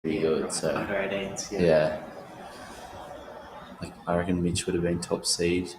pretty good. So Under 18s, yeah, like I reckon Mitch would have been top seed.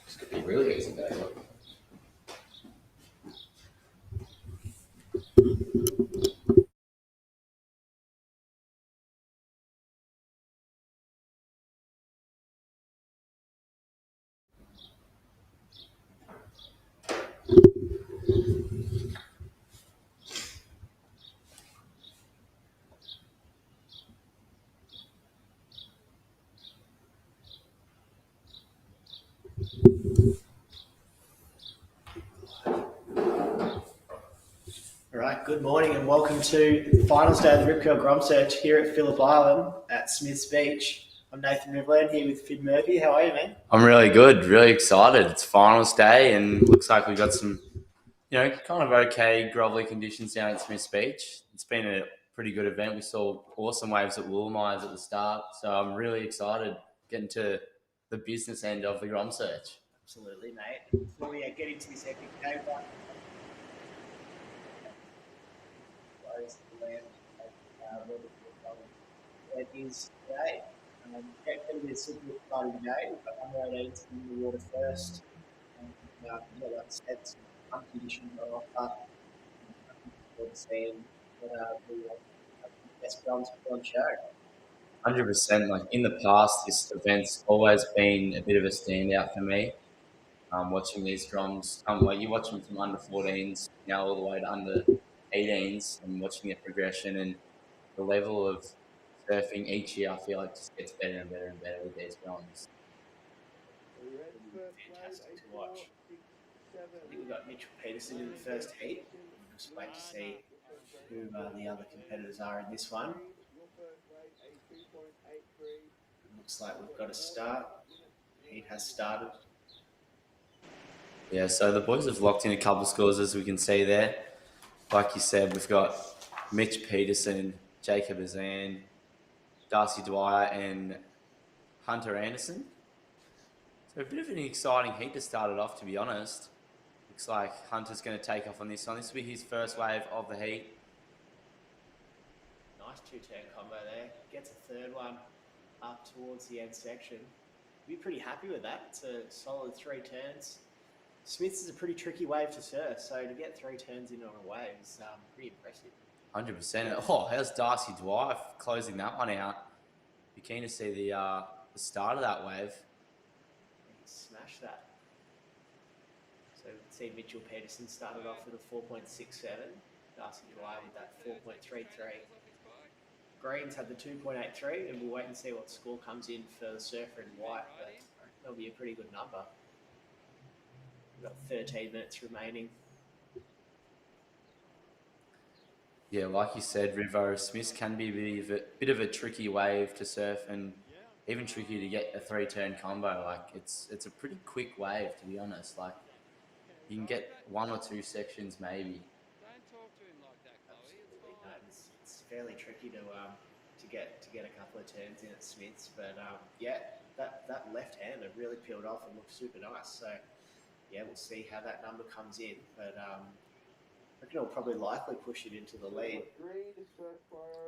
This could be really easy though. All right, good morning and welcome to the finals day of the Rip Curl GromSearch here at Phillip Island at Smith's Beach. I'm Nathan Rivland here with Finn Murphy. How are you, man? I'm really good, really excited. It's finals day, and looks like we've got some, kind of okay grovelly conditions down at Smith's Beach. It's been a pretty good event. We saw awesome waves at Woolmeyes at the start, so I'm really excited getting to the business end of the GromSearch. Absolutely, mate. Before we get into this epic game, close the land. It is today. It's going to be a super exciting day. We've got under 18s in the water first. Like I said, some fun conditions are offer. We've seen the best drums on show. 100%. Like in the past, this event's always been a bit of a standout for me. Watching these drums, like you watch them from under 14s now all the way to under 18s, and watching their progression and the level of surfing each year, I feel like just gets better and better and better with these drums. Fantastic to watch. I think we've got Mitchell Peterson in the first heat. We'll just wait to see who the other competitors are in this one. It looks like we've got a start. Heat has started. Yeah, so the boys have locked in a couple of scores as we can see there. Like you said, we've got Mitch Peterson, Jacob Azan, Darcy Dwyer, and Hunter Anderson. So a bit of an exciting heat to start it off, to be honest. Looks like Hunter's going to take off on this one. This will be his first wave of the heat. Nice two-turn combo there. Gets a third one up towards the end section. Be pretty happy with that. It's a solid 3 turns. Smith's is a pretty tricky wave to surf, so to get 3 turns in on a wave is pretty impressive. 100%. Oh, how's Darcy Dwyer closing that one out? Be keen to see the start of that wave. Yeah, he smashed that. So we can see Mitchell Peterson started off with a 4.67. Darcy Dwyer with that 4.33. Greens had the 2.83, and we'll wait and see what score comes in for the surfer in white, but I reckon that'll be a pretty good number. We've got 13 minutes remaining. Yeah, like you said, Rivo Smiths can be bit of a tricky wave to surf, and even tricky to get a three-turn combo. Like it's a pretty quick wave, to be honest. Like you can get one or two sections maybe. Absolutely, no, it's fairly tricky to get a couple of turns in at Smiths, but yeah, that left hander really peeled off and looked super nice. So yeah, we'll see how that number comes in, but I reckon it'll probably likely push it into the lead.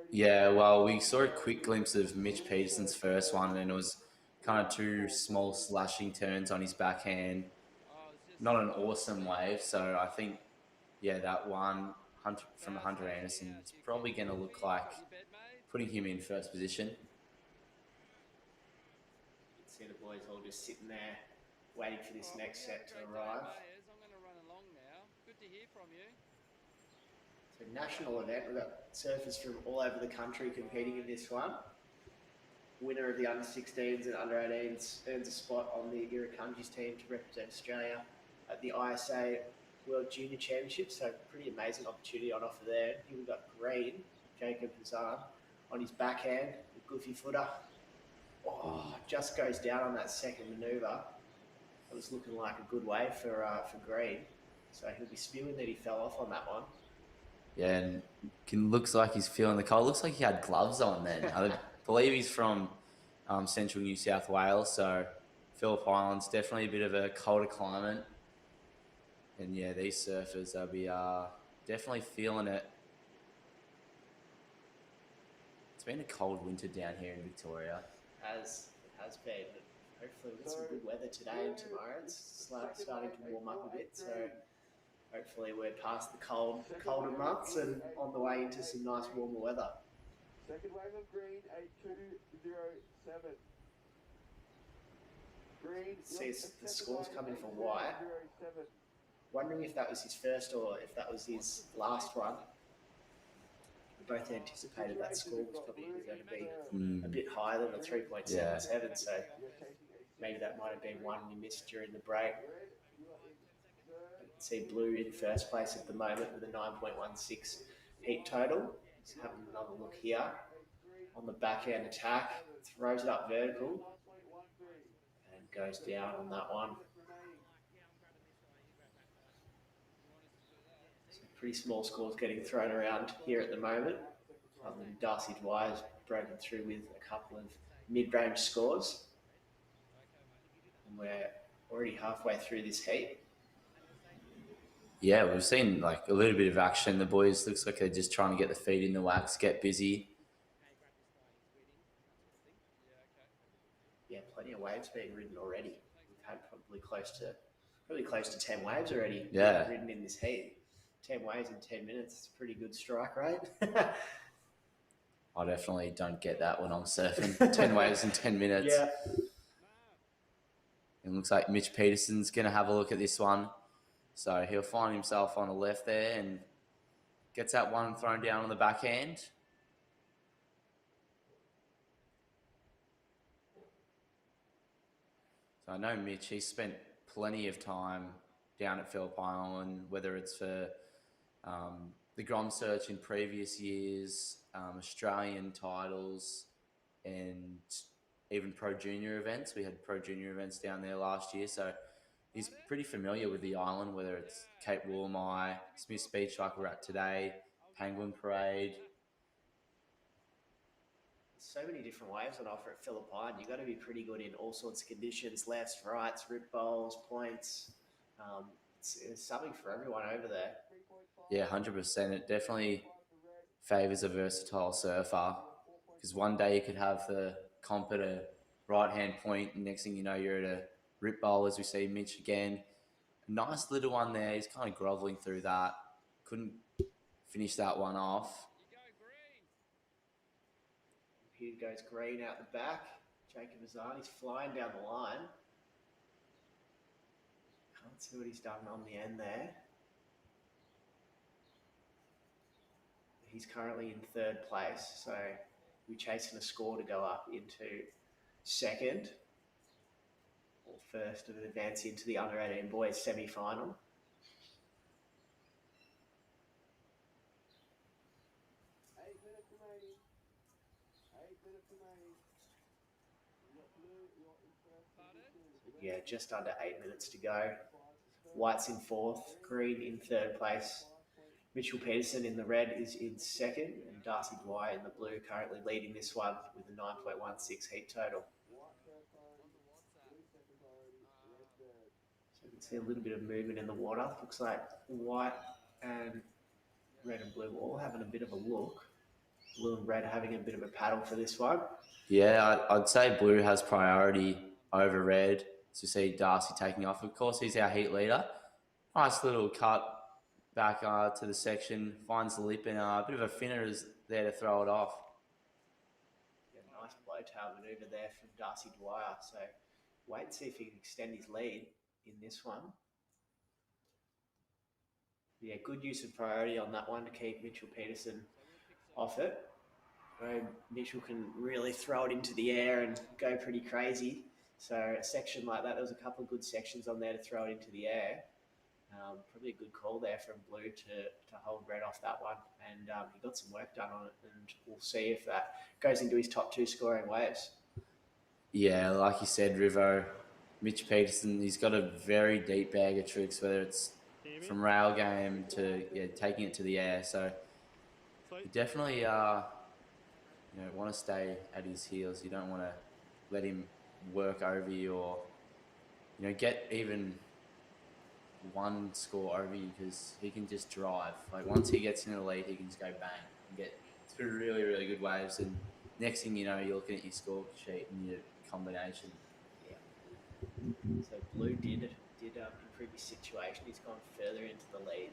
Yeah, well, we saw a quick glimpse of Mitch Peterson's first one, and it was kind of two small slashing turns on his backhand. Not an awesome wave, so I think yeah, that one from Hunter Anderson is probably going to look like putting him in first position. You can see the boys all just sitting there waiting for this next set to arrive. So national event, we've got surfers from all over the country competing in this one. Winner of the under 16s and under 18s earns a spot on the Irukandji's team to represent Australia at the ISA World Junior Championship. So pretty amazing opportunity on offer there. Here we've got Green, Jacob Hazard, on his backhand, a goofy footer. Oh, just goes down on that second manoeuvre. It was looking like a good wave for Green. So he'll be spewing that he fell off on that one. Yeah, and looks like he's feeling the cold. Looks like he had gloves on then. I believe he's from central New South Wales, so Phillip Island's definitely a bit of a colder climate. And yeah, these surfers, they'll be definitely feeling it. It's been a cold winter down here in Victoria. It has been, but hopefully we'll get some good weather today and tomorrow. It's starting to warm up a bit, so hopefully we're past the colder months and on the way into some nice warmer weather. Second wave of green, 8207. Green, See the scores coming for White. Wondering if that was his first or if that was his last one. We both anticipated that score was probably going to be a bit higher than the 3.77, so maybe that might have been one we missed during the break. You can see Blue in first place at the moment with a 9.16 heat total. Let's have another look here on the backhand attack. Throws it up vertical and goes down on that one. So pretty small scores getting thrown around here at the moment. Other than Darcy Dwyer's broken through with a couple of mid-range scores. And we're already halfway through this heat. Yeah, we've seen like a little bit of action. The boys looks like they're just trying to get the feet in the wax, get busy. Yeah, plenty of waves being ridden already. We've had probably close to 10 waves already Yeah. ridden in this heat. 10 waves in 10 minutes. It's a pretty good strike rate. I definitely don't get that when I'm surfing. 10 waves in 10 minutes. Yeah. It looks like Mitch Peterson's going to have a look at this one. So he'll find himself on the left there and gets that one thrown down on the backhand. So I know Mitch, he's spent plenty of time down at Phillip Island, whether it's for the GromSearch in previous years, Australian titles, and even pro junior events. We had pro junior events down there last year, so he's pretty familiar with the island, whether it's Cape Woolmai, Smith's Beach like we're at today, Penguin Parade. So many different waves on offer at Phillip Island. You've got to be pretty good in all sorts of conditions, lefts, rights, rip bowls, points. It's something for everyone over there. Yeah, 100%. It definitely favours a versatile surfer because one day you could have the comp at a right hand point, and next thing you know, you're at a rip bowl, as we see Mitch again. A nice little one there. He's kind of grovelling through that. Couldn't finish that one off. Here goes Green out the back. Jacob Azani's flying down the line. Can't see what he's done on the end there. He's currently in third place, so we're chasing a score to go up into second or first and advance into the under 18 boys semi-final. Yeah, just under 8 minutes to go. White's in fourth, Green in third place. Mitchell Peterson in the red is in second, and Darcy Dwyer in the blue currently leading this one with a 9.16 heat total. So you can see a little bit of movement in the water. Looks like white and red and blue all having a bit of a look. Blue and red having a bit of a paddle for this one. Yeah, I'd say blue has priority over red. So see Darcy taking off. Of course, he's our heat leader. Nice little cut back to the section. Finds the lip and a bit of a finner is there to throw it off. Yeah, nice blowtail manoeuvre there from Darcy Dwyer. So wait and see if he can extend his lead in this one. Yeah, good use of priority on that one to keep Mitchell Peterson off it. Mitchell can really throw it into the air and go pretty crazy. So a section like that, there was a couple of good sections on there to throw it into the air. Probably a good call there from Blue to hold red off that one. And he got some work done on it, and we'll see if that goes into his top two scoring waves. Yeah, like you said, Rivo, Mitch Peterson, he's got a very deep bag of tricks, whether it's from rail game to taking it to the air. So you definitely want to stay at his heels. You don't want to let him work over you or get even one score over you, because he can just drive. Like once he gets in the lead, he can just go bang and get through really, really good waves. And next thing you know, you're looking at your score sheet and your combination. Yeah. So Blue did improve his situation. He's gone further into the lead.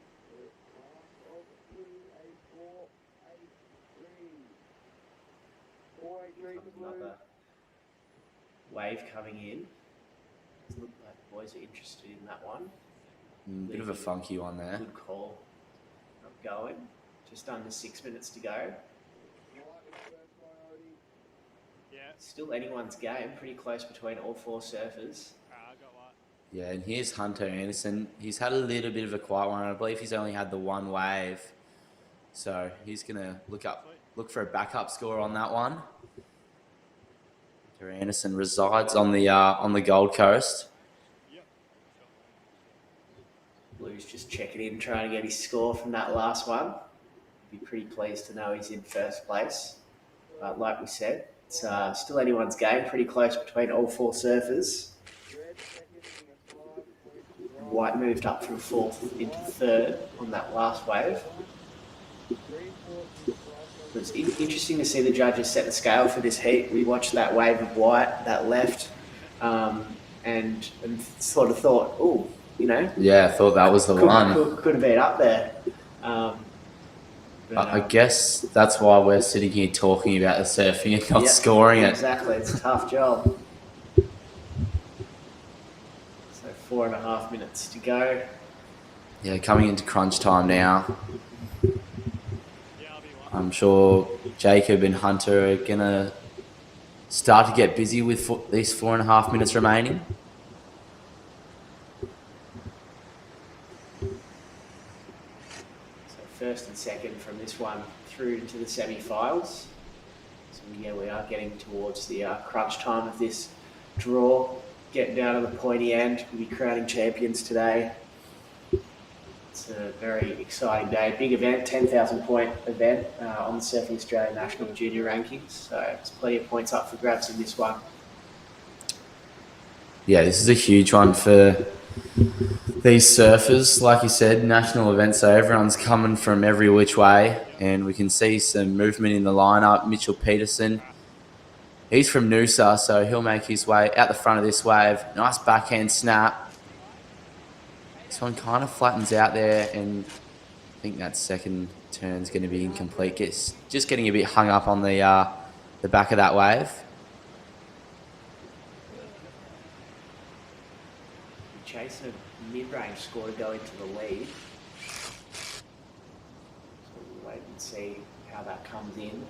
Another wave coming in. It looks like the boys are interested in that one. Bit of a funky one there. Good call. Not going. Just under 6 minutes to go. Still anyone's game. Pretty close between all four surfers. Yeah, and here's Hunter Anderson. He's had a little bit of a quiet one. I believe he's only had the one wave. So he's going to look for a backup score on that one. Hunter Anderson resides on the Gold Coast. Blue's just checking in, trying to get his score from that last one. Be pretty pleased to know he's in first place. But like we said, it's still anyone's game. Pretty close between all four surfers. White moved up from fourth into third on that last wave. It's interesting to see the judges set the scale for this heat. We watched that wave of White, that left, and sort of thought, oh, Yeah, I thought that was the one. Could have been up there. I guess that's why we're sitting here talking about the surfing and not scoring it. Exactly, it's a tough job. So 4.5 minutes to go. Yeah, coming into crunch time now. I'm sure Jacob and Hunter are going to start to get busy with these 4.5 minutes remaining. So first and second from this one through into the semi-finals. So yeah, we are getting towards the crunch time of this draw. Getting down to the pointy end. We'll be crowning champions today. It's a very exciting day. Big event, 10,000 point event on the Surfing Australia National Junior Rankings. So there's plenty of points up for grabs in this one. Yeah, this is a huge one for these surfers. Like you said, national event, so everyone's coming from every which way, and we can see some movement in the lineup. Mitchell Peterson, he's from Noosa, so he'll make his way out the front of this wave. Nice backhand snap. This one kind of flattens out there, and I think that second turn's going to be incomplete. Just getting a bit hung up on the back of that wave. Chase a mid-range score to go into the lead. So we'll wait and see how that comes in.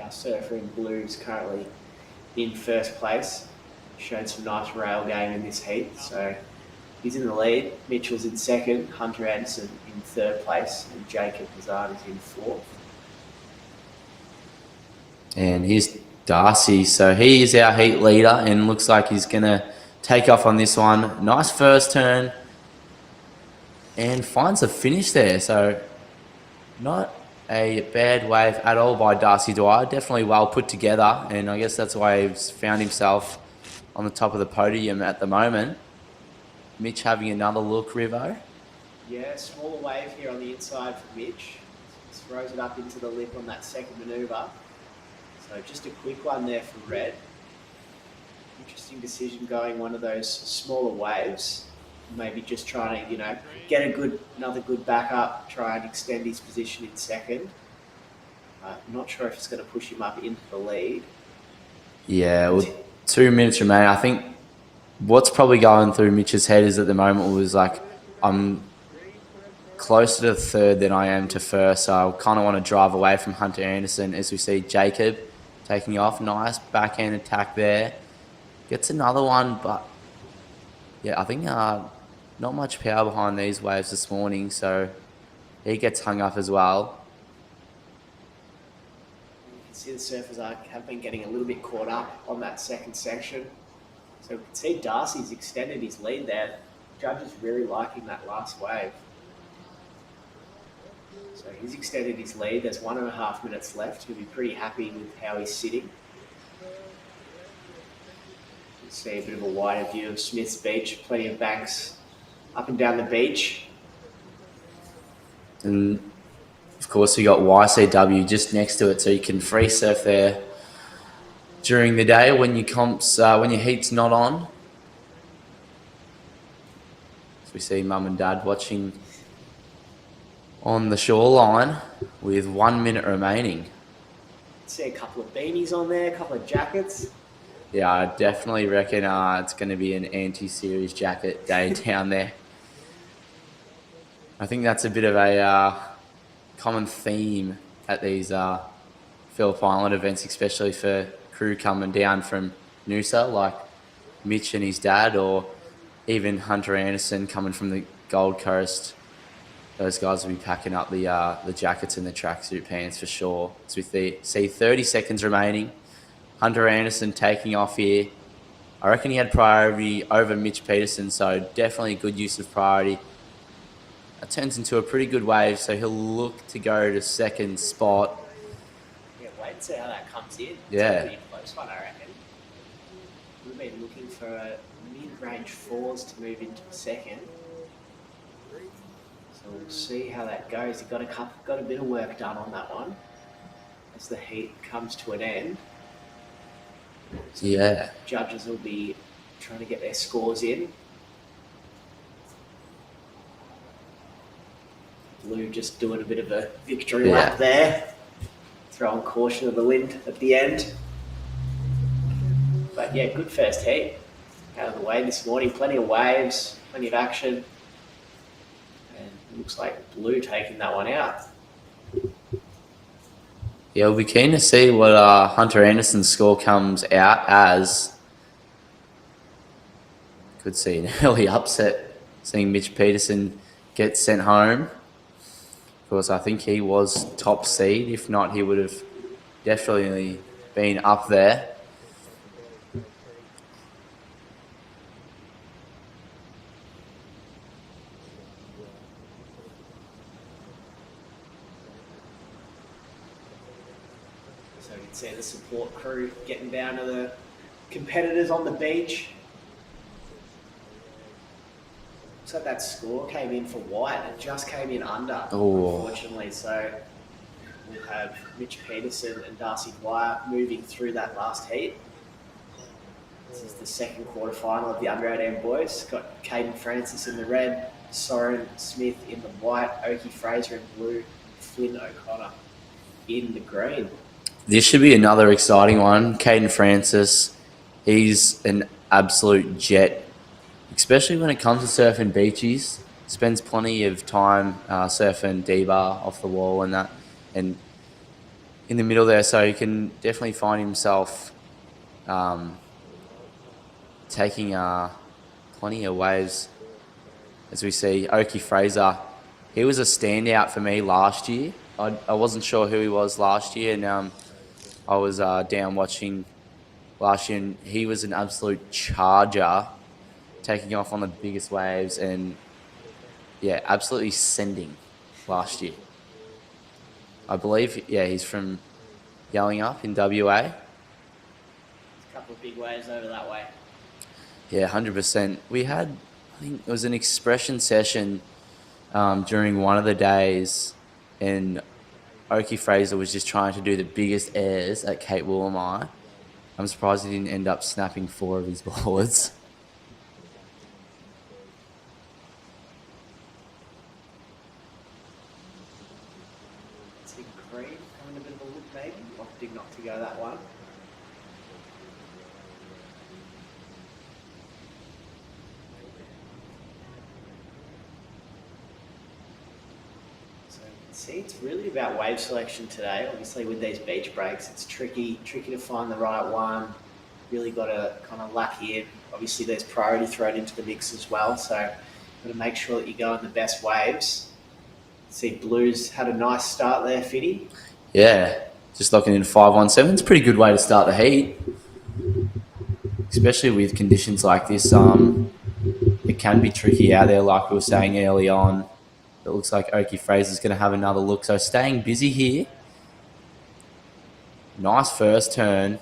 Our surfer in blue is currently in first place. Showed some nice rail game in this heat, so he's in the lead. Mitchell's in second, Hunter Anderson in third place, and Jacob Hazard is in fourth. And here's Darcy. So he is our heat leader and looks like he's going to take off on this one. Nice first turn and finds a finish there. So not a bad wave at all by Darcy Dwyer. Definitely well put together, and I guess that's why he's found himself on the top of the podium at the moment. Mitch having another look, Rivo. Yeah, smaller wave here on the inside for Mitch. Just throws it up into the lip on that second manoeuvre. So just a quick one there for Red. Interesting decision going one of those smaller waves. Maybe just trying to, get another good backup, try and extend his position in second. Not sure if it's going to push him up into the lead. Yeah, well, 2 minutes remain. I think what's probably going through Mitch's head is at the moment was like, I'm closer to third than I am to first, so I kind of want to drive away from Hunter Anderson as we see Jacob taking off. Nice backhand attack there. Gets another one, but yeah, I think not much power behind these waves this morning, so he gets hung up as well. You can see the surfers have been getting a little bit caught up on that second section. So we can see Darcy's extended his lead there. Judge is really liking that last wave. So he's extended his lead. There's 1.5 minutes left. He'll be pretty happy with how he's sitting. You can see a bit of a wider view of Smith's Beach. Plenty of banks up and down the beach. And of course, we got YCW just next to it, so you can free surf there during the day when when your heat's not on. So we see Mum and Dad watching on the shoreline with 1 minute remaining. See a couple of beanies on there, a couple of jackets. Yeah, I definitely reckon it's going to be an anti-series jacket day down there. I think that's a bit of a common theme at these Phillip Island events, especially for crew coming down from Noosa, like Mitch and his dad, or even Hunter Anderson coming from the Gold Coast. Those guys will be packing up the jackets and the tracksuit pants for sure. So we see 30 seconds remaining. Hunter Anderson taking off here. I reckon he had priority over Mitch Peterson, so definitely a good use of priority. That turns into a pretty good wave, so he'll look to go to second spot. Yeah, wait and see how that comes in. Yeah. It's a pretty close one, I reckon. We've been looking for mid-range fours to move into second. So we'll see how that goes. He got a bit of work done on that one as the heat comes to an end. So Yeah. Judges will be trying to get their scores in. Blue just doing a bit of a victory lap there. Throwing caution of the wind at the end. But yeah, good first heat. Out of the way this morning. Plenty of waves, plenty of action. And it looks like Blue taking that one out. Yeah, we'll be keen to see what Hunter Anderson's score comes out as. Could see an early upset, seeing Mitch Peterson get sent home. Of course, I think he was top seed. If not, he would have definitely been up there. So you can see the support crew getting down to the competitors on the beach. Looks like that score came in for White. It just came in under, unfortunately. So we'll have Mitch Peterson and Darcy Dwyer moving through that last heat. This is the second quarterfinal of the under-18 boys. Got Caden Francis in the red, Soren Smith in the white, Oki Fraser in blue, Flynn O'Connor in the green. This should be another exciting one. Caden Francis, he's an absolute jet, especially when it comes to surfing beaches. Spends plenty of time surfing D-bar off the wall and that, and in the middle there, so he can definitely find himself taking plenty of waves. As we see, Oki Fraser, he was a standout for me last year. I wasn't sure who he was last year, and I was down watching last year, and he was an absolute charger, taking off on the biggest waves, and yeah, absolutely sending last year. I believe, yeah, he's from Yelling Up in WA. A couple of big waves over that way. Yeah, 100%. We had, I think it was an expression session during one of the days, and Oki Fraser was just trying to do the biggest airs at Cape Woolamai. I'm surprised he didn't end up snapping 4 of his boards. See green having a bit of a look maybe. Opting not to go that one. So you can see it's really about wave selection today. Obviously with these beach breaks, it's tricky to find the right one. Really got to kind of luck in. Obviously there's priority thrown into the mix as well, so got to make sure that you go in the best waves. See Blues had a nice start there, Fitty. Yeah, just locking in 5-1-7. It's a pretty good way to start the heat, especially with conditions like this. It can be tricky out there, like we were saying early on. It looks like Oki Fraser's going to have another look. So staying busy here. Nice first turn.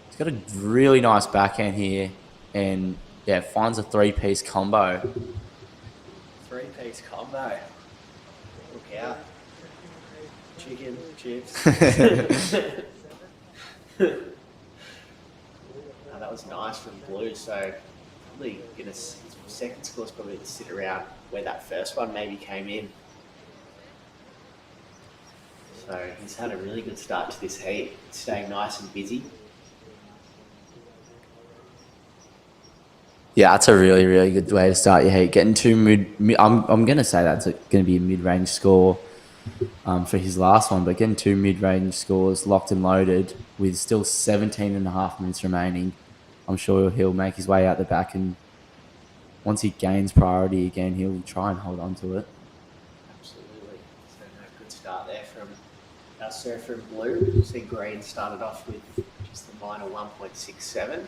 He's got a really nice backhand here. And yeah, finds a 3-piece combo. 3-piece combo. Look out. Chicken, chips. That was nice from Blue. So probably his second score's probably to sit around where that first one maybe came in. So he's had a really good start to this heat, staying nice and busy. Yeah, that's a really, really good way to start your heat. Getting to I'm going to say that's going to be a mid-range score for his last one, but getting 2 mid-range scores locked and loaded with still 17 and a half minutes remaining. I'm sure he'll make his way out the back, and once he gains priority again, he'll try and hold on to it. Absolutely. So a good start there from our surfer in Blue. See Green started off with just a minor 1.67.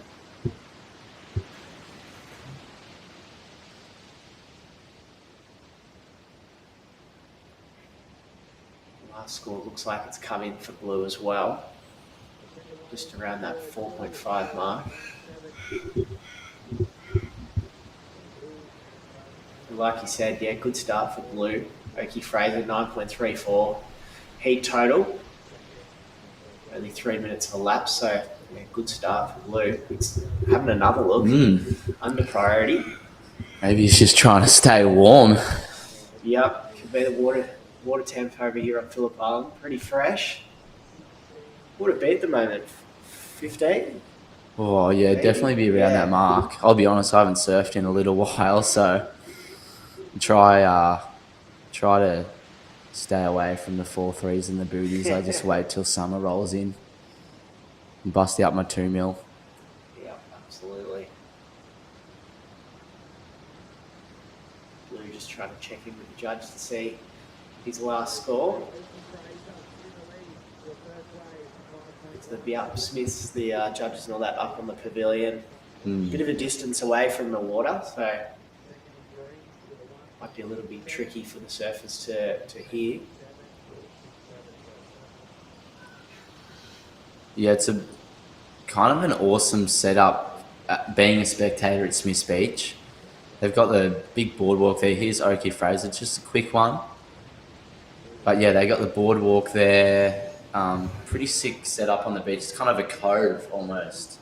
Last score looks like it's come in for Blue as well. Just around that 4.5 mark. Like you said, yeah, good start for Blue. Oki Fraser, 9.34. Heat total. Only 3 minutes of a lap, so yeah, good start for Blue. It's having another look. Under priority. Maybe he's just trying to stay warm. Yep, could be the water temp over here on Phillip Island. Pretty fresh. What would it be at the moment? 15? Oh, yeah, Maybe. definitely be around that mark. I'll be honest, I haven't surfed in a little while, so try to stay away from the 4-3s and the booties. I just wait till summer rolls in and bust out my 2 mil. Yeah, absolutely. Blue just trying to check in with the judge to see his last score. So they'd be up, Smiths, the judges and all that, up on the pavilion. Mm. Bit of a distance away from the water, so might be a little bit tricky for the surfers to hear. Yeah, it's a kind of an awesome setup being a spectator at Smiths Beach. They've got the big boardwalk there. Here's Oki Fraser, just a quick one. But yeah, they got the boardwalk there. Pretty sick setup on the beach. It's kind of a cove almost.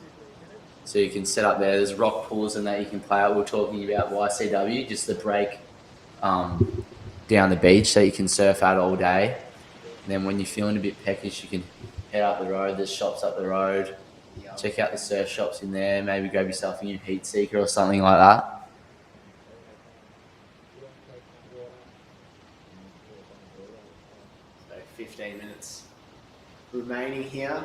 So you can set up there. There's rock pools and that you can play out. We are talking about YCW, just the break down the beach that you can surf out all day. And then when you're feeling a bit peckish, you can head up the road. There's shops up the road. Yep. Check out the surf shops in there. Maybe grab yourself a new heat seeker or something like that. So 15 minutes remaining here.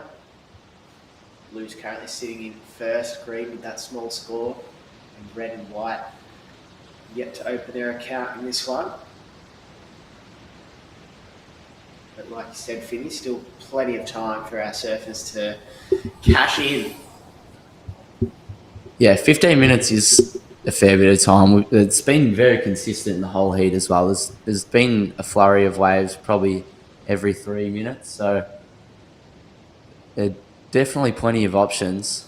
Blues currently sitting in first, green with that small score, and red and white yet to open their account in this one. But like you said, Finny, still plenty of time for our surfers to cash in. Yeah, 15 minutes is a fair bit of time. It's been very consistent in the whole heat as well. There's been a flurry of waves probably every 3 minutes. So there are definitely plenty of options.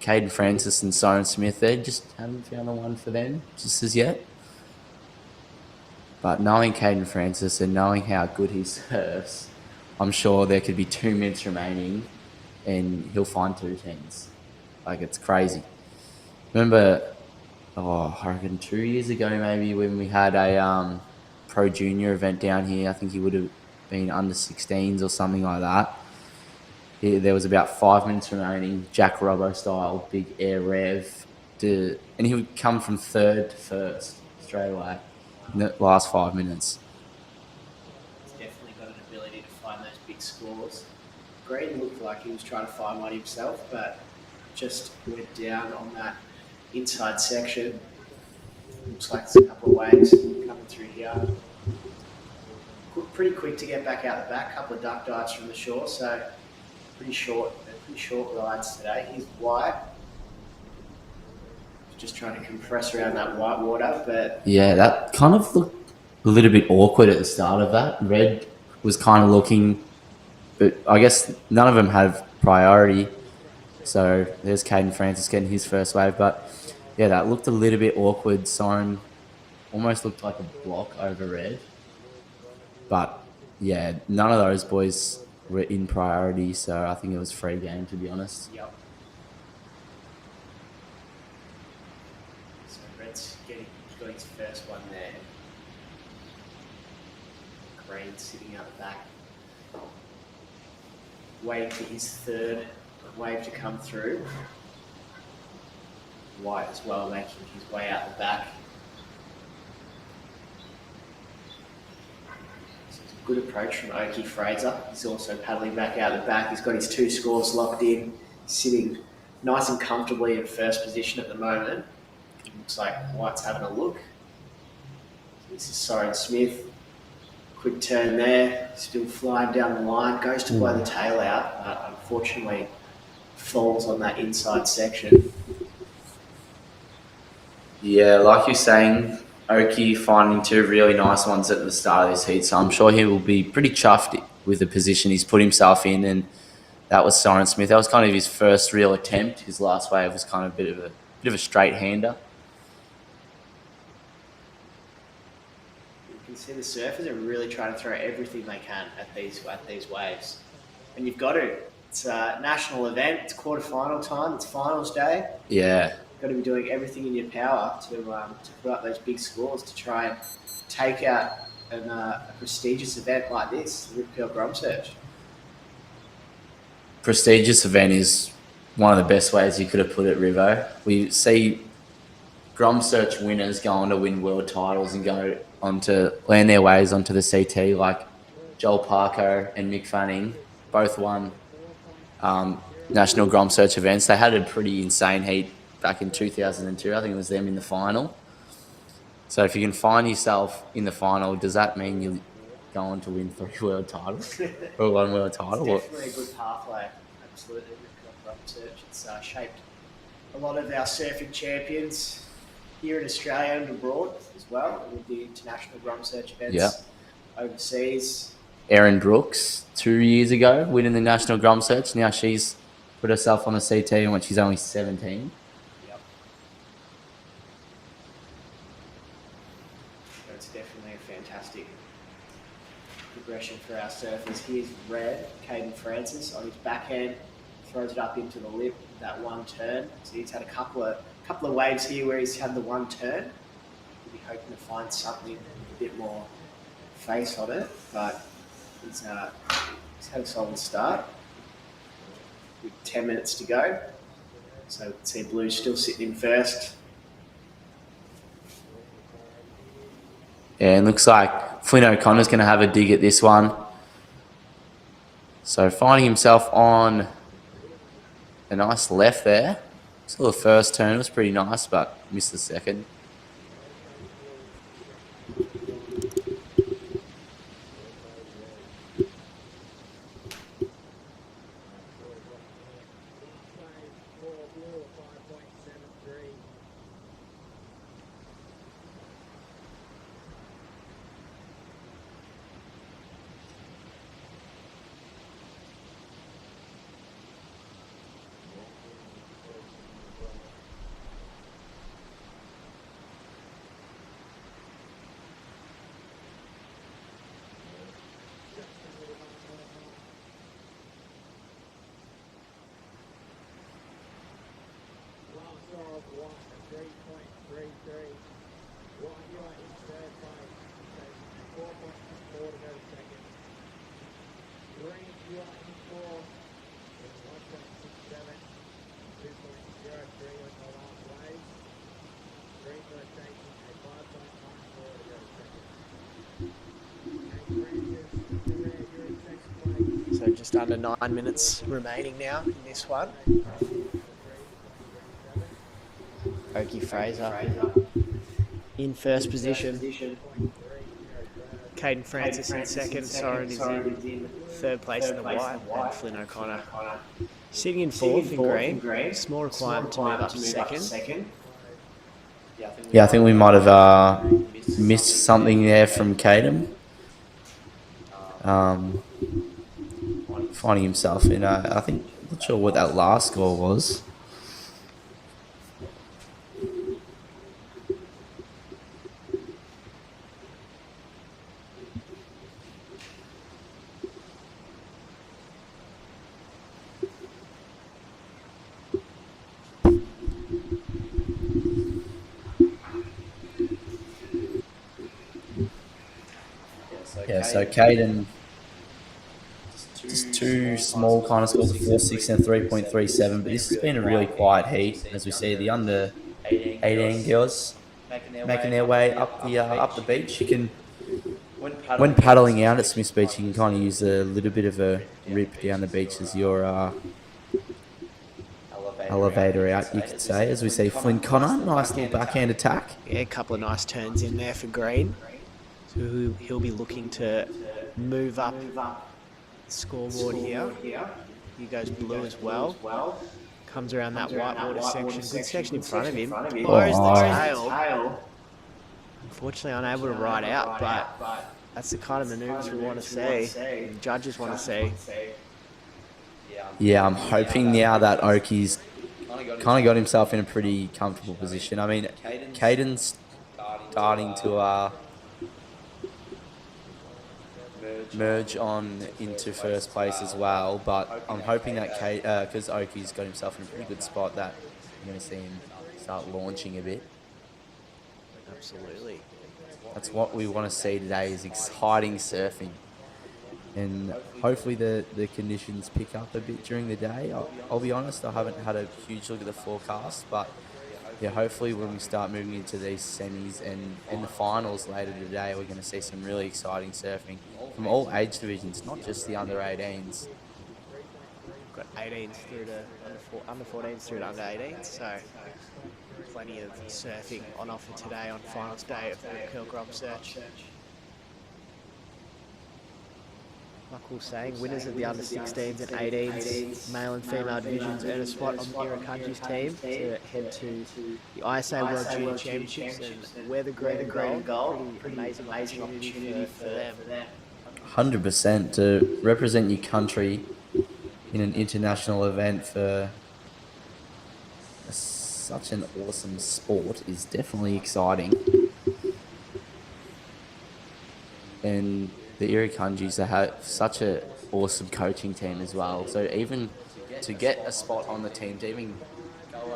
Caden Francis and Soren Smith, they just haven't found the one for them just as yet. But knowing Caden Francis and knowing how good he surfs, I'm sure there could be 2 minutes remaining and he'll find 2 tens. Like, it's crazy. Remember, I reckon 2 years ago maybe when we had a pro junior event down here. I think he would have been under 16s or something like that. There was about 5 minutes remaining, Jack Robbo style, big air rev, and he would come from third to first straight away in the last 5 minutes. He's definitely got an ability to find those big scores. Green looked like he was trying to find one himself, but just went down on that inside section. Looks like there's a couple of waves coming through here. Pretty quick to get back out the back. Couple of duck dives from the shore, so pretty short rides today. He's white. Just trying to compress around that white water, but yeah, that kind of looked a little bit awkward at the start of that. Red was kind of looking, but I guess none of them have priority. So there's Caden Francis getting his first wave, but yeah, that looked a little bit awkward. Soren almost looked like a block over Red. But yeah, none of those boys were in priority, so I think it was free game, to be honest. Yep. So Red's got his first one there. Green sitting out the back. Waiting for his third wave to come through. White as well, making his way out the back. Good approach from Oki Fraser. He's also paddling back out the back. He's got his 2 scores locked in, sitting nice and comfortably in first position at the moment. Looks like White's having a look. This is Soren Smith. Quick turn there, still flying down the line. Goes to blow the tail out, but unfortunately falls on that inside section. Yeah, like you're saying, Oki finding 2 really nice ones at the start of this heat, so I'm sure he will be pretty chuffed with the position he's put himself in, and that was Soren Smith. That was kind of his first real attempt. His last wave was kind of a bit of a straight hander. You can see the surfers are really trying to throw everything they can at these waves, and you've got to. It's a national event. It's quarterfinal time. It's finals day. Yeah. Got to be doing everything in your power to put up those big scores to try and take out a prestigious event like this, the Rip Curl GromSearch. Prestigious event is one of the best ways you could have put it, Rivo. We see GromSearch winners go on to win world titles and go on to land their ways onto the CT, like Joel Parker and Mick Fanning, both won national GromSearch events. They had a pretty insane heat back in 2002. I think it was them in the final. So if you can find yourself in the final, does that mean go on to win 3 world titles or 1 world title. Definitely a good pathway. Absolutely, with GromSearch. It's shaped a lot of our surfing champions here in Australia and abroad as well, with the international GromSearch events overseas. Erin Brooks 2 years ago winning the national GromSearch. Now she's put herself on the CT when she's only 17. Yep. That's definitely a fantastic progression for our surfers. Here's Red, Caden Francis on his backhand, throws it up into the lip with that one turn. So he's had a couple of waves here where he's had the one turn. We'll be hoping to find something a bit more face on it, but he's had a solid start with 10 minutes to go. So we can see Blue still sitting in first. Yeah, it looks like Flynn O'Connor's going to have a dig at this one. So finding himself on a nice left there. Still the first turn was pretty nice, but missed the second. So just under 9 minutes remaining now in this one. Oki Fraser in first position. Caden Francis in second. Soren is in third place in the white. And Flynn O'Connor sitting in fourth in green. Small requirement to move up to second. Yeah, I think we might have missed something there from Caden. Finding himself in, I think, not sure what that last score was. Yeah, so Caden, just two small kind of scores, a 4.6 and a 3.37. But this has been a really quiet heat, as we see the under 18 girls making their way up the beach. You can, when paddling out at Smiths Beach, you can kind of use a little bit of a rip down the beach as your elevator out, you could say. As we see Flynn Connor, nice little backhand attack. Yeah, a couple of nice turns in there for green. So he'll be looking to move up the scoreboard here. Here goes Blue as well. Comes around that whitewater section. Good section in front of him. Lowers the tail. Unfortunately unable to ride out, but that's the kind of manoeuvres we want to see. The judges want to see. Yeah, I'm hoping now that Oki's kind of got himself in a pretty comfortable position. I mean, Caden's starting to merge on into first place as well, but I'm hoping that because Oki's got himself in a pretty good spot, that I'm going to see him start launching a bit. Absolutely. That's what we want to see today, is exciting surfing. And hopefully the conditions pick up a bit during the day. I'll be honest, I haven't had a huge look at the forecast, but yeah, hopefully when we start moving into these semis and the finals later today, we're going to see some really exciting surfing from all age divisions, not just the under 18s. Got 18s through to under 14s through to under 18s, so plenty of surfing on offer today on finals day of the GromSearch. like we were saying, winners of the under 16s and 18s, male and female divisions, earn a spot on Irakanji's team to head to the ISA World Junior Championships and wear the green and gold. Pretty amazing opportunity for them. 100% to represent your country in an international event for such an awesome sport is definitely exciting. And the Irakanjis have such an awesome coaching team as well. So even to get a spot on the team, to even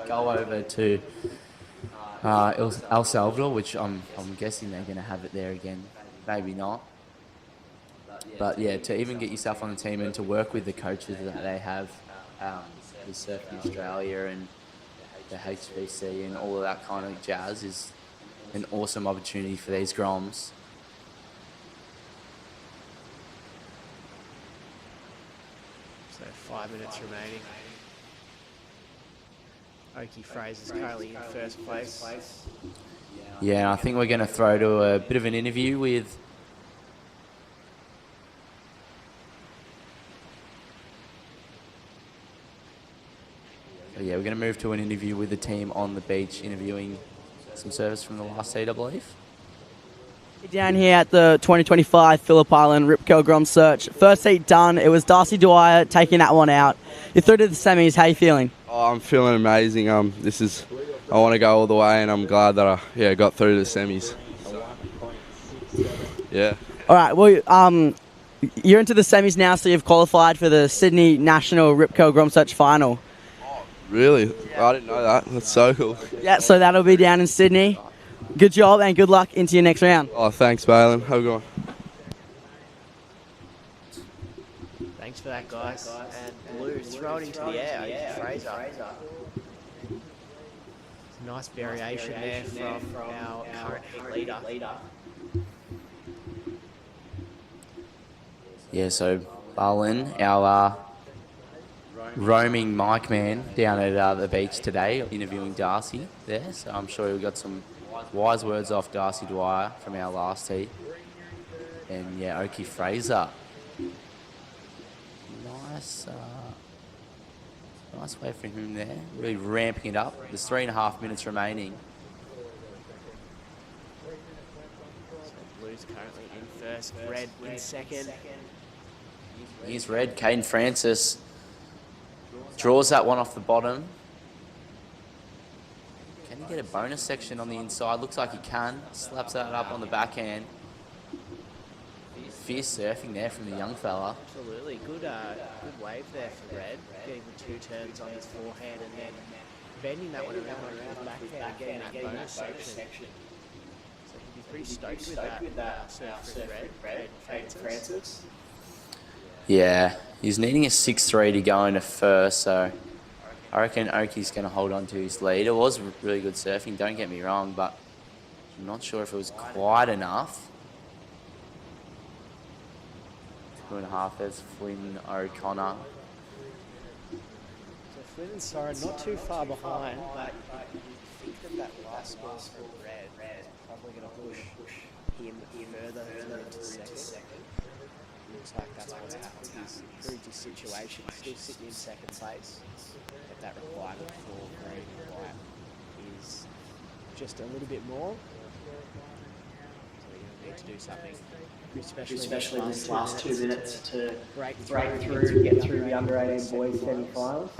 go over to El Salvador, which I'm guessing they're going to have it there again, maybe not. But yeah, to even get yourself on the team and to work with the coaches that they have, with Surfing Australia and the HBC and all of that kind of jazz is an awesome opportunity for these Groms. So 5 minutes remaining. Oki Fraser's currently in first place. Yeah, I think we're going to throw to a bit of an interview with we're going to move to an interview with the team on the beach, interviewing some surfers from the last heat, I believe. Down here at the 2025 Phillip Island Rip Curl GromSearch. First heat done. It was Darcy Dwyer taking that one out. You're through to the semis. How you feeling? Oh, I'm feeling amazing. I want to go all the way, and I'm glad that I got through to the semis. Yeah. All right. Well, you're into the semis now, so you've qualified for the Sydney National Rip Curl GromSearch final. Really? I didn't know that. That's so cool. Yeah. So that'll be down in Sydney. Good job and good luck into your next round. Oh, thanks, Balin. Have a good one. Thanks for that, guys. And Blue throwing into the air, Oki Fraser. Nice variation there from our current heat leader. Yeah, so Balin, our roaming mic man down at the beach today, interviewing Darcy there. So I'm sure we got some wise words off Darcy Dwyer from our last heat. And yeah, Oki Fraser. Nice way for him there. Really ramping it up. There's 3.5 minutes remaining. So Blue's currently in first, Red in second. Here's Red. Caden Francis draws that one off the bottom. Can he get a bonus section on the inside? Looks like he can. Slaps that up on the backhand. Fierce surfing there from the young fella. Absolutely. Good wave there for Red. Getting the 2 turns on his forehand and then bending that one around on his backhand and getting that bonus section. So he'd be pretty stoked with that surf for Red. Francis. Yeah, he's needing a 6-3 to go into first, so I reckon Oki's going to hold on to his lead. It was really good surfing, don't get me wrong, but I'm not sure if it was quite enough. 2.5, there's Flynn O'Connor. So Flynn and Soren not too far behind, but I think that last score for Red is probably going to push him further into second. Looks like that's what's happened. He's improved his situation, still sitting in second place, but that requirement for green and white is just a little bit more. So you're going to need to do something, especially this last 2 minutes to break through to get through the under 18 boys semi-finals.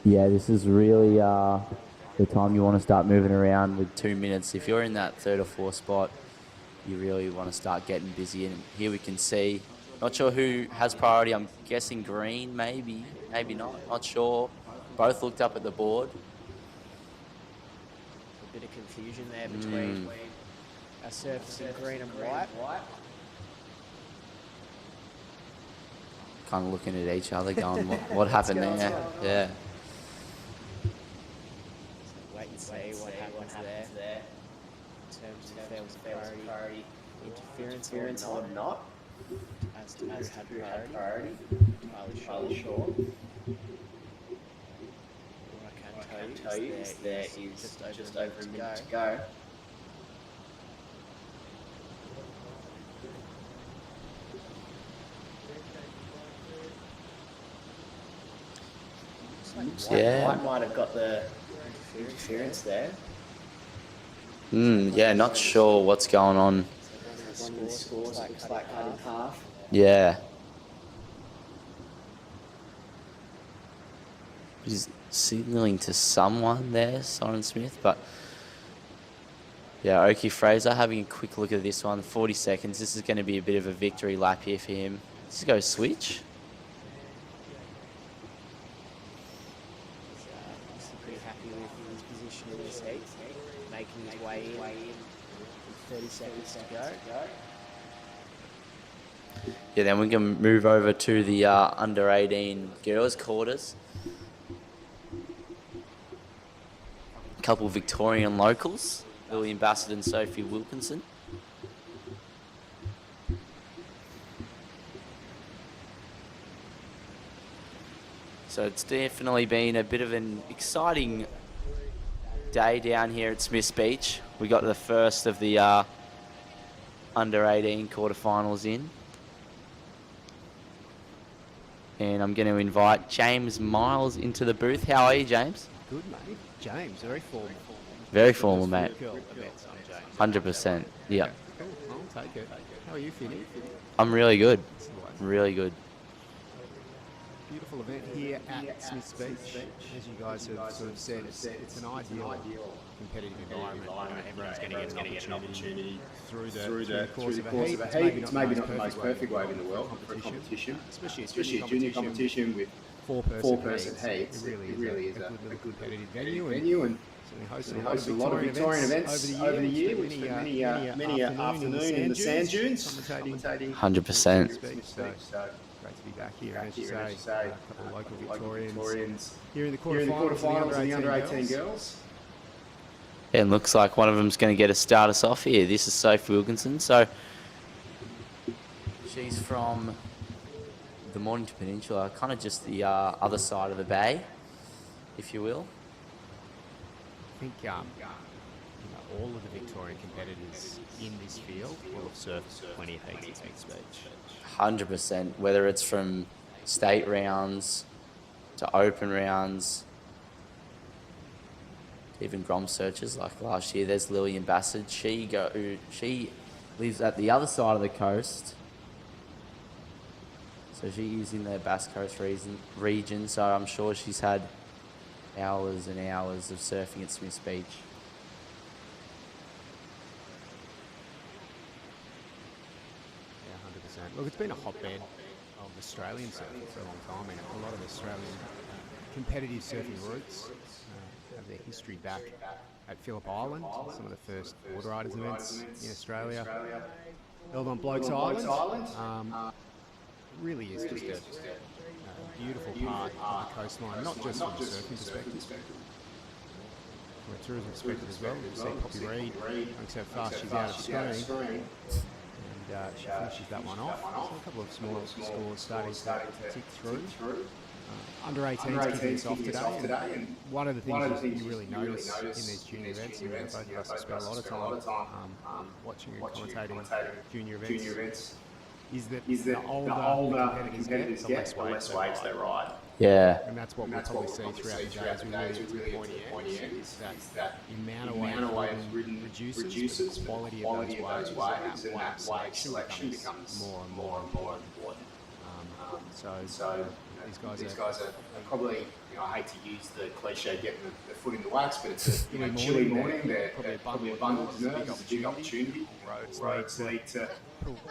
Yeah, this is really the time you want to start moving around with 2 minutes. If you're in that 3rd or 4th spot, you really want to start getting busy. And here we can see, not sure who has priority. I'm guessing green, maybe not. Not sure. Both looked up at the board. A bit of confusion there between our surfers in green and white. Kind of looking at each other going, what happened there? Yeah. So wait and see what happens there. In terms of if there was a priority interference or not. As to who had priority. Entirely sure. What I can tell you is there is just over a minute to go. Yeah. White might have got the interference there. Yeah, not sure what's going on. So one of the scores it looks like cut in half. Yeah. He's signalling to someone there, Soren Smith, but yeah, Oki Fraser having a quick look at this one. 40 seconds. This is going to be a bit of a victory lap here for him. Let's go switch. He's pretty happy with his position in this heat, making his way in with 30 seconds to go. Yeah, then we can move over to the under 18 girls quarters. A couple Victorian locals, Lillian Bassett and Sophie Wilkinson. So it's definitely been a bit of an exciting day down here at Smith's Beach. We got the first of the under 18 quarterfinals in. And I'm going to invite James Miles into the booth. How are you, James? Good, mate. James, very formal. Very formal, mate. Girl events, I'm James. 100%. Yeah. Cool, I'll take it. How are you, Finny? I'm really good. That's the way. Really good. Beautiful event here at Smith's Beach. As you guys have sort of said, it's an ideal competitive environment. Everyone's going to get an opportunity through the course of a heat. It's maybe not the most perfect wave in the world for a competition, especially a junior competition with four-person heats. It really is a good competitive venue and hosted a lot of Victorian events over the year. We spent many afternoon in the sand dunes commentating 100%. Great to be back here. And as you say, a couple of local Victorians here in the quarterfinals of the under 18 girls. Yeah, it looks like one of them's going to get to start us off here. This is Sophie Wilkinson. So she's from the Mornington Peninsula, kind of just the other side of the bay, if you will. I think all of the Victorian competitors in this field will have surfed plenty of heats at Smith's Beach. 100%, whether it's from state rounds to open rounds, even GromSearches like last year. There's Lillian Bassett. She lives at the other side of the coast, so she is in the Bass Coast region. So I'm sure she's had hours and hours of surfing at Smith's Beach. Yeah, 100%. Look, it's been a hotbed of Australian surfing for a long time. I mean, a lot of Australian competitive surfing routes have their history back at Phillip Island, some of the first water riders events in Australia. Held on Blokes Island. Really is just a beautiful part of the coastline, not just from a surfing perspective, from a tourism perspective as well. You see Poppy Reid going so fast she's out of screen, and she finishes that one off. So a couple of small scores starting to tick through. Under 18s kicking us off today, and one of the things you really notice in these junior events, and both of us have spent a lot of time watching and commentating junior events, is that the older competitors get, the less waves they ride. Yeah. And that's what we'll probably see throughout the day as we really get to the pointy end, is that the amount of waves ridden reduces, but the quality of those waves and that wave selection becomes more and more important. So these guys are probably, I hate to use the cliche getting the foot in the wax, but it's a chilly morning. They're probably a bundle of nerves. It's a big opportunity. Roads lead to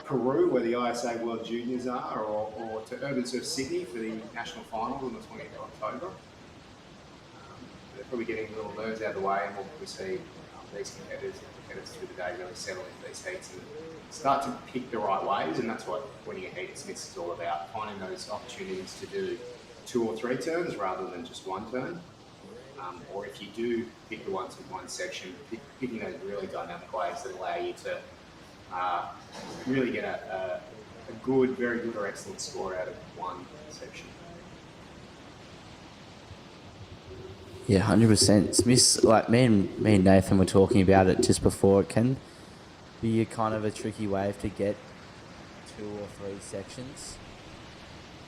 Peru, where the ISA World Juniors are, or to URBNSURF Sydney for the national final on the 20th of October. They're probably getting a little nerves out of the way, and we'll probably see these competitors through the day really settle into these heats and start to pick the right waves, and that's what winning a heat at Smiths is all about, finding those opportunities to do 2 or 3 turns rather than just 1 turn. Or if you do pick the ones in one section, picking those really dynamic waves that allow you to really get a good, very good or excellent score out of one section. Yeah, 100%. Smith's, like me and Nathan were talking about it just before. It can be a kind of a tricky wave to get 2 or 3 sections.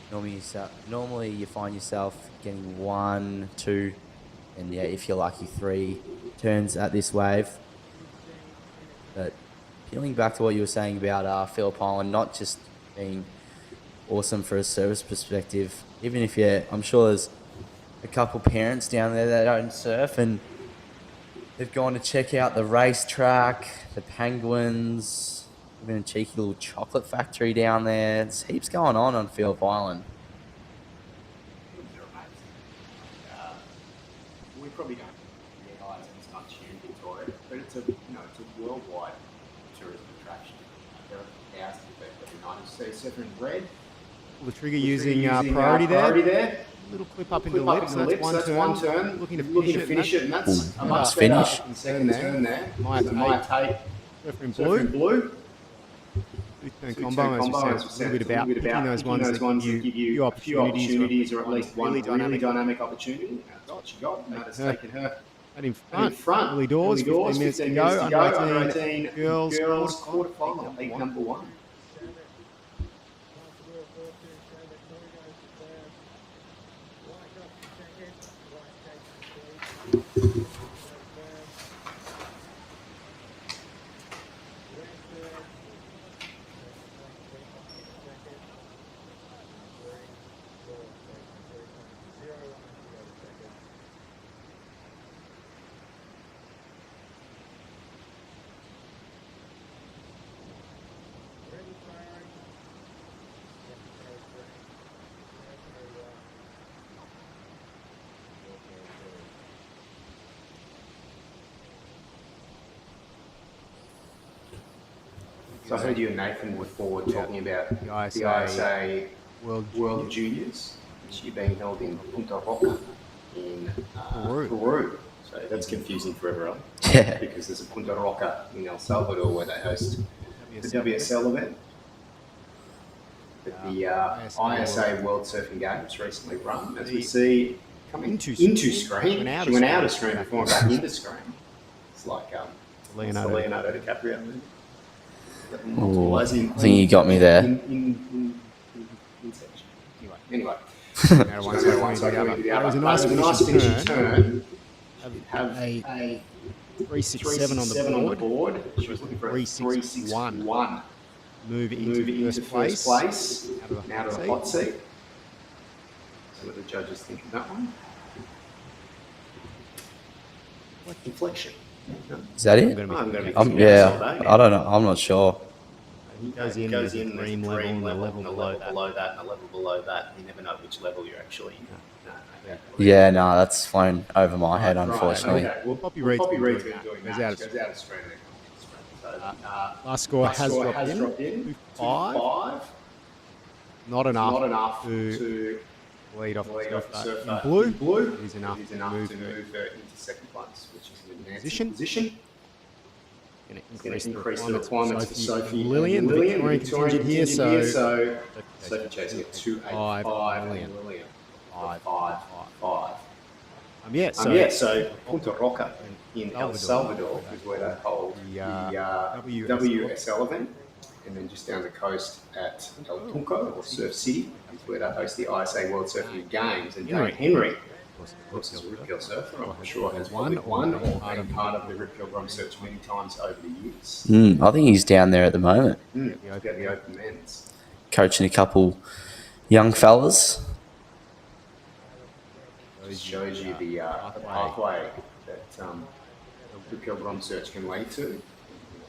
Normally you find yourself getting 1, 2, and yeah, if you're lucky, 3 turns at this wave. But peeling back to what you were saying about Phillip Island not just being awesome for a service perspective, even if I'm sure there's a couple parents down there that don't surf and they've gone to check out the racetrack, the penguins, even a cheeky little chocolate factory down there. There's heaps going on Phillip Island. They're amazing. We probably don't realise it as much here in Victoria, but it's a worldwide tourism attraction. There are thousands of people every night who see surfing in red. Pull the trigger using priority there. Little clip up into the lip, so that's one turn. Looking to finish it, and that's a much finish. Second turn there. My take. Surfer in blue. Two-turn combo, as we said, a little bit about picking those ones that give you a few opportunities, or at least one really dynamic opportunity. That's what she got. Matt has taken her in front. Early doors, 15 minutes to go. Under 18 girls quarterfinal, league number 1. So I heard you and Nathan before talking about the ISA World Juniors, which are being held in Punta Roca in Peru. So that's confusing for everyone. Yeah. Because there's a Punta Roca in El Salvador where they host the WSL event. But the ISA World Surfing Games recently run, as we see, coming into screen. She went out of screen before and back into screen. It's like Leonardo DiCaprio movie. Ooh, I think you got me there. Anyway. It was a nice finishing turn. Have a 367 on the board. She was looking for a 361. Move into first place. Out of the hot seat. So what the judges think of that one? Like inflection. Is that it? Yeah, I don't know. I'm not sure. He goes in with a dream level and a level below that. And a level below that. You never know which level you're actually in. Yeah, no, that's flown over my head, unfortunately. Okay. Well, Poppy Reed's been doing that. Goes out of screen. Last score has dropped in. 5. Not enough to lead off the surfer in blue. It is enough to move her into second place, which is an position. Going to increase the requirements for Sophie and Lillian. The Victorian contingent here, so Sophie chasing at 285 and Lillian 5. So Punta Roca in El Salvador is where they hold the WSL event, and then just down the coast at El Tunco or Surf City is where they host the ISA World Surfing Games. And Darren Henry, of course, is a Rip Surfer. I'm sure has won or been part of the Rip GromSearch many times over the years. I think he's down there at the moment. The open men's. Coaching a couple young fellas. Just shows you the pathway that Rip GromSearch can lead to.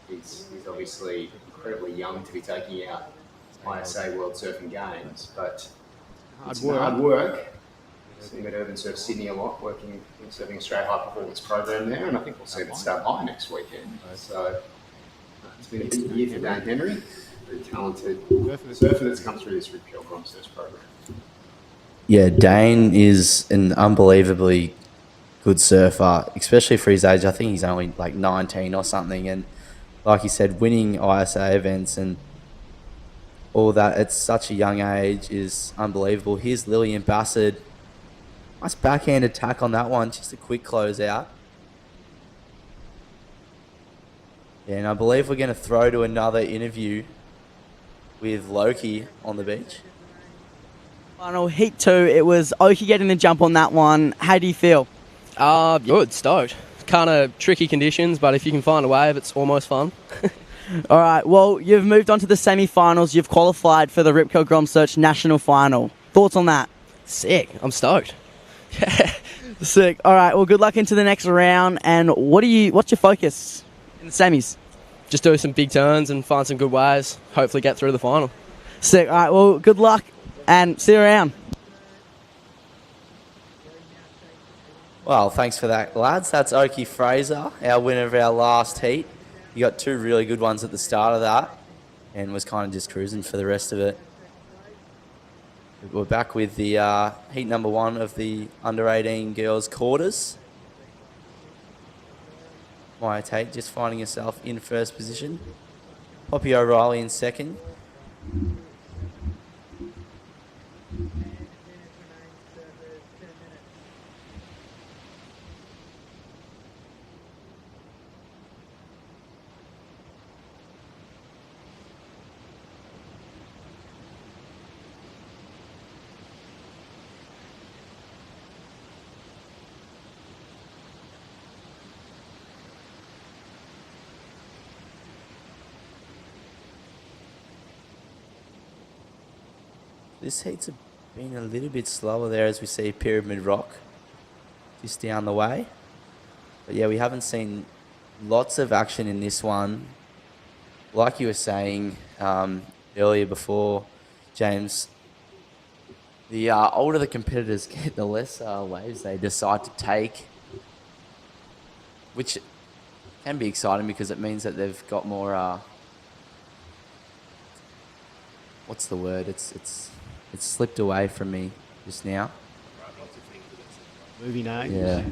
He's obviously incredibly young to be taking out ISA World Surfing Games, but it's hard work. Seen him at URBNSURF Sydney a lot, working in Surfing Australia High Performance Program there, and I think we'll see it start high next weekend. So it's been a big year for Dan Henry, very talented surfer that's come through this Rip GromSearch program. Yeah, Dane is an unbelievably good surfer, especially for his age. I think he's only like 19 or something, and like you said, winning ISA events and all that at such a young age is unbelievable. Here's Lillian Bassett. Nice backhand attack on that one. Just a quick close out. Yeah, and I believe we're going to throw to another interview with Loki on the beach. Final heat 2, it was Oki getting the jump on that one. How do you feel? Good, stoked. Kind of tricky conditions, but if you can find a wave, it's almost fun. All right, well, you've moved on to the semi-finals. You've qualified for the Ripco GromSearch National Final. Thoughts on that? Sick. I'm stoked. Sick. All right, well, good luck into the next round. And what's your focus in the semis? Just do some big turns and find some good waves. Hopefully get through the final. Sick. All right, well, good luck and see you around. Well, thanks for that, lads. That's Oki Fraser, our winner of our last heat. He got 2 really good ones at the start of that and was kind of just cruising for the rest of it. We're back with the heat number 1 of the under-18 girls quarters. Maya Tate just finding herself in first position. Poppy O'Reilly in second. This heat's been a little bit slower there as we see Pyramid Rock just down the way. But yeah, we haven't seen lots of action in this one. Like you were saying earlier before, James, the older the competitors get, the less waves they decide to take, which can be exciting because it means that they've got more... what's the word? It's slipped away from me just now. Movie names. Yeah.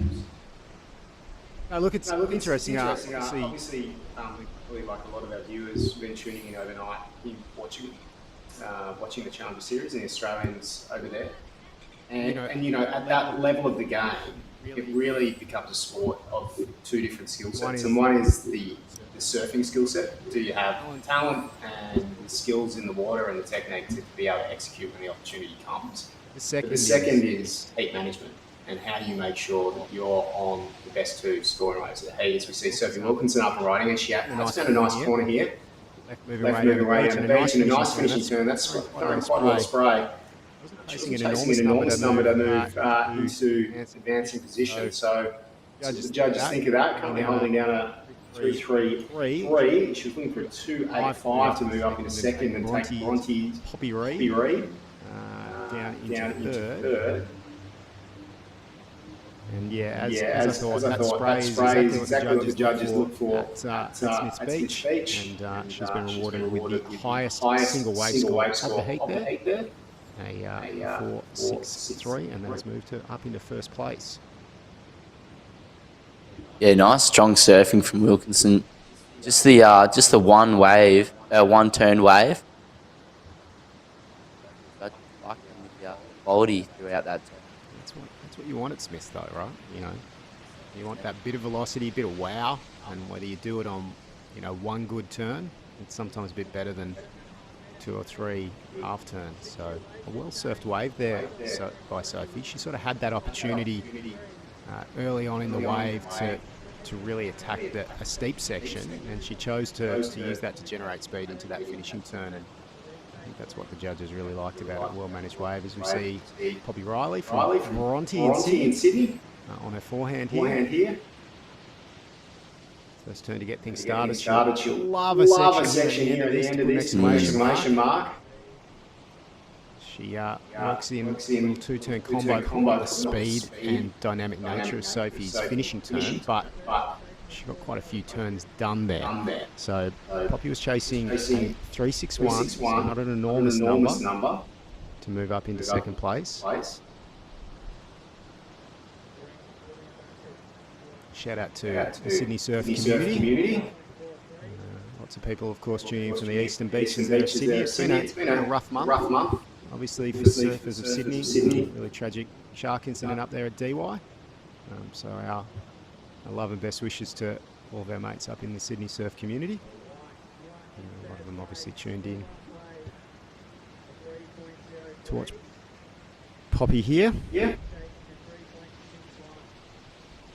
No, look, it's interesting. Obviously, probably like a lot of our viewers have been tuning in overnight in watching the Challenger Series and the Australians over there. And at that level of the game, it really becomes a sport of 2 different skill sets. And one is the surfing skill set. Do you have talent and the skills in the water and the technique to be able to execute when the opportunity comes? The second is heat management and how do you make sure that you're on the best 2 scoring rates of the heat. As we see Sophie Wilkinson up and riding, and she has found a nice corner here. Left moving way down the beach and a nice finishing turn. That's quite a lot of spray. Chasing an enormous number to move into advancing position. So the judges think of that, currently holding down a 3-3-3. She was looking for a 2-8-5 to move up into second and take Bronte's Poppy Reid down into third. And as I thought, that spray is exactly what the judges look for at Smith's Beach. And she's been rewarded with the highest single wave score of the heat there. A 4.63, and then has moved her up into first place. Yeah, nice strong surfing from Wilkinson. Just the one turn wave. But like the quality throughout that turn. That's what you want at Smiths, though, right? You want that bit of velocity, a bit of wow, and whether you do it on, one good turn, it's sometimes a bit better than 2 or 3 half turns. So a well surfed wave there by Sophie. She sort of had that opportunity early on in the wave to really attack a steep section, and she chose to use that to generate speed into that finishing turn. And I think that's what the judges really liked about a well managed wave, as we see Poppy Riley from Bronte in Sydney on her forehand here. First turn to get things started. She'll love a section here at the end of this exclamation mark. She works in a little 2-turn combo for the speed and dynamic nature of Sophie's finishing turn, but she got quite a few turns done there. So Poppy was chasing a 3.61, so not an enormous number to move up into second place. Shout out to the Sydney surf community. Lots of people, of course, tuning in from the eastern beaches there of Sydney. It's been a rough month. Obviously, for surfers of Sydney, really tragic shark incident up there at DY. So our love and best wishes to all of our mates up in the Sydney surf community. A lot of them obviously tuned in to watch Poppy here. Yeah.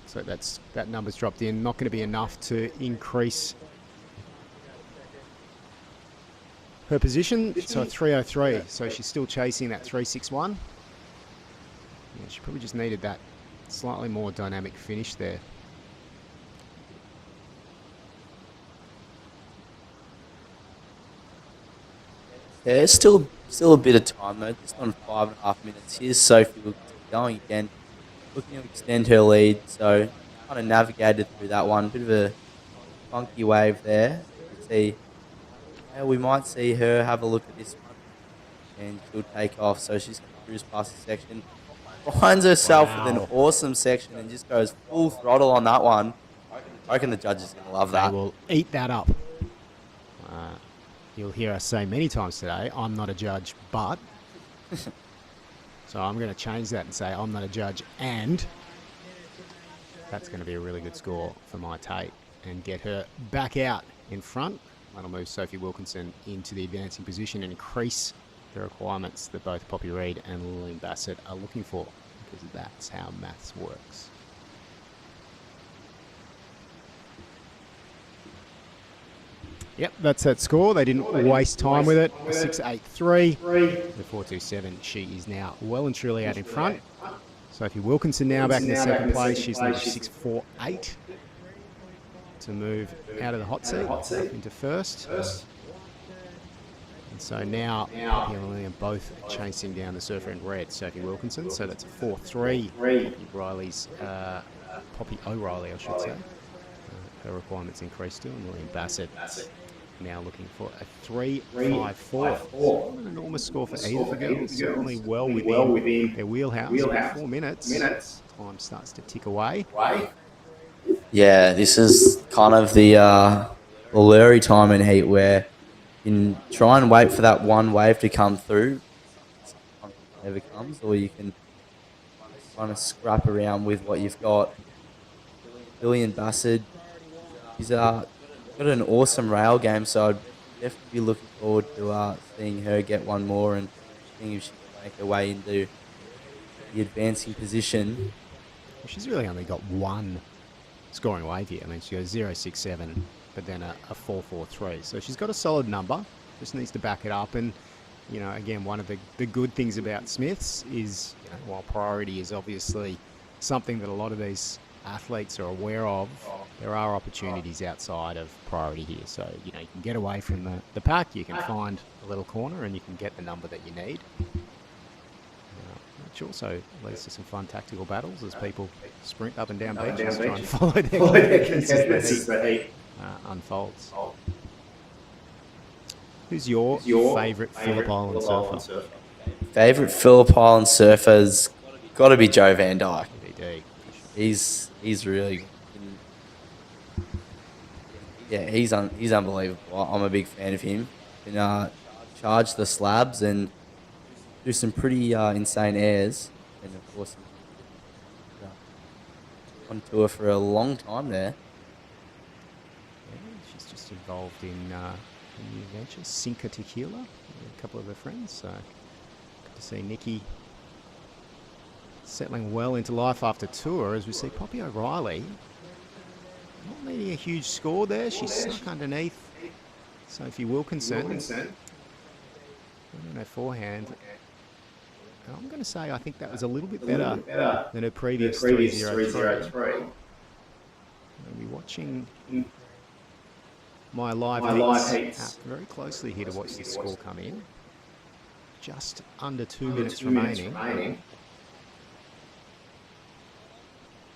So that number's dropped in. Not going to be enough to increase her position. So 303. So she's still chasing that 361. Yeah, she probably just needed that slightly more dynamic finish there. Yeah, it's still a bit of time though. Just on 5.5 minutes. Here's Sophie Wilkinson going again, looking to extend her lead. So kind of navigated through that one. Bit of a funky wave there. You see, yeah, we might see her have a look at this one, and she'll take off. So she's going to cruise past the section, finds herself with an awesome section, and just goes full throttle on that one. I reckon the judges are going to love that. They will eat that up. You'll hear us say many times today, I'm not a judge, but. So I'm going to change that and say I'm not a judge, and that's going to be a really good score for my Tate and get her back out in front. That'll move Sophie Wilkinson into the advancing position and increase the requirements that both Poppy Reid and Lillian Bassett are looking for, because that's how maths works. Yep, that's that score. They didn't waste time with it. 6.83. The 4.27. She is now well and truly out in front. Sophie Wilkinson now back in the second place. She's number 6.48 to move out of the hot seat into first. And so now Poppy and Lillian both chasing down the surfer in red, Sophie Wilkinson. So that's a 4.3. Poppy O'Reilly, I should say. Her requirements increased to, and Lillian Bassett now looking for a 3.54. An enormous score for either of the girls. Certainly well within their wheelhouse. 4 minutes. Time starts to tick away. Yeah, this is kind of the lure time in heat where you can try and wait for that one wave to come through. Sometimes it never comes, or you can kind of scrap around with what you've got. Lillian Bassett, she's got an awesome rail game, so I'd definitely be looking forward to seeing her get one more and seeing if she can make her way into the advancing position. She's really only got one scoring wave here. I mean, she goes 0.67, but then a 4.43. So she's got a solid number, just needs to back it up. And, you know, again, one of the good things about Smiths is, you know, while priority is obviously something that a lot of these athletes are aware of, there are opportunities outside of priority here. So, you know, you can get away from the pack, you can find a little corner, and you can get the number that you need. Which also leads to some fun tactical battles as people sprint up and down beaches, try and follow their competitors as the heat unfolds. Who's your favourite Phillip Island surfer? Favourite Phillip Island surfer's got to be Joe Van Dyke. BD. He's really, yeah, he's unbelievable. I'm a big fan of him. He can charge the slabs and do some pretty insane airs, and of course on tour for a long time there. Yeah, she's just involved in a new venture, Cinca Tequila, with a couple of her friends. So good to see Nikki settling well into life after tour, as we see Poppy O'Reilly not needing a huge score there. She's stuck underneath Sophie Wilkinson. On her forehand. And I'm going to say I think that was a little bit better than her previous 3.03. I'll be watching my live heats very closely here to watch this score come in. Just under 2 minutes remaining.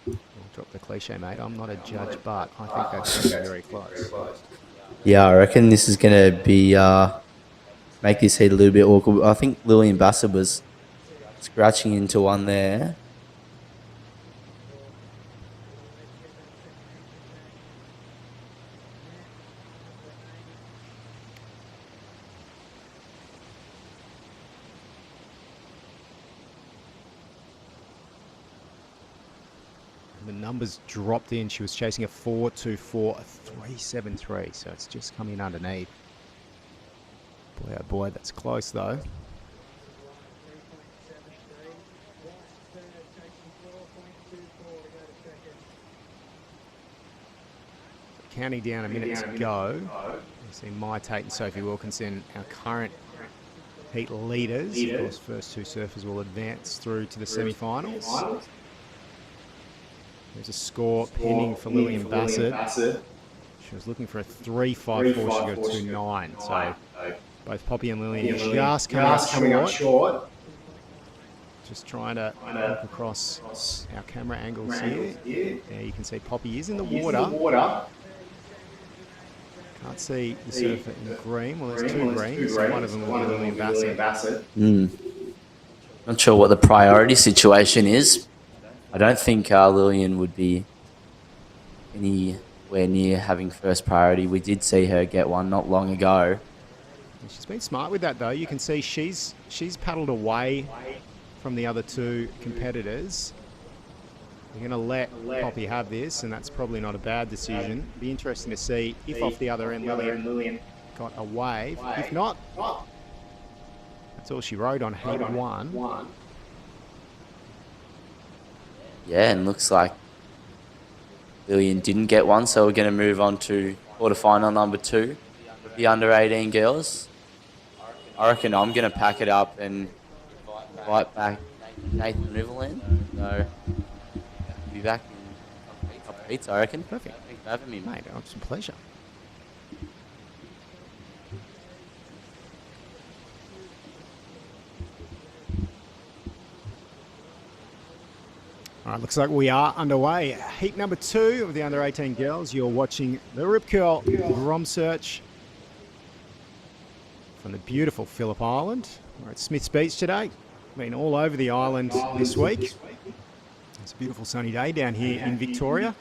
I'll drop the cliche, mate. I'm not a judge, but I think that's going to be very close. Yeah, I reckon this is going to be make this heat a little bit awkward. I think Lillian Bassett was scratching into one there. The numbers dropped in. She was chasing a 4.24, a 3.73, so it's just coming underneath. Boy, oh boy, that's close though. counting down a minute to go. You see Mai Tate and Sophie Wilkinson, our current heat leaders. Of course, first two surfers will advance through to the semi-finals. There's a score pending for Lillian Bassett. She was looking for a 3.54. She got a 2.9. So both Poppy and Lillian just coming up short. Just trying to look across our camera angles here. There you can see Poppy is in the water. Can't see the surfer in green. Well, there's two greens. So one of them will be Lillian Bassett. Not sure what the priority situation is. I don't think Lillian would be anywhere near having first priority. We did see her get one not long ago. She's been smart with that, though. You can see she's paddled away from the other two competitors. You're going to let Poppy have this, and that's probably not a bad decision. Be interesting to see if off the other end Lillian got a wave. If not, that's all she rode on heat one. Yeah, and looks like Lillian didn't get one, so we're going to move on to quarterfinal number 2, the under 18 girls. I reckon I'm going to pack it up and invite back Nathan Riverland. So be back in a couple of weeks, I reckon. Perfect. Thanks for having me, mate. It's a pleasure. All right, looks like we are underway. Heat number 2 of the under 18 girls. You're watching the Rip Curl GromSearch from the beautiful Phillip Island. We're at Smith's Beach today. Been all over the island this week. It's a beautiful sunny day down here in Victoria.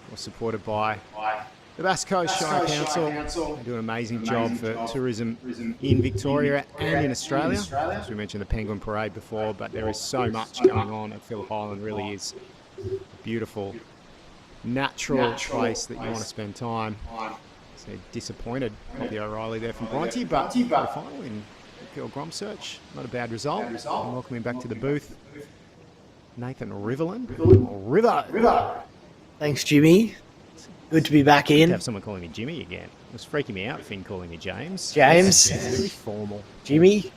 We're supported by the Bass Coast Shire Council. They do an amazing job for tourism in Victoria and in Australia. As we mentioned the Penguin Parade before, but there is so much going on at Phillip Island. Really is a beautiful, natural place that you want to spend time. So disappointed, Poppy O'Reilly there from Bronte, but final in Curl GromSearch. Not a bad result. And welcoming back to the booth, Nathan Riverland. River. Thanks, Jimmy. Good to be back in. To have someone calling me Jimmy again. It was freaking me out, Finn calling me James. Very formal. Jimmy.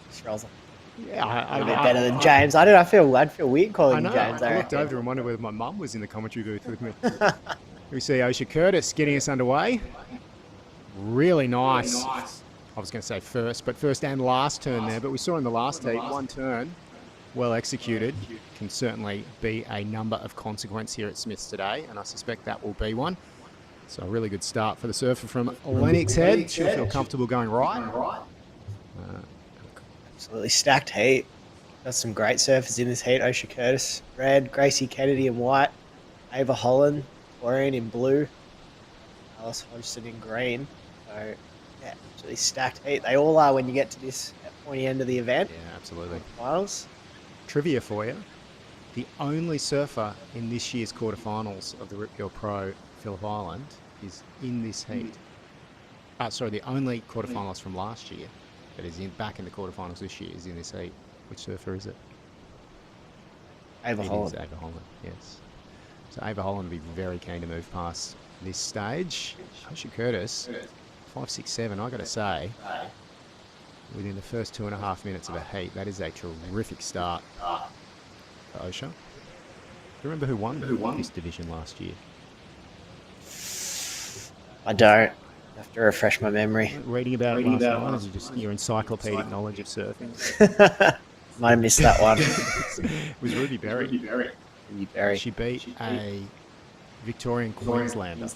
Just rolls up. Yeah, a bit better than James. I don't know. I'd feel weird calling you James. I looked over and wondered whether my mum was in the commentary booth with me. We see Osha Curtis getting us underway. Really nice. I was going to say first and last turn there, but we saw in the last heat, one turn, well executed, can certainly be a number of consequence here at Smith's today, and I suspect that will be one. So a really good start for the surfer from Lennox Head. Should feel comfortable going right. Absolutely stacked heat. Got some great surfers in this heat. Osha Curtis, red, Gracie Kennedy in white, Ava Holland, Florian in blue, Alice Hodgson in green. So, yeah, absolutely stacked heat. They all are when you get to this pointy end of the event. Yeah, absolutely. Finals. Trivia for you. The only surfer in this year's quarterfinals of the Rip Curl Pro Phillip Island is in this heat. The only quarterfinalist from last year that is back in the quarterfinals this year is in this heat. Which surfer is it? Ava Holland. Ava Holland, yes. So Ava Holland will be very keen to move past this stage. Osha Curtis, 5.67, I got to say, within the first 2.5 minutes of a heat, that is a terrific start for Osha. Do you remember who won this division last year? I don't. I have to refresh my memory. Reading about it last night, is just your encyclopedic knowledge of surfing? Might have missed that one. It was Ruby Berry. She beat a Victorian Queenslander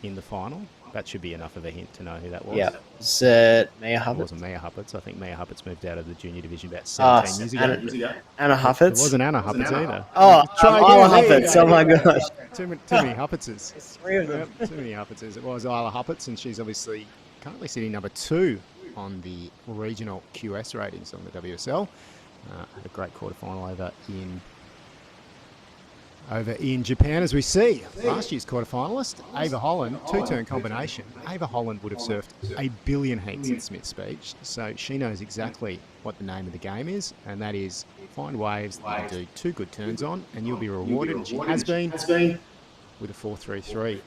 in the final. That should be enough of a hint to know who that was. Yeah. Was it Mia Huppert? It wasn't Mia Huppert. I think Mia Huppert's moved out of the junior division about 17 years ago. Anna Huppert? It wasn't Anna Huppert either. Oh, Isla Huppert. Oh my gosh. Too many Huppertses. There's 3 of them. Too many Huppertses. It was Isla Hupperts, and she's obviously currently sitting number 2 on the regional QS ratings on the WSL. Had a great quarterfinal over in Over in Japan, as we see, last year's quarterfinalist, Ava Holland, two-turn combination. Ava Holland would have surfed 1 billion heats at Smith's Beach, so she knows exactly what the name of the game is, and that is find waves that you do 2 good turns on, and you'll be rewarded, and she has been with a 4.33.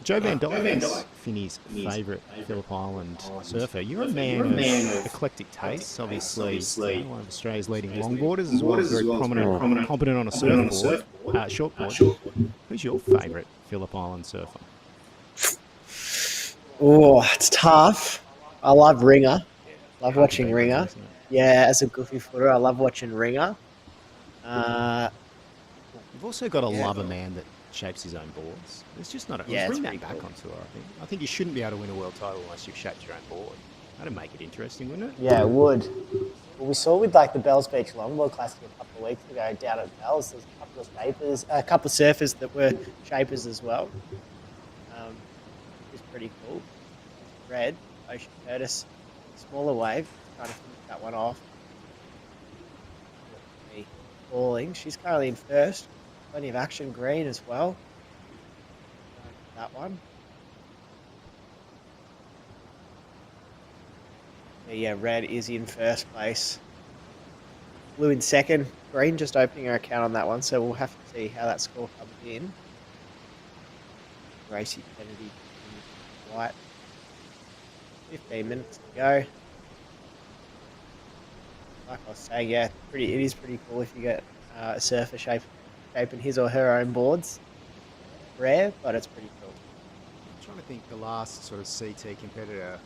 Joe Van Dyke is Finney's favourite Phillip Island surfer. You're a man of eclectic tastes, obviously. One of Australia's leading longboarders, as well as very competent on a surfboard, shortboard. Who's your favourite Phillip Island surfer? Oh, it's tough. I love Ringer. Love watching Ringer. Yeah, as a goofy footer, I love watching Ringer. You've also got to love a man that shapes his own boards. It's just not. Let's bring that back on tour. I think you shouldn't be able to win a world title unless you've shaped your own board. That'd make it interesting, wouldn't it? Yeah, it would. Well, we saw with like the Bells Beach Longboard Classic a couple of weeks ago down at Bells. There's a couple of surfers that were shapers as well. It's pretty cool. Red, Ocean Curtis, smaller wave, trying to finish that one off. Falling. She's currently in first. Plenty of action. Green as well. That one. Yeah, Red is in first place. Blue in second. Green just opening her account on that one, so we'll have to see how that score comes in. Gracie Kennedy white. 15 minutes to go. Like I was saying, yeah, it is pretty cool if you get a surfer shaping his or her own boards. Rare, but it's pretty cool. I'm trying to think the last sort of CT competitor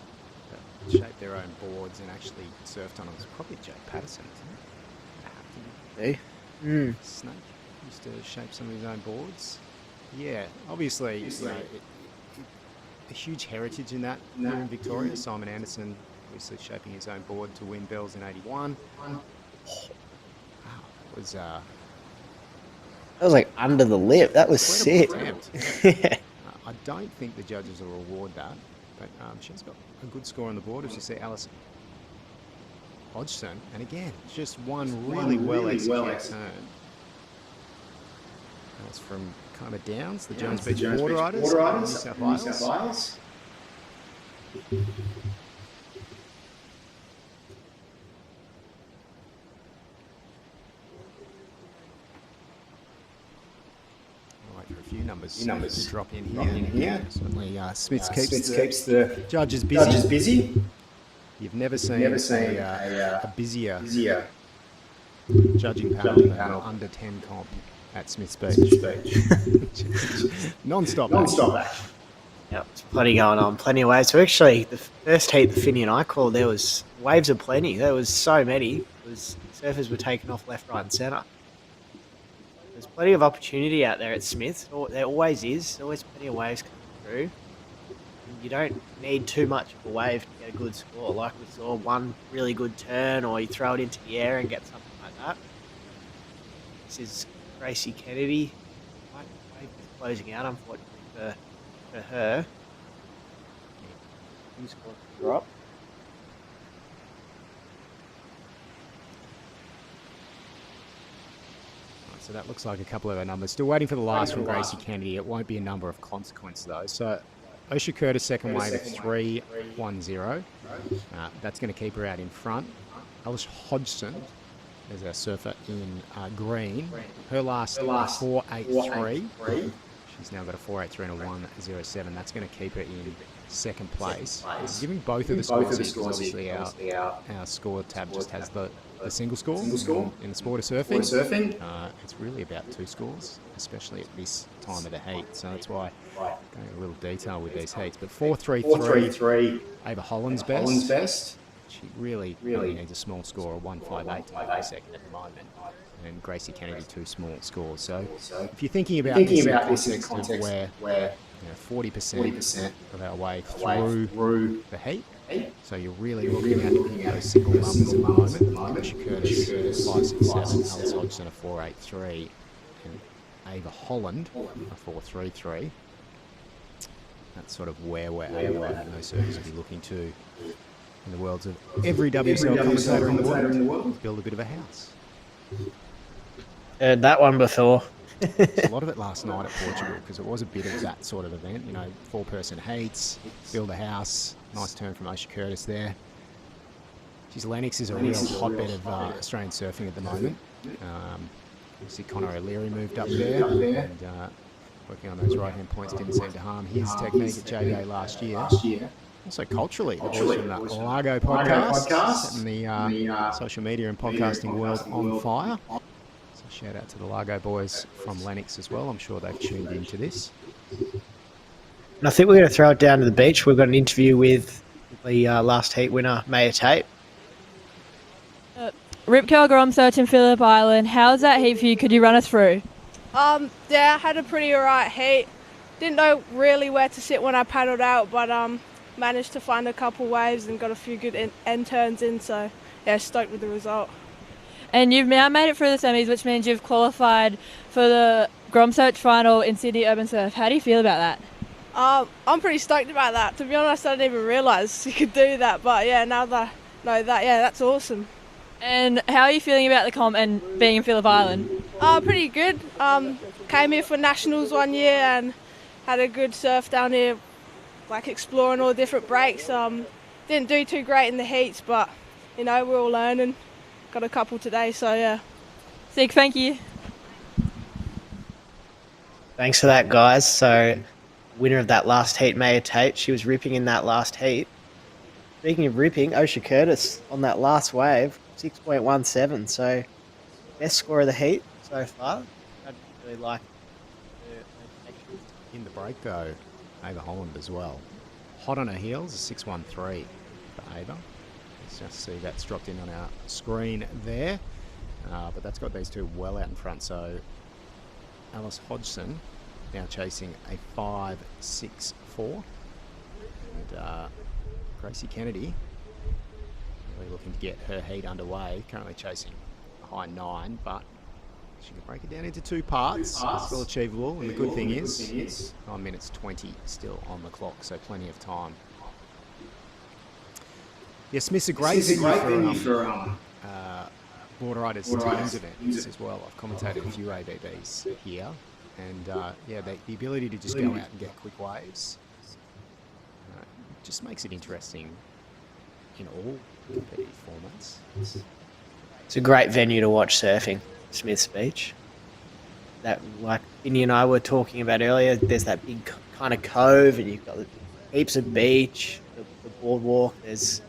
that shaped their own boards and actually surfed on them was probably Jake Patterson, isn't it? Snake used to shape some of his own boards. Yeah, obviously, a huge heritage in that here in Victoria. Simon Anderson obviously shaping his own board to win Bells in 81. Wow, that was like under the lip. That was sick. I don't think the judges will reward that, but she's got a good score on the board, as you see, Alison Hodgson. And again, just one really well executed turn. That's from kind of Downs, the Jones Beach Water Riders, New South Wales. For a few numbers to drop in here. Certainly, Smiths keeps the judges busy. You've never seen a busier judging panel than an under 10 comp at Smiths Beach. Non-stop action. Yep, there's plenty going on, plenty of waves. So actually, the first heat, the Finney and I called, there was waves of plenty. There was so many. Surfers were taking off left, right, and centre. There's plenty of opportunity out there at Smith. There always is. There's always plenty of waves coming through. And you don't need too much of a wave to get a good score. Like we saw, one really good turn, or you throw it into the air and get something like that. This is Gracie Kennedy. Wave is closing out, unfortunately, for her. Score drop. So that looks like a couple of our numbers. Still waiting for the last from Gracie Kennedy. It won't be a number of consequence, though. So Osha Curtis, second wave of 3.10. That's going to keep her out in front. Alice Hodgson is our surfer in green. Her last 4.83. She's now got a 4.83 and a 1.07. That's going to keep her in second place. Giving both of the scores, obviously our score tab just has the single score. In the sport of surfing. It's really about 2 scores, especially at this time of the heat. So that's why going a little detail with these heats. But 4.33, Ava Holland's best. She really needs a small score of 1.58 to make a second at the moment. And Gracie Kennedy 2 small scores. So if you're thinking about this in the context of where 40% of our way through the heat, so you're really looking at those single numbers at the moment. Osha Curtis 5.67, Alice Hodgson a 4.83, and Ava Holland a 4.33. That's sort of where we're at, and those surfers will be looking to in the worlds of every WSL commentator in the world build a bit of a house. Heard that one before. There's a lot of it last night at Portugal because it was a bit of that sort of event. 4-person heats, build a house. Nice turn from Osha Curtis there. Geez, Lennox is a real hotbed of Australian surfing at the moment. You see Connor O'Leary moved up there and working on those right-hand points didn't seem to harm his technique at JBA last year. Also culturally, the boys from the Largo podcast, setting the social media and podcasting world on fire. So shout out to the Largo boys from Lennox as well. I'm sure they've tuned into this. And I think we're going to throw it down to the beach. We've got an interview with the last heat winner, Maya Tate. Rip Curl GromSearch in Phillip Island. How's that heat for you? Could you run us through? Yeah, I had a pretty alright heat. Didn't know really where to sit when I paddled out, but managed to find a couple waves and got a few good end turns in, so yeah, stoked with the result. And you've now made it through the semis, which means you've qualified for the GromSearch final in Sydney Urban Surf. How do you feel about that? I'm pretty stoked about that. To be honest, I didn't even realise you could do that, but yeah, now that I know that, yeah, that's awesome. And how are you feeling about the comp and being in Phillip Island? Pretty good. Came here for nationals one year and had a good surf down here, like exploring all the different breaks. Didn't do too great in the heats, but we're all learning. Got a couple today, so yeah. Sick, thank you. Thanks for that, guys. So, winner of that last heat, Maya Tate, she was ripping in that last heat. Speaking of ripping, Osha Curtis on that last wave, 6.17. So, best score of the heat so far. I'd really like In the break, though, Ava Holland as well. Hot on her heels, a 6.13 for Ava. Let's just see that's dropped in on our screen there. But that's got these two well out in front. So Alice Hodgson now chasing a 5.64. And Gracie Kennedy really looking to get her heat underway. Currently chasing a high 9, but she can break it down into 2 parts. It's still achievable, and the good thing is 9 minutes 20 still on the clock, so plenty of time. Yes, Smith's a great venue for Border Riders teams events as well. I've commentated a few ABBs here, and the ability to just go out and get quick waves just makes it interesting in all competitive formats. It's a great venue to watch surfing, Smith's Beach. That, like Vinny and I were talking about earlier, there's that big kind of cove, and you've got heaps of beach, the boardwalk. There's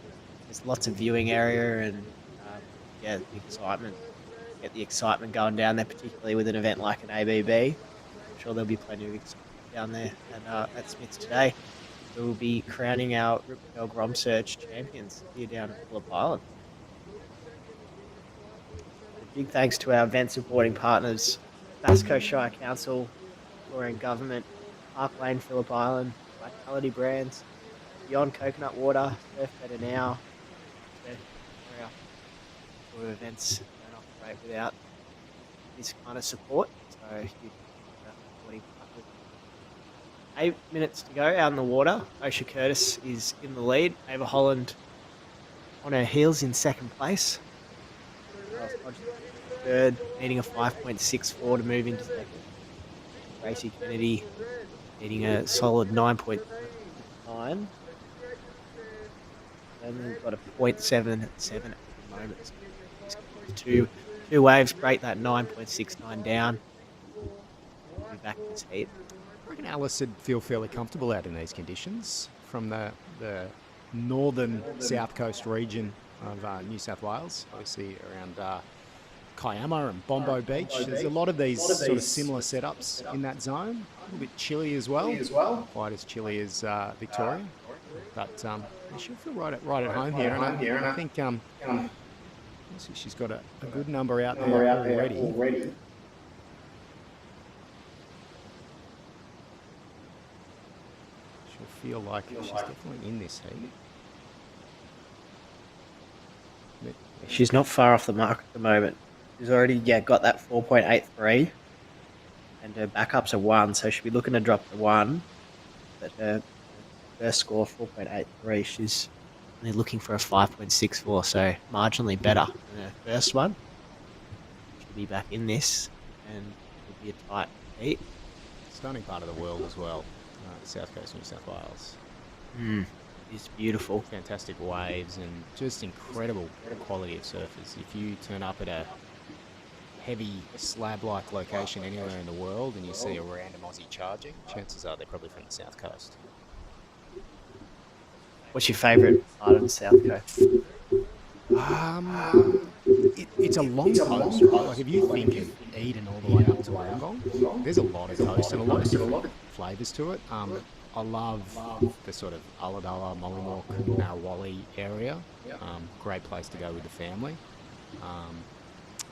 lots of viewing area, and the excitement. Get the excitement going down there, particularly with an event like an ABB. I'm sure there'll be plenty of excitement down there at Smith's today. We'll be crowning our Rip Curl GromSearch champions here down at Phillip Island. A big thanks to our event supporting partners, Basco Shire Council, Victorian Government, Park Lane, Phillip Island, Vitality Brands, Beyond Coconut Water, Surf Better Now. Sort of events don't operate without this kind of support. So huge supporting partners. 8 minutes to go out in the water. Osha Curtis is in the lead. Ava Holland on her heels in second place. Third, needing a 5.64 to move into second. Gracie Kennedy needing a solid 9.9. And we've got a 0.77 at the moment. So two waves break that 9.69 down. We'll be back in this heat. I reckon Alice would feel fairly comfortable out in these conditions from the northern south coast region of New South Wales, obviously around Kiama and Bombo Beach. There's a lot of these sort of similar setups in that zone. A little bit chilly as well. Quite as chilly as Victoria. But she'll feel right at home here. And I think she's got a good number out there already. She'll feel like she's definitely in this heat. She's not far off the mark at the moment. She's already got that 4.83, and her backup's a 1, so she'll be looking to drop the 1. But her first score, 4.83, she's only looking for a 5.64, so marginally better than her first one. She'll be back in this, and Would be a tight heat. Stunning part of the world as well, South Coast, New South Wales. It's beautiful. Fantastic waves and just incredible quality of surfers. If you turn up at a heavy slab-like location anywhere in the world and you see a random Aussie charging, chances are they're probably from the South Coast. What's your favourite part of the South Coast? It's a long coast, right? Like if you think of Eden all the way up to Wollongong, there's a lot of coast and a lot of different flavours to it. I love the sort of Ulladulla, Mollymook, Wally area. Great place to go with the family.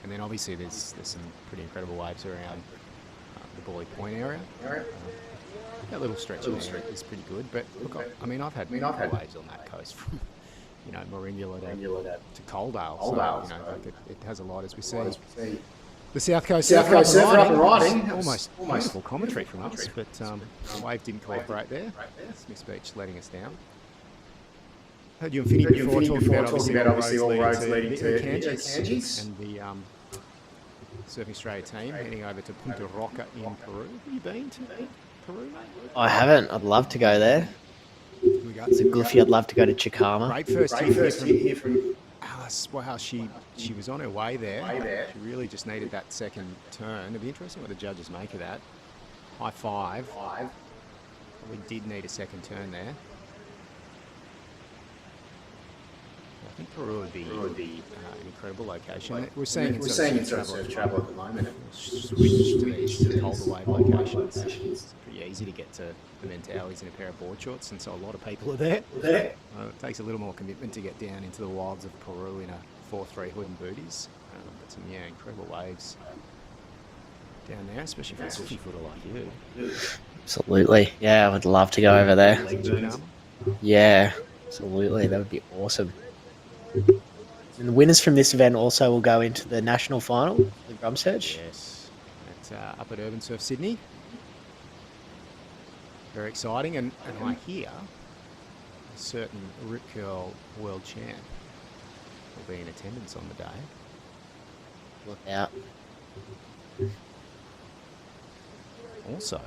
And then obviously there's some pretty incredible waves around the Bully Point area. That little stretch in there is pretty good. But look, I've had waves on that coast from Maringula to Coaldale. So, it has a lot, as we see. The South Coast surfer up and riding. Almost beautiful commentary from us, but the wave didn't cooperate there. Smiths Beach letting us down. Heard you and Finny before talking about obviously all roads leading to Ganges and the Surfing Australia team heading over to Punta Roca in Peru. Have you been to Peru? I haven't. I'd love to go there. It's a goofy. I'd love to go to Chicama. Great first hit here from Alice. Wow, she was on her way there. She really just needed that second turn. It'd be interesting what the judges make of that. High five. We did need a second turn there. I think Peru would be an incredible location. We're seeing in surf travel at the moment. Switch to the colder wave locations. It's pretty easy to get to the Mentawais in a pair of board shorts, and so a lot of people are there. It takes a little more commitment to get down into the wilds of Peru in a 4-3 hood and booties. But some incredible waves down there, especially for a surfing footer like you. Absolutely. Yeah, I would love to go over there. Yeah, absolutely. That would be awesome. And the winners from this event also will go into the national final, the GromSearch. Yes, that's up at URBNSURF Sydney. Very exciting, and I hear a certain Rip Curl world champ will be in attendance on the day. Look out. Also,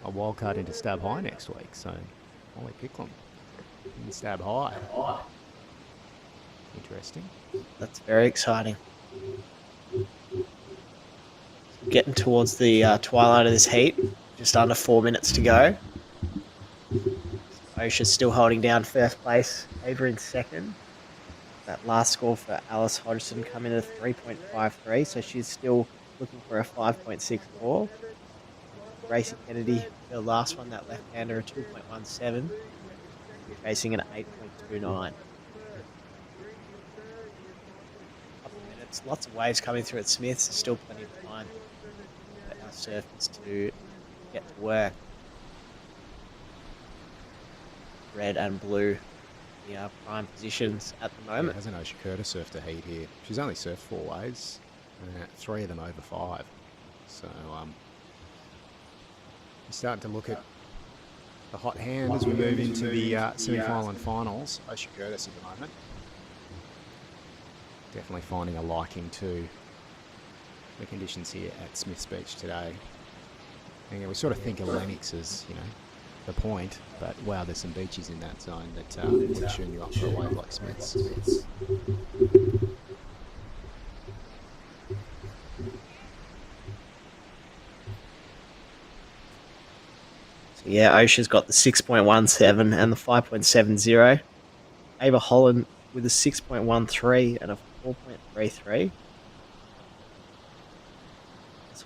a wild card into Stab High next week, so Ollie Picklum in Stab High. Interesting. That's very exciting. Getting towards the twilight of this heat. Just under 4 minutes to go. Osha's still holding down first place. Ava in second. That last score for Alice Hodgson coming in at 3.53, so she's still looking for a 5.64. Gracie Kennedy, the last one, that left-hander, a 2.17. Chasing an 8.29. Lots of waves coming through at Smiths. There's still plenty of time for our surfers to get to work. Red and blue, the prime positions at the moment. Hasn't Osha Curtis surfed a heat here? She's only surfed 4 waves, 3 of them over 5. So we're starting to look at the hot hand as we move into the semi-final and finals. Osha Curtis at the moment. Definitely finding a liking to the conditions here at Smiths Beach today. And we sort of think of Lennox as, the point, but wow, there's some beaches in that zone that would tune you up for a wave like Smiths. So yeah, Osha's got the 6.17 and the 5.70. Ava Holland with a 6.13 and a 4.33.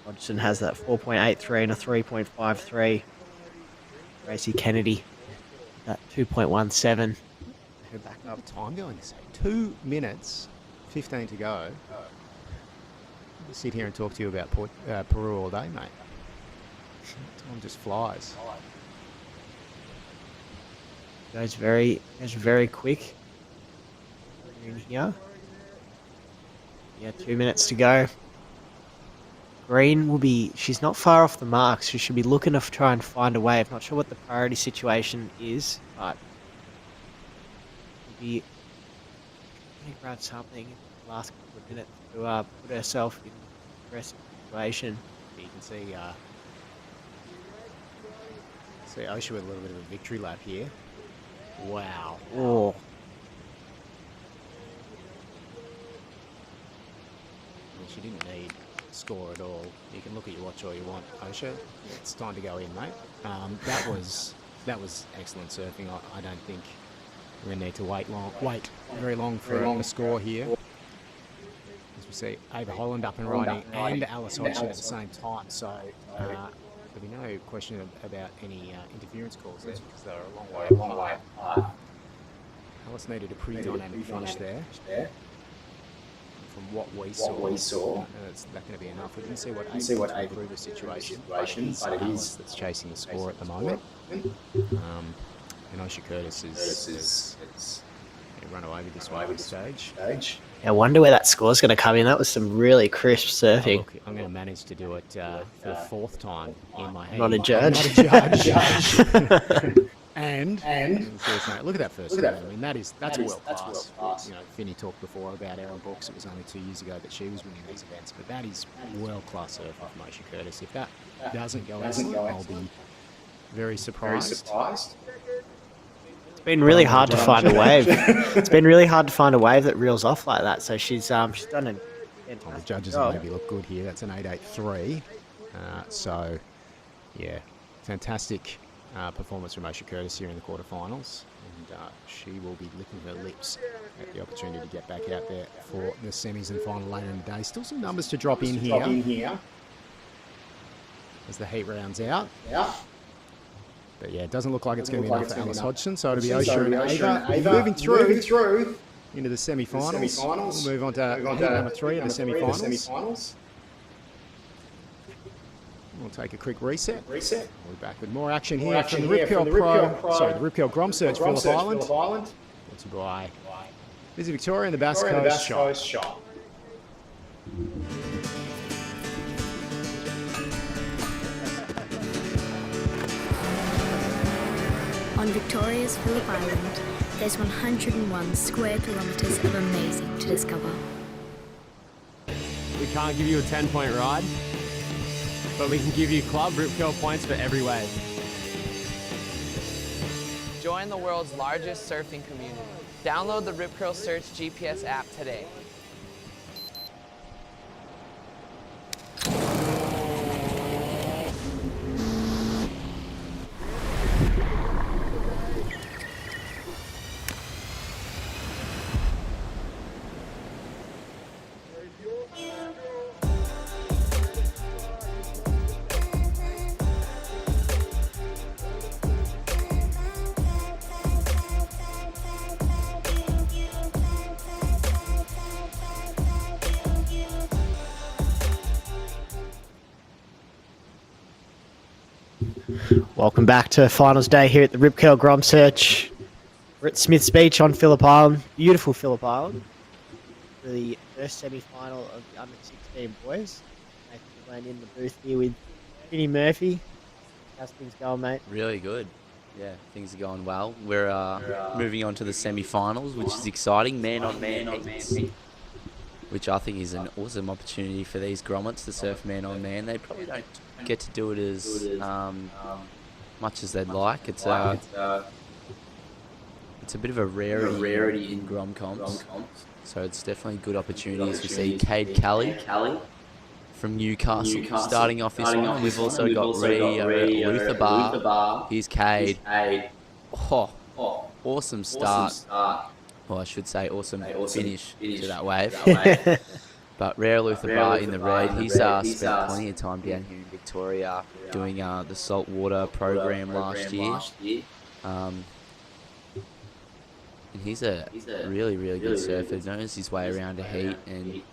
Hodgson has that 4.83 and a 3.53. Gracie Kennedy, that 2.17. Her back up. Time going to say 2 minutes, 15 to go. I'll sit here and talk to you about Peru all day, mate. Time just flies. Goes very quick. In here. Yeah, 2 minutes to go. Green will be, she's not far off the mark, so she should be looking to try and find a wave. Not sure what the priority situation is, but we'll be trying to grab something in the last couple of minutes to put herself in the rest situation. You can see Osha with a little bit of a victory lap here. Wow. Oh. She didn't need score at all. You can look at your watch all you want, Osha. It's time to go in, mate. That was excellent surfing. I don't think we're going to need to wait very long for a score here. As we see Ava Holland up and riding and Alice Hodgson at the same time. So there'll be no question about any interference calls there because they're a long way apart. Alice needed a pretty dynamic finish there. From what we saw, that's not going to be enough. We didn't see what Ava improve the situation, but it is Alice that's chasing the score at the moment. And Osha Curtis is run away with this one at this stage. I wonder where that score's going to come in. That was some really crisp surfing. Look, I'm going to manage to do it for the fourth time in my head. Not a judge. And look at that first one. I mean, that's world class. You know, Finny talked before about Erin Brooks. It was only 2 years ago that she was winning these events, but that is world class surfing from Osha Curtis. If that doesn't go excellent, I'll be very surprised. It's been really hard to find a wave. It's been really hard to find a wave that reels off like that. So she's done a the judges will maybe look good here. That's an 8.83. So, yeah, fantastic performance from Osha Curtis here in the quarterfinals. And she will be licking her lips at the opportunity to get back out there for the semis and final later in the day. Still some numbers to drop in here as the heat rounds out. But yeah, it doesn't look like it's going to be enough for Alice Hodgson, so it'll be Osha and Ava moving through into the semi-finals. We'll move on to heat number 3 of the semi-finals. We'll take a quick reset. We'll be back with more action here from the Rip Curl the Rip Curl GromSearch Phillip Island. Brought to you by Visit Victoria and the Bass Coast Shop. On Victoria's Phillip Island, there's 101 square kilometres of amazing to discover. We can't give you a 10-point ride, but we can give you club Rip Curl points for every wave. Join the world's largest surfing community. Download the Rip Curl Search GPS app today. Welcome back to finals day here at the Rip Curl GromSearch. We're at Smith's Beach on Phillip Island. Beautiful Phillip Island. For the first semi-final of the under-16 boys. Nathan Glenn in the booth here with Finny Murphy. How's things going, mate? Really good. Yeah, things are going well. We're moving on to the semi-finals, which is exciting. Man-on-man heats, which I think is an awesome opportunity for these grommets to surf man-on-man. They probably don't get to do it as much as they'd like. It's a bit of a rarity in grom comps, so it's definitely good opportunities. We see Cade Kelly from Newcastle starting off this one. We've also got Luther Bar. Here's Cade. Oh, awesome start. Well, I should say awesome finish to that wave. But Rare Luther Bar in the red. He's spent plenty of time down here in Victoria doing the saltwater program last year. And he's a really good surfer. Knows his way around a heat and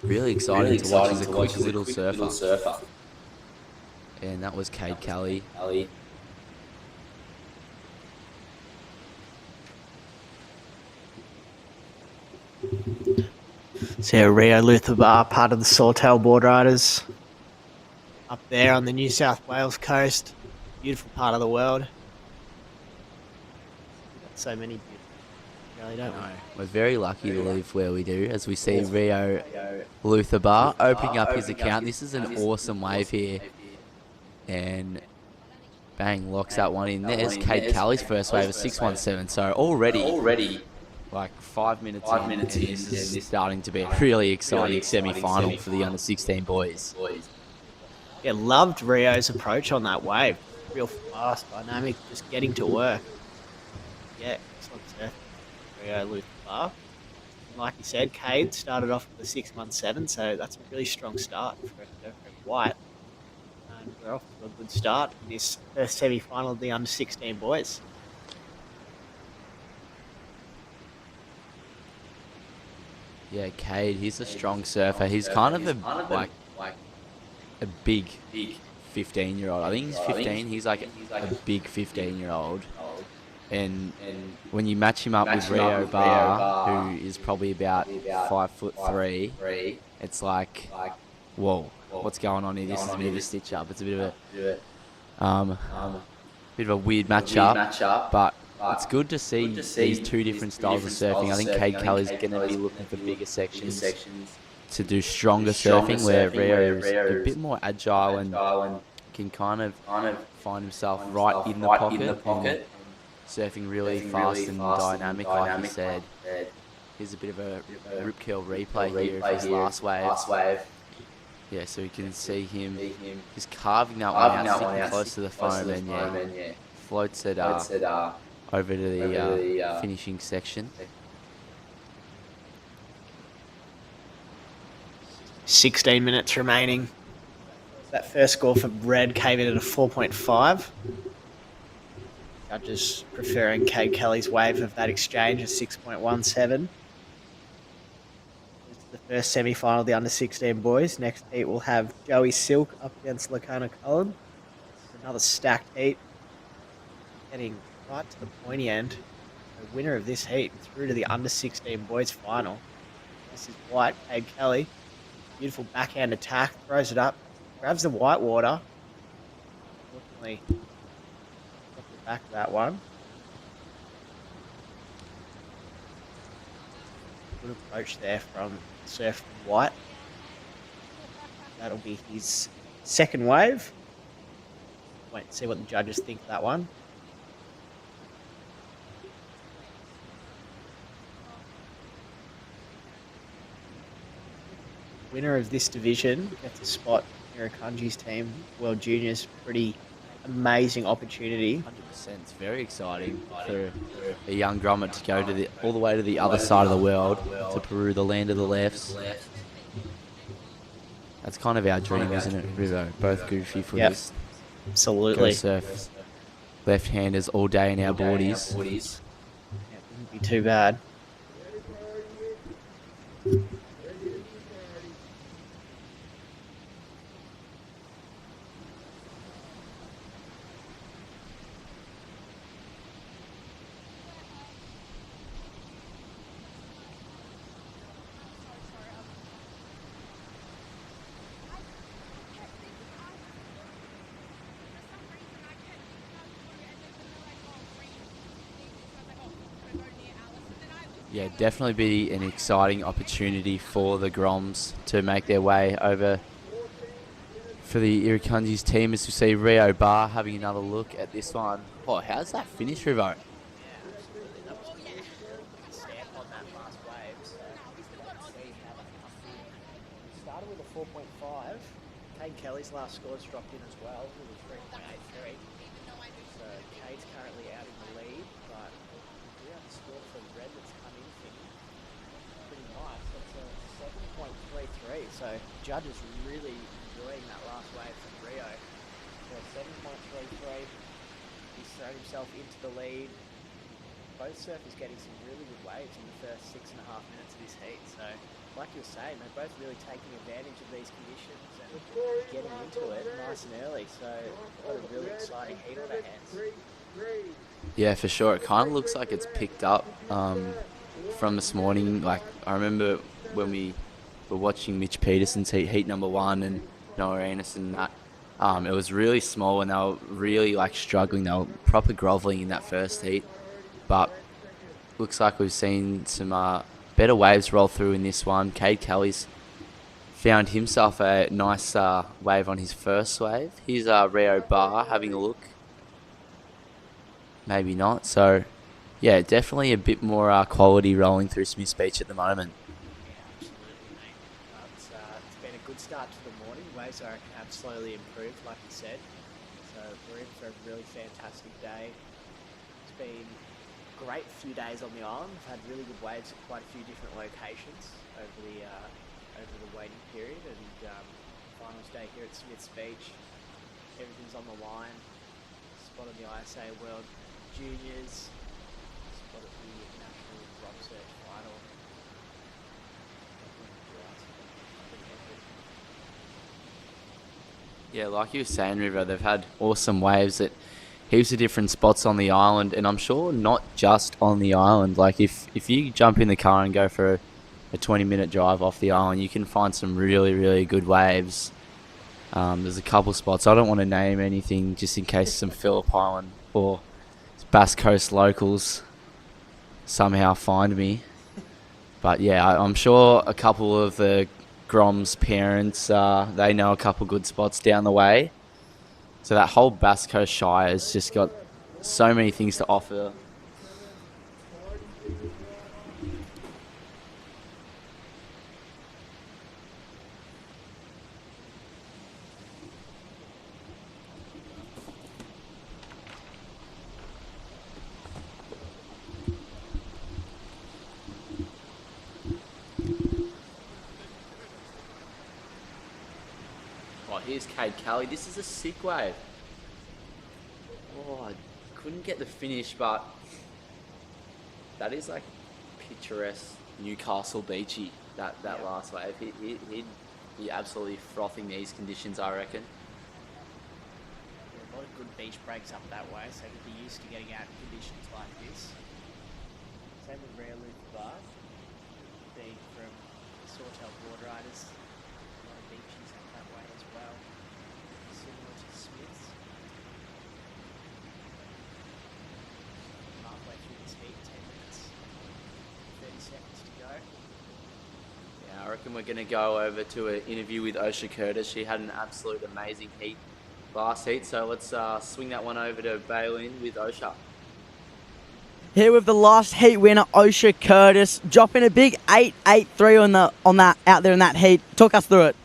really exciting to watch. He's a quick little surfer. And that was Cade Kelly. So Rio Luther Bar, part of the Sawtail board riders up there on the New South Wales coast. Beautiful part of the world. Got so many beautiful really, don't we? We're very lucky to live where we do, as we see Rio Luther Bar opening up his account. This is an awesome wave here. And bang, locks that one in. There's Cade Kelly's first wave of 617. So already like 5 minutes in, and this is starting to be a really exciting semi-final for the under-16 boys. Yeah, loved Rio's approach on that wave. Real fast, dynamic, just getting to work. Yeah, excellent surf. Rio Luther Bar. Like you said, Cade started off with a 617, so that's a really strong start for White. And we're off to a good start in this first semi-final of the under-16 boys. Yeah, Cade, he's a strong surfer. He's kind of a big 15-year-old. I think he's 15. He's like a big 15-year-old. And when you match him up with Rio Bar, who is probably about 5'3", it's like, whoa, what's going on here? This is a bit of a stitch up. It's a bit of a weird matchup, but it's good to see these two different styles of surfing. I think Cade Kelly's going to be looking for bigger sections to do stronger surfing, where Rio is a bit more agile and can kind of find himself right in the pocket. Surfing really fast and dynamic, like you said. Here's a bit of a rip curl replay here of his last wave. Yeah, so you can see him just carving that one out, sticking close to the foam, and floats it over to the finishing section. 16 minutes remaining. That first score for Red came in at a 4.5. Judges preferring Cade Kelly's wave of that exchange at 6.17. This is the first semi-final of the under-16 boys. Next heat we'll have Joey Silk up against Lacana Cullen. Another stacked heat. Getting right to the pointy end. The winner of this heat through to the under-16 boys final. This is White, Cade Kelly. Beautiful backhand attack. Throws it up. Grabs the white water. Unfortunately, back of that one. Good approach there from Surf White. That'll be his second wave. Wait and see what the judges think of that one. Winner of this division gets a spot in Irakunji's team, World Juniors. Pretty amazing opportunity. 100%. It's very exciting for a young grommet to go all the way to the other side of the world, to Peru, the land of the lefts. That's kind of our dream, isn't it, Rivo? Both goofy footers. Yep. Absolutely. Go surf left-handers all day in our boardies. Yeah, wouldn't be too bad. Yeah, definitely be an exciting opportunity for the Groms to make their way over for the Irakunji's team, as we see Rio Bar having another look at this one. Oh, how's that finish, Rivo? Started with a 4.5. Cade Kelly's last score has dropped in as well. It was 3.83. So Cade's currently out in the lead, but we have a score for Red that's come in pretty nice. That's a 7.33. So judges really enjoying that last wave from Rio. So 7.33. He's thrown himself into the lead. Both surfers getting some really good waves in the first 6.5 minutes of this heat. So, like you were saying, they're both really taking advantage of these conditions and getting into it nice and early. So, what a really exciting heat on their hands. Yeah, for sure. It kind of looks like it's picked up from this morning. Like, I remember when we were watching Mitch Peterson's heat number 1 and Noah Anderson, that it was really small and they were really like struggling. They were proper grovelling in that first heat. But looks like we've seen some better waves roll through in this one. Cade Kelly's found himself a nice wave on his first wave. Here's Rio Bar having a look. Maybe not. So, yeah, definitely a bit more quality rolling through Smith's Beach at the moment. It's been a good start to the morning. Waves are have slowly improved, like you said. So we're in for a really fantastic day. It's been a great few days on the island. We've had really good waves at quite a few different locations over the waiting period, and finals day here at Smith's Beach. Everything's on the line. Spot on the ISA World Juniors. Spot at the National GromSearch Final. Yeah, like you were saying, River, they've had awesome waves at heaps of different spots on the island, and I'm sure not just on the island. Like if you jump in the car and go for a 20-minute drive off the island, you can find some really, really good waves. There's a couple spots. I don't want to name anything just in case some Phillip Island or Bass Coast locals somehow find me. But yeah, I'm sure a couple of the Grom's parents, they know a couple good spots down the way. So that whole Bass Coast Shire has just got so many things to offer. Oh, here's Cade Kelly. This is a sick wave. Oh, I couldn't get the finish, but that is like picturesque Newcastle beachy, that last wave. He'd be absolutely frothing these conditions, I reckon. A lot of good beach breaks up that way, so he'd be used to getting out in conditions like this. Same with Rare Loop Bar, being from Sawtell Board Riders. A lot of beaches up that way as well. Similar to Smith's. Halfway through this heat, 10 minutes, 30 seconds to go. Yeah, I reckon we're going to go over to an interview with Osha Curtis. She had an absolute amazing heat last heat, so let's swing that one over to Bailin with Osha. Here with the last heat winner, Osha Curtis, dropping a big 8.83 on that out there in that heat. Talk us through it.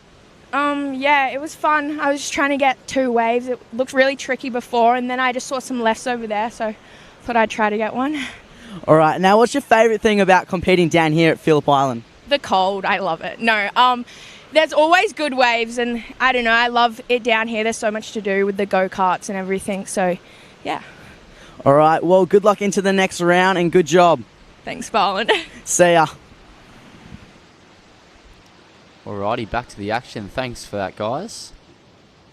Yeah, it was fun. I was just trying to get 2 waves. It looked really tricky before, and then I just saw some lefts over there, so thought I'd try to get one. All right, now what's your favourite thing about competing down here at Phillip Island? The cold, I love it. No, there's always good waves, and I don't know, I love it down here. There's so much to do with the go-karts and everything, so yeah. All right, well, good luck into the next round and good job. Thanks, Barlin. See ya. Alrighty, back to the action. Thanks for that, guys.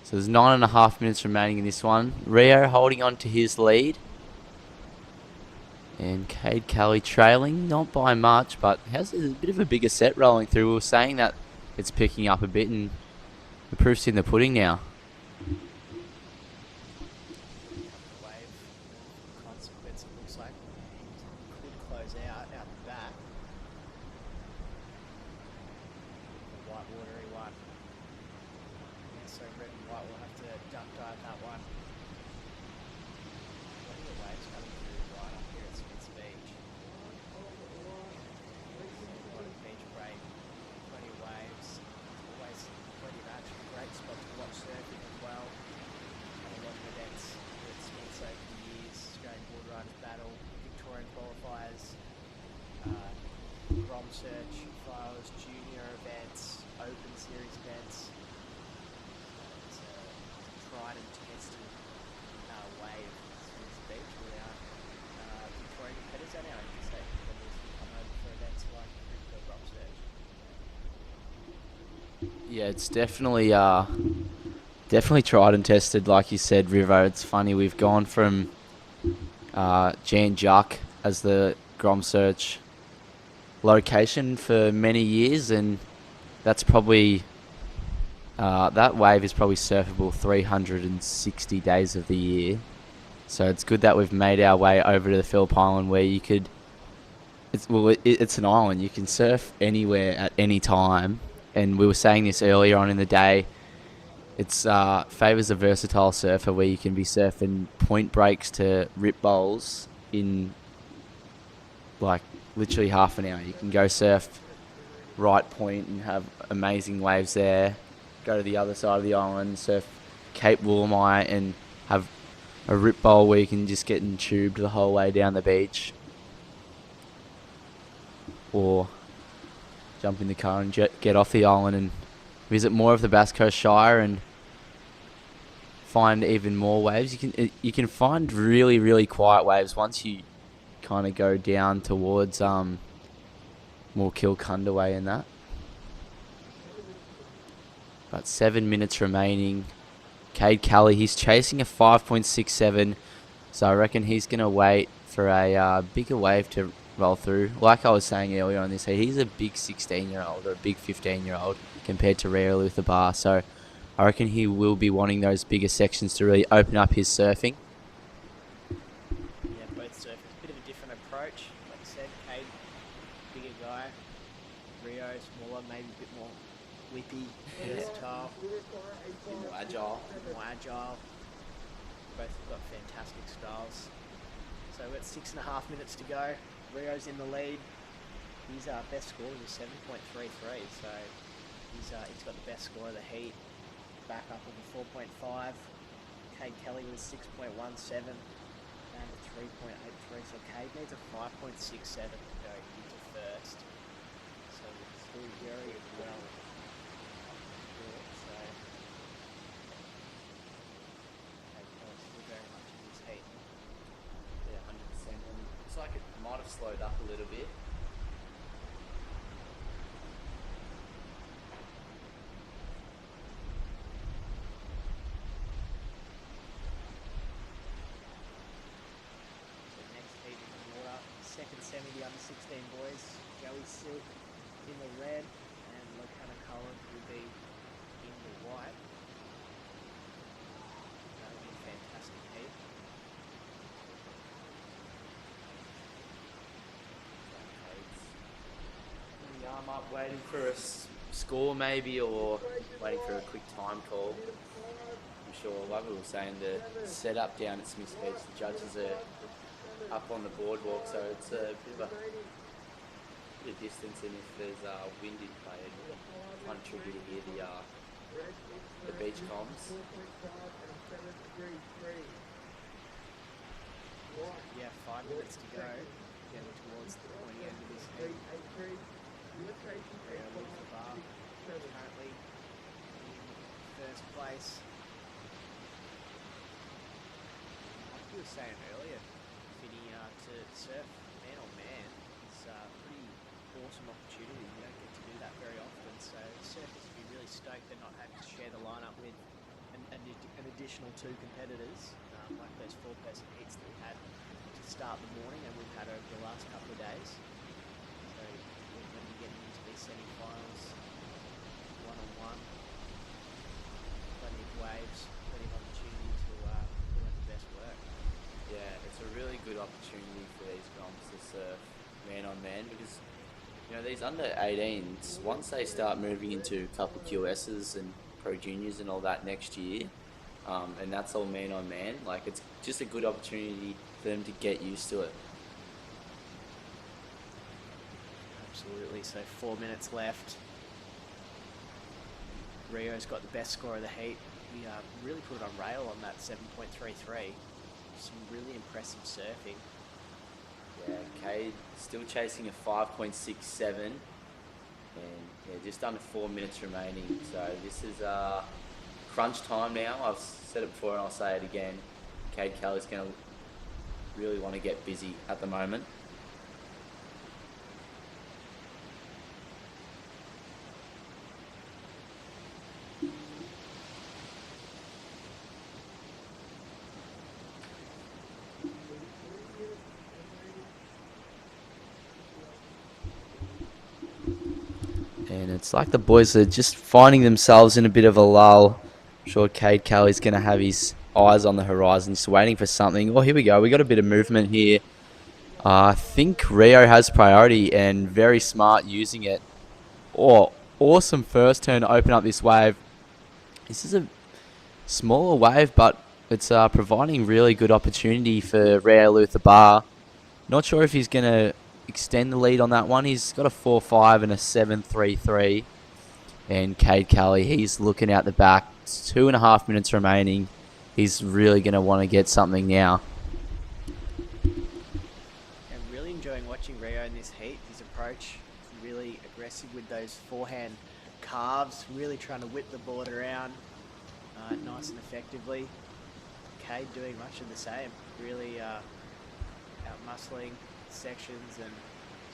So there's 9.5 minutes remaining in this one. Rio holding on to his lead. And Cade Kelly trailing, not by much, but has a bit of a bigger set rolling through. We were saying that it's picking up a bit, and the proof's in the pudding now. Consequence, it looks like could close out the back. The white watery one. Yeah, so red and white will have to duck dive that one. Plenty of waves coming through right up here at Smith's Beach. A lot of beach break, plenty of waves, always plenty of action. Great spot to watch surfing as well. A lot of events here at Smith's over the years. Australian Board Riders Battle, Victorian Qualifiers, GromSearch, Finals, Junior events, Open Series events. It's a tried and tested wave at Smith's Beach with our Victorian competitors and our interstate competitors who come over for events like GromSearch. Yeah, it's definitely tried and tested, like you said, Rivo. It's funny, we've gone from Jan Juck as the GromSearch location for many years, and that's probably that wave is probably surfable 360 days of the year. So it's good that we've made our way over to the Phillip Island, where you could it's an island. You can surf anywhere at any time, and we were saying this earlier on in the day. It's favors a versatile surfer where you can be surfing point breaks to rip bowls in like literally half an hour. You can go surf right point and have amazing waves there. Go to the other side of the island, surf Cape Woolamai, and have a rip bowl where you can just get tubed the whole way down the beach. Or jump in the car and get off the island and visit more of the Bass Coast Shire and find even more waves. You can find really, really quiet waves once you kind of go down towards more Kilcunda way and that. About 7 minutes remaining. Cade Kelly, he's chasing a 5.67, so I reckon he's going to wait for a bigger wave to roll through. Like I was saying earlier on this, he's a big 16-year-old or a big 15-year-old compared to Rio Luther, so I reckon he will be wanting those bigger sections to really open up his surfing. Yeah, both surfers, a bit of a different approach. Like I said, Cade, bigger guy. Rio, smaller, maybe a bit more whippy, versatile. More agile. Both have got fantastic styles. So we've got 6.5 minutes to go. Rio's in the lead. His best score was 7.33, so he's got the best score of the heat. Back up with a 4.5. Cade Kelly was 6.17, down to 3.83. So Cade needs a 5.67 to go into first. So it's still very well. So Cade Kelly's still very much in his heat. Yeah, 100%. Looks like it might have slowed up a little bit. Second semi, the under 16 boys. Joey Silk in the red, and Locana Cullen will be in the white. That will be a fantastic heat. The arm up, waiting for a score maybe, or waiting for a quick time call. I'm sure, like we were saying, the setup down at Smith's Beach, the judges are up on the boardwalk, so it's a bit of distance, and if there's wind in play, it's kind of tricky to hear the beach comms. Yeah, 5 minutes to go, getting towards the pointy end of this heat. Rio Luther currently in first place. Like you were saying earlier, Finny, to surf man on man is a pretty awesome opportunity. You don't get to do that very often, so surfers would be really stoked they're not having to share the lineup with an additional two competitors, like those four-person heats that we had to start the morning and we've had over the last couple of days. So when you get into these semi-finals, one-on-one, plenty of waves, plenty of opportunity to put in the best work. Yeah, it's a really good opportunity for these groms to surf man on man, because these under 18s, once they start moving into a couple QSs and Pro Juniors and all that next year, and that's all man on man, like it's just a good opportunity for them to get used to it. Absolutely. So 4 minutes left. Rio's got the best score of the heat. We really put it on rail on that 7.33. Some really impressive surfing. Yeah, Cade still chasing a 5.67, and just under 4 minutes remaining. So this is crunch time now. I've said it before and I'll say it again. Cade Kelly's going to really want to get busy at the moment. And it's like the boys are just finding themselves in a bit of a lull. I'm sure Cade Kelly's going to have his eyes on the horizon, just waiting for something. Oh, here we go. We got a bit of movement here. I think Rio has priority and very smart using it. Oh, awesome first turn to open up this wave. This is a smaller wave, but it's providing really good opportunity for Rio Luther Bar. Not sure if he's going to extend the lead on that one. He's got a 4-5 and a 7-3-3. And Cade Kelly, he's looking out the back. It's 2.5 minutes remaining. He's really going to want to get something now. I'm really enjoying watching Rio in this heat. His approach is really aggressive with those forehand carves, really trying to whip the board around nice and effectively. Cade doing much of the same, really out-muscling sections, and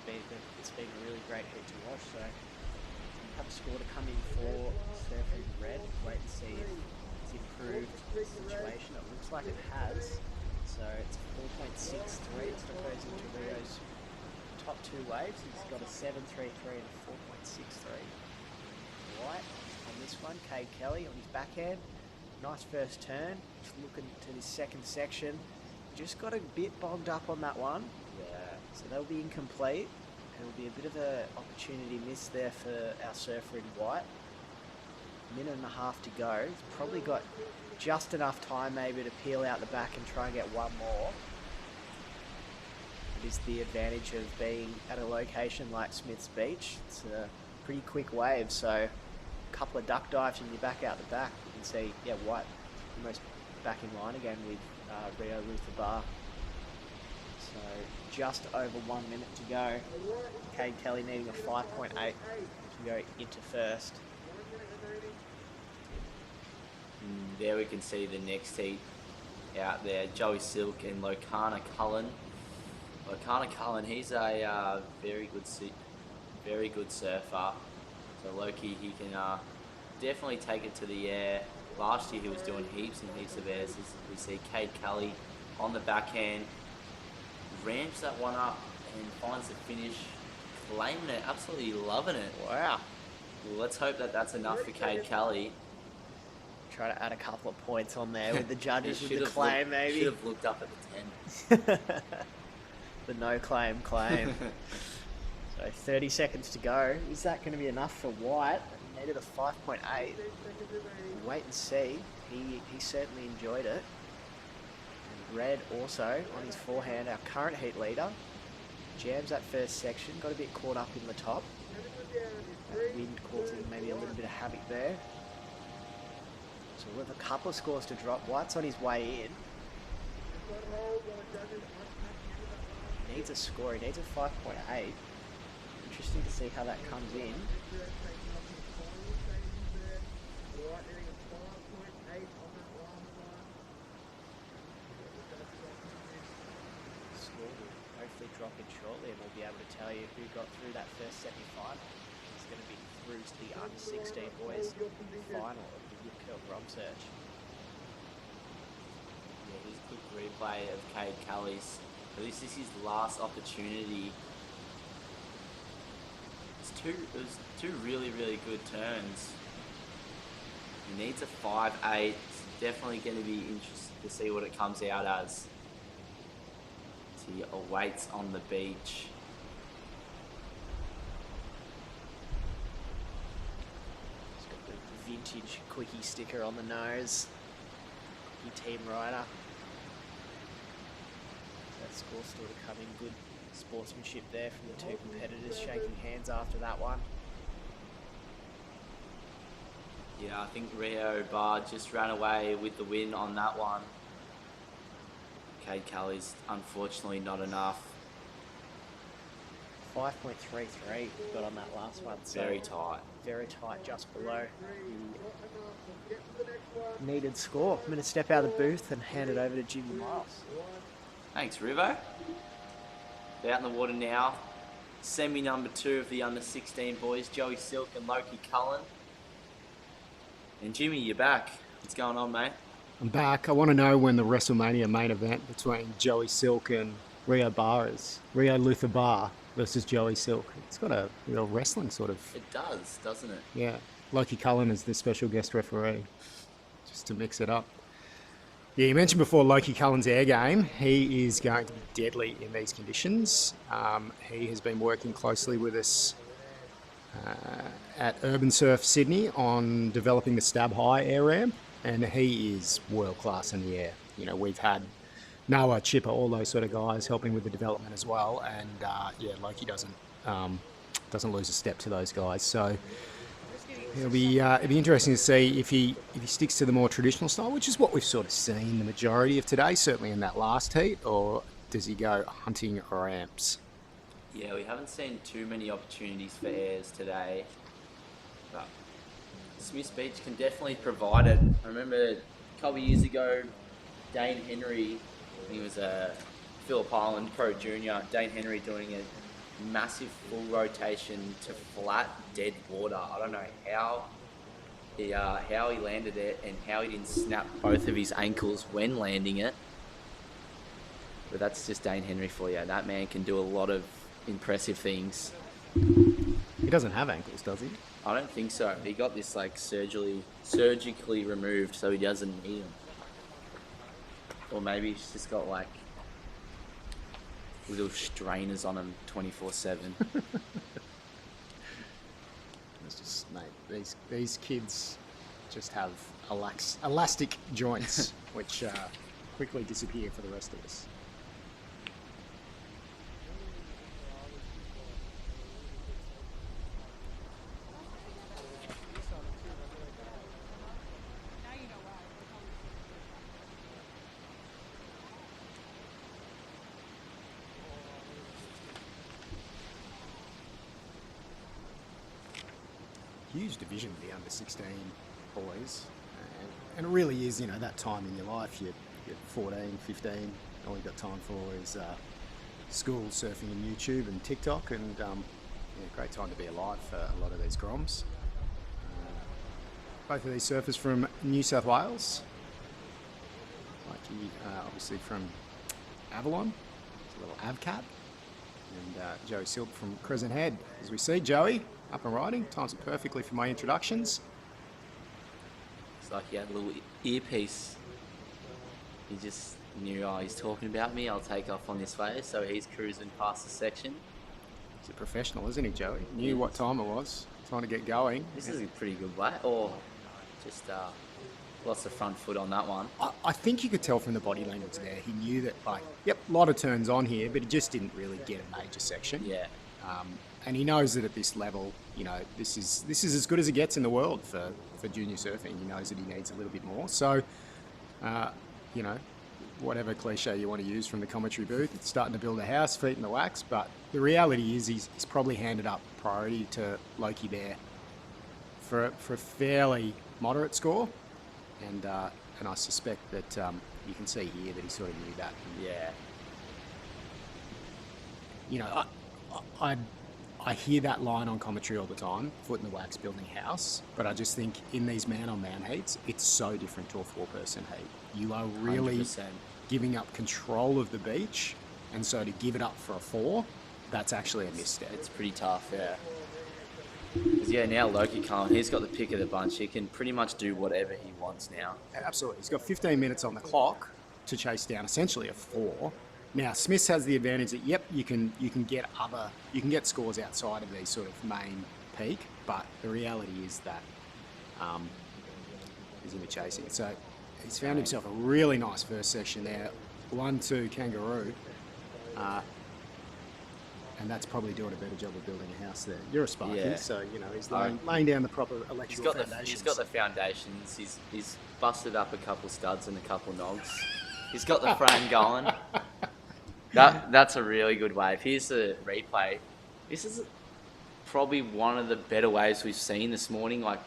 it's been a really great heat to watch. So we have a score to come in for Surfing Red. Wait and see if it's improved the situation. It looks like it has. So it's 4.63. It's not goes into Rio's top two waves. He's got a 7.33 and a 4.63. White on this one. Cade Kelly on his backhand. Nice first turn. Just looking to this second section. Just got a bit bogged up on that one. Yeah. So that'll be incomplete. It'll be a bit of an opportunity miss there for our surfer in white. Minute and a half to go. He's probably got just enough time maybe to peel out the back and try and get one more. It is the advantage of being at a location like Smith's Beach. It's a pretty quick wave, so a couple of duck dives and you're back out the back. You can see, yeah, white almost back in line again with Rio Luther Bar. So just over 1 minute to go. Cade Kelly needing a 5.8 to go into first. There we can see the next heat out there. Joey Silk and Lokana Cullen. Lokana Cullen, he's a very good surfer. So Loki, he can definitely take it to the air. Last year he was doing heaps and heaps of airs. We see Cade Kelly on the backhand, ramps that one up and finds the finish, claiming it, absolutely loving it. Wow. Well, let's hope that that's enough for Cade Kelly. Try to add a couple of points on there with the judges with the claim, maybe. Should have looked up at the 10. The no claim. So 30 seconds to go. Is that going to be enough for White? He needed a 5.8. Wait and see. He certainly enjoyed it. And Red also on his forehand, our current heat leader. Jams that first section, got a bit caught up in the top. That wind causing maybe a little bit of havoc there. So we'll have a couple of scores to drop. White's on his way in. He needs a score, he needs a 5.8. Interesting to see how that comes in. Score will hopefully drop in shortly and we'll be able to tell you who got through that first semi-final. It's going to be through to the under-16 boys final of the Rip Curl GromSearch. Yeah, here's a quick replay of Cade Kelly's. At least this is his last opportunity. It was two really, really good turns. He needs a 5.8. It's definitely going to be interesting to see what it comes out as. He awaits on the beach. He's got the vintage quickie sticker on the nose. Quickie Team Rider. That score still to come in. Good sportsmanship there from the two competitors, shaking hands after that one. Yeah, I think Rio Bar just ran away with the win on that one. Cade Kelly's unfortunately not enough. 5.33 got on that last one. So very tight. Very tight, just below the needed score. I'm going to step out of the booth and hand it over to Jimmy Miles. Thanks, Rivo. They're out in the water now. Semi number 2 of the under-16 boys, Joey Silk and Loki Cullen. And Jimmy, you're back. What's going on, mate? I'm back. I want to know when the WrestleMania main event between Joey Silk and Rio Bar is. Rio Luther Bar versus Joey Silk. It's got a real wrestling sort of... It does, doesn't it? Yeah. Loki Cullen is the special guest referee, just to mix it up. Yeah, you mentioned before Loki Cullen's air game. He is going to be deadly in these conditions. He has been working closely with us at URBNSURF Sydney on developing the stab high air ramp, and he is world class in the air. You know, we've had Noah, Chipper, all those sort of guys helping with the development as well, and yeah, Loki doesn't lose a step to those guys. So it'll be interesting to see if he sticks to the more traditional style, which is what we've sort of seen the majority of today, certainly in that last heat, or does he go hunting ramps? Yeah, we haven't seen too many opportunities for airs today, but Smith's Beach can definitely provide it. I remember a couple of years ago, Dane Henry, he was a Phillip Island Pro Junior, Dane Henry doing a massive full rotation to flat dead water. I don't know how he landed it and how he didn't snap both of his ankles when landing it. But that's just Dane Henry for you. That man can do a lot of impressive things. He doesn't have ankles, does he? I don't think so. He got this like surgically removed so he doesn't need them. Or maybe he's just got like little strainers on him 24/7. It's just, mate, these kids just have elastic joints which quickly disappear for the rest of us. Huge division, the under 16 boys, and it really is, you know, that time in your life. You're 14, 15, all you've got time for is school, surfing and YouTube and TikTok, and yeah, great time to be alive for a lot of these Groms. Both of these surfers from New South Wales, Mikey obviously from Avalon, it's a little Avcat, and Joey Silk from Crescent Head. As we see, Joey up and riding, times it perfectly for my introductions. It's like he had a little earpiece. He just knew, oh, he's talking about me, I'll take off on this way, so he's cruising past the section. He's a professional, isn't he, Joey? Knew what time it was, trying to get going. This is a pretty good way, or just lots of front foot on that one. I think you could tell from the body language there, he knew that, like, yep, a lot of turns on here, but he just didn't really get a major section. Yeah. And he knows that at this level, you know, this is as good as it gets in the world for junior surfing. He knows that he needs a little bit more. So, you know, whatever cliche you want to use from the commentary booth, it's starting to build a house, feet in the wax. But the reality is he's probably handed up priority to Loki there for a fairly moderate score. And I suspect that you can see here that he sort of knew that. Yeah. You know, I hear that line on commentary all the time, foot in the wax, building house, but I just think in these man-on-man heats, it's so different to a four-person heat. You are really 100%. giving up control of the beach, and so to give it up for a four, that's actually a misstep. It's pretty tough, yeah. Because, yeah, now Loki Cullen, he's got the pick of the bunch. He can pretty much do whatever he wants now. Absolutely. He's got 15 minutes on the clock to chase down essentially a four. Now, Smiths has the advantage that, yep, you can get scores outside of these sort of main peak, but the reality is that he's in the chasing. So he's found himself a really nice first section there, 1-2 kangaroo, and that's probably doing a better job of building a house there. You're a Sparky, Yeah. so you know he's laying down the proper electrical foundations. He's got the foundations. He's busted up a couple studs and a couple nogs. He's got the frame going. That's a really good wave. Here's the replay. This is probably one of the better waves we've seen this morning, like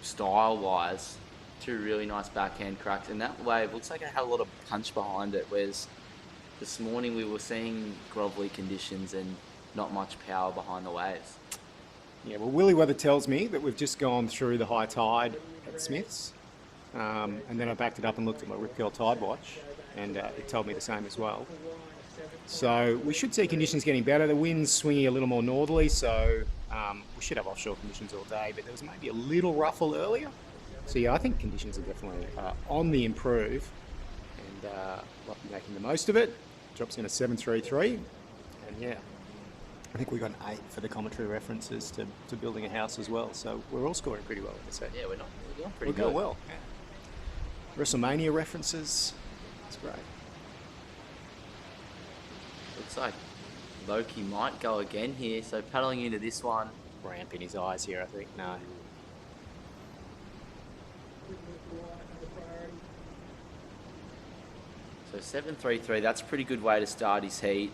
style-wise. Two really nice backhand cracks, and that wave looks like it had a lot of punch behind it, whereas this morning we were seeing grovelly conditions and not much power behind the waves. Yeah, well, Willy Weather tells me that we've just gone through the high tide at Smiths. And then I backed it up and looked at my Rip Curl Tide Watch, and it told me the same as well. So we should see conditions getting better. The wind's swinging a little more northerly, so we should have offshore conditions all day, but there was maybe a little ruffle earlier. So yeah, I think conditions are definitely on the improve, and making the most of it. Drops in a 7.33, and yeah, I think we got an 8 for the commentary references to building a house as well. So we're all scoring pretty well in this set. Yeah, we're going pretty We're good. going well. Yeah. WrestleMania references. That's great. Looks like Loki might go again here. So paddling into this one. Ramp in his eyes here, I think. No. So 7.33, that's a pretty good way to start his heat.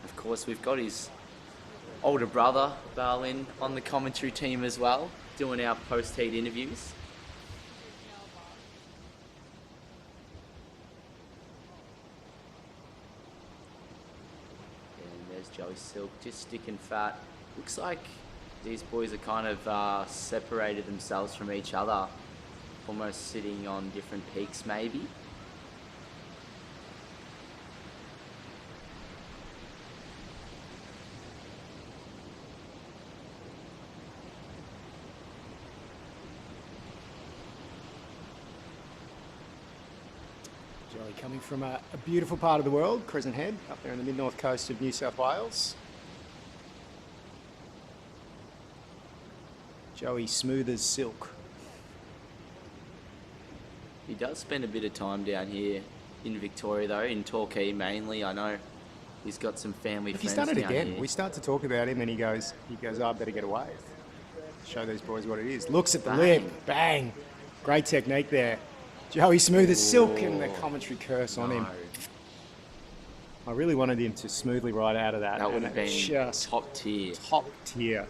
Of course, we've got his older brother, Barwin, on the commentary team as well, doing our post-heat interviews. And there's Joey Silk just sticking fat. Looks like these boys are kind of separated themselves from each other, almost sitting on different peaks maybe. Joey coming from a beautiful part of the world, Crescent Head, up there in the mid-north coast of New South Wales. Joey smooth as silk. He does spend a bit of time down here in Victoria though, in Torquay mainly. I know he's got some family Look, friends he's done it down again. here. We start to talk about him and he goes, oh, I better get away. Show these boys what it is. Looks at the lip, bang. Great technique there. Joey smooth as silk, and the commentary curse on him. I really wanted him to smoothly ride out of that. That would have been just top tier. Top tier.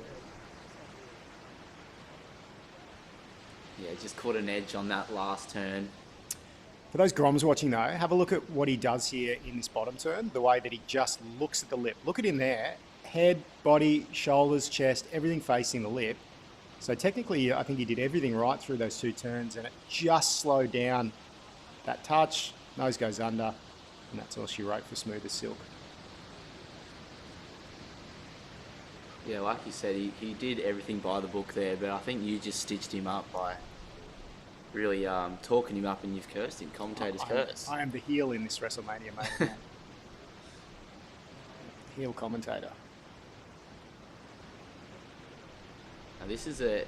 Yeah, just caught an edge on that last turn. For those Groms watching though, have a look at what he does here in this bottom turn, the way that he just looks at the lip. Look at him there. Head, body, shoulders, chest, everything facing the lip. So technically, I think he did everything right through those two turns, and it just slowed down that touch. Nose goes under, and that's all she wrote for smooth as silk. Yeah, like you said, he did everything by the book there, but I think you just stitched him up by really talking him up, and you've cursed him. Commentator's curse. I am the heel in this WrestleMania, mate. Heel commentator. Now this is an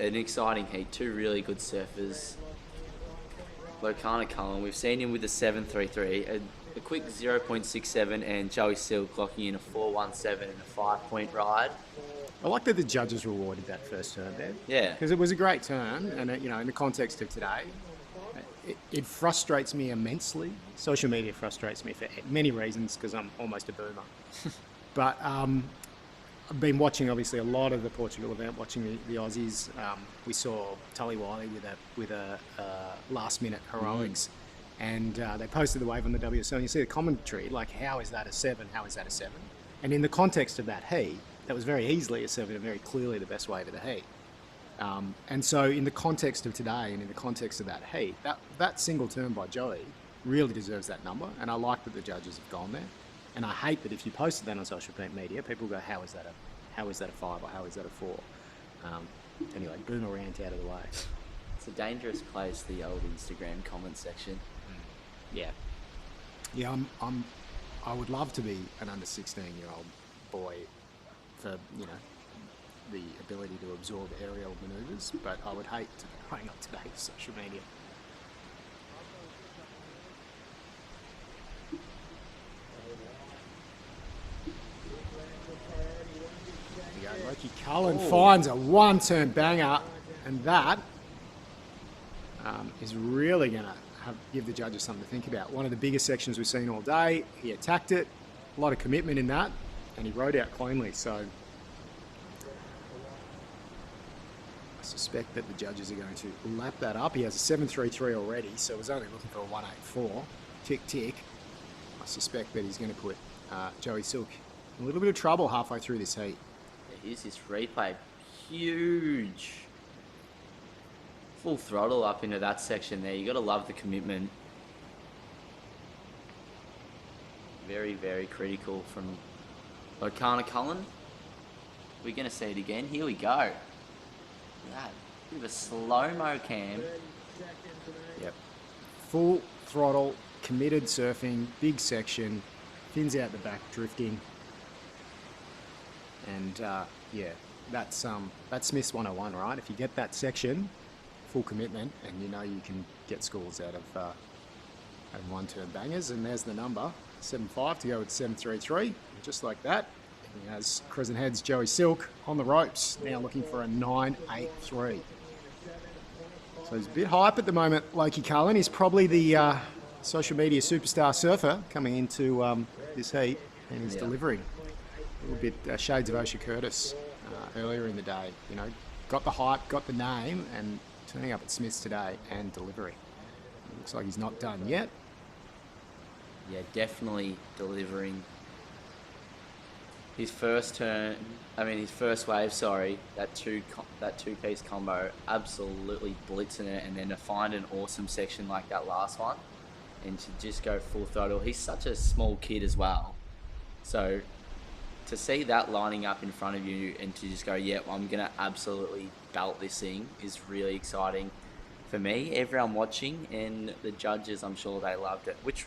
exciting heat. Two really good surfers. Locana Cullen, we've seen him with a 7.33, a quick 0.67, and Joey Silk clocking in a 4.17 and a 5-point ride. I like that the judges rewarded that first turn there. Yeah. Because it was a great turn, and you know, in the context of today, it frustrates me immensely. Social media frustrates me for many reasons, because I'm almost a boomer. But I've been watching, obviously, a lot of the Portugal event, watching the Aussies. We saw Tully Wiley with a last-minute heroics, and they posted the wave on the WSL, and you see the commentary, like, how is that a 7? How is that a 7? And in the context of that heat, that was very easily a 7 and very clearly the best wave of the heat. And so in the context of today and in the context of that heat, that single turn by Joey really deserves that number, and I like that the judges have gone there. And I hate that if you posted that on social media, people go, how is that a 5 or how is that a 4? Anyway, boomerant out of the way. It's a dangerous place, the old Instagram comment section. Yeah. Yeah, I would love to be an under 16-year-old boy for, you know, the ability to absorb aerial manoeuvres, but I would hate to be growing up today with social media. Loki Cullen finds a one-turn banger, and that is really going to give the judges something to think about. One of the biggest sections we've seen all day. He attacked it, a lot of commitment in that, and he rode out cleanly. So I suspect that the judges are going to lap that up. He has a 7.33 already, so was only looking for a 1.84. Tick, tick. I suspect that he's going to put Joey Silk in a little bit of trouble halfway through this heat. Here's this replay. Huge. Full throttle up into that section there. You got to love the commitment. Very, very critical from Locana Cullen. We're going to see it again. Here we go. Look at that. Bit of a slow-mo cam. Yep. Full throttle, committed surfing, big section, fins out the back, drifting. And yeah, that's Smith's 101, right? If you get that section, full commitment, and you know you can get scores out of one-turn bangers. And there's the number, 7.5 to go with 7.33. Just like that, he has Crescent Head's Joey Silk on the ropes, now looking for a 9.83. So he's a bit hype at the moment, Loki Cullen. He's probably the social media superstar surfer coming into this heat, and he's delivering. A little bit shades of Osher Curtis earlier in the day. You know, got the hype, got the name, and turning up at Smith's today and delivering. Looks like he's not done yet. Yeah, definitely delivering. His first wave, that two-piece combo, absolutely blitzing it, and then to find an awesome section like that last one, and to just go full throttle. He's such a small kid as well, so to see that lining up in front of you and to just go, yeah, I'm gonna absolutely belt this thing, is really exciting for me, everyone watching, and the judges. I'm sure they loved it, which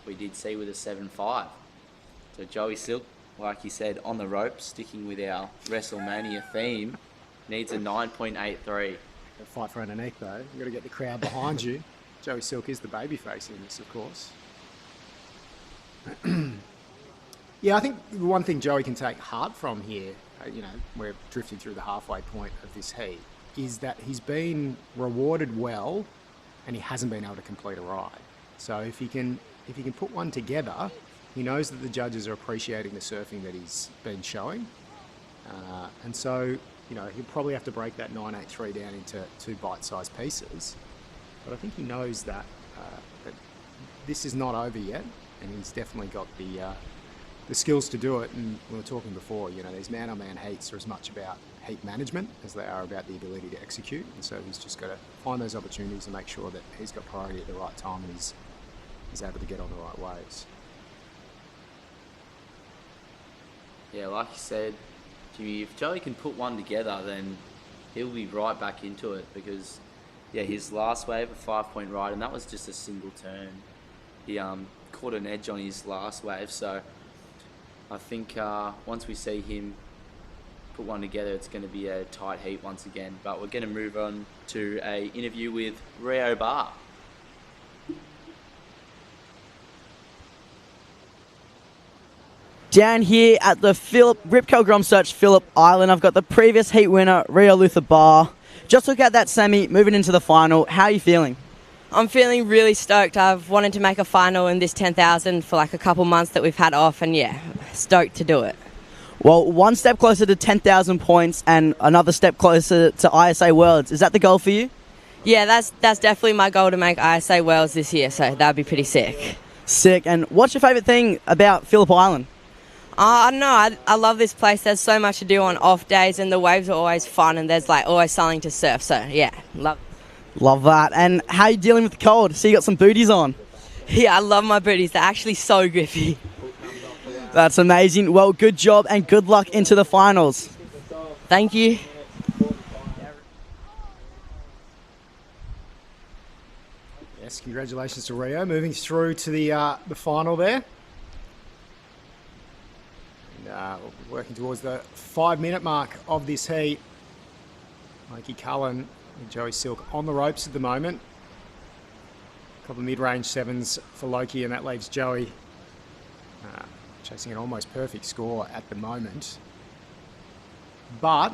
we did see with a 7.5. So Joey Silk, like you said, on the ropes, sticking with our WrestleMania theme, needs a 9.83. Fight for underneath though. You've got to get the crowd behind you. Joey Silk is the babyface in this, of course. Yeah, I think one thing Joey can take heart from here, you know, we're drifting through the halfway point of this heat, is that he's been rewarded well, and he hasn't been able to complete a ride. So if he can put one together, he knows that the judges are appreciating the surfing that he's been showing. And so, you know, he'll probably have to break that 9.83 down into 2 bite-sized pieces. But I think he knows that, that this is not over yet, and he's definitely got the skills to do it. And we were talking before, you know, these man-on-man heats are as much about heat management as they are about the ability to execute. And so he's just got to find those opportunities and make sure that he's got priority at the right time and he's able to get on the right waves. Yeah, like you said, Jimmy, if Joey can put one together, then he'll be right back into it, because, yeah, his last wave, a 5-point ride, and that was just a single turn. He caught an edge on his last wave, so I think once we see him put one together, it's going to be a tight heat once again. But we're going to move on to a interview with Rio Barr. Down here at the Ripco GromSearch Phillip Island, I've got the previous heat winner, Rio Luther Barr. Just took out that semi, moving into the final. How are you feeling? I'm feeling really stoked. I've wanted to make a final in this 10,000 for like a couple months that we've had off, and yeah, stoked to do it. Well, one step closer to 10,000 points and another step closer to ISA Worlds. Is that the goal for you? Yeah, that's definitely my goal, to make ISA Worlds this year, so that'd be pretty sick. Sick. And what's your favourite thing about Phillip Island? I don't know. I love this place. There's so much to do on off days, and the waves are always fun, and there's like always something to surf. So yeah, love that. And how are you dealing with the cold? So you got some booties on? Yeah, I love my booties. They're actually so grippy. That's amazing. Well, good job and good luck into the finals. Thank you. Yes, congratulations to Rio, moving through to the final there. Working towards the 5-minute mark of this heat. Loki Cullen and Joey Silk on the ropes at the moment. A couple of mid-range 7s for Loki, and that leaves Joey chasing an almost perfect score at the moment. But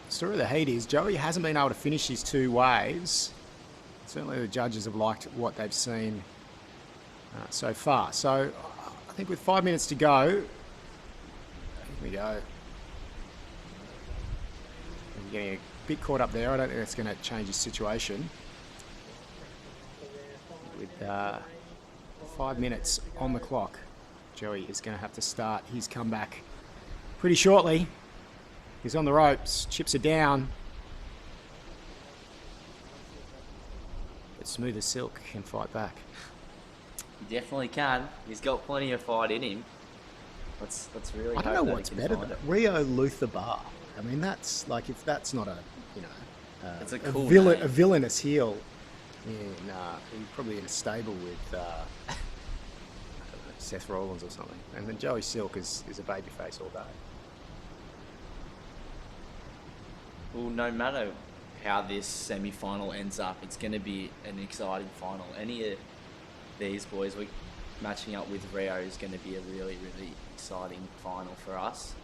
the story of the heat is Joey hasn't been able to finish his 2 waves. Certainly the judges have liked what they've seen so far. So I think with 5 minutes to go, here we go. I'm getting a bit caught up there. I don't think that's going to change his situation. With 5 minutes on the clock, Joey is going to have to start his comeback pretty shortly. He's on the ropes, chips are down. But Smooth as Silk can fight back. He definitely can. He's got plenty of fight in him. Let's really hope I don't know that what's he can better find than it. Rio Luther Barr. I mean, that's like, if that's not a, you know, It's a cool a name. villainous heel. He's probably in a stable with I don't know, Seth Rollins or something. And then Joey Silk is a babyface all day. Well, no matter how this semi-final ends up, it's going to be an exciting final. Any of these boys we matching up with Rio is going to be a really, really exciting final for us.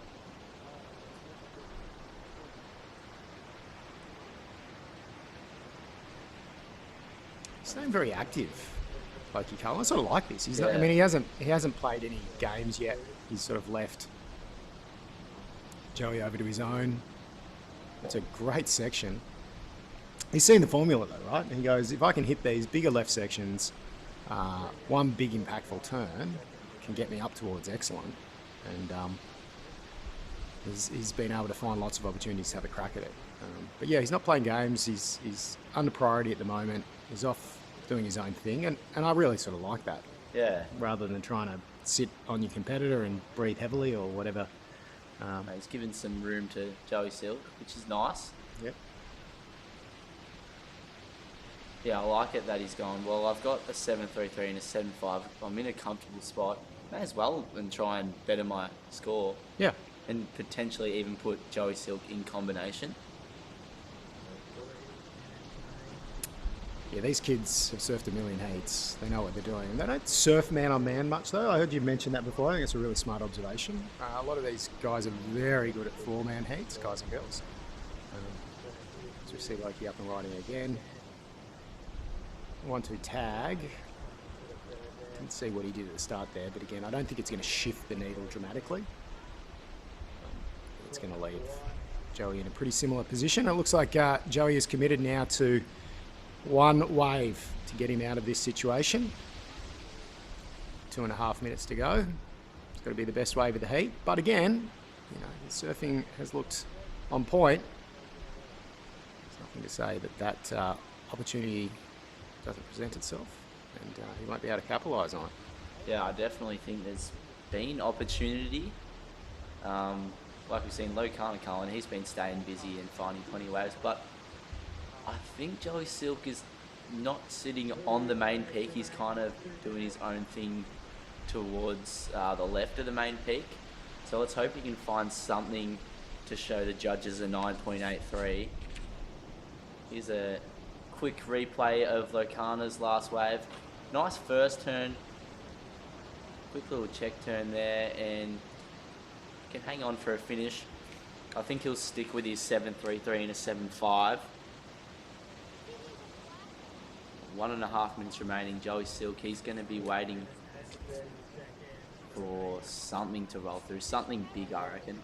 He's staying very active, Loki Cullen. I sort of like this. He's not, I Yeah. mean, he hasn't played any games yet. He's sort of left Joey over to his own. It's a great section. He's seen the formula though, right? And he goes, if I can hit these bigger left sections, one big impactful turn can get me up towards excellent. And he's been able to find lots of opportunities to have a crack at it. But yeah, he's not playing games. He's under priority at the moment. He's off doing his own thing, and I really sort of like that. Yeah. Rather than trying to sit on your competitor and breathe heavily or whatever. He's given some room to Joey Silk, which is nice. Yep. Yeah, I like it that he's gone, well, I've got a 7-3-3 and a 7-5. I'm in a comfortable spot. May as well and try and better my score. Yeah. And potentially even put Joey Silk in combination. Yeah, these kids have surfed a million heats. They know what they're doing. They don't surf man on man much, though. I heard you mention that before. I think it's a really smart observation. A lot of these guys are very good at four-man heats, guys and girls. As we see Loki up and riding again. 1-2 tag. Didn't see what he did at the start there, but again, I don't think it's going to shift the needle dramatically. It's going to leave Joey in a pretty similar position. It looks like Joey is committed now to one wave to get him out of this situation. 2.5 minutes to go. It's got to be the best wave of the heat. But again, you know, his surfing has looked on point. There's nothing to say that opportunity doesn't present itself, and he won't be able to capitalise on it. Yeah, I definitely think there's been opportunity. Like we've seen Lokana Cullen, he's been staying busy and finding plenty of waves, but I think Joey Silk is not sitting on the main peak. He's kind of doing his own thing towards the left of the main peak. So let's hope he can find something to show the judges a 9.83. Here's a quick replay of Lokana's last wave. Nice first turn. Quick little check turn there, and can hang on for a finish. I think he'll stick with his 7.33 and a 7.5. 1.5 minutes remaining. Joey Silk, he's going to be waiting for something to roll through, something big, I reckon.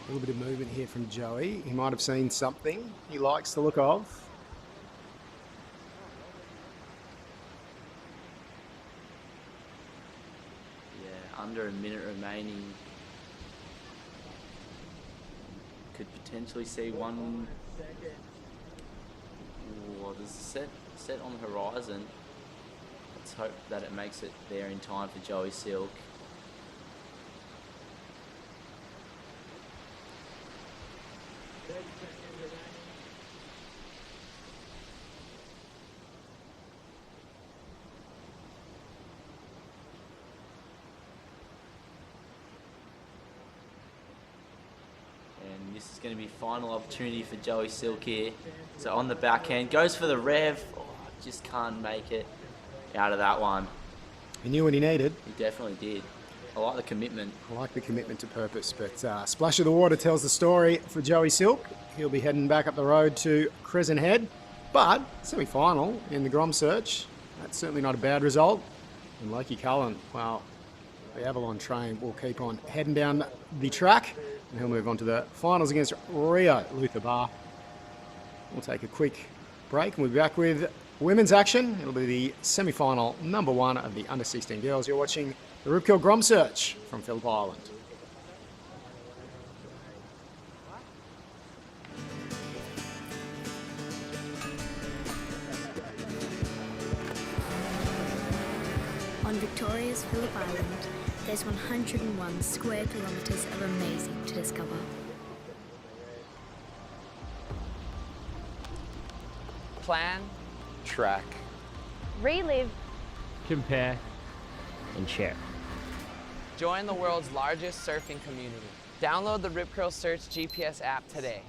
A little bit of movement here from Joey. He might have seen something he likes the look of. Yeah, under a minute remaining. Could potentially see one. Oh, there's a set on the horizon. Let's hope that it makes it there in time for Joey Silk. And this is going to be final opportunity for Joey Silk here. So on the backhand, goes for the rev. Oh, just can't make it out of that one. He knew what he needed. He definitely did. I like the commitment. I like the commitment to purpose, but Splash of the Water tells the story for Joey Silk. He'll be heading back up the road to Crescent Head, but semi-final in the GromSearch. That's certainly not a bad result. And Loki Cullen, well, the Avalon train will keep on heading down the track, and he'll move on to the finals against Rio Luther Bar. We'll take a quick break, and we'll be back with women's action. It'll be the semi-final number 1 of the under-16 girls. You're watching the Rip Curl GromSearch from Phillip Island. On Victoria's Phillip Island, there's 101 square kilometres of amazing to discover. Plan, Track. Relive. Compare. And share. join the world's largest surfing community. Download the Rip Curl Search GPS app today.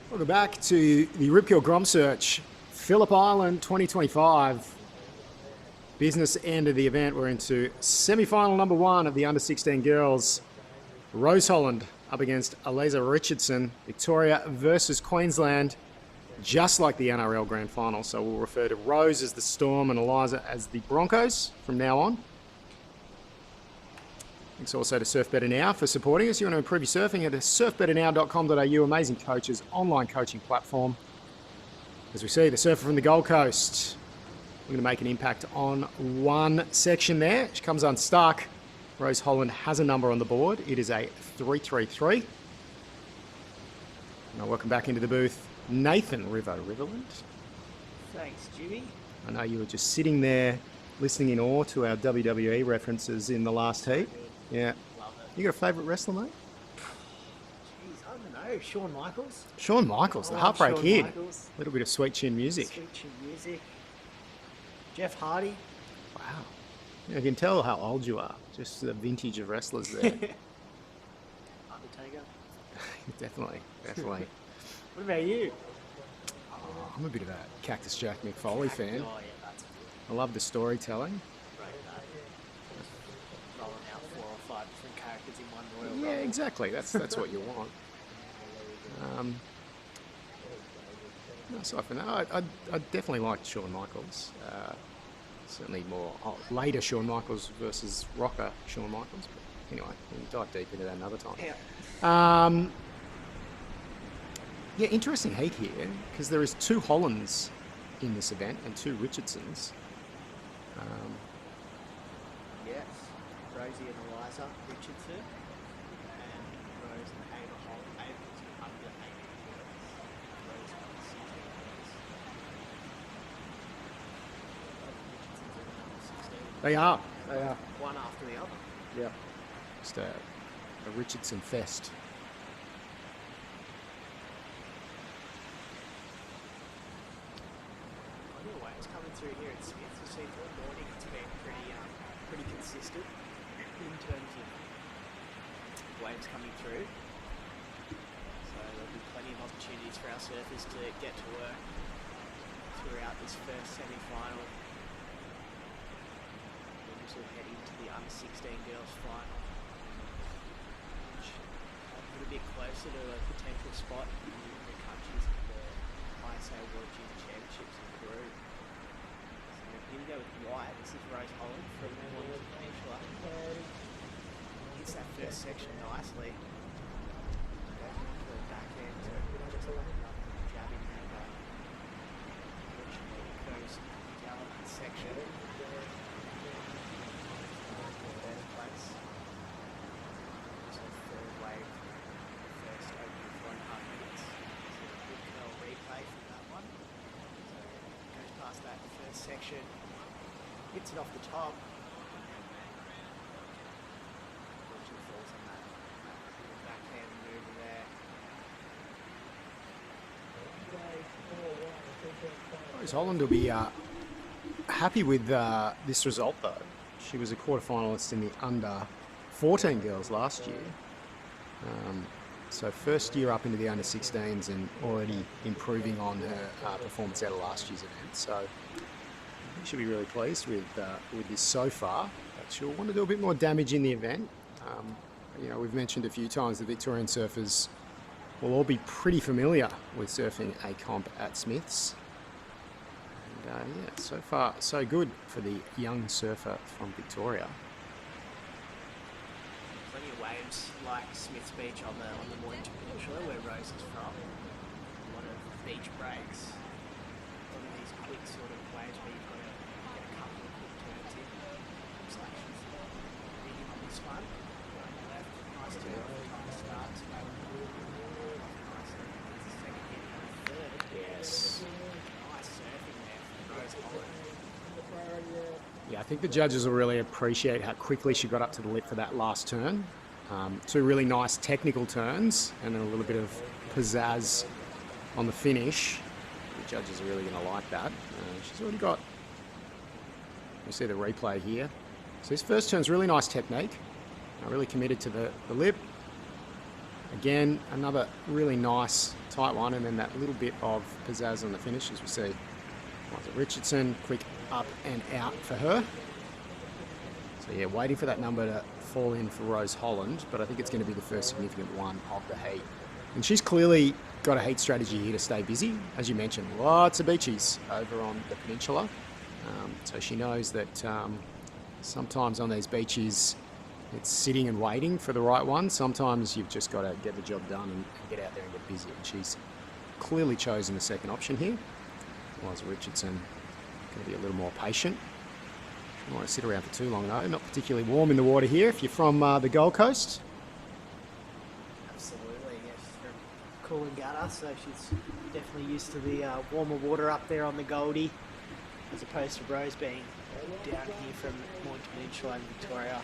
Welcome back to the Rip Curl GromSearch, Phillip Island 2025. Business end of the event. We're into semi-final number 1 of the under-16 girls. Rose Holland up against Eliza Richardson. Victoria versus Queensland, just like the NRL Grand Final. So we'll refer to Rose as the Storm and Eliza as the Broncos from now on. Thanks also to Surf Better Now for supporting us. You want to improve your surfing, head to surfbetternow.com.au, amazing coaches, online coaching platform. As we see, the surfer from the Gold Coast, we're going to make an impact on one section there. She comes unstuck. Rose Holland has a number on the board. It is a 333. Now welcome back into the booth, Nathan Riverland. Thanks, Jimmy. I know you were just sitting there listening in awe to our WWE references in the last heat. Yeah. Love it. You got a favourite wrestler, mate? Jeez, I don't know. Shawn Michaels. Shawn Michaels, the I love Heartbreak Shawn Kid. Michaels. A little bit of sweet chin music. Sweet chin music. Jeff Hardy. Wow. You can tell how old you are. Just the vintage of wrestlers there. Undertaker. Definitely. What about you? Oh, I'm a bit of a Cactus Jack McFoley fan. Oh, yeah, that's I love the storytelling. great. Rolling out 4 or 5 different characters in one Royal Yeah, Rumble. exactly. That's what you want. Aside from that, I definitely liked Shawn Michaels. Certainly more later Shawn Michaels versus rocker Shawn Michaels. But anyway, we'll dive deep into that another time. Yeah. Yeah, interesting heat here because there is 2 Hollands in this event and 2 Richardsons. Yes. Rosie and Eliza Richardson. And Rose and Ava Holland. Ava's under 8 years. Rose under 16 years. Richardson's under 16. They are. One after the other. Yeah. Just a Richardson fest. Anyway, it's coming through here at Smith. We've seen all morning it's been pretty consistent in terms of waves coming through. So there'll be plenty of opportunities for our surfers to get to work throughout this first semi-final. Then we'll head into the under-16 girls final, which a little bit closer to a potential spot in the countries of the ISA World Junior Championships in Peru. So here we go with white. This is Rose Holland from the Peninsula. Hits that first section nicely. The back end, just like another jabbing hammer. Unfortunately, it goes down on that section. Better place. So third wave, first opening 4.5 minutes. So a good curl replay from that one. So goes past that first section, hits it off the top. Unfortunately falls on that backhand maneuver there. Rose Holland will be happy with this result, though. She was a quarterfinalist in the under-14 girls last year. So first year up into the under-16s and already improving on her performance out of last year's event. So I think she'll be really pleased with this so far. But she'll want to do a bit more damage in the event. You know, we've mentioned a few times the Victorian surfers will all be pretty familiar with surfing a comp at Smiths. And yeah, so far so good for the young surfer from Victoria. Plenty of waves like Smith's Beach on the Mornington Peninsula where Rose is from. A lot of beach breaks. A lot of these quick sort of waves where you've got to get a couple of quick turns in. Looks like she's leading on this one. Going left, nice turn, time to start. Nicely. Second hit and third. Yes. Nice surfing there from Rose Holland. Yeah, I think the judges will really appreciate how quickly she got up to the lip for that last turn. Two really nice technical turns and then a little bit of pizzazz on the finish. The judges are really going to like that. She's already got, you see the replay here. So this first turn's really nice technique. Really committed to the lip. Again, another really nice tight one, and then that little bit of pizzazz on the finish as we see. Liza Richardson, quick up and out for her. So yeah, waiting for that number to fall in for Rose Holland, but I think it's going to be the first significant one of the heat. And she's clearly got a heat strategy here to stay busy. As you mentioned, lots of beaches over on the peninsula. So she knows that sometimes on these beaches, it's sitting and waiting for the right one. Sometimes you've just got to get the job done and get out there and get busy. And she's clearly chosen the second option here. Liza Richardson going to be a little more patient. She don't want to sit around for too long though. Not particularly warm in the water here if you're from the Gold Coast. Absolutely, yeah. She's from Coolangatta, so she's definitely used to the warmer water up there on the Goldie, as opposed to Rose being down here from Mornington Peninsula and Victoria.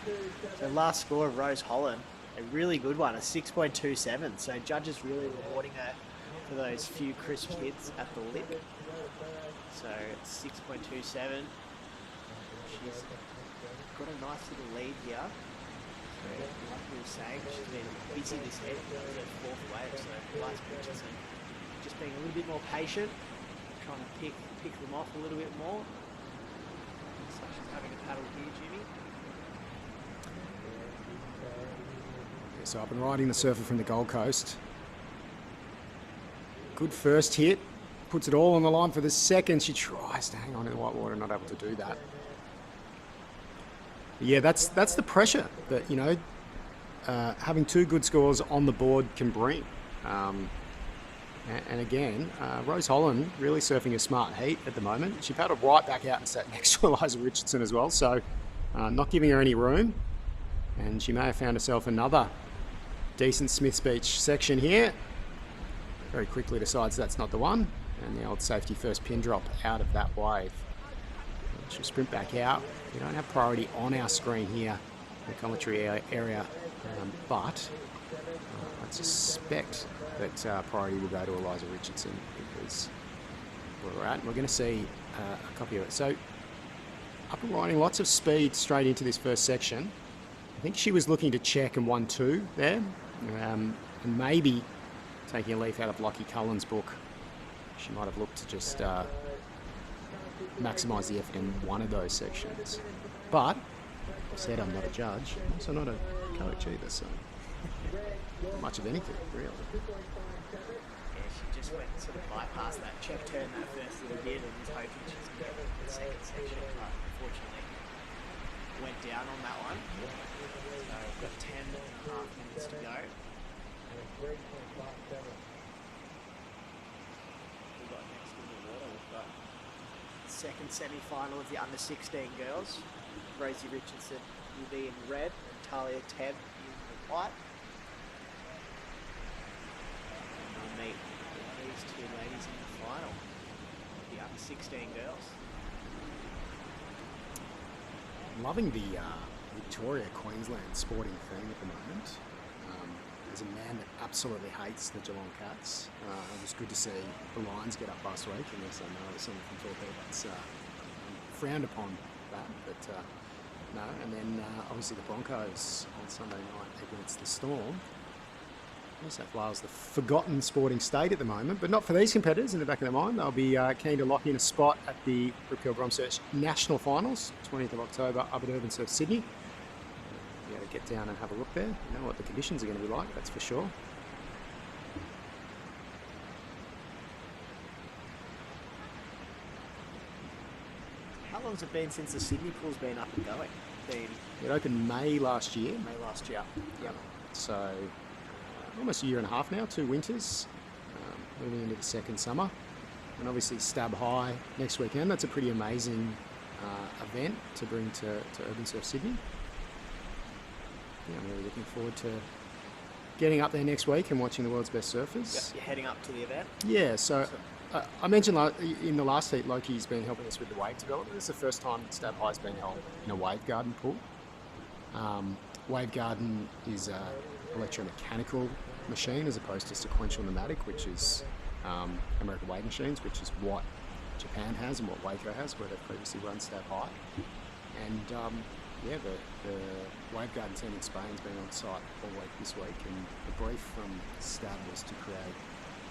So last score of Rose Holland, a really good one, a 6.27. So judges really rewarding her for those few crisp hits at the lip. So it's 6.27. She's got a nice little lead here. So like we were saying, she's been busy this head. It's her fourth wave, so Liza Richardson just being a little bit more patient, trying to pick them off a little bit more. Looks like she's having a paddle here, Jimmy. Yeah, so up and riding the surfer from the Gold Coast. Good first hit. Puts it all on the line for the second. She tries to hang on in the white water, not able to do that. But yeah, that's the pressure that, you know, having two good scores on the board can bring. And again, Rose Holland really surfing a smart heat at the moment. She paddled right back out and sat next to Liza Richardson as well, so not giving her any room. And she may have found herself another decent Smith's Beach section here. Very quickly decides that's not the one. And the old safety first pin drop out of that wave. She'll sprint back out. We don't have priority on our screen here, the commentary area, but I suspect that priority will go to Liza Richardson because where we're at. We're going to see a copy of it. So up and riding, lots of speed straight into this first section. I think she was looking to check and 1-2 there, and maybe taking a leaf out of Lockie Cullen's book. She might have looked to just maximise the effort in one of those sections. But, I said I'm not a judge, I'm also not a coach either, so not much of anything, really. Yeah, she just went sort of bypassed that check turn that first little bit and was hoping she was going to get the second section, but unfortunately went down on that one. So we've got 10.5 minutes to go. Second semi-final of the under-16 girls. Rosie Richardson will be in red and Talia Tebb in the white. And we'll meet these two ladies in the final of the under-16 girls. I'm loving the Victoria-Queensland sporting theme at the moment. As a man that absolutely hates the Geelong Cats, it was good to see the Lions get up last week, and yes, I know someone from Torquay that's frowned upon that, but no. And then obviously the Broncos on Sunday night against the Storm. New South Wales, the forgotten sporting state at the moment, but not for these competitors. In the back of their mind, they'll be keen to lock in a spot at the Rip Curl GromSearch National Finals, 20th of October, up at URBNSURF Sydney. Be able to get down and have a look there. You know what the conditions are going to be like, that's for sure. How long has it been since the Sydney pool's been up and going? It opened May last year. May last year. Yep. So almost a year and a half now, 2 winters, moving into the second summer. And obviously Stab High next weekend. That's a pretty amazing event to bring to URBNSURF Sydney. Yeah, I'm really looking forward to getting up there next week and watching the world's best surfers. Yep. You're heading up to the event? Yeah, so I mentioned in the last heat, Loki's been helping us with the wave development. This is the first time Stab High's been held in a wave garden pool. Wave garden is an electromechanical machine as opposed to sequential pneumatic, which is American wave machines, which is what Japan has and what Waco has, where they've previously run Stab High. And yeah, the wave garden team in Spain's been on site all week this week, and the brief from Stab was to create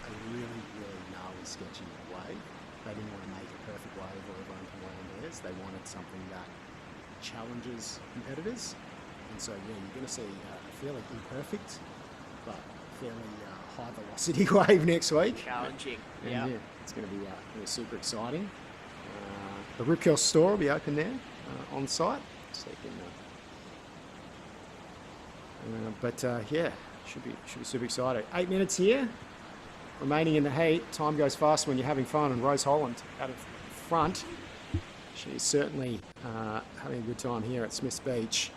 a really, really gnarly, sketchy wave. They didn't want to make a perfect wave or everyone can land theirs. They wanted something that challenges competitors. And so, yeah, you're going to see a fairly imperfect, but fairly high velocity wave next week. Challenging. And yeah, it's going to be super exciting. The Rip Curl store will be open there on site. So you can, yeah, should be super exciting. 8 minutes here, remaining in the heat. Time goes fast when you're having fun, and Rose Holland out in front. She's certainly having a good time here at Smiths Beach.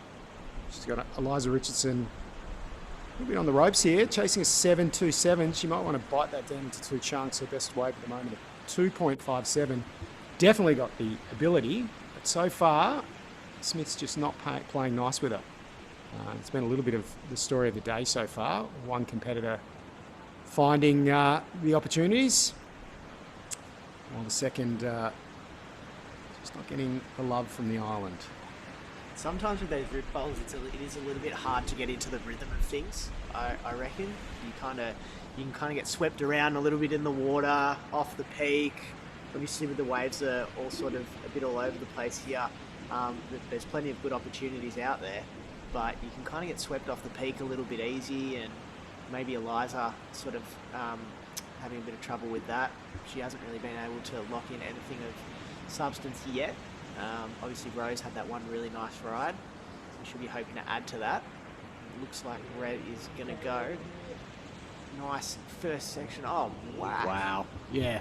She's got Eliza Richardson a little bit on the ropes here, chasing a 7.27. She might want to bite that down into 2 chunks. Her best wave at the moment, 2.57. Definitely got the ability, but so far, Smith's just not playing nice with her. It's been a little bit of the story of the day so far. One competitor finding the opportunities, while the second just not getting the love from the island. Sometimes with those rip bowls, it is a little bit hard to get into the rhythm of things. I reckon you can kind of get swept around a little bit in the water, off the peak. Obviously, with the waves are all sort of a bit all over the place here. There's plenty of good opportunities out there, but you can kind of get swept off the peak a little bit easy, and maybe Eliza sort of having a bit of trouble with that. She hasn't really been able to lock in anything of substance yet. Obviously Rose had that one really nice ride, so she'll be hoping to add to that. It looks like Red is going to go. Nice first section. Oh, wow. Wow. Yeah.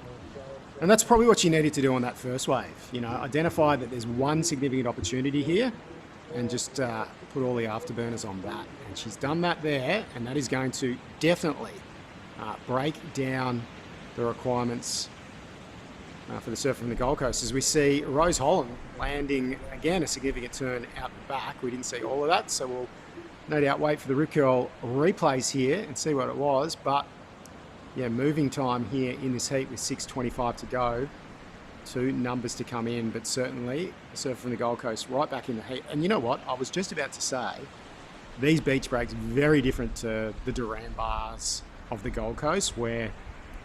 And that's probably what she needed to do on that first wave. You know, identify that there's one significant opportunity here and just put all the afterburners on that. And she's done that there, and that is going to definitely break down the requirements for the surfer from the Gold Coast. As we see Rose Holland landing, again, a significant turn out the back. We didn't see all of that, so we'll no doubt wait for the Rip Curl replays here and see what it was. But yeah, moving time here in this heat with 6.25 to go. 2 numbers to come in, but certainly the surfer from the Gold Coast right back in the heat. And you know what? I was just about to say, these beach breaks very different to the Duran bars of the Gold Coast, where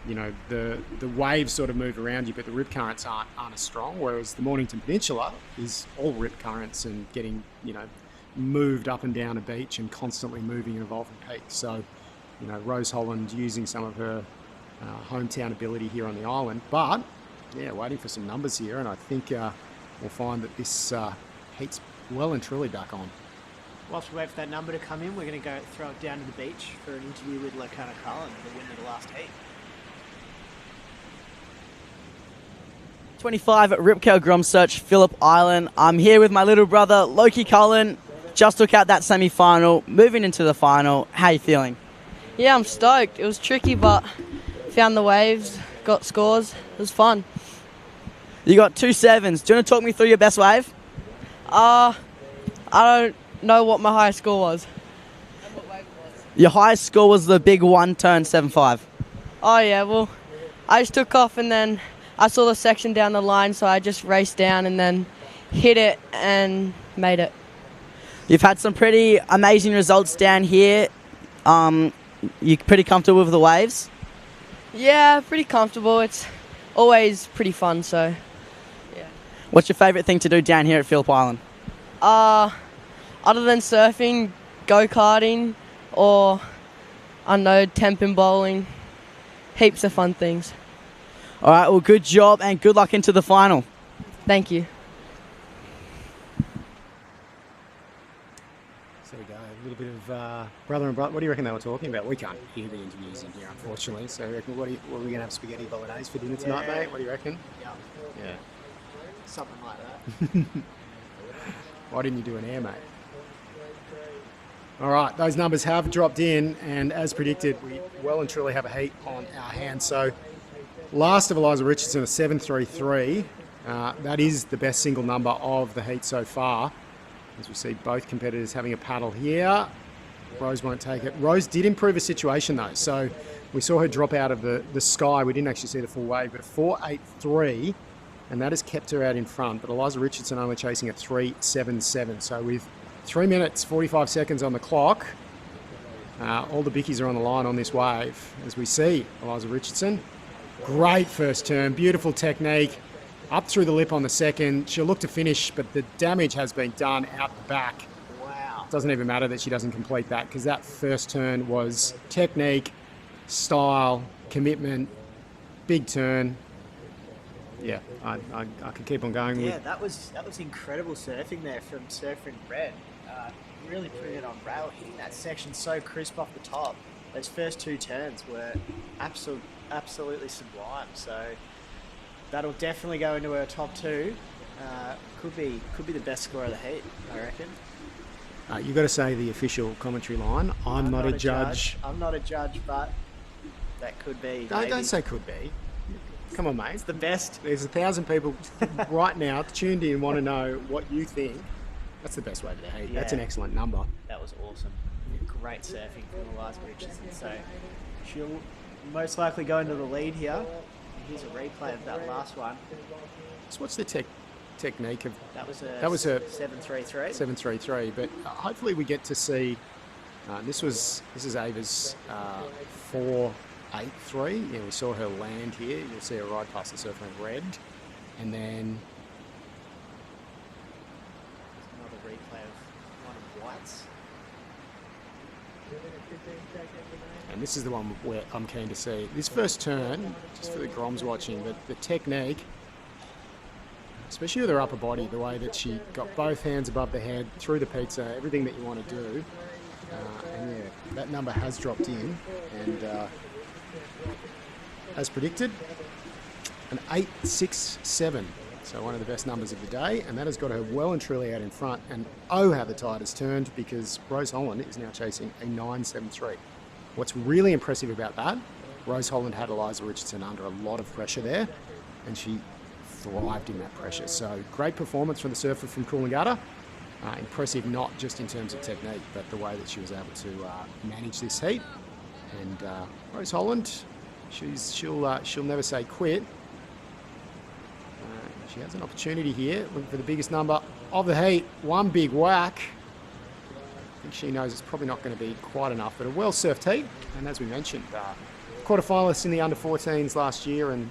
you know the waves sort of move around you, but the rip currents aren't as strong. Whereas the Mornington Peninsula is all rip currents and getting moved up and down a beach and constantly moving and evolving peaks. So Rose Holland using some of her hometown ability here on the island, but yeah, waiting for some numbers here, and I think we'll find that this heat's well and truly back on. Whilst we wait for that number to come in, we're going to go throw it down to the beach for an interview with Lakana Cullen, the winner of the last heat. 25 at Rip Curl GromSearch, Phillip Island. I'm here with my little brother, Loki Cullen. Just took out that semi-final, moving into the final. How are you feeling? Yeah, I'm stoked. It was tricky, but found the waves, got scores. It was fun. You got 2 sevens. Do you want to talk me through your best wave? I don't know what my highest score was. Your highest score was the big 1-turn 7.5. Oh yeah, well, I just took off and then I saw the section down the line, so I just raced down and then hit it and made it. You've had some pretty amazing results down here. You pretty comfortable with the waves? Yeah, pretty comfortable. It's always pretty fun, so yeah. What's your favourite thing to do down here at Phillip Island? Other than surfing, go-karting, or, I don't know, temping bowling. Heaps of fun things. All right, well, good job and good luck into the final. Thank you. So we go, a little bit of brother and brother. What do you reckon they were talking about? We can't hear the interviews in here, unfortunately. So I reckon, what are we going to have spaghetti bolognese for dinner tonight, mate? What do you reckon? Yeah. Something like that. Why didn't you do an air, mate? All right, those numbers have dropped in, and as predicted, we well and truly have a heat on our hands. So last of Eliza Richardson, a 7.33. That is the best single number of the heat so far. As we see both competitors having a paddle here. Rose won't take it. Rose did improve her situation though. So we saw her drop out of the sky. We didn't actually see the full wave, but a 4.83, and that has kept her out in front. But Eliza Richardson only chasing a 3.77. So with 3 minutes, 45 seconds on the clock, all the bickies are on the line on this wave. As we see Eliza Richardson, great first turn, beautiful technique. Up through the lip on the second. She'll look to finish, but the damage has been done out the back. Wow. It doesn't even matter that she doesn't complete that, because that first turn was technique, style, commitment, big turn. Yeah, I could keep on going. Yeah, that was incredible surfing there from Surfer in Red. Really putting it on rail, hitting that section so crisp off the top. Those first two turns were absolutely sublime. So that'll definitely go into her top two. Could be the best score of the heat, I reckon. You've got to say the official commentary line. I'm not a judge. I'm not a judge, but that could be. No, don't say could be. Come on, mate. It's the best. There's 1,000 people right now tuned in, want to know what you think. That's the best way to the heat. Yeah. That's an excellent number. That was awesome. Great surfing from Eliza Richardson. So she'll most likely go into the lead here. Here's a replay of that last one. So what's the technique of that? Was a 7.33. 7.33. But hopefully we get to see. This is Ava's 4.83. Yeah, we saw her land here. You'll see her ride past the surfer in red, and then another replay of one of White's. And this is the one where I'm keen to see. This first turn, just for the Groms watching, the technique, especially with her upper body, the way that she got both hands above the head, through the pizza, everything that you want to do. And yeah, that number has dropped in. And as predicted, an 8.67. So one of the best numbers of the day. And that has got her well and truly out in front. And oh, how the tide has turned, because Rose Holland is now chasing a 9.73. What's really impressive about that, Rose Holland had Eliza Richardson under a lot of pressure there, and she thrived in that pressure. So great performance from the surfer from Coolangatta. Impressive not just in terms of technique, but the way that she was able to manage this heat. And Rose Holland, she'll never say quit. She has an opportunity here, looking for the biggest number of the heat. One big whack. I think she knows it's probably not going to be quite enough, but a well-surfed heat. And as we mentioned, quarterfinalists in the under-14s last year, and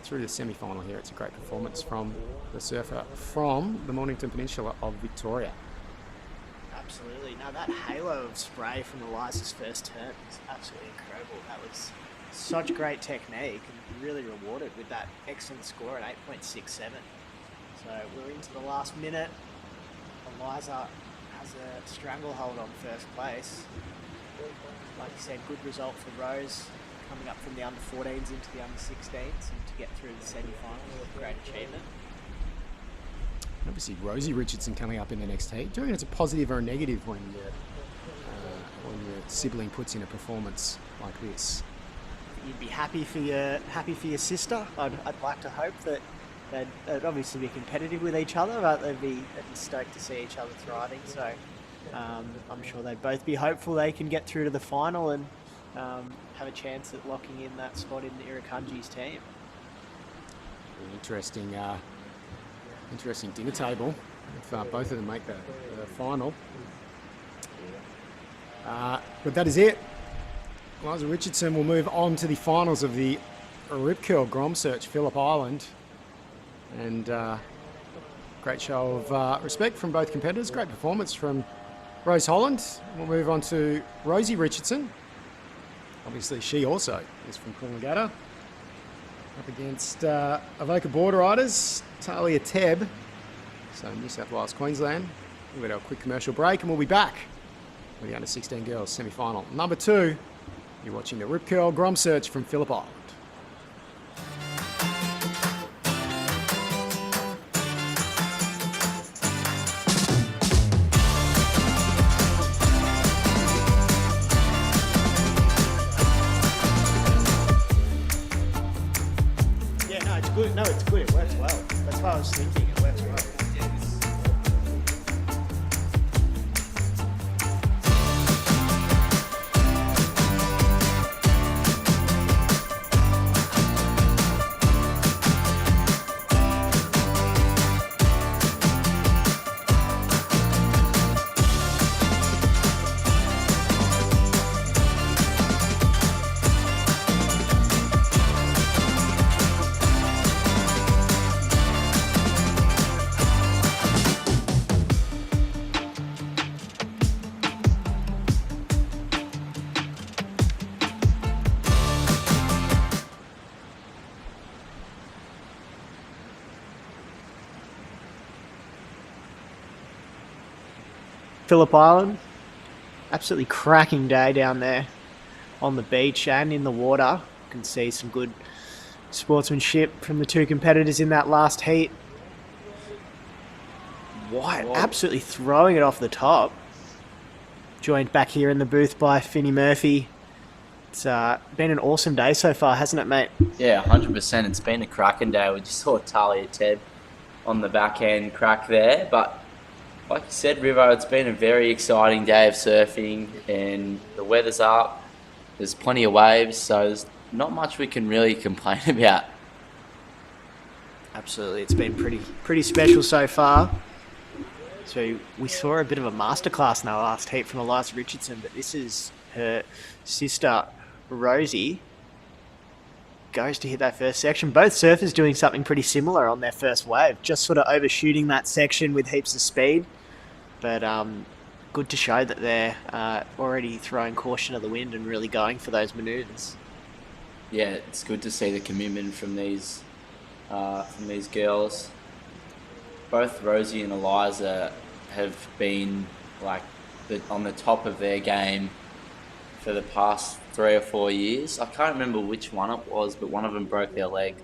through the semi-final here, it's a great performance from the surfer from the Mornington Peninsula of Victoria. Absolutely. Now that halo of spray from Eliza's first turn was absolutely incredible. That was such great technique, and really rewarded with that excellent score at 8.67. So we're into the last minute. Eliza has a stranglehold on first place. Like you said, good result for Rose, coming up from the under-14s into the under-16s, and to get through the semi-finals, a great achievement. Obviously, Rosie Richardson coming up in the next heat. Do you reckon it's a positive or a negative when your sibling puts in a performance like this? You'd be happy for your sister. I'd like to hope that they'd obviously be competitive with each other, but they'd be stoked to see each other thriving. So I'm sure they'd both be hopeful they can get through to the final and have a chance at locking in that spot in Irakunji's team. Interesting dinner table if both of them make the final. But that is it. Eliza Richardson will move on to the finals of the Rip Curl GromSearch Phillip Island. And great show of respect from both competitors. Great performance from Rose Holland. We'll move on to Rosie Richardson. Obviously, she also is from Coolangatta. Up against Avoca Border Riders, Talia Tebb. So New South Wales, Queensland. We'll get our quick commercial break and we'll be back with the under-16 girls semi-final. Number 2, you're watching the Rip Curl GromSearch from Phillip Island. Yeah, no, it's good. No, it's good. It works well. That's what I was thinking. It works well. Phillip Island, absolutely cracking day down there on the beach and in the water. You can see some good sportsmanship from the two competitors in that last heat. White absolutely throwing it off the top. Joined back here in the booth by Finny Murphy. It's been an awesome day so far, hasn't it, mate? Yeah, 100%. It's been a cracking day. We just saw Talia Tebb on the backhand crack there, but like you said, Rivo, it's been a very exciting day of surfing and the weather's up. There's plenty of waves, so there's not much we can really complain about. Absolutely, it's been pretty special so far. So we saw a bit of a masterclass in our last heat from Eliza Richardson, but this is her sister, Rosie, goes to hit that first section. Both surfers doing something pretty similar on their first wave, just sort of overshooting that section with heaps of speed. But good to show that they're already throwing caution to the wind and really going for those manoeuvres. Yeah, it's good to see the commitment from these girls. Both Rosie and Eliza have been on the top of their game for the past 3 or 4 years. I can't remember which one it was, but one of them broke their leg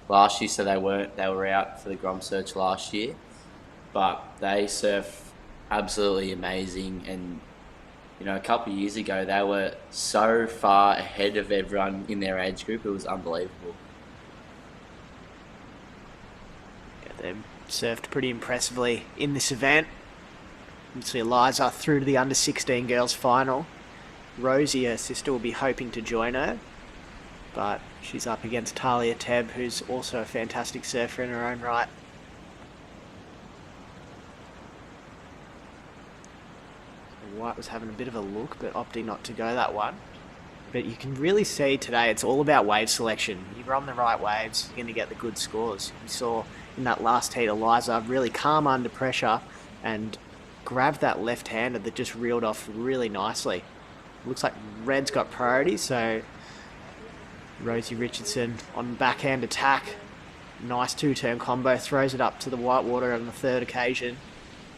last year, so they were out for the GromSearch last year. But they surf absolutely amazing, and a couple of years ago they were so far ahead of everyone in their age group. It was unbelievable. Yeah, they've surfed pretty impressively in this event. Obviously Eliza through to the under-16 girls final. Rosie, her sister, will be hoping to join her, but she's up against Talia Tebb, who's also a fantastic surfer in her own right. White was having a bit of a look, but opting not to go that one. But you can really see today it's all about wave selection. You run the right waves, you're going to get the good scores. We saw in that last heat Eliza really calm under pressure and grabbed that left-hander that just reeled off really nicely. Looks like red's got priority, so Rosie Richardson on backhand attack. Nice two-turn combo, throws it up to the white water on the third occasion.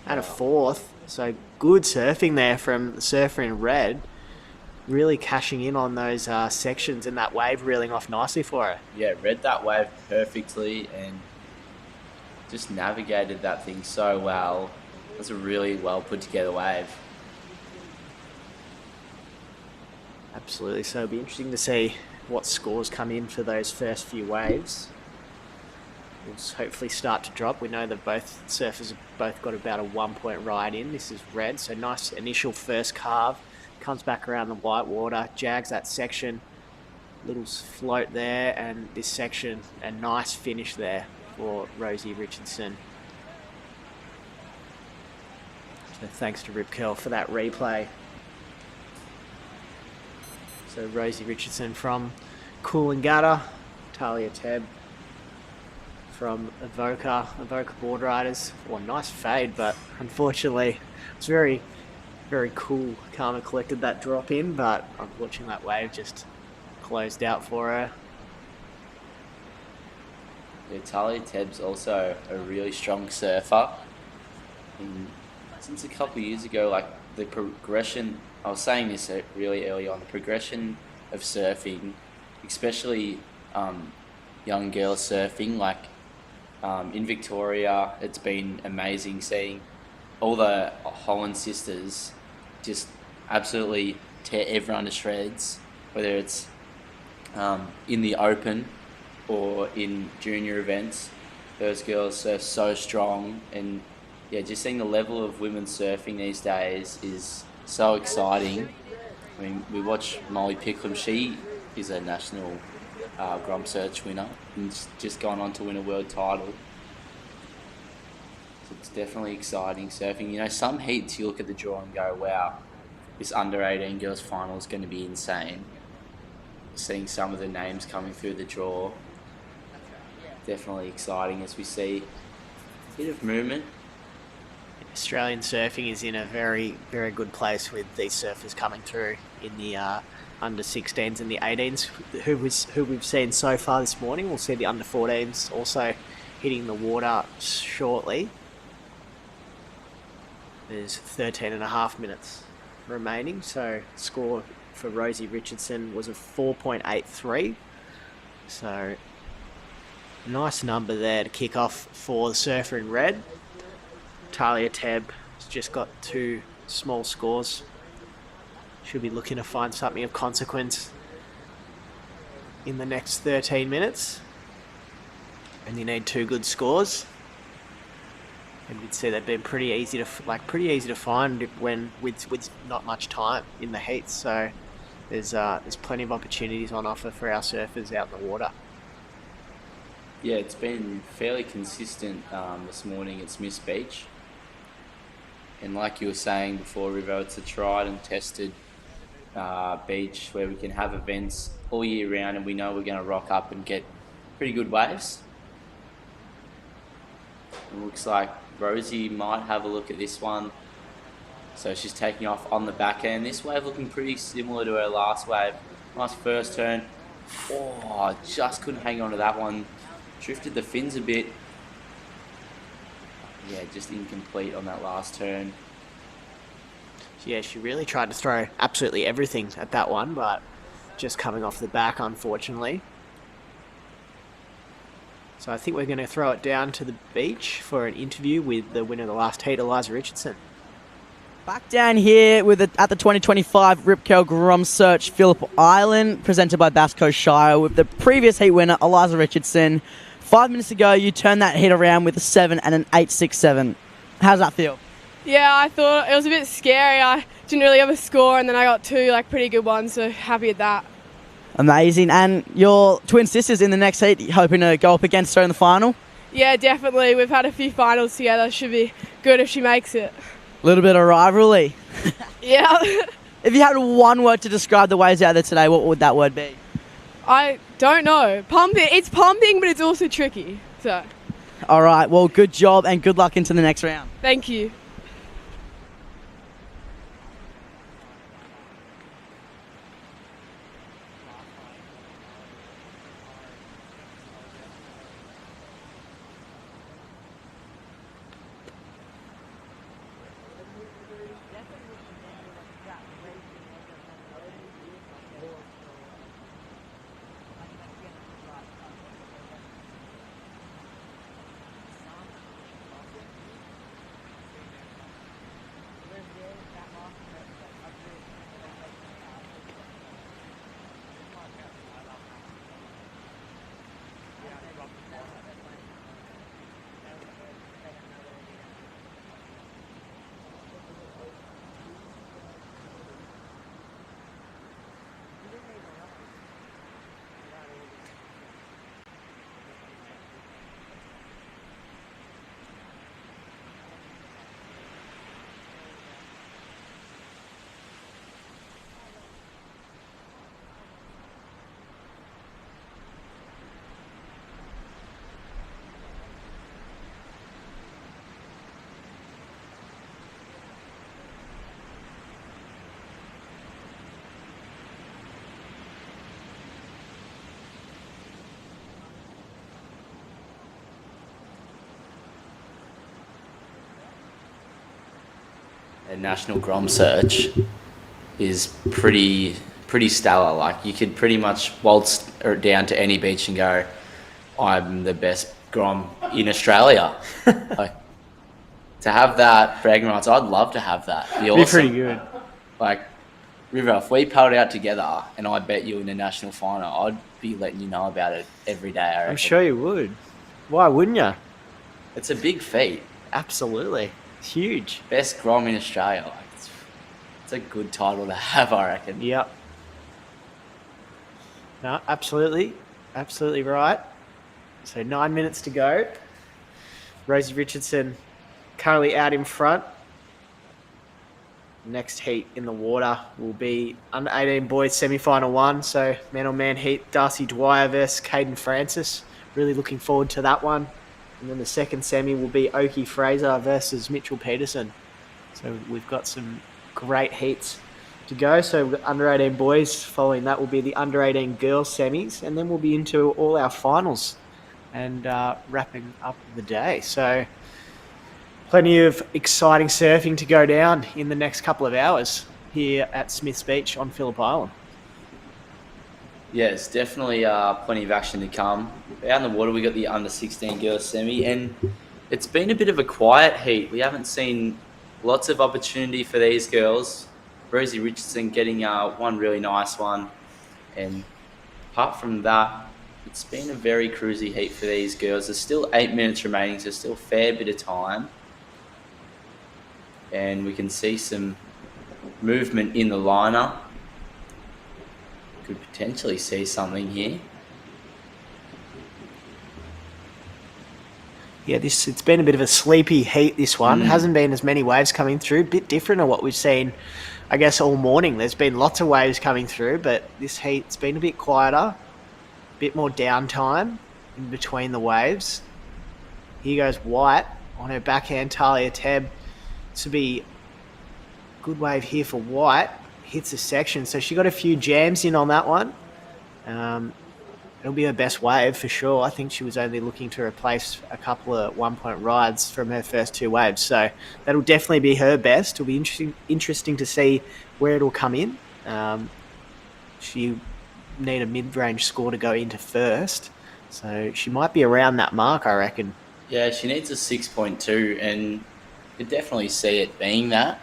And a fourth, so good surfing there from the surfer in red. Really cashing in on those sections and that wave reeling off nicely for her. Yeah, read that wave perfectly and just navigated that thing so well. It was a really well put together wave. Absolutely, so it'll be interesting to see what scores come in for those first few waves. We'll hopefully start to drop. We know that both surfers have both got about a 1 point ride in. This is red, so nice initial first carve. Comes back around the white water, jags that section. Little float there, and this section, a nice finish there for Rosie Richardson. So thanks to Rip Curl for that replay. So Rosie Richardson from Coolangatta, Talia Tebb from Avoca Board Riders. Well, nice fade, but unfortunately it's very, very cool, calm and collected that drop in, but unfortunately that wave just closed out for her. Yeah, Talia Tebb's also a really strong surfer. And since a couple of years ago, like the progression, I was saying this really early on, the progression of surfing, especially young girls surfing, like in Victoria, it's been amazing seeing all the Holland sisters just absolutely tear everyone to shreds, whether it's in the open or in junior events. Those girls surf so strong, and yeah, just seeing the level of women surfing these days is so exciting. I mean, we watch Molly Pickham. She is a national GromSearch winner and just gone on to win a world title. So it's definitely exciting surfing. You know, some heats you look at the draw and go, wow, this under 18 girls final is going to be insane. Seeing some of the names coming through the draw, definitely exciting as we see a bit of movement. Australian surfing is in a very, very good place with these surfers coming through in the under 16s and the 18s who we've seen so far this morning. We'll see the under 14s also hitting the water shortly. There's 13.5 minutes remaining, so score for Rosie Richardson was a 4.83. So nice number there to kick off for the surfer in red. Talia Tebb has just got 2 small scores. Should be looking to find something of consequence in the next 13 minutes. And you need 2 good scores. And we'd see they've been pretty easy to find when with not much time in the heats. So there's plenty of opportunities on offer for our surfers out in the water. Yeah, it's been fairly consistent this morning at Smiths Beach. And like you were saying before, Rivo, it's a tried and tested beach where we can have events all year round and we know we're going to rock up and get pretty good waves. It looks like Rosie might have a look at this one. So she's taking off on the back end. This wave looking pretty similar to her last wave. Nice first turn. Oh, just couldn't hang on to that one. Drifted the fins a bit. Yeah, just incomplete on that last turn. Yeah, she really tried to throw absolutely everything at that one, but just coming off the back, unfortunately. So I think we're going to throw it down to the beach for an interview with the winner of the last heat, Eliza Richardson. Back down here at the 2025 Rip Curl GromSearch Phillip Island, presented by Bass Coast Shire, with the previous heat winner, Eliza Richardson. 5 minutes ago, you turned that heat around with a 7 and an 8.67. How's that feel? Yeah, I thought it was a bit scary. I didn't really have a score, and then I got 2 pretty good ones, so happy with that. Amazing. And your twin sisters in the next heat, hoping to go up against her in the final? Yeah, definitely. We've had a few finals together. Should be good if she makes it. A little bit of rivalry. Yeah. If you had one word to describe the waves out there today, what would that word be? I don't know. Pumping. It's pumping, but it's also tricky. So. All right. Well, good job and good luck into the next round. Thank you. a national GromSearch is pretty stellar. Like, you could pretty much waltz down to any beach and go, I'm the best Grom in Australia. Like, to have that bragging rights, I'd love to have that. Be awesome. Be pretty good. Like, River, if we paddled out together and I bet you in a national final, I'd be letting you know about it every day. I reckon. I'm sure you would. Why wouldn't you? It's a big feat. Absolutely. It's huge. Best Grom in Australia. Like, it's a good title to have, I reckon. Yep. No, absolutely. Absolutely right. So 9 minutes to go. Rosie Richardson currently out in front. Next heat in the water will be under 18 boys semi-final 1. So man-on-man heat, Darcy Dwyer versus Caden Francis. Really looking forward to that one. And then the second semi will be Oki Fraser versus Mitchell Peterson. So we've got some great heats to go. So we've got under 18 boys. Following that will be the under 18 girls semis. And then we'll be into all our finals and wrapping up the day. So plenty of exciting surfing to go down in the next couple of hours here at Smiths Beach on Phillip Island. Yeah, it's definitely plenty of action to come. Out in the water, we got the under 16 girls semi, and it's been a bit of a quiet heat. We haven't seen lots of opportunity for these girls. Rosie Richardson getting one really nice one, and apart from that, it's been a very cruisy heat for these girls. There's still 8 minutes remaining, so still a fair bit of time. And we can see some movement in the liner. Could potentially see something here. Yeah, it's been a bit of a sleepy heat, this one. Hasn't been as many waves coming through. A bit different to what we've seen, I guess, all morning. There's been lots of waves coming through, but this heat's been a bit quieter. A bit more downtime in between the waves. Here goes White on her backhand, Talia Tebb. This will be a good wave here for White. Hits a section, so she got a few jams in on that one. It'll be her best wave for sure. I think she was only looking to replace a couple of 1 point rides from her first 2 waves, so that'll definitely be her best. It'll be interesting to see where it'll come in. She need a mid-range score to go into first, so she might be around that mark, I reckon. Yeah, she needs a 6.2, and you could definitely see it being that.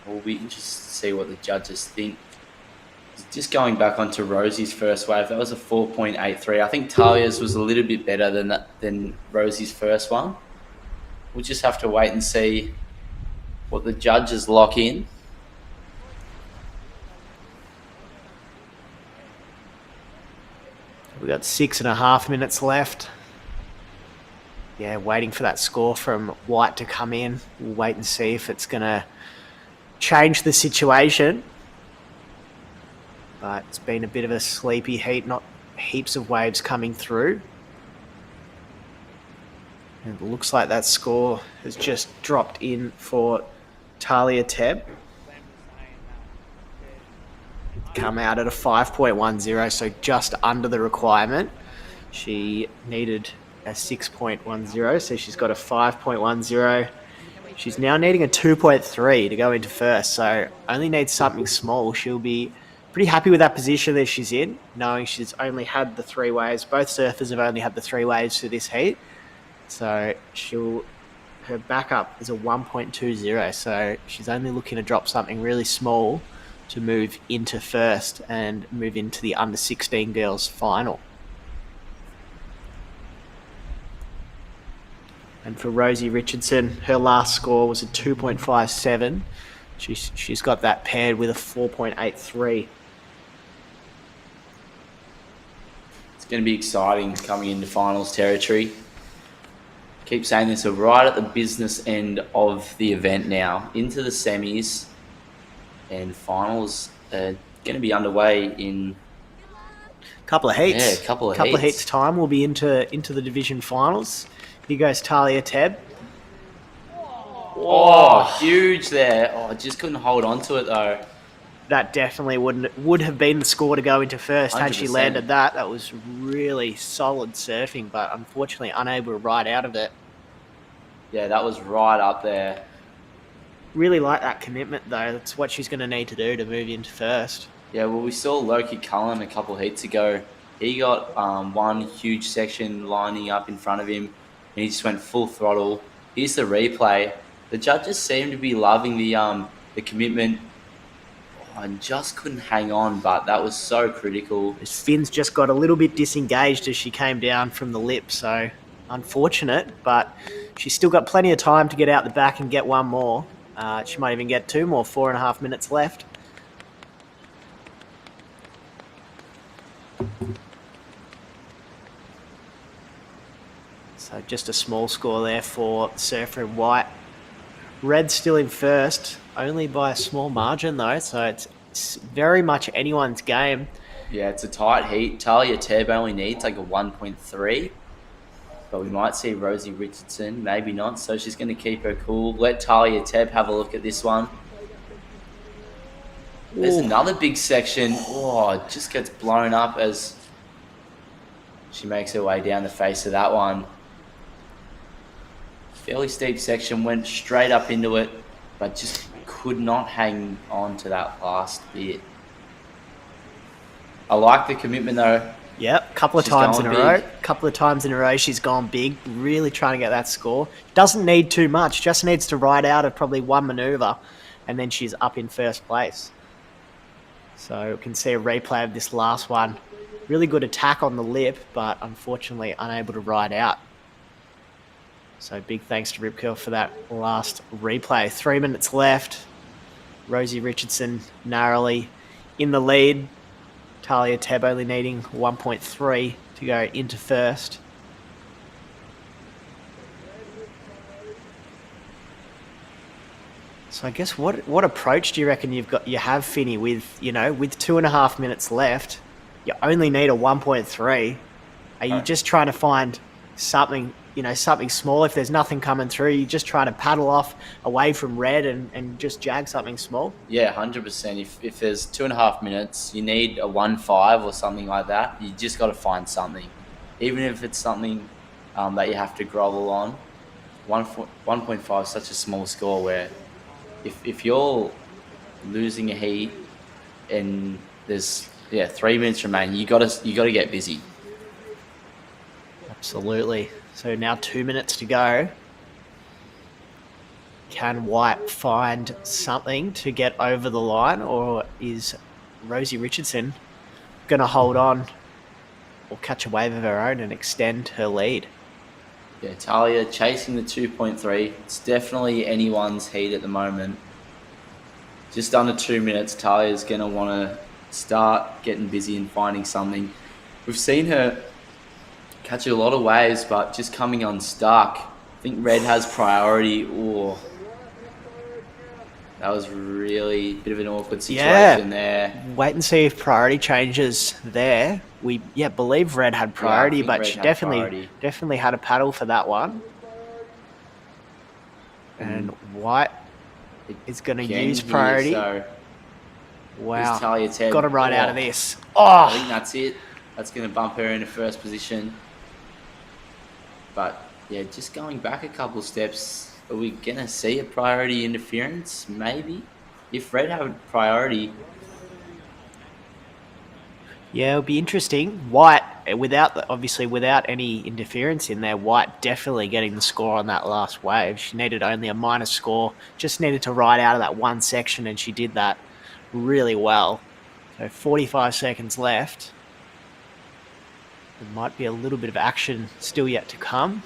We'll be interested to see what the judges think. Just going back onto Rosie's first wave, that was a 4.83. I think Talia's was a little bit better than Rosie's first one. We'll just have to wait and see what the judges lock in. We've got 6.5 minutes left. Yeah, waiting for that score from White to come in. We'll wait and see if it's going to change the situation. But it's been a bit of a sleepy heat, not heaps of waves coming through. And it looks like that score has just dropped in for Talia Tebb. Come out at a 5.10, so just under the requirement. She needed a 6.10, so she's got a 5.10. She's now needing a 2.3 to go into first, so only needs something small. She'll be pretty happy with that position that she's in, knowing she's only had the 3 waves. Both surfers have only had the 3 waves for this heat. So her backup is a 1.20, so she's only looking to drop something really small to move into first and move into the under 16 girls final. And for Rosie Richardson, her last score was a 2.57. She's got that paired with a 4.83. It's going to be exciting coming into finals territory. Keep saying this, we're right at the business end of the event now, into the semis, and finals are going to be underway in couple of heats. Yeah, a couple of heats time. We'll be into the division finals. Here goes Talia Tebb. Oh, huge there. Oh, I just couldn't hold on to it though. That definitely would have been the score to go into first had she 100%. landed that. That was really solid surfing, but unfortunately unable to ride out of it. Yeah, that was right up there. Really like that commitment, though. That's what she's going to need to do to move into first. Yeah, well, we saw Loki Cullen a couple of heats ago. He got one huge section lining up in front of him, and he just went full throttle. Here's the replay. The judges seem to be loving the commitment. Oh, and just couldn't hang on, but that was so critical. Finn's just got a little bit disengaged as she came down from the lip, so unfortunate, but she's still got plenty of time to get out the back and get one more. She might even get two more, 4.5 minutes left. So just a small score there for Surfer and White. Red still in first, only by a small margin though, so it's very much anyone's game. Yeah, it's a tight heat. Talia Tebb only needs like a 1.3. But we might see Rosie Richardson, maybe not. So she's going to keep her cool. Let Talia Tebb have a look at this one. There's another big section. Oh, it just gets blown up as she makes her way down the face of that one. Fairly steep section, went straight up into it, but just could not hang on to that last bit. I like the commitment though. Yep, couple of times in a row. Couple of times in a row she's gone big, really trying to get that score. Doesn't need too much, just needs to ride out of probably one manoeuvre, and then she's up in first place. So we can see a replay of this last one. Really good attack on the lip, but unfortunately unable to ride out. So big thanks to Rip Curl for that last replay. 3 minutes left. Rosie Richardson narrowly in the lead. Talia Tebb only needing 1.3 to go into first. So I guess what approach do you reckon you have, Finny, with 2.5 minutes left? You only need a 1.3. Are you just trying to find something small? If there's nothing coming through, you just trying to paddle off away from red and just jag something small? Yeah, 100%. If there's 2.5 minutes, you need a 1.5 or something like that. You just got to find something. Even if it's something that you have to grovel on. 1.5 is such a small score where if you're losing a heat and there's 3 minutes remaining, you gotta get busy. Absolutely. So now 2 minutes to go. Can White find something to get over the line, or is Rosie Richardson going to hold on or catch a wave of her own and extend her lead? Yeah, Talia chasing the 2.3. It's definitely anyone's heat at the moment. Just under 2 minutes, Talia's going to want to start getting busy and finding something. We've seen her catch a lot of waves, but just coming unstuck. I think red has priority. Oh, that was really a bit of an awkward situation there. Wait and see if priority changes there. We believe red had priority, but she definitely had a paddle for that one. And White is going to use priority. Wow, got to ride out of this. I think that's it. That's going to bump her into first position. But yeah, just going back a couple steps, are we going to see a priority interference? Maybe. If red had priority. Yeah, it'll be interesting. White, without any interference in there, White definitely getting the score on that last wave. She needed only a minus score, just needed to ride out of that one section, and she did that really well. So 45 seconds left. There might be a little bit of action still yet to come.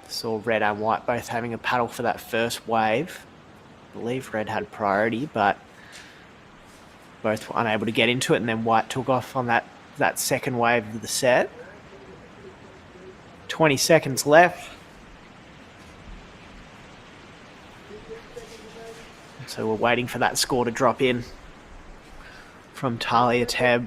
Saw red and white both having a paddle for that first wave. I believe red had priority, but both were unable to get into it, and then white took off on that second wave of the set. 20 seconds left. So we're waiting for that score to drop in from Talia Tebb.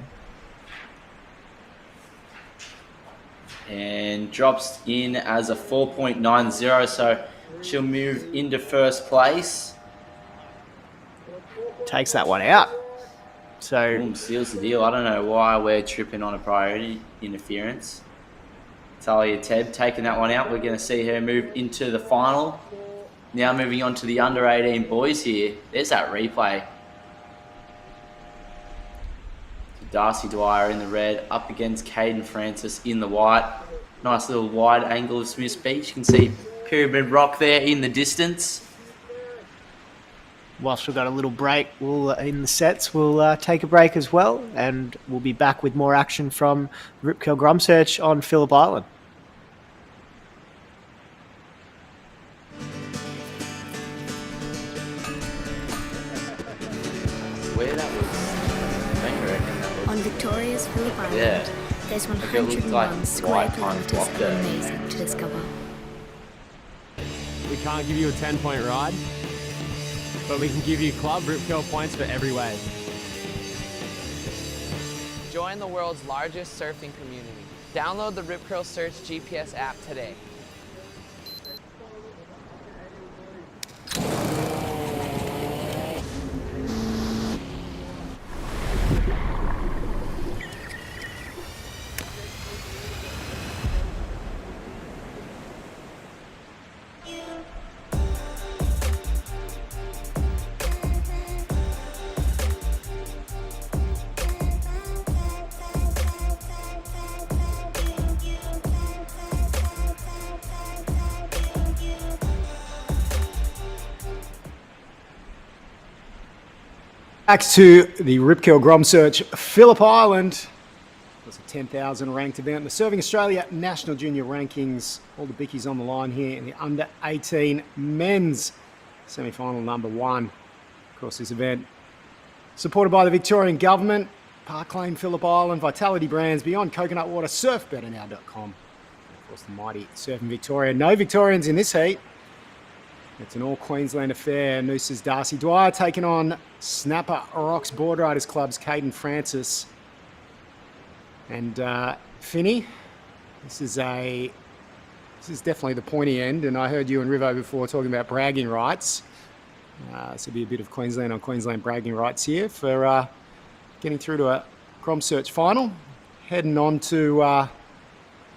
And drops in as a 4.90, so she'll move into first place. Takes that one out. So boom, seals the deal. I don't know why we're tripping on a priority interference. Talia Tebb taking that one out. We're going to see her move into the final. Now moving on to the under 18 boys here. There's that replay. So Darcy Dwyer in the red up against Caden Francis in the white. Nice little wide angle of Smith's Beach. You can see Pyramid Rock there in the distance. Whilst we've got a little break, in the sets, we'll take a break as well, and we'll be back with more action from Rip Curl GromSearch on Phillip Island. Where that was, I reckon that was. On Victoria's Phillip Island, Yeah. there's Like it looked 101 like square white kind of kilometres of blocked it. amazing to discover. We can't give you a 10-point ride, but we can give you club Rip Curl points for every wave. Join the world's largest surfing community. Download the Rip Curl Search GPS app today. Back to the Rip Curl GromSearch Phillip Island. It was a 10,000 ranked event in the Serving Australia National Junior Rankings. All the bickies on the line here in the under 18 men's semi-final number 1. Of course, this event supported by the Victorian Government, Park Lane, Phillip Island, Vitality Brands, Beyond Coconut Water, surfbetternow.com. Of course, the mighty Surfing Victoria. No Victorians in this heat. It's an all-Queensland affair. Noosa's Darcy Dwyer taking on Snapper Rocks Board Riders Club's Caden Francis. And Finny, this is definitely the pointy end. And I heard you and Rivo before talking about bragging rights. This will be a bit of Queensland on Queensland bragging rights here for getting through to a GromSearch final. Heading on to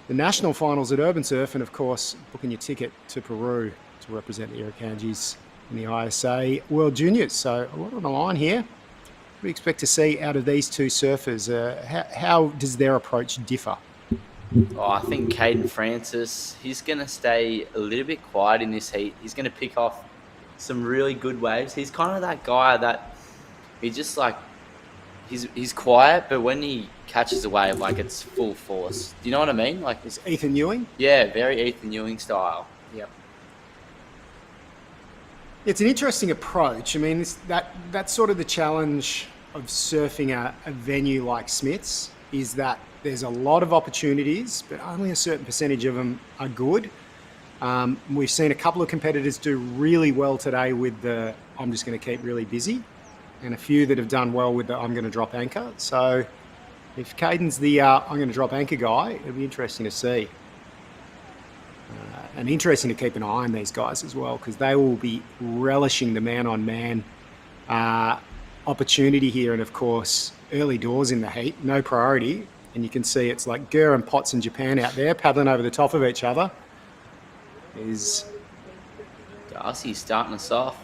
the national finals at Urban Surf, and of course, booking your ticket to Peru to represent the Irukandjis in the ISA World Juniors. So a lot on the line here. What do you expect to see out of these two surfers? How does their approach differ? Oh, I think Caden Francis, he's going to stay a little bit quiet in this heat. He's going to pick off some really good waves. He's kind of that guy that he just like, he's quiet, but when he catches a wave, like it's full force. Do you know what I mean? Like it's Ethan Ewing? Yeah, very Ethan Ewing style. Yep. It's an interesting approach. I mean, that's sort of the challenge of surfing a venue like Smith's, is that there's a lot of opportunities, but only a certain percentage of them are good. We've seen a couple of competitors do really well today with the I'm just going to keep really busy, and a few that have done well with the I'm going to drop anchor. So if Caden's the I'm going to drop anchor guy, it'll be interesting to see. And interesting to keep an eye on these guys as well, because they will be relishing the man-on-man opportunity here. And of course, early doors in the heat, no priority. And you can see it's like Gurr and Potts in Japan out there paddling over the top of each other. Darcy starting us off.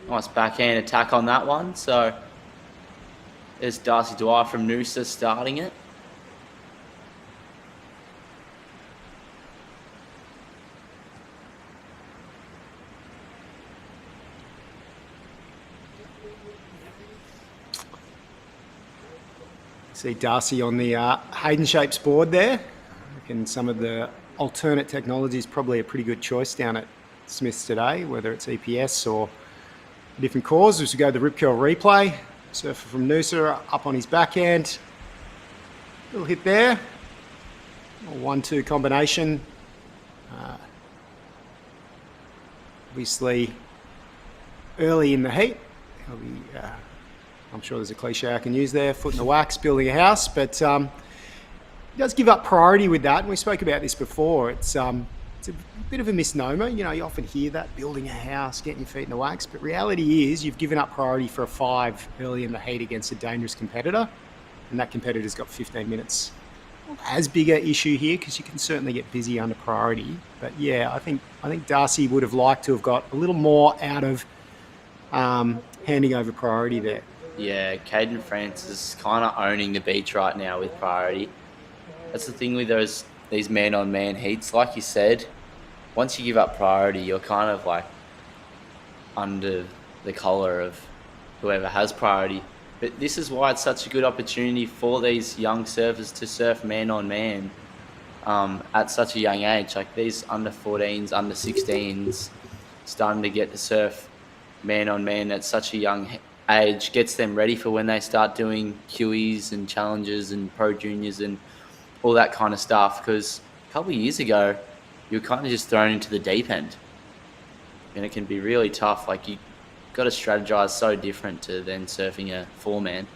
Nice backhand attack on that one. So there's Darcy Dwyer from Noosa starting it. See Darcy on the Hayden Shapes board there. I reckon some of the alternate technology is probably a pretty good choice down at Smith's today, whether it's EPS or a different cause. As we go to the Rip Curl replay, surfer from Noosa up on his backhand. Little hit there. A 1-2 combination. Obviously, early in the heat. He'll be, I'm sure there's a cliche I can use there, foot in the wax, building a house, but he does give up priority with that, and we spoke about this before. It's a bit of a misnomer. You know, you often hear that, building a house, getting your feet in the wax, but reality is you've given up priority for a 5 early in the heat against a dangerous competitor, and that competitor's got 15 minutes as big a issue here because you can certainly get busy under priority. But yeah, I think Darcy would have liked to have got a little more out of handing over priority there. Yeah, Caden Francis kind of owning the beach right now with priority. That's the thing with these man-on-man heats. Like you said, once you give up priority, you're kind of like under the collar of whoever has priority. But this is why it's such a good opportunity for these young surfers to surf man-on-man at such a young age. Like these under 14s, under 16s, starting to get to surf man-on-man at such a young age gets them ready for when they start doing QEs and challenges and pro juniors and all that kind of stuff. Because a couple of years ago, you were kind of just thrown into the deep end. And it can be really tough. Like, you got to strategize so different to then surfing a 4-man.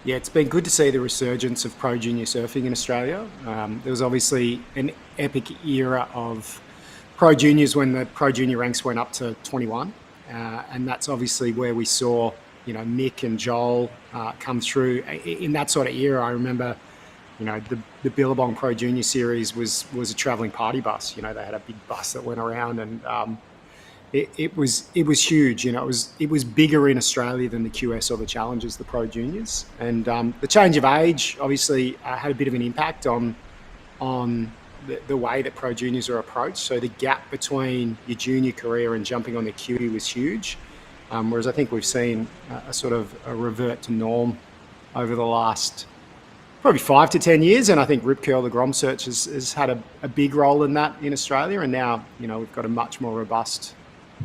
Yeah, it's been good to see the resurgence of pro junior surfing in Australia. There was obviously an epic era of pro juniors when the pro junior ranks went up to 21. And that's obviously where we saw, Mick and Joel come through. In that sort of era, I remember, the Billabong Pro Junior Series was a travelling party bus. They had a big bus that went around, and it was huge. It was bigger in Australia than the QS or the Challengers, the Pro Juniors. And the change of age obviously had a bit of an impact on the way that Pro Juniors are approached. So the gap between your junior career and jumping on the QE was huge. Whereas I think we've seen a sort of a revert to norm over the last probably 5 to 10 years. And I think Rip Curl, the GromSearch, has had a big role in that in Australia. And now, we've got a much more robust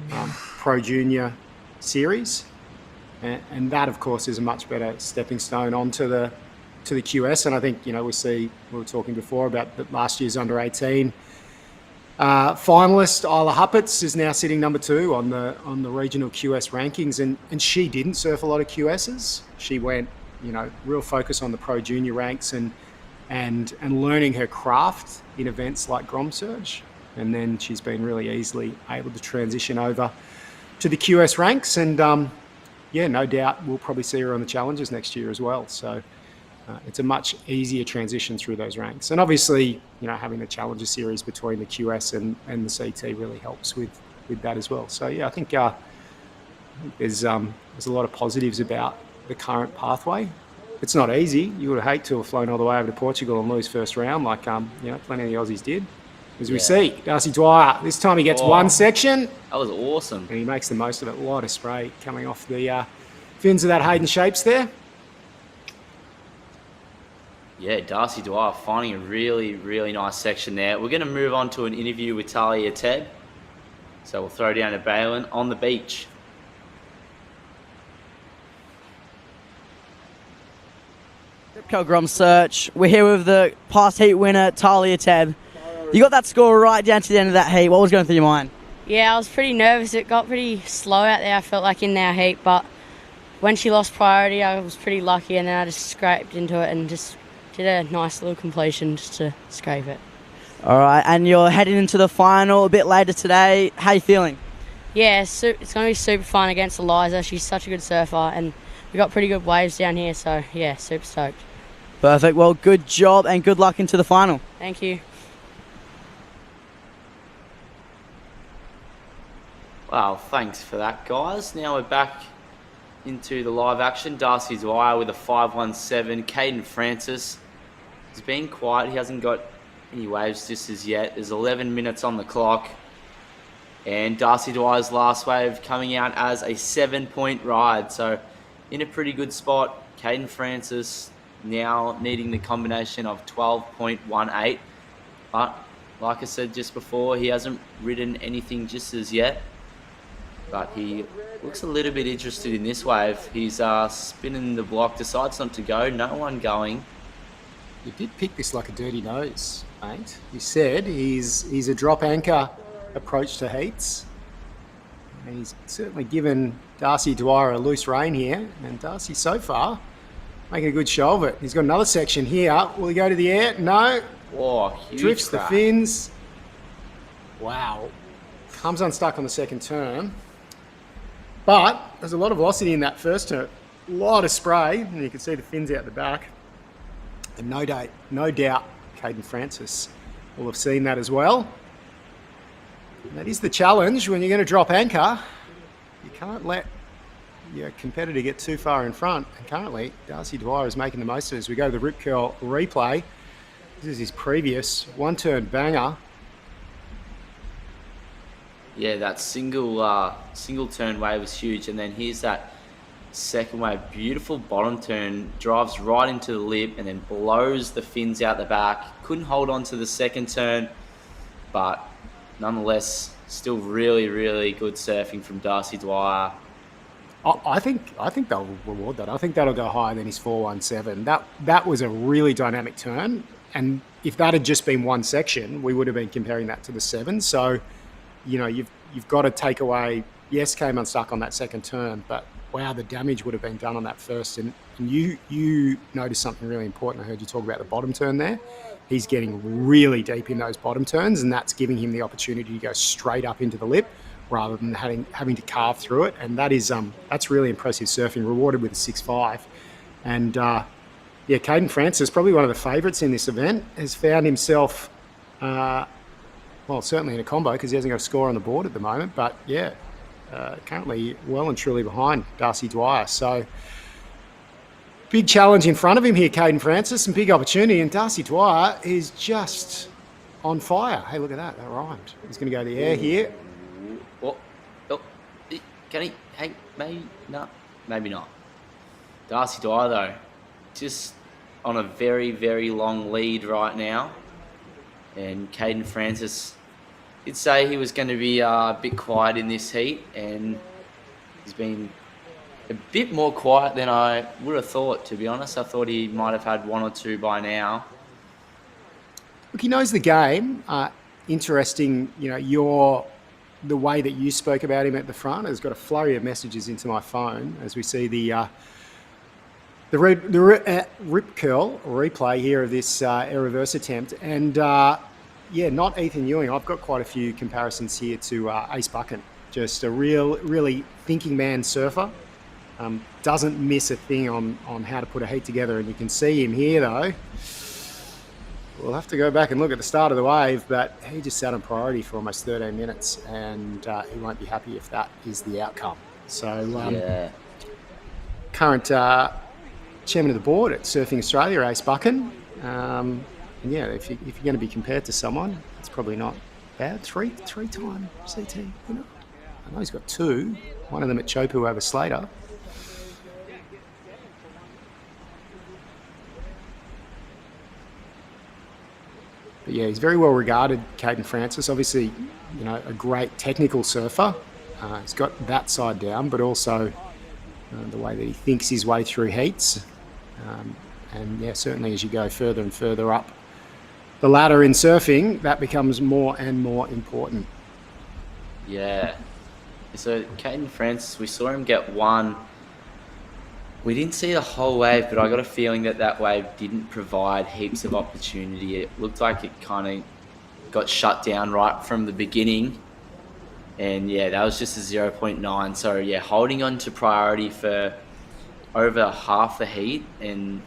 Pro Junior series. And that, of course, is a much better stepping stone onto the QS. And I think, we were talking before about last year's under 18 finalist Isla Huppets is now sitting number 2 on the regional QS rankings, and she didn't surf a lot of QSs. She went, real focus on the Pro Junior ranks and learning her craft in events like GromSearch, and then she's been really easily able to transition over to the QS ranks, and no doubt we'll probably see her on the Challengers next year as well. So it's a much easier transition through those ranks. And obviously, having the Challenger series between the QS and the CT really helps with that as well. So, yeah, I think there's a lot of positives about the current pathway. It's not easy. You would hate to have flown all the way over to Portugal and lose first round like, plenty of the Aussies did. As we see, Darcy Dwyer, this time he gets one section. That was awesome. And he makes the most of it. A lot of spray coming off the fins of that Hayden Shapes there. Yeah, Darcy Dwyer finding a really, really nice section there. We're going to move on to an interview with Talia Teb. So we'll throw down to Balin on the beach. Rip Curl GromSearch. We're here with the past heat winner, Talia Teb. You got that score right down to the end of that heat. What was going through your mind? Yeah, I was pretty nervous. It got pretty slow out there, I felt like, in our heat. But when she lost priority, I was pretty lucky, and then I just scraped into it and just did a nice little completion just to scrape it. All right, and you're heading into the final a bit later today. How are you feeling? Yeah, it's going to be super fun against Eliza. She's such a good surfer, and we got pretty good waves down here, so yeah, super stoked. Perfect. Well, good job and good luck into the final. Thank you. Wow, thanks for that, guys. Now we're back into the live action. Darcy Dwyer with a 5.17. Caden Francis has been quiet. He hasn't got any waves just as yet. There's 11 minutes on the clock. And Darcy Dwyer's last wave coming out as a 7-point ride. So in a pretty good spot. Caden Francis now needing the combination of 12.18. But like I said just before, he hasn't ridden anything just as yet. But he looks a little bit interested in this wave. He's spinning the block, decides not to go. No one going. You did pick this like a dirty nose, mate. You said he's a drop anchor approach to heats. And he's certainly given Darcy Dwyer a loose rein here. And Darcy, so far, making a good show of it. He's got another section here. Will he go to the air? No. Whoa, huge Drifts crack. the fins. Wow. Comes unstuck on the second turn. But there's a lot of velocity in that first turn. A lot of spray. And you can see the fins out the back. And no doubt, Caden Francis will have seen that as well. And that is the challenge when you're going to drop anchor. You can't let your competitor get too far in front. And currently, Darcy Dwyer is making the most of it as we go to the rip curl replay. This is his previous one-turn banger. Yeah, that single turn wave was huge, and then here's that second wave, beautiful bottom turn, drives right into the lip and then blows the fins out the back. Couldn't hold on to the second turn, but nonetheless, still really, really good surfing from Darcy Dwyer. I think they'll reward that. I think that'll go higher than his 417. That was a really dynamic turn, and if that had just been one section, we would have been comparing that to the 7. So, you know, you've got to take away. Yes, came unstuck on that second turn, but wow, the damage would have been done on that first. And you noticed something really important. I heard you talk about the bottom turn there. He's getting really deep in those bottom turns, and that's giving him the opportunity to go straight up into the lip rather than having to carve through it. And that's really impressive surfing, rewarded with a 6.5. And yeah, Caden Francis, probably one of the favourites in this event, has found himself, well, certainly in a combo because he hasn't got a score on the board at the moment. But yeah, currently well and truly behind Darcy Dwyer. So big challenge in front of him here, Caden Francis, and big opportunity. And Darcy Dwyer is just on fire. Hey, look at that. That rhymed. He's going to go to the air here. Can he? Hey, maybe no, maybe not. Darcy Dwyer though, just on a very, very long lead right now. And Caden Francis did say he was going to be a bit quiet in this heat, and he's been a bit more quiet than I would have thought, to be honest. I thought he might have had one or two by now. Look, he knows the game. Interesting, you know, the way that you spoke about him at the front has got a flurry of messages into my phone as we see the rip curl replay here of this air reverse attempt. And yeah, not Ethan Ewing. I've got quite a few comparisons here to Ace Buchan. Just a really thinking man surfer. Doesn't miss a thing on how to put a heat together. And you can see him here though. We'll have to go back and look at the start of the wave, but he just sat on priority for almost 13 minutes, and he won't be happy if that is the outcome. So, current chairman of the board at Surfing Australia, Ace Buchan. And yeah, if you're going to be compared to someone, it's probably not bad. Three-time CT winner. I know he's got 2. One of them at Chopu over Slater. But yeah, he's very well regarded, Caden Francis. Obviously, you know, a great technical surfer. He's got that side down, but also the way that he thinks his way through heats. And yeah, certainly as you go further and further up the ladder in surfing, that becomes more and more important. Yeah. So Caden Francis, we saw him get one. We didn't see the whole wave, but I got a feeling that wave didn't provide heaps of opportunity. It looked like it kind of got shut down right from the beginning. And yeah, that was just a 0.9. So yeah, holding on to priority for over half the heat and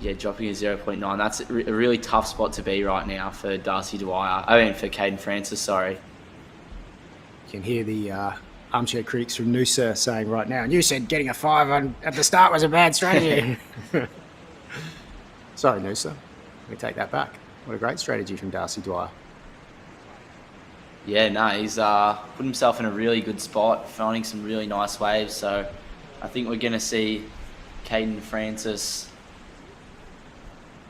yeah, dropping a 0.9. That's a really tough spot to be right now for Darcy Dwyer. For Caden Francis, sorry. You can hear the armchair critics from Noosa saying right now, and you said getting a 5 at the start was a bad strategy. Sorry, Noosa. Let me take that back. What a great strategy from Darcy Dwyer. Yeah, no, he's put himself in a really good spot, finding some really nice waves. So I think we're going to see Caden Francis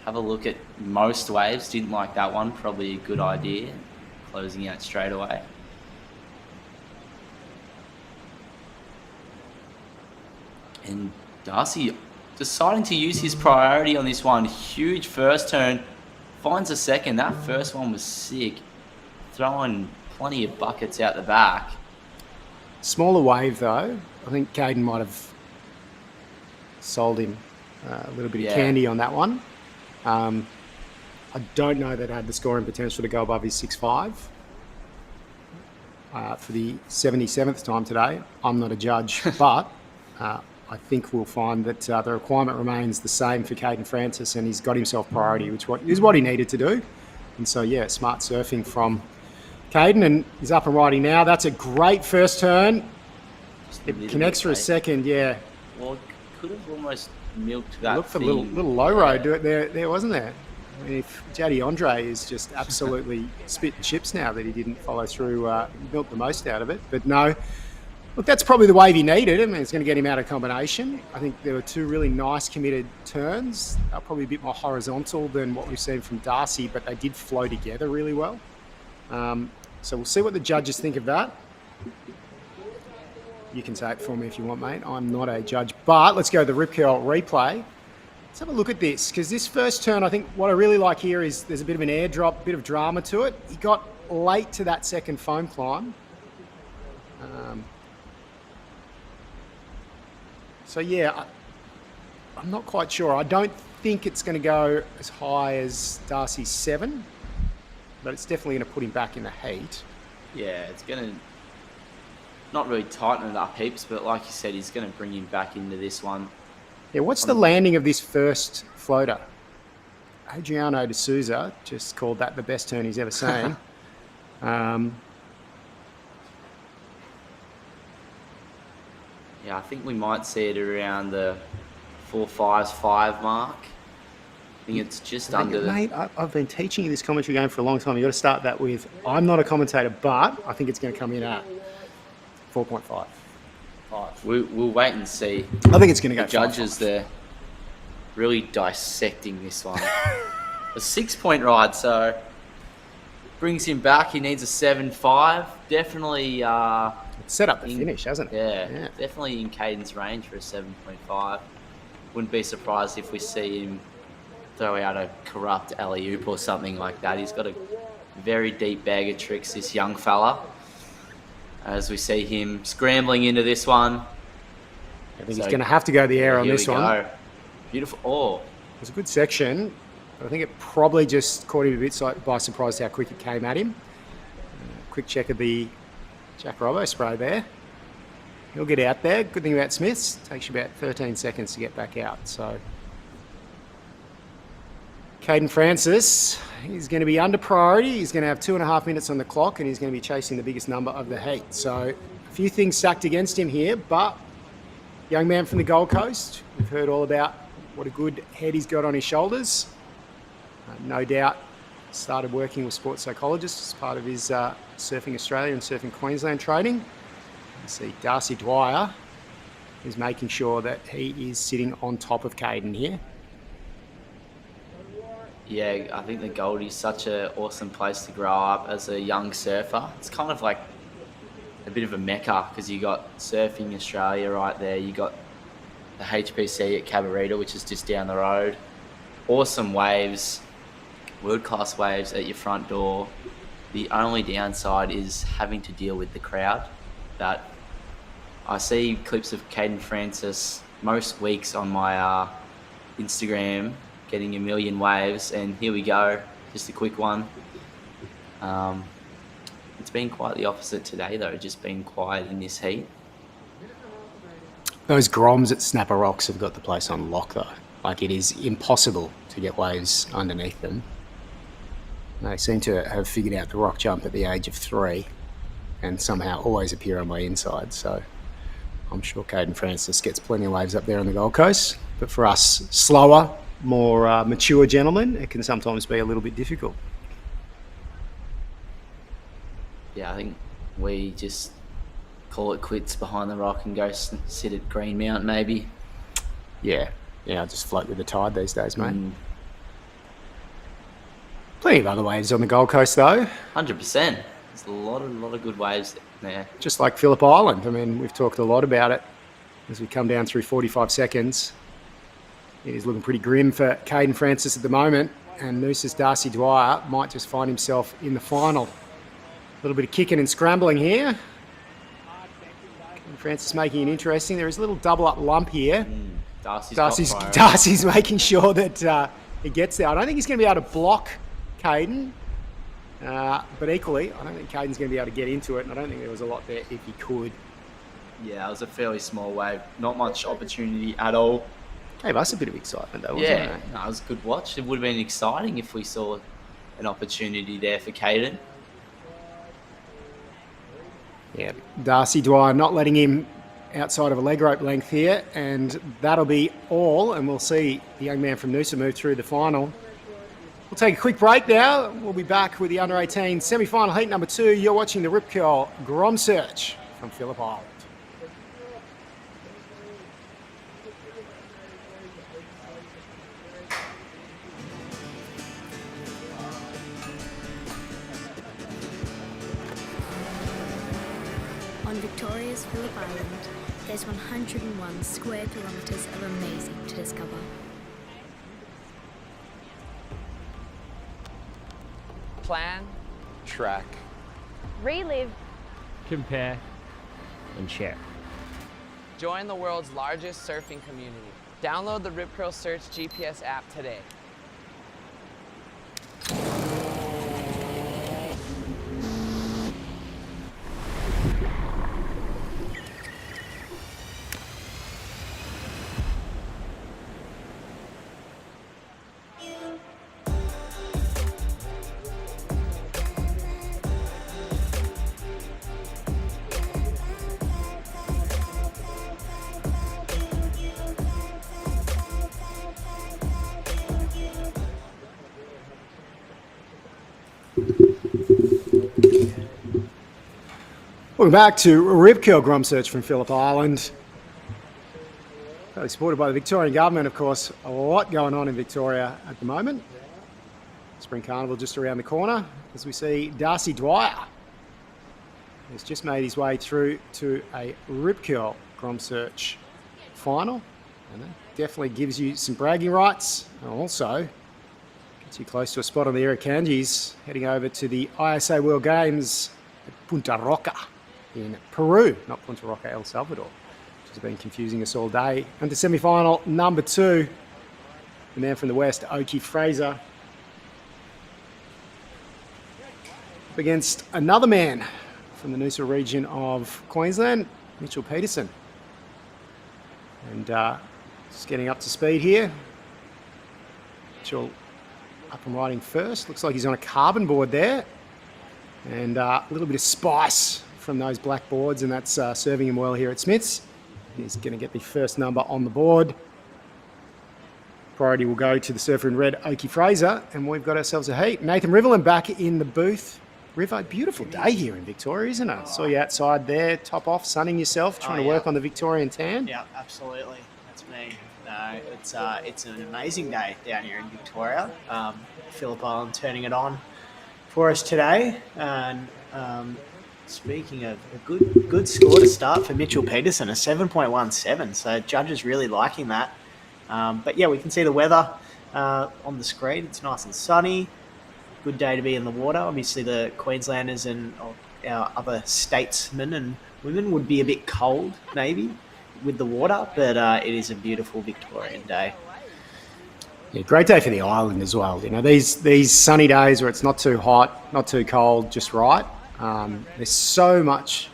have a look at most waves. Didn't like that one. Probably a good idea. Closing out straight away. And Darcy deciding to use his priority on this one. Huge first turn. Finds a second. That first one was sick. Throwing plenty of buckets out the back. Smaller wave though. I think Caden might have sold him a little bit of candy on that one. I don't know that it had the scoring potential to go above his 6.5. For the 77th time today. I'm not a judge, but I think we'll find that the requirement remains the same for Caden Francis, and he's got himself priority, which is what he needed to do. And so, yeah, smart surfing from Caden, and he's up and riding now. That's a great first turn. It connects for a second, yeah. Well, could have almost milked that. Look for a little low road there, wasn't there? I mean, if Jaddy Andre is just absolutely spitting chips now that he didn't follow through, milk the most out of it. But no, look, that's probably the wave he needed. I mean, it's going to get him out of combination. I think there were two really nice committed turns. They're probably a bit more horizontal than what we've seen from Darcy, but they did flow together really well. So we'll see what the judges think of that. You can say it for me if you want, mate. I'm not a judge. But let's go to the Rip Curl replay. Let's have a look at this, because this first turn, I think what I really like here is there's a bit of an airdrop, a bit of drama to it. He got late to that second foam climb. So, yeah, I'm not quite sure. I don't think it's going to go as high as Darcy's 7, but it's definitely going to put him back in the heat. Yeah, it's going to not really tighten it up heaps, but like you said, he's going to bring him back into this one. Yeah, what's the landing of this first floater? Adriano de Souza just called that the best turn he's ever seen. Yeah, I think we might see it around the 4.5 mark. I think it's just under the... Mate, I've been teaching you this commentary game for a long time. You've got to start that with, I'm not a commentator, but I think it's going to come in at 4.5. We'll wait and see. I think it's going to go the judges there really dissecting this one. A 6-point ride, so brings him back. He needs a 7.5. Definitely set up the finish, hasn't it? Yeah, definitely in Caden's range for a 7.5. Wouldn't be surprised if we see him throw out a corrupt alley-oop or something like that. He's got a very deep bag of tricks, this young fella. As we see him scrambling into this one. I think he's going to have to go the air on this one. Beautiful. Oh. It was a good section, but I think it probably just caught him a bit by surprise how quick it came at him. Quick check of the Jack Robbo spray there. He'll get out there. Good thing about Smiths, takes you about 13 seconds to get back out. So Caden Francis, he's going to be under priority. He's going to have 2.5 minutes on the clock, and he's going to be chasing the biggest number of the heat. So a few things stacked against him here, but young man from the Gold Coast, we've heard all about what a good head he's got on his shoulders. No doubt started working with sports psychologists as part of his Surfing Australia and Surfing Queensland training. You see Darcy Dwyer is making sure that he is sitting on top of Caden here. Yeah, I think the Goldie is such an awesome place to grow up as a young surfer. It's kind of like a bit of a mecca because you got Surfing Australia right there. You got the HPC at Cabarita, which is just down the road. Awesome waves, world-class waves at your front door. The only downside is having to deal with the crowd. That I see clips of Caden Francis most weeks on my Instagram getting a million waves, and here we go, just a quick one. It's been quite the opposite today though, just been quiet in this heat. Those Groms at Snapper Rocks have got the place on lock though. Like, it is impossible to get waves underneath them. They seem to have figured out the rock jump at the age of 3 and somehow always appear on my inside. So I'm sure Caden Francis gets plenty of waves up there on the Gold Coast, but for us slower, more mature gentlemen, it can sometimes be a little bit difficult. Yeah, I think we just call it quits behind the rock and go sit at Greenmount maybe. Yeah, I'll just float with the tide these days, mate. Plenty of other waves on the Gold Coast though. 100%. There's a lot of good waves there. Just like Phillip Island. I mean, we've talked a lot about it as we come down through 45 seconds. It is looking pretty grim for Caden Francis at the moment, and Noosa's Darcy Dwyer might just find himself in the final. A little bit of kicking and scrambling here. Caden Francis making it interesting. There is a little double up lump here. Darcy's making sure that he gets there. I don't think he's going to be able to block Caden, but equally, I don't think Caden's going to be able to get into it, and I don't think there was a lot there if he could. Yeah, it was a fairly small wave. Not much opportunity at all. Gave us a bit of excitement though, wasn't Yeah, it? no, it was a good watch. It would have been exciting if we saw an opportunity there for Caden. Yeah, Darcy Dwyer not letting him outside of a leg rope length here, and that'll be all. And we'll see the young man from Noosa move through the final. We'll take a quick break now. We'll be back with the under-18 semi-final heat number 2. You're watching the Rip Curl GromSearch from Phillip Island. On Victoria's Phillip Island, there's 101 square kilometres of amazing to discover. Plan, Track. Relive. Compare. And share. join the world's largest surfing community. Download the Rip Curl Search GPS app today. Welcome back to Rip Curl GromSearch from Phillip Island. Supported by the Victorian Government, of course. A lot going on in Victoria at the moment. Spring Carnival just around the corner as we see Darcy Dwyer has just made his way through to a Rip Curl GromSearch final. And that definitely gives you some bragging rights, and also gets you close to a spot on the Irukandjis, heading over to the ISA World Games at Punta Roca in Peru, not Punta Roca, El Salvador, which has been confusing us all day. And to semi-final number 2, the man from the West, Oki Fraser, up against another man from the Noosa region of Queensland, Mitchell Peterson. And just getting up to speed here. Mitchell up and riding first. Looks like he's on a carbon board there. And a little bit of spice from those black boards, and that's serving him well here at Smith's. He's going to get the first number on the board. Priority will go to the surfer in red, Oki Fraser, and we've got ourselves a heat. Nathan Riverland back in the booth. Rivo, beautiful day here in Victoria, isn't it? Saw you outside there, top off, sunning yourself, trying to work on the Victorian tan. Yeah, absolutely. That's me. No, it's an amazing day down here in Victoria. Phillip Island turning it on for us today. And speaking of a good score to start for Mitchell Peterson, a 7.17. So judges really liking that. But yeah, we can see the weather on the screen. It's nice and sunny. Good day to be in the water. Obviously, the Queenslanders and our other statesmen and women would be a bit cold, maybe, with the water. But it is a beautiful Victorian day. Yeah, great day for the island as well. You know, these sunny days where it's not too hot, not too cold, just right. There's so much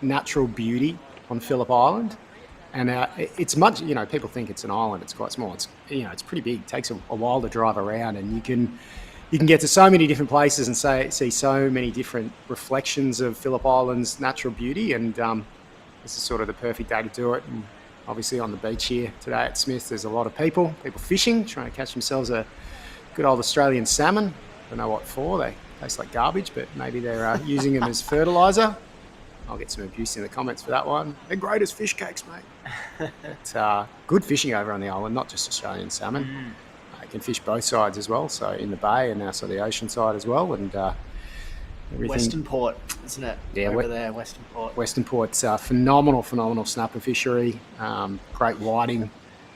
natural beauty on Phillip Island, and it's much. You know, people think it's an island. It's quite small. It's it's pretty big. It takes a while to drive around, and you can get to so many different places and see so many different reflections of Phillip Island's natural beauty. And this is sort of the perfect day to do it. And obviously on the beach here today at Smith, there's a lot of people fishing, trying to catch themselves a good old Australian salmon. I don't know what for. They taste like garbage, but maybe they're using them as fertiliser. I'll get some abuse in the comments for that one. They're great as fish cakes, mate. It's good fishing over on the island, not just Australian salmon. You can fish both sides as well, so in the bay and also the ocean side as well. And everything. Western Port, isn't it? Yeah, over there, Western Port. Western Port's phenomenal snapper fishery. Great whiting.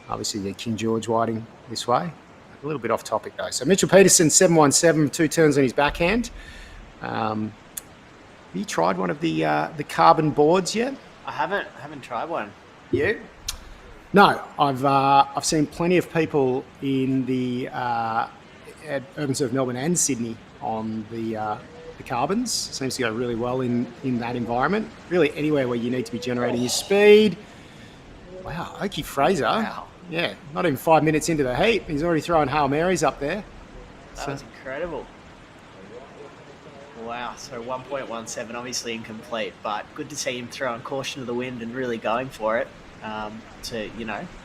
Obviously the King George whiting this way. A little bit off topic though. So Mitchell Peterson, 717, 2 turns on his backhand. Have you tried one of the carbon boards yet? I haven't tried one. You? No, I've seen plenty of people in the at Urban Surf Melbourne and Sydney on the the carbons. Seems to go really well in that environment. Really anywhere where you need to be generating your speed. Wow, Oki Fraser. Wow. Yeah, not even 5 minutes into the heat. He's already throwing Hail Marys up there. That was incredible. Wow, so 1.17, obviously incomplete, but good to see him throwing caution to the wind and really going for it to,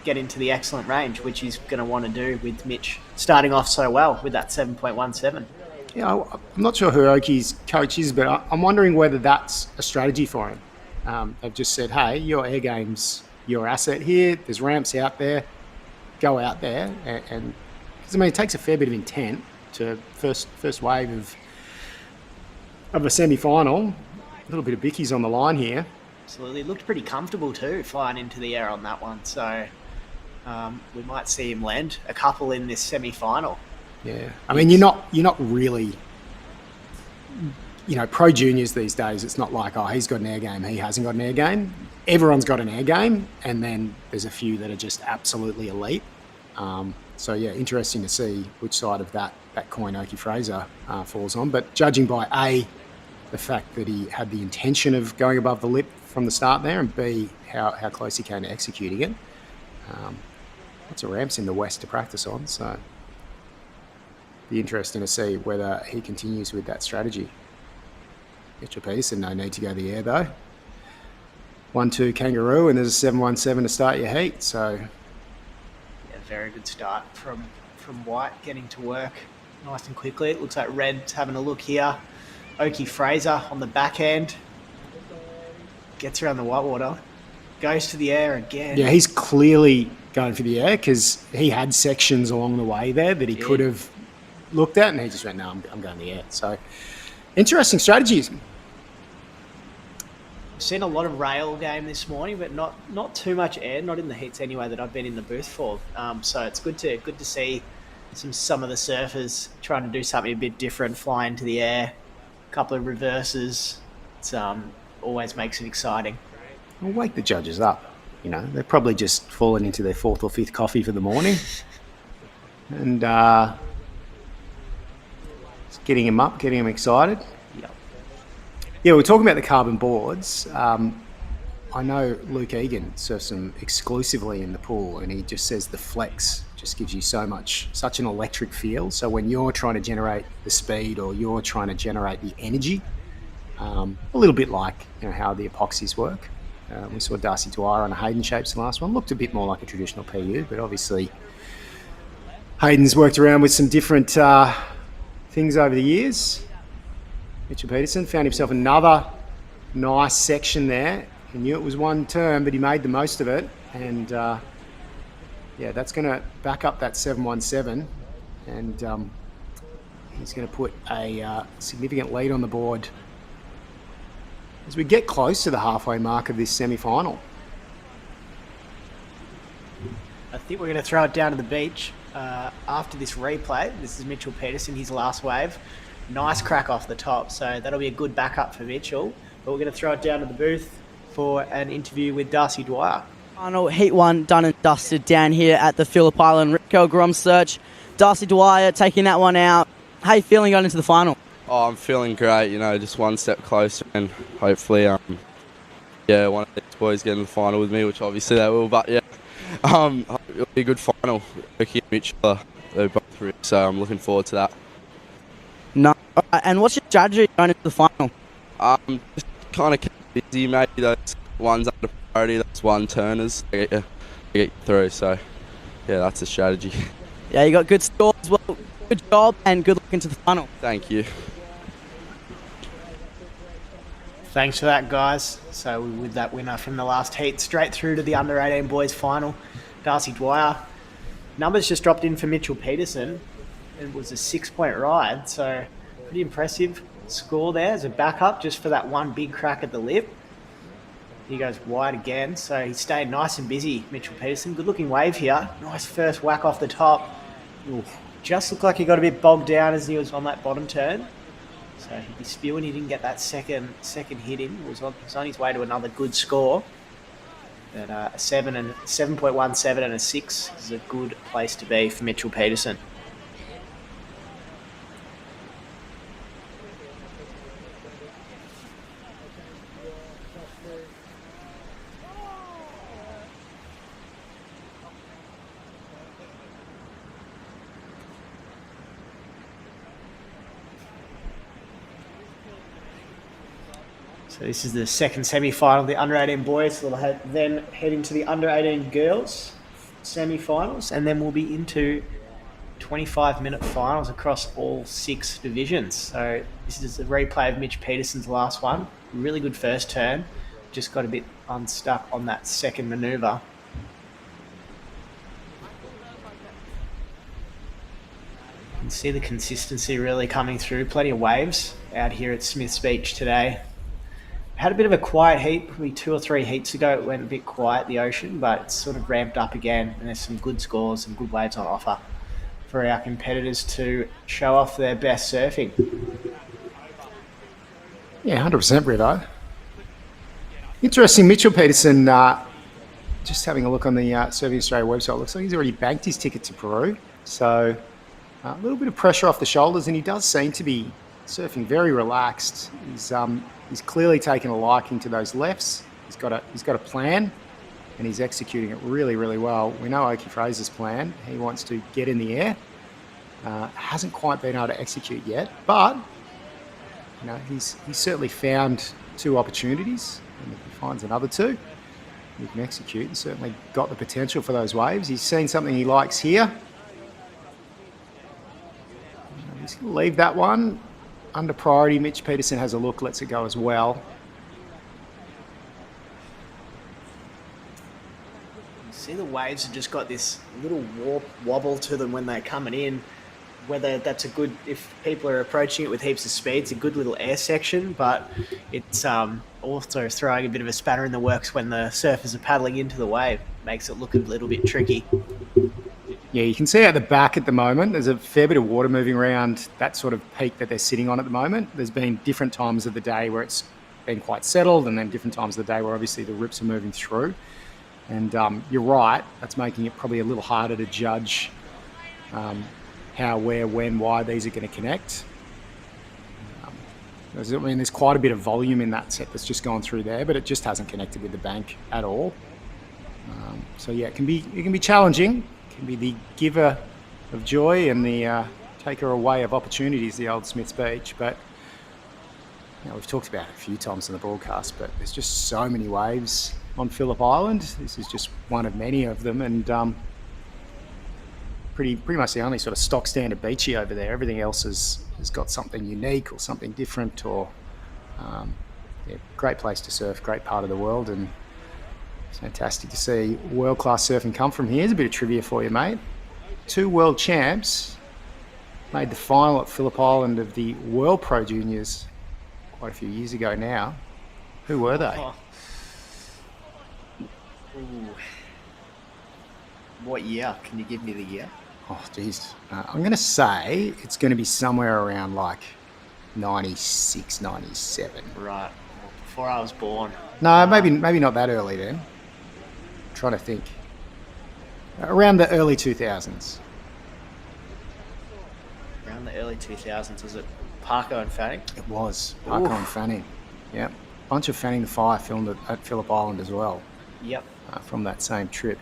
get into the excellent range, which he's going to want to do with Mitch starting off so well with that 7.17. Yeah, I'm not sure who Oki's coach is, but I'm wondering whether that's a strategy for him. They've just said, hey, your air game's your asset here. There's ramps out there. Go out there. And because, it takes a fair bit of intent to first wave of a semi-final. A little bit of bickies on the line here. Absolutely. Looked pretty comfortable too, flying into the air on that one. So we might see him land a couple in this semi-final. Yeah. You're not really, pro juniors these days. It's not like, oh, he's got an air game, he hasn't got an air game. Everyone's got an air game, and then there's a few that are just absolutely elite. So, yeah, interesting to see which side of that coin Oki Fraser falls on. But judging by the fact that he had the intention of going above the lip from the start there, and B, how close he came to executing it. Lots of ramps in the west to practice on, so be interesting to see whether he continues with that strategy. Mitchell Peterson, no need to go the air though. 1-2 Kangaroo, and there's a 717 to start your heat, so... Yeah, very good start from White, getting to work nice and quickly. It looks like Red's having a look here. Oki Fraser on the backhand. Gets around the whitewater. Goes to the air again. Yeah, he's clearly going for the air because he had sections along the way there that he could have looked at, and he just went, no, I'm going the air. So, interesting strategies. I've seen a lot of rail game this morning, but not too much air, not in the heats anyway that I've been in the booth for. So it's good to see some of the surfers trying to do something a bit different, fly into the air, a couple of reverses. It's always makes it exciting. Well, wake the judges up. They're probably just fallen into their fourth or fifth coffee for the morning, and just getting them up, getting them excited. Yeah, we're talking about the carbon boards. I know Luke Egan surfs them exclusively in the pool, and he just says the flex just gives you such an electric feel. So when you're trying to generate the speed or you're trying to generate the energy, a little bit like how the epoxies work. We saw Darcy Dwyer on a Hayden Shapes the last one. Looked a bit more like a traditional PU, but obviously Hayden's worked around with some different things over the years. Mitchell Peterson found himself another nice section there. He knew it was one turn, but he made the most of it. And that's going to back up that 717. And he's going to put a significant lead on the board as we get close to the halfway mark of this semi-final. I think we're going to throw it down to the beach after this replay. This is Mitchell Peterson, his last wave. Nice crack off the top, so that'll be a good backup for Mitchell. But we're going to throw it down to the booth for an interview with Darcy Dwyer. Final Heat 1 done and dusted down here at the Phillip Island Rip Curl GromSearch. Darcy Dwyer taking that one out. How are you feeling going into the final? Oh, I'm feeling great, just one step closer, and hopefully, one of these boys get in the final with me, which obviously they will, but it'll be a good final. Ricky and Mitchell are both through, so I'm looking forward to that. No. And what's your strategy going into the final? Just kind of keep busy, maybe those ones under priority, those one turners, I get you through, so that's the strategy. Yeah, you got good scores as well. Good job and good luck into the final. Thank you. Thanks for that, guys. So with that winner from the last heat, straight through to the under-18 boys final, Darcy Dwyer. Numbers just dropped in for Mitchell Peterson. It was a 6-point ride, so pretty impressive score there as a backup just for that one big crack at the lip. He goes wide again, so he stayed nice and busy, Mitchell Peterson. Good-looking wave here. Nice first whack off the top. Ooh, just looked like he got a bit bogged down as he was on that bottom turn. So he'd be spewing. He didn't get that second hit in. He was on his way to another good score. But a 7.17 and a 6 is a good place to be for Mitchell Peterson. So this is the second semi-final, the under-18 boys. We'll then head into the under-18 girls semi-finals, and then we'll be into 25-minute finals across all 6 divisions. So this is a replay of Mitch Peterson's last one. Really good first turn. Just got a bit unstuck on that second manoeuvre. You can see the consistency really coming through. Plenty of waves out here at Smith's Beach today. Had a bit of a quiet heat, probably 2 or 3 heats ago. It went a bit quiet, the ocean, but it's sort of ramped up again, and there's some good scores and good waves on offer for our competitors to show off their best surfing. Yeah, 100% Rivo. Interesting, Mitchell Peterson, just having a look on the Surfing Australia website, looks like he's already banked his ticket to Peru. So a little bit of pressure off the shoulders, and he does seem to be surfing very relaxed. He's clearly taken a liking to those lefts. He's got a plan, and he's executing it really, really well. We know Oki Fraser's plan. He wants to get in the air. Hasn't quite been able to execute yet, but you know, he's certainly found 2 opportunities, and if he finds another 2, he can execute. He's certainly got the potential for those waves. He's seen something he likes here. He's going to leave that one under priority. Mitch Peterson has a look, lets it go as well. See, the waves have just got this little wobble to them when they're coming in. Whether that's a good, if people are approaching it with heaps of speed, it's a good little air section, but it's also throwing a bit of a spanner in the works when the surfers are paddling into the wave. Makes it look a little bit tricky. Yeah, you can see at the back at the moment, there's a fair bit of water moving around that sort of peak that they're sitting on at the moment. There's been different times of the day where it's been quite settled, and then different times of the day where obviously the rips are moving through. And you're right, that's making it probably a little harder to judge how, where, when, why these are going to connect. There's quite a bit of volume in that set that's just gone through there, but it just hasn't connected with the bank at all. So yeah, it can be challenging. It can be the giver of joy and the taker away of opportunities, the old Smith's Beach. But you know, we've talked about it a few times in the broadcast, but there's just so many waves on Phillip Island. This is just one of many of them, and pretty much the only sort of stock standard beachy over there. Everything else has got something unique or something different, or yeah, great place to surf, great part of the world, and it's fantastic to see world-class surfing come from here. Here's a bit of trivia for you, mate. 2 world champs made the final at Phillip Island of the World Pro Juniors quite a few years ago now. Who were they? Oh. Ooh. What year? Can you give me the year? Oh, geez. I'm going to say it's going to be somewhere around like 96, 97. Right. Well, before I was born. No, maybe not that early then. I'm trying to think. Around the early 2000s. Around the early 2000s, was it Parko and Fanning? It was. Parko and Fanning. Yep. Bunch of Fanning the Fire filmed at Phillip Island as well. Yep. From that same trip.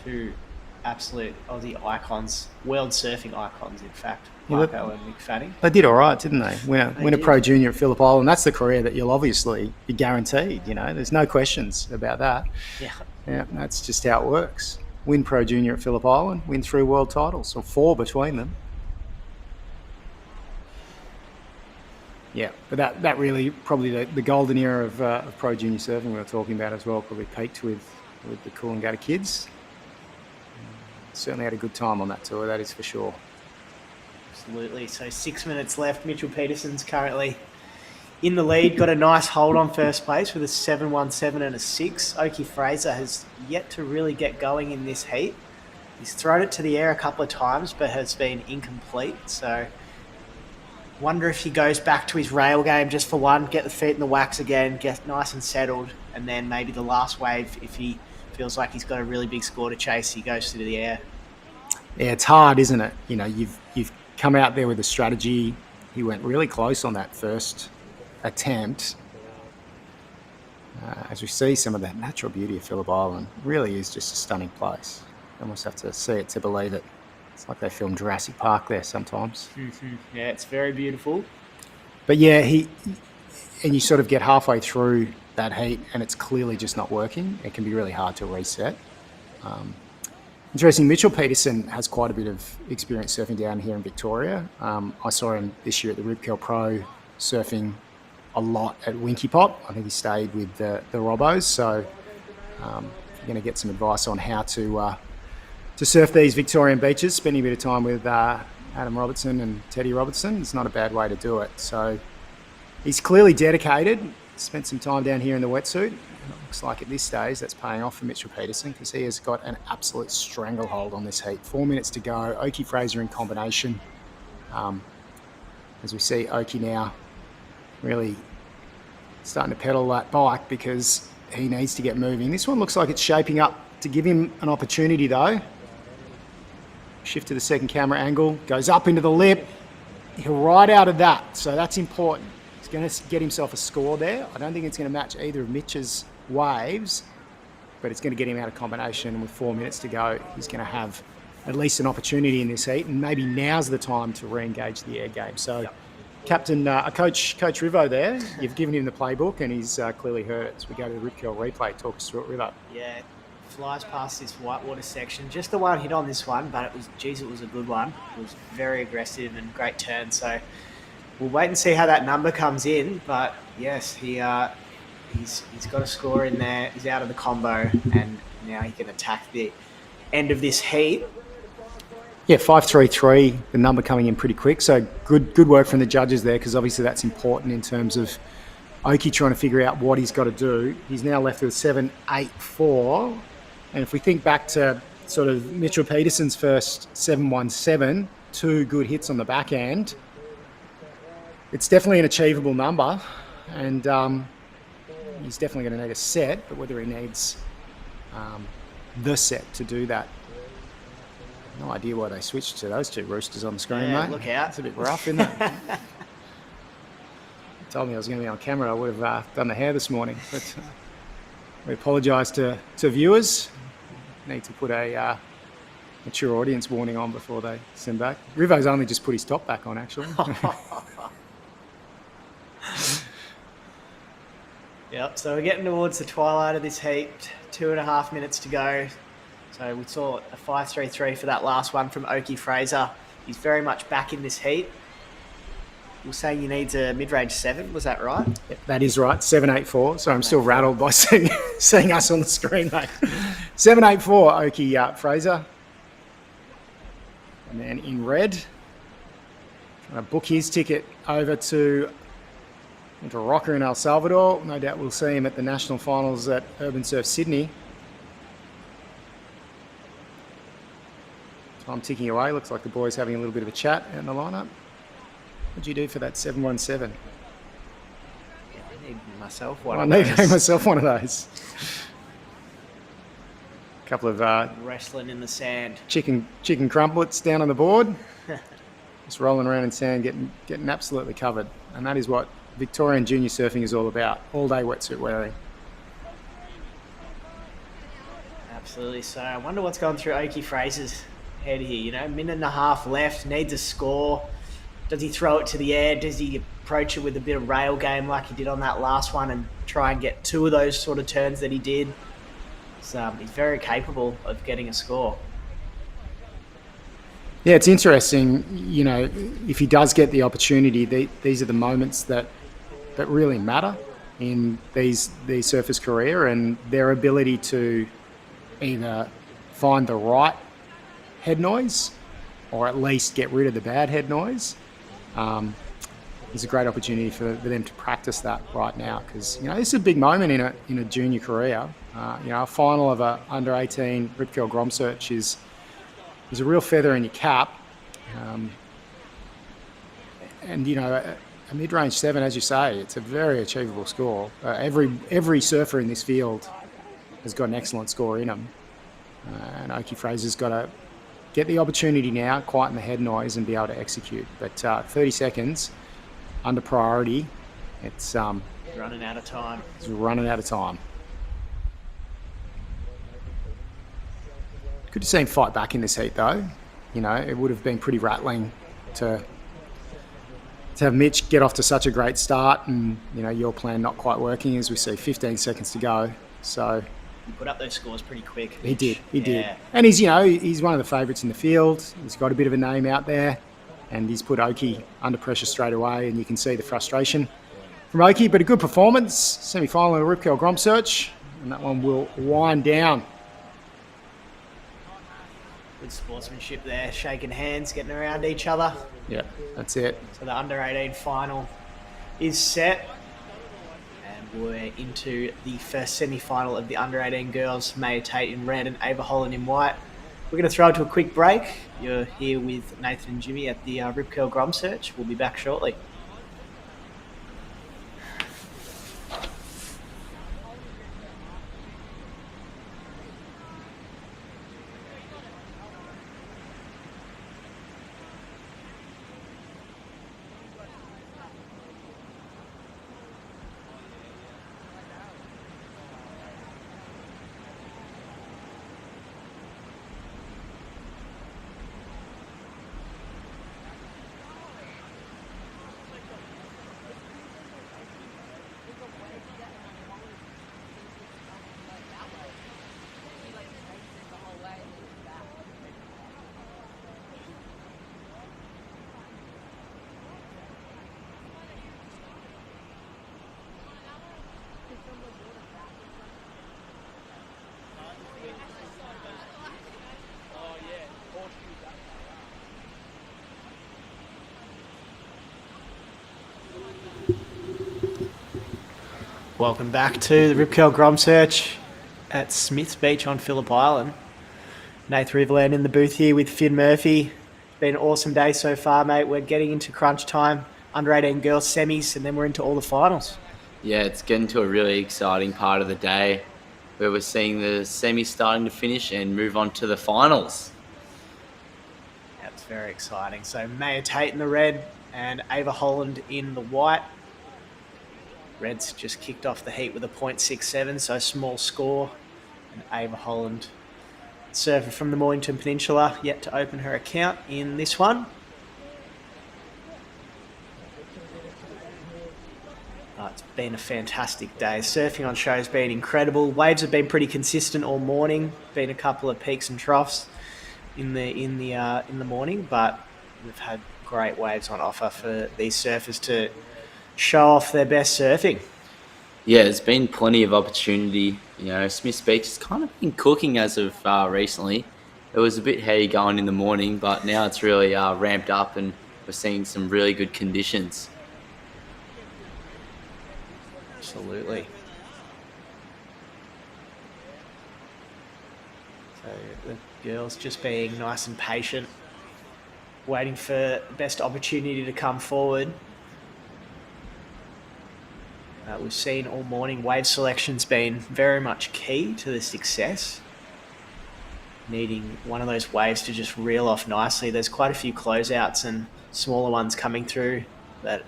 2 absolute Aussie icons, world surfing icons, in fact. Yeah, Parko and Mick Fanning. They did all right, didn't they? Win a did. Pro Junior at Phillip Island. That's the career that you'll obviously be guaranteed. You know, there's no questions about that. Yeah. Yeah, that's just how it works. Win Pro Junior at Phillip Island, win 3 world titles, or 4 between them. Yeah, but that really probably the golden era of Pro Junior surfing we were talking about as well, probably peaked with the Coolangatta kids. Certainly had a good time on that tour, that is for sure. Absolutely. So 6 minutes left. Mitchell Peterson's currently in the lead. Got a nice hold on first place with a 7.17 and a 6. Oki Fraser has yet to really get going in this heat. He's thrown it to the air a couple of times, but has been incomplete. So wonder if he goes back to his rail game just for one, get the feet in the wax again, get nice and settled, and then maybe the last wave, if he feels like he's got a really big score to chase, he goes through the air. Yeah, it's hard, isn't it? You know, you've come out there with a strategy. He went really close on that first attempt. As we see some of that natural beauty of Phillip Island, really is just a stunning place. You almost have to see it to believe it. It's like they filmed Jurassic Park there sometimes. Mm-hmm. Yeah, it's very beautiful. But yeah, and you sort of get halfway through that heat and it's clearly just not working, it can be really hard to reset. Interesting, Mitchell Peterson has quite a bit of experience surfing down here in Victoria. I saw him this year at the Rip Curl Pro surfing a lot at Winky Pop. I think he stayed with the Robos, so I'm going to get some advice on how to surf these Victorian beaches, spending a bit of time with Adam Robertson and Teddy Robertson. It's not a bad way to do it. So he's clearly dedicated, spent some time down here in the wetsuit. And it looks like at this stage that's paying off for Mitchell Peterson because he has got an absolute stranglehold on this heat. 4 minutes to go. Oki Fraser in combination. As we see Oki now really starting to pedal that bike because he needs to get moving. This one looks like it's shaping up to give him an opportunity though. Shift to the second camera angle, goes up into the lip. He'll ride out of that, so that's important. He's going to get himself a score there. I don't think it's going to match either of Mitch's waves, but it's going to get him out of combination. And with 4 minutes to go, he's going to have at least an opportunity in this heat, and maybe now's the time to re-engage the air game. So, Captain, Coach Rivo there, you've given him the playbook, and he's clearly heard it. As we go to the Rip Curl replay, talk us through it, Rivo. Yeah, flies past this whitewater section. Just the one hit on this one, but it was a good one. It was very aggressive and great turn. So we'll wait and see how that number comes in. But yes, he's got a score in there. He's out of the combo, and now he can attack the end of this heat. Yeah, 5.33, the number coming in pretty quick. So good work from the judges there, because obviously that's important in terms of Oki trying to figure out what he's got to do. He's now left with 7.84. And if we think back to sort of Mitchell Peterson's first 7.17, 2 good hits on the back end, it's definitely an achievable number. And he's definitely going to need a set, but whether he needs the set to do that, no idea why they switched to those two roosters on the screen, mate. Look out. It's a bit rough, isn't it? Told me I was going to be on camera, I would have done the hair this morning. But we apologise to viewers. Need to put a mature audience warning on before they send back. Rivo's only just put his top back on, actually. Yep, so we're getting towards the twilight of this heat. 2.5 minutes to go. So we saw a 5.33 for that last one from Oki Fraser. He's very much back in this heat. You're saying he needs a mid-range 7, was that right? Yep, that is right, 7.84. So I'm still rattled by seeing us on the screen, mate. 7.84, Oki Fraser. And then in red, trying to book his ticket over to Rocker in El Salvador. No doubt we'll see him at the national finals at URBNSURF Sydney. Time ticking away. Looks like the boys having a little bit of a chat out in the lineup. What'd you do for that 7.17? Yeah, I need myself one I of need those. myself one of those. A couple of wrestling in the sand. chicken crumplets down on the board. Just rolling around in sand, getting absolutely covered. And that is what Victorian junior surfing is all about. All day wetsuit wearing. Absolutely. So I wonder what's going through Oki Fraser's head here. You know, minute and a half left, needs a score. Does he throw it to the air? Does he approach it with a bit of rail game like he did on that last one and try and get 2 of those sort of turns that he did? So he's very capable of getting a score. Yeah, it's interesting. You know, if he does get the opportunity, these are the moments that really matter in these surfers' career, and their ability to either find the right head noise or at least get rid of the bad head noise. It's a great opportunity for them to practice that right now, because this is a big moment in a junior career. A final of a under 18 Rip Curl GromSearch is a real feather in your cap. A mid-range 7, as you say, it's a very achievable score. Every surfer in this field has got an excellent score in them, and Oki Fraser's got to get the opportunity now, quieten the head noise, and be able to execute. But 30 seconds under priority, it's running out of time. It's running out of time. Good to see him fight back in this heat, though. It would have been pretty rattling to to have Mitch get off to such a great start and, your plan not quite working as we see 15 seconds to go. So He put up those scores pretty quick. he did. Yeah. And he's one of the favourites in the field. He's got a bit of a name out there and he's put Oki under pressure straight away and you can see the frustration from Oki, but a good performance. Semi-final in Rip Curl GromSearch, and that one will wind down. Good sportsmanship there, shaking hands, getting around each other. Yeah, that's it. So the under-18 final is set. And we're into the first semi-final of the under-18 girls. Maya Tate in red and Ava Holland in white. We're going to throw it to a quick break. You're here with Nathan and Jimmy at the Rip Curl GromSearch. We'll be back shortly. Welcome back to the Rip Curl GromSearch at Smith's Beach on Phillip Island. Nath Riverland in the booth here with Finn Murphy. It's been an awesome day so far, mate. We're getting into crunch time, under 18 girls semis, and then we're into all the finals. Yeah, it's getting to a really exciting part of the day where we're seeing the semis starting to finish and move on to the finals. That's very exciting. So Maya Tate in the red and Ava Holland in the white. Reds just kicked off the heat with a .67, so small score. And Ava Holland, surfer from the Mornington Peninsula, yet to open her account in this one. It's been a fantastic day. Surfing on show has been incredible. Waves have been pretty consistent all morning. Been a couple of peaks and troughs in the morning, but we've had great waves on offer for these surfers to show off their best surfing. Yeah, there's been plenty of opportunity. Smith's Beach has kind of been cooking as of recently. It was a bit heady going in the morning, but now it's really ramped up and we're seeing some really good conditions. Absolutely. So the girls just being nice and patient, waiting for the best opportunity to come forward. We've seen all morning wave selection's been very much key to the success. Needing one of those waves to just reel off nicely. There's quite a few closeouts and smaller ones coming through that,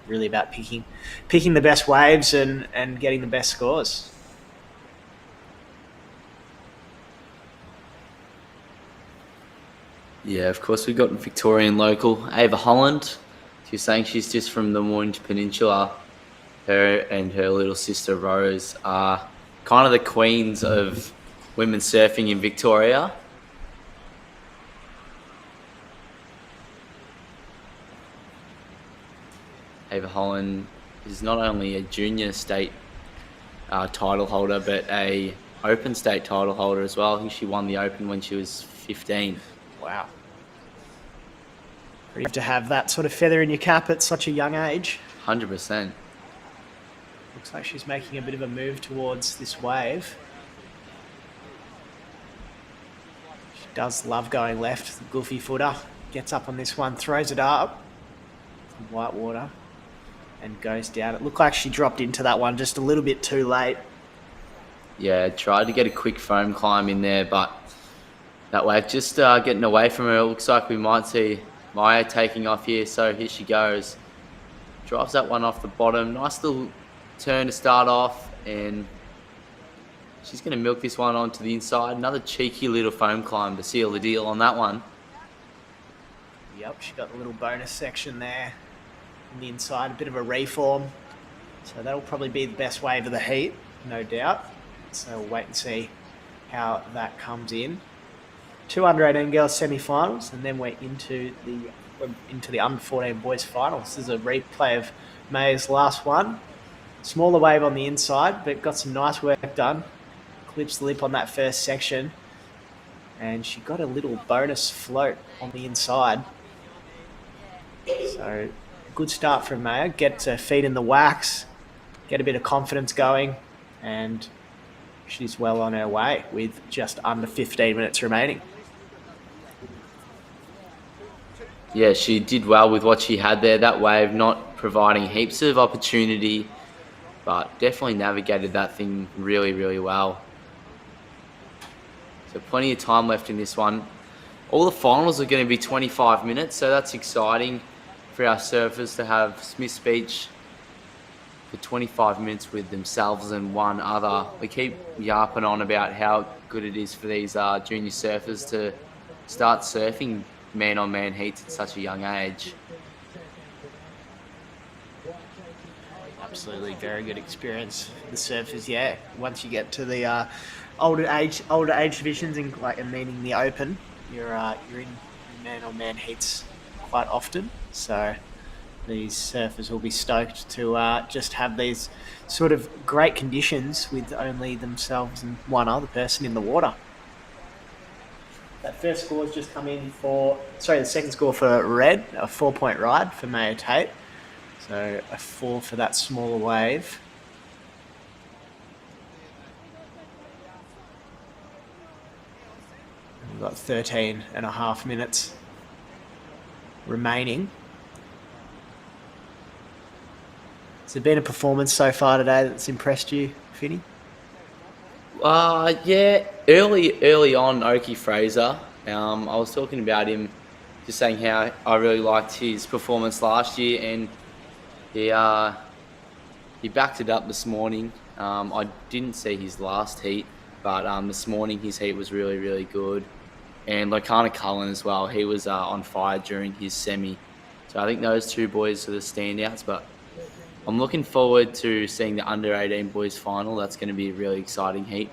really about picking the best waves and getting the best scores. Yeah, of course we've got Victorian local Ava Holland. She was saying she's just from the Mornington Peninsula. Her and her little sister Rose are kind of the queens of women's surfing in Victoria. Ava Holland is not only a junior state title holder, but a open state title holder as well. I think she won the open when she was 15. Wow. You have to have that sort of feather in your cap at such a young age. 100%. Looks like she's making a bit of a move towards this wave. She does love going left. The goofy footer gets up on this one, throws it up. White water. And goes down. It looked like she dropped into that one just a little bit too late. Yeah, tried to get a quick foam climb in there, but that wave just getting away from her. It looks like we might see Maya taking off here, so here she goes. Drives that one off the bottom. Nice little turn to start off, and she's going to milk this one onto the inside. Another cheeky little foam climb to seal the deal on that one. Yep, she got the little bonus section there. on the inside, a bit of a reform. So that'll probably be the best wave of the heat, no doubt. So we'll wait and see how that comes in. 2 under-18 girls semi-finals, and then we're into the under-14 boys finals. This is a replay of May's last one. Smaller wave on the inside, but got some nice work done. Clips the lip on that first section, and she got a little bonus float on the inside. So good start from Maya. Get her feet in the wax, get a bit of confidence going, and she's well on her way with just under 15 minutes remaining. Yeah, she did well with what she had there. That wave not providing heaps of opportunity, but definitely navigated that thing really, really well. So plenty of time left in this one. All the finals are going to be 25 minutes, so that's exciting for our surfers to have Smith's Beach for 25 minutes with themselves and one other. We keep yapping on about how good it is for these junior surfers to start surfing man-on-man heats at such a young age. Absolutely, very good experience for the surfers. Yeah, once you get to the older age divisions, and meaning the open, you're in man-on-man heats quite often. So these surfers will be stoked to just have these sort of great conditions with only themselves and one other person in the water. That first score has just come in the second score for red, a 4-point ride for Maya Tate. So a 4 for that smaller wave. We've got 13 and a half minutes remaining. Has there been a performance so far today that's impressed you, Finny? Yeah, early on, Oki Fraser. I was talking about him, just saying how I really liked his performance last year, and he backed it up this morning. I didn't see his last heat, but this morning his heat was really, really good. And Locana Cullen as well, he was on fire during his semi. So I think those two boys are the standouts, but I'm looking forward to seeing the under-18 boys final. That's going to be a really exciting heat.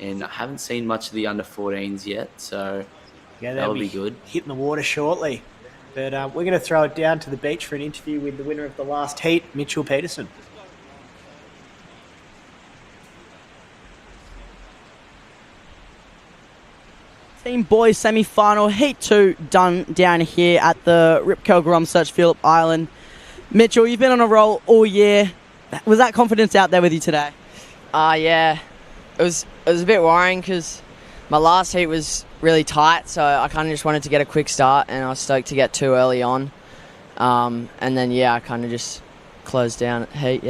And I haven't seen much of the under-14s yet, so that'll be good. Hitting the water shortly. But we're going to throw it down to the beach for an interview with the winner of the last heat, Mitchell Peterson. Team boys semi-final, heat 2 done down here at the Rip Curl GromSearch Phillip Island. Mitchell, you've been on a roll all year. Was that confidence out there with you today? Yeah. It was a bit worrying because my last heat was really tight, so I kind of just wanted to get a quick start, and I was stoked to get 2 early on. And then, I kind of just closed down at heat,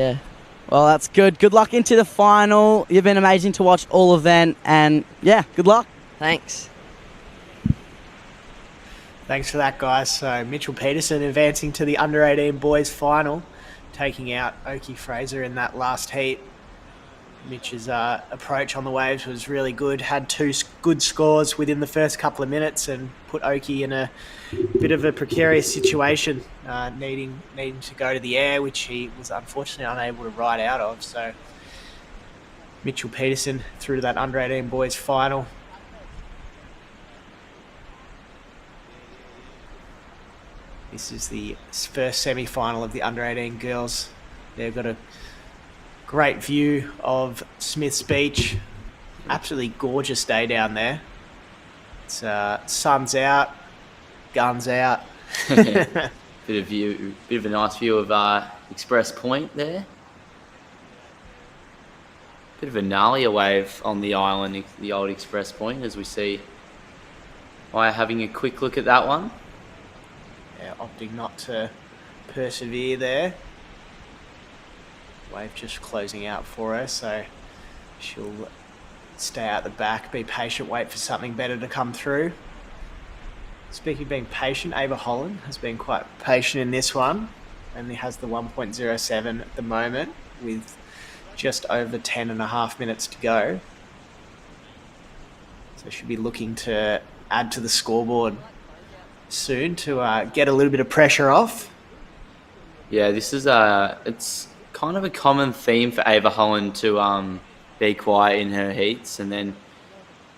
Well, that's good. Good luck into the final. You've been amazing to watch all of them, and good luck. Thanks. Thanks for that, guys. So Mitchell Peterson advancing to the under-18 boys final, taking out Oki Fraser in that last heat. Mitch's approach on the waves was really good. Had 2 good scores within the first couple of minutes and put Oki in a bit of a precarious situation, needing to go to the air, which he was unfortunately unable to ride out of. So Mitchell Peterson through to that under-18 boys final. This is the first semi-final of the under-18 girls. They've got a great view of Smith's Beach. Absolutely gorgeous day down there. It's sun's out, guns out. Bit of a nice view of Express Point there. Bit of a gnarlier wave on the island, the old Express Point, as we see. By having a quick look at that one. Yeah, opting not to persevere there. Wave just closing out for her, so she'll stay out the back, be patient, wait for something better to come through. Speaking of being patient, Ava Holland has been quite patient in this one. Only has the 1.07 at the moment with just over 10 and a half minutes to go. So she'll be looking to add to the scoreboard soon to get a little bit of pressure off. Yeah, this is it's kind of a common theme for Ava Holland to be quiet in her heats, and then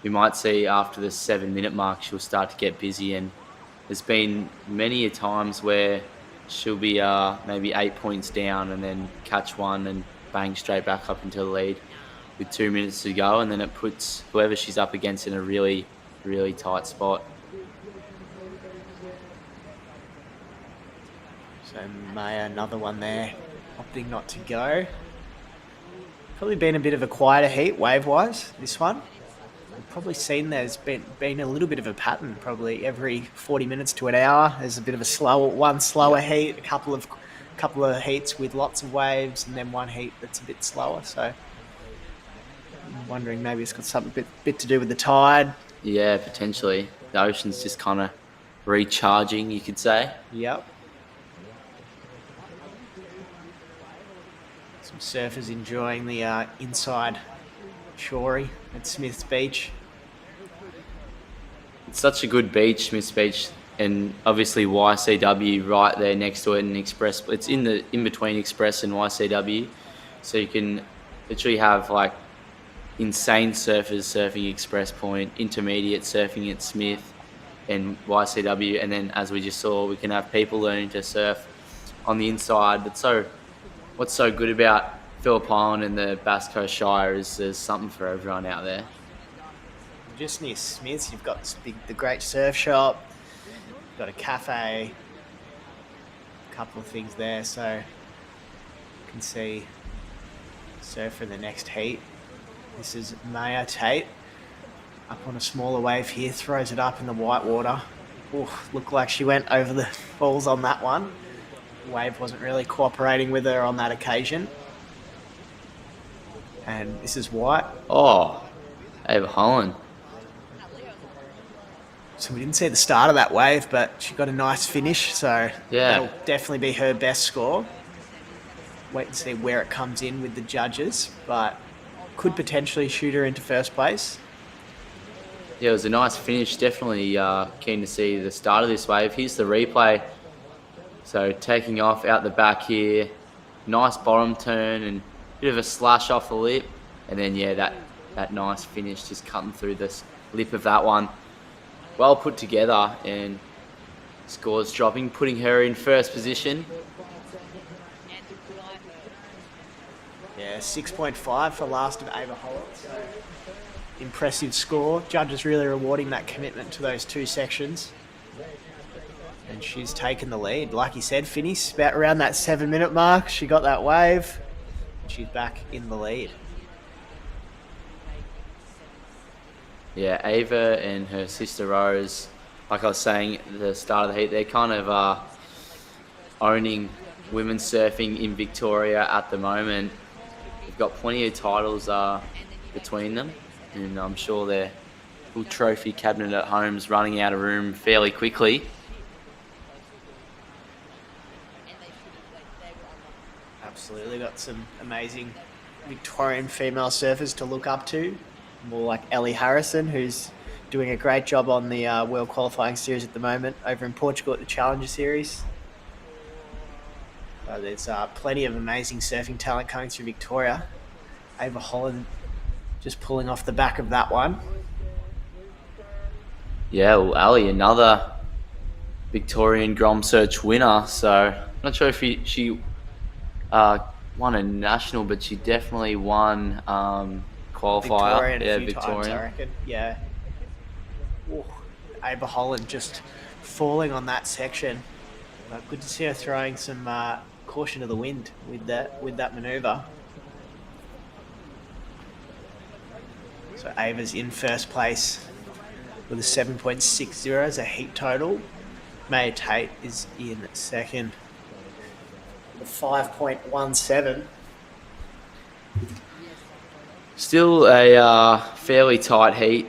we might see after the 7 minute mark she'll start to get busy. And there's been many a times where she'll be maybe 8 points down and then catch one and bang straight back up into the lead with 2 minutes to go, and then it puts whoever she's up against in a really, really tight spot. So Maya, another one there, opting not to go. Probably been a bit of a quieter heat wave-wise, this one. We've probably seen there's been a little bit of a pattern. Probably every 40 minutes to an hour, there's a bit of a slower heat, a couple of heats with lots of waves, and then one heat that's a bit slower. So I'm wondering maybe it's got something bit to do with the tide. Yeah, potentially. The ocean's just kind of recharging, you could say. Yep. Some surfers enjoying the inside shorey at Smith's Beach. It's such a good beach, Smith's Beach, and obviously YCW right there next to it, and Express. It's in between Express and YCW, so you can literally have like insane surfers surfing Express Point, intermediate surfing at Smith and YCW, and then as we just saw, we can have people learning to surf on the inside. What's so good about Phillip Island and the Bass Coast Shire is there's something for everyone out there. Just near Smith's, you've got the great surf shop, you've got a cafe, a couple of things there, so you can see surfer in the next heat. This is Maya Tate, up on a smaller wave here, throws it up in the white water. Looked like she went over the falls on that one. The wave wasn't really cooperating with her on that occasion. And this is white. Oh, Ava Holland. So we didn't see the start of that wave, but she got a nice finish, so Yeah. that'll definitely be her best score. Wait and see where it comes in with the judges, but could potentially shoot her into first place. Yeah, it was a nice finish. Definitely keen to see the start of this wave. Here's the replay. So taking off out the back here, nice bottom turn and bit of a slash off the lip, and then yeah, that nice finish just cutting through this lip of that one. Well put together, and scores dropping, putting her in first position. Yeah, 6.5 for last of Ava Holland. So impressive score. Judges really rewarding that commitment to those two sections. And she's taken the lead. Like you said, finish about around that 7 minute mark. She got that wave. She's back in the lead. Yeah, Ava and her sister Rose, like I was saying at the start of the heat, they're kind of owning women's surfing in Victoria at the moment. They've got plenty of titles between them, and I'm sure their little trophy cabinet at home's running out of room fairly quickly. Absolutely, got some amazing Victorian female surfers to look up to. More like Ellie Harrison, who's doing a great job on the World Qualifying Series at the moment over in Portugal at the Challenger Series. There's plenty of amazing surfing talent coming through Victoria. Ava Holland just pulling off the back of that one. Yeah, well, Ali, another Victorian GromSearch winner. So I'm not sure if she won a national, but she definitely won qualifier. Victorian, yeah, a few Victorian. times, I reckon. Yeah. Ooh, Ava Holland just falling on that section. Good to see her throwing some caution to the wind with that manoeuvre. So Ava's in first place with a 7.60 as a heat total. Maya Tate is in second with a 5.17. Still a fairly tight heat.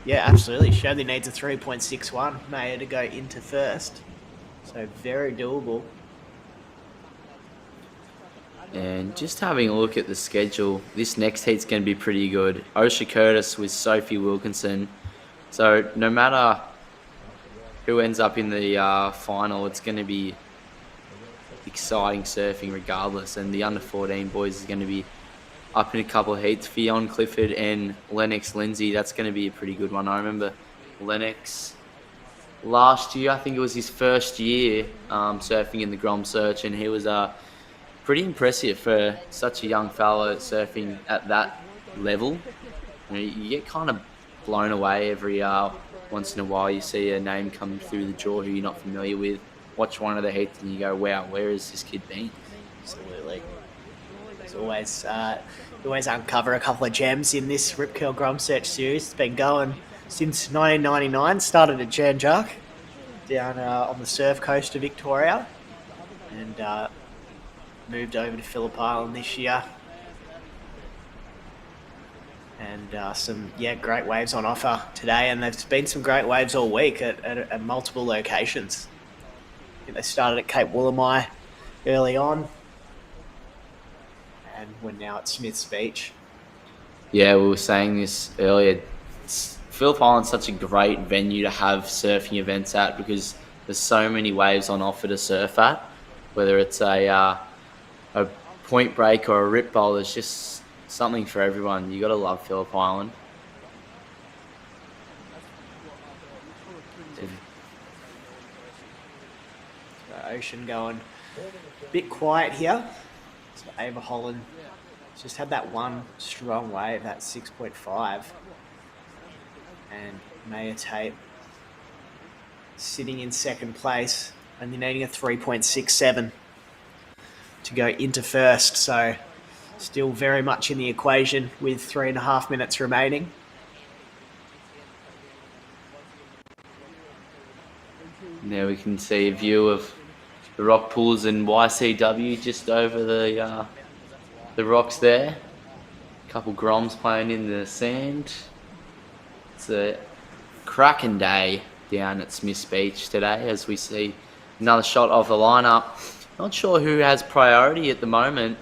Yeah, absolutely. She only needs a 3.61 Maya to go into first. So very doable. And just having a look at the schedule, this next heat's going to be pretty good. Osha Curtis with Sophie Wilkinson. So no matter who ends up in the final, it's going to be exciting surfing regardless. And the under 14 boys is going to be up in a couple of heats. Fionn Clifford and Lennox Lindsay. That's going to be a pretty good one. I remember Lennox last year. I think it was his first year surfing in the GromSearch, and he was pretty impressive for such a young fellow surfing at that level. You get kind of blown away every once in a while. You see a name come through the draw who you're not familiar with. Watch one of the heats and you go, wow, where has this kid been? Absolutely. There's always uncover a couple of gems in this Rip Curl GromSearch series. It's been going since 1999. Started at Jernjuk down on the surf coast of Victoria, and moved over to Phillip Island this year. And some great waves on offer today, and there's been some great waves all week at multiple locations. I think they started at Cape Woolamai early on, and we're now at Smith's Beach. Yeah, we were saying this earlier. Phillip Island's such a great venue to have surfing events at because there's so many waves on offer to surf at. Whether it's a point break or a rip bowl, there's just something for everyone. You got to love Phillip Island. The ocean going a bit quiet here. So Ava Holland just had that one strong wave, that 6.5. And Maya Tate sitting in second place, only needing a 3.67 to go into first. So still very much in the equation with 3.5 minutes remaining. Now we can see a view of the rock pools in YCW just over the rocks there. A couple groms playing in the sand. It's a cracking day down at Smith's Beach today as we see another shot of the lineup. Not sure who has priority at the moment,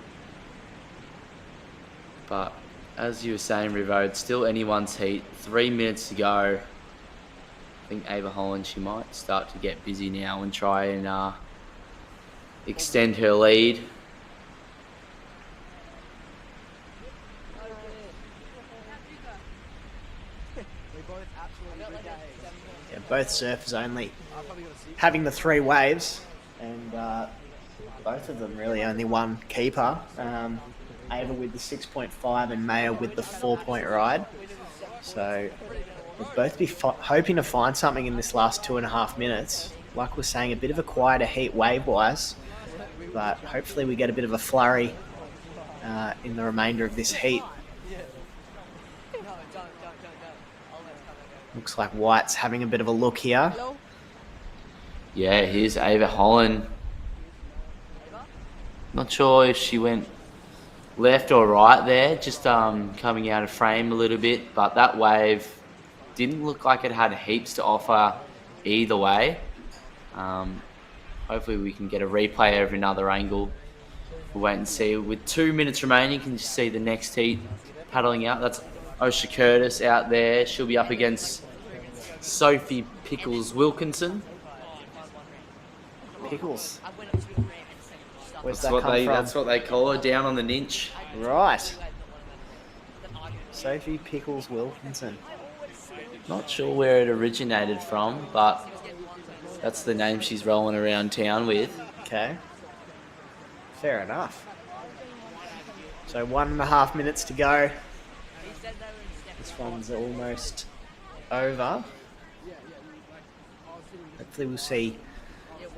but as you were saying, Rivo, it's still anyone's heat. 3 minutes to go. I think Ava Holland, she might start to get busy now and try and extend her lead. Yeah, both surfers only having the 3 waves, and both of them really only one keeper. Ava with the 6.5 and Maya with the 4-point ride. So we'll both be hoping to find something in this last 2.5 minutes. Like we're saying, a bit of a quieter heat wave-wise, but hopefully we get a bit of a flurry in the remainder of this heat. Looks like White's having a bit of a look here. Yeah, here's Ava Holland. Not sure if she went left or right there, just coming out of frame a little bit, but that wave didn't look like it had heaps to offer either way. Hopefully we can get a replay over another angle. We'll wait and see. With 2 minutes remaining, you can just see the next heat paddling out. That's Osha Curtis out there. She'll be up against Sophie Pickles-Wilkinson. Pickles. Where's That's that come from? That's what they call her, down on the ninch. Right. Sophie Pickles-Wilkinson. Not sure where it originated from, but that's the name she's rolling around town with. Okay. Fair enough. So 1.5 minutes to go. This one's almost over. Hopefully we'll see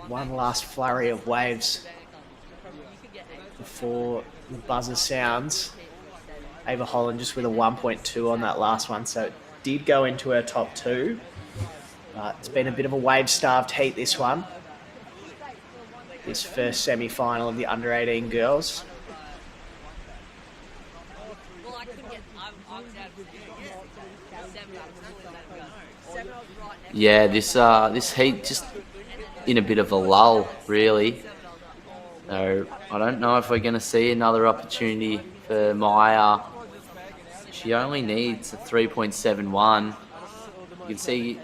one last flurry of waves before the buzzer sounds. Ava Holland just with a 1.2 on that last one, so it did go into her top 2. It's been a bit of a wave-starved heat, this one. This first semi-final of the under-18 girls. Yeah, this heat just in a bit of a lull, really. So I don't know if we're going to see another opportunity for Maya. She only needs a 3.71. You can see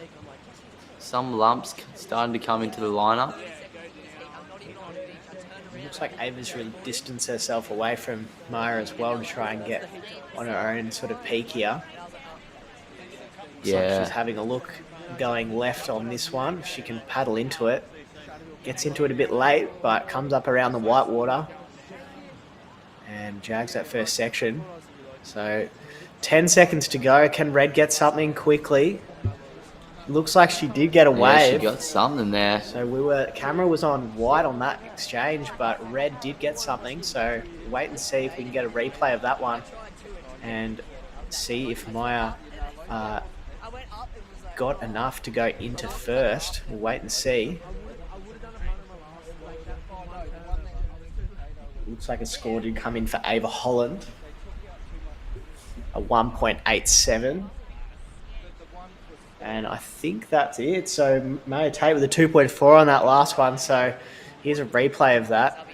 some lumps starting to come into the lineup. Looks like Ava's really distanced herself away from Maya as well to try and get on her own sort of peak here. Looks like she's having a look going left on this one. She can paddle into it. Gets into it a bit late, but comes up around the whitewater and jags that first section. So 10 seconds to go. Can Red get something quickly? Looks like she did get a wave. Yeah, she got something there. So camera was on white on that exchange, but Red did get something. So wait and see if we can get a replay of that one and see if Maya got enough to go into first. We'll wait and see. Looks like a score did come in for Ava Holland. A 1.87. And I think that's it. So Maya Tate with a 2.4 on that last one. So here's a replay of that.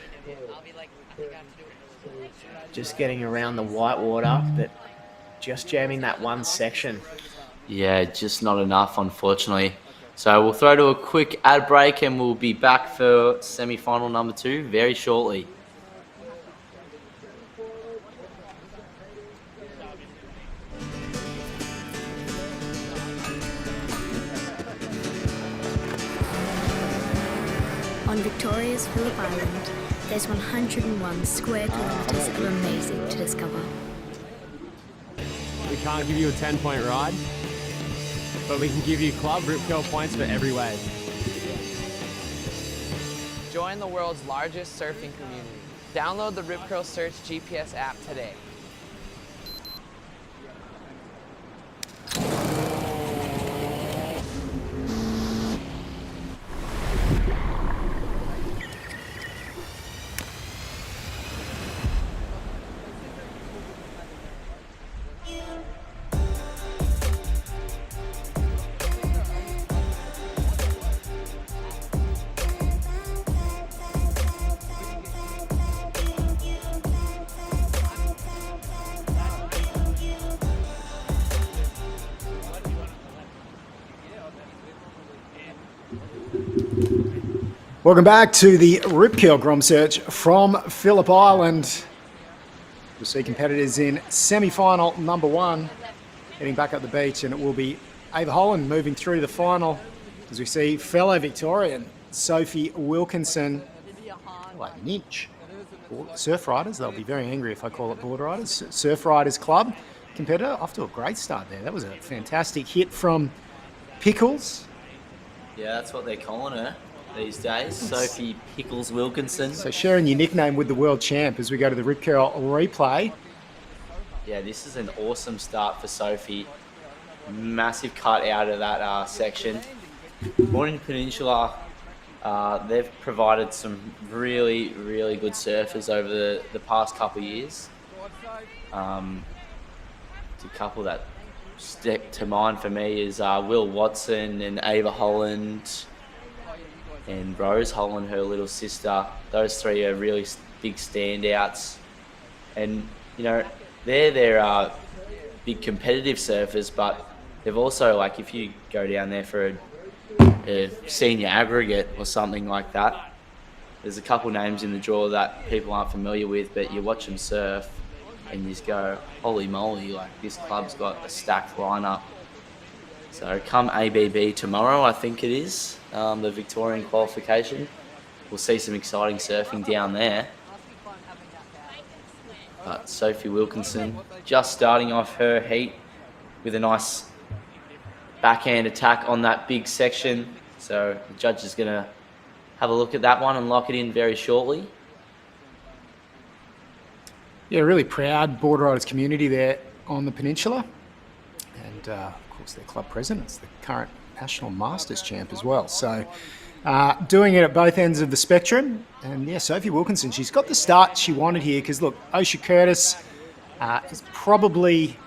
Just getting around the whitewater, but just jamming that one section. Yeah, just not enough, unfortunately. So we'll throw to a quick ad break and we'll be back for semi-final number 2 very shortly. On Victoria's Phillip Island, there's 101 square kilometres of amazing to discover. We can't give you a 10-point ride, but we can give you club Rip Curl points for every wave. Join the world's largest surfing community. Download the Rip Curl Search GPS app today. Welcome back to the Rip Curl GromSearch from Phillip Island. We'll see competitors in semi-final number 1 heading back up the beach, and it will be Ava Holland moving through to the final as we see fellow Victorian Sophie Wilkinson, like an inch. Surf Riders, they'll be very angry if I call it Board Riders. Surf Riders Club competitor, off to a great start there. That was a fantastic hit from Pickles. Yeah, that's what they're calling her these days, Sophie Pickles Wilkinson. So sharing your nickname with the world champ as we go to the Rip Curl replay. Yeah, this is an awesome start for Sophie. Massive cut out of that section. Morning Peninsula, they've provided some really, really good surfers over the past couple of years. A couple that stick to mind for me is Will Watson and Ava Holland and Rose Holland, her little sister. Those 3 are really big standouts. And, you know, they're big competitive surfers, but they've also, like, if you go down there for a senior aggregate or something like that, there's a couple names in the draw that people aren't familiar with, but you watch them surf and you just go, holy moly, like, this club's got a stacked lineup. So come ABB tomorrow, I think it is, the Victorian qualification, we'll see some exciting surfing down there. But Sophie Wilkinson just starting off her heat with a nice backhand attack on that big section. So the judge is going to have a look at that one and lock it in very shortly. Yeah, really proud Board Riders community there on the peninsula. And of course their club president's the current National Masters champ as well. So doing it at both ends of the spectrum. And yeah, Sophie Wilkinson, she's got the start she wanted here because look, Osha Curtis is probably,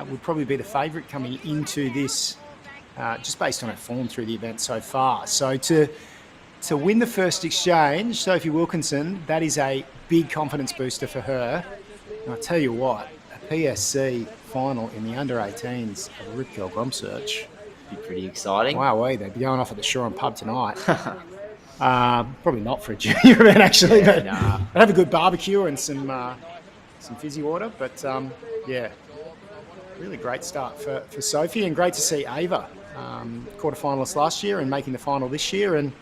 would probably be the favourite coming into this just based on her form through the event so far. So to win the first exchange, Sophie Wilkinson, that is a big confidence booster for her. And I'll tell you what, a PSC final in the under-18s of Rip Curl GromSearch. Be pretty exciting. Wow, they'd be going off at the Shore and Pub tonight. Probably not for a junior event, actually, Yeah, but nah. I'd have a good barbecue and some fizzy water. But yeah, really great start for Sophie, and great to see Ava, quarterfinalist last year and making the final this year. And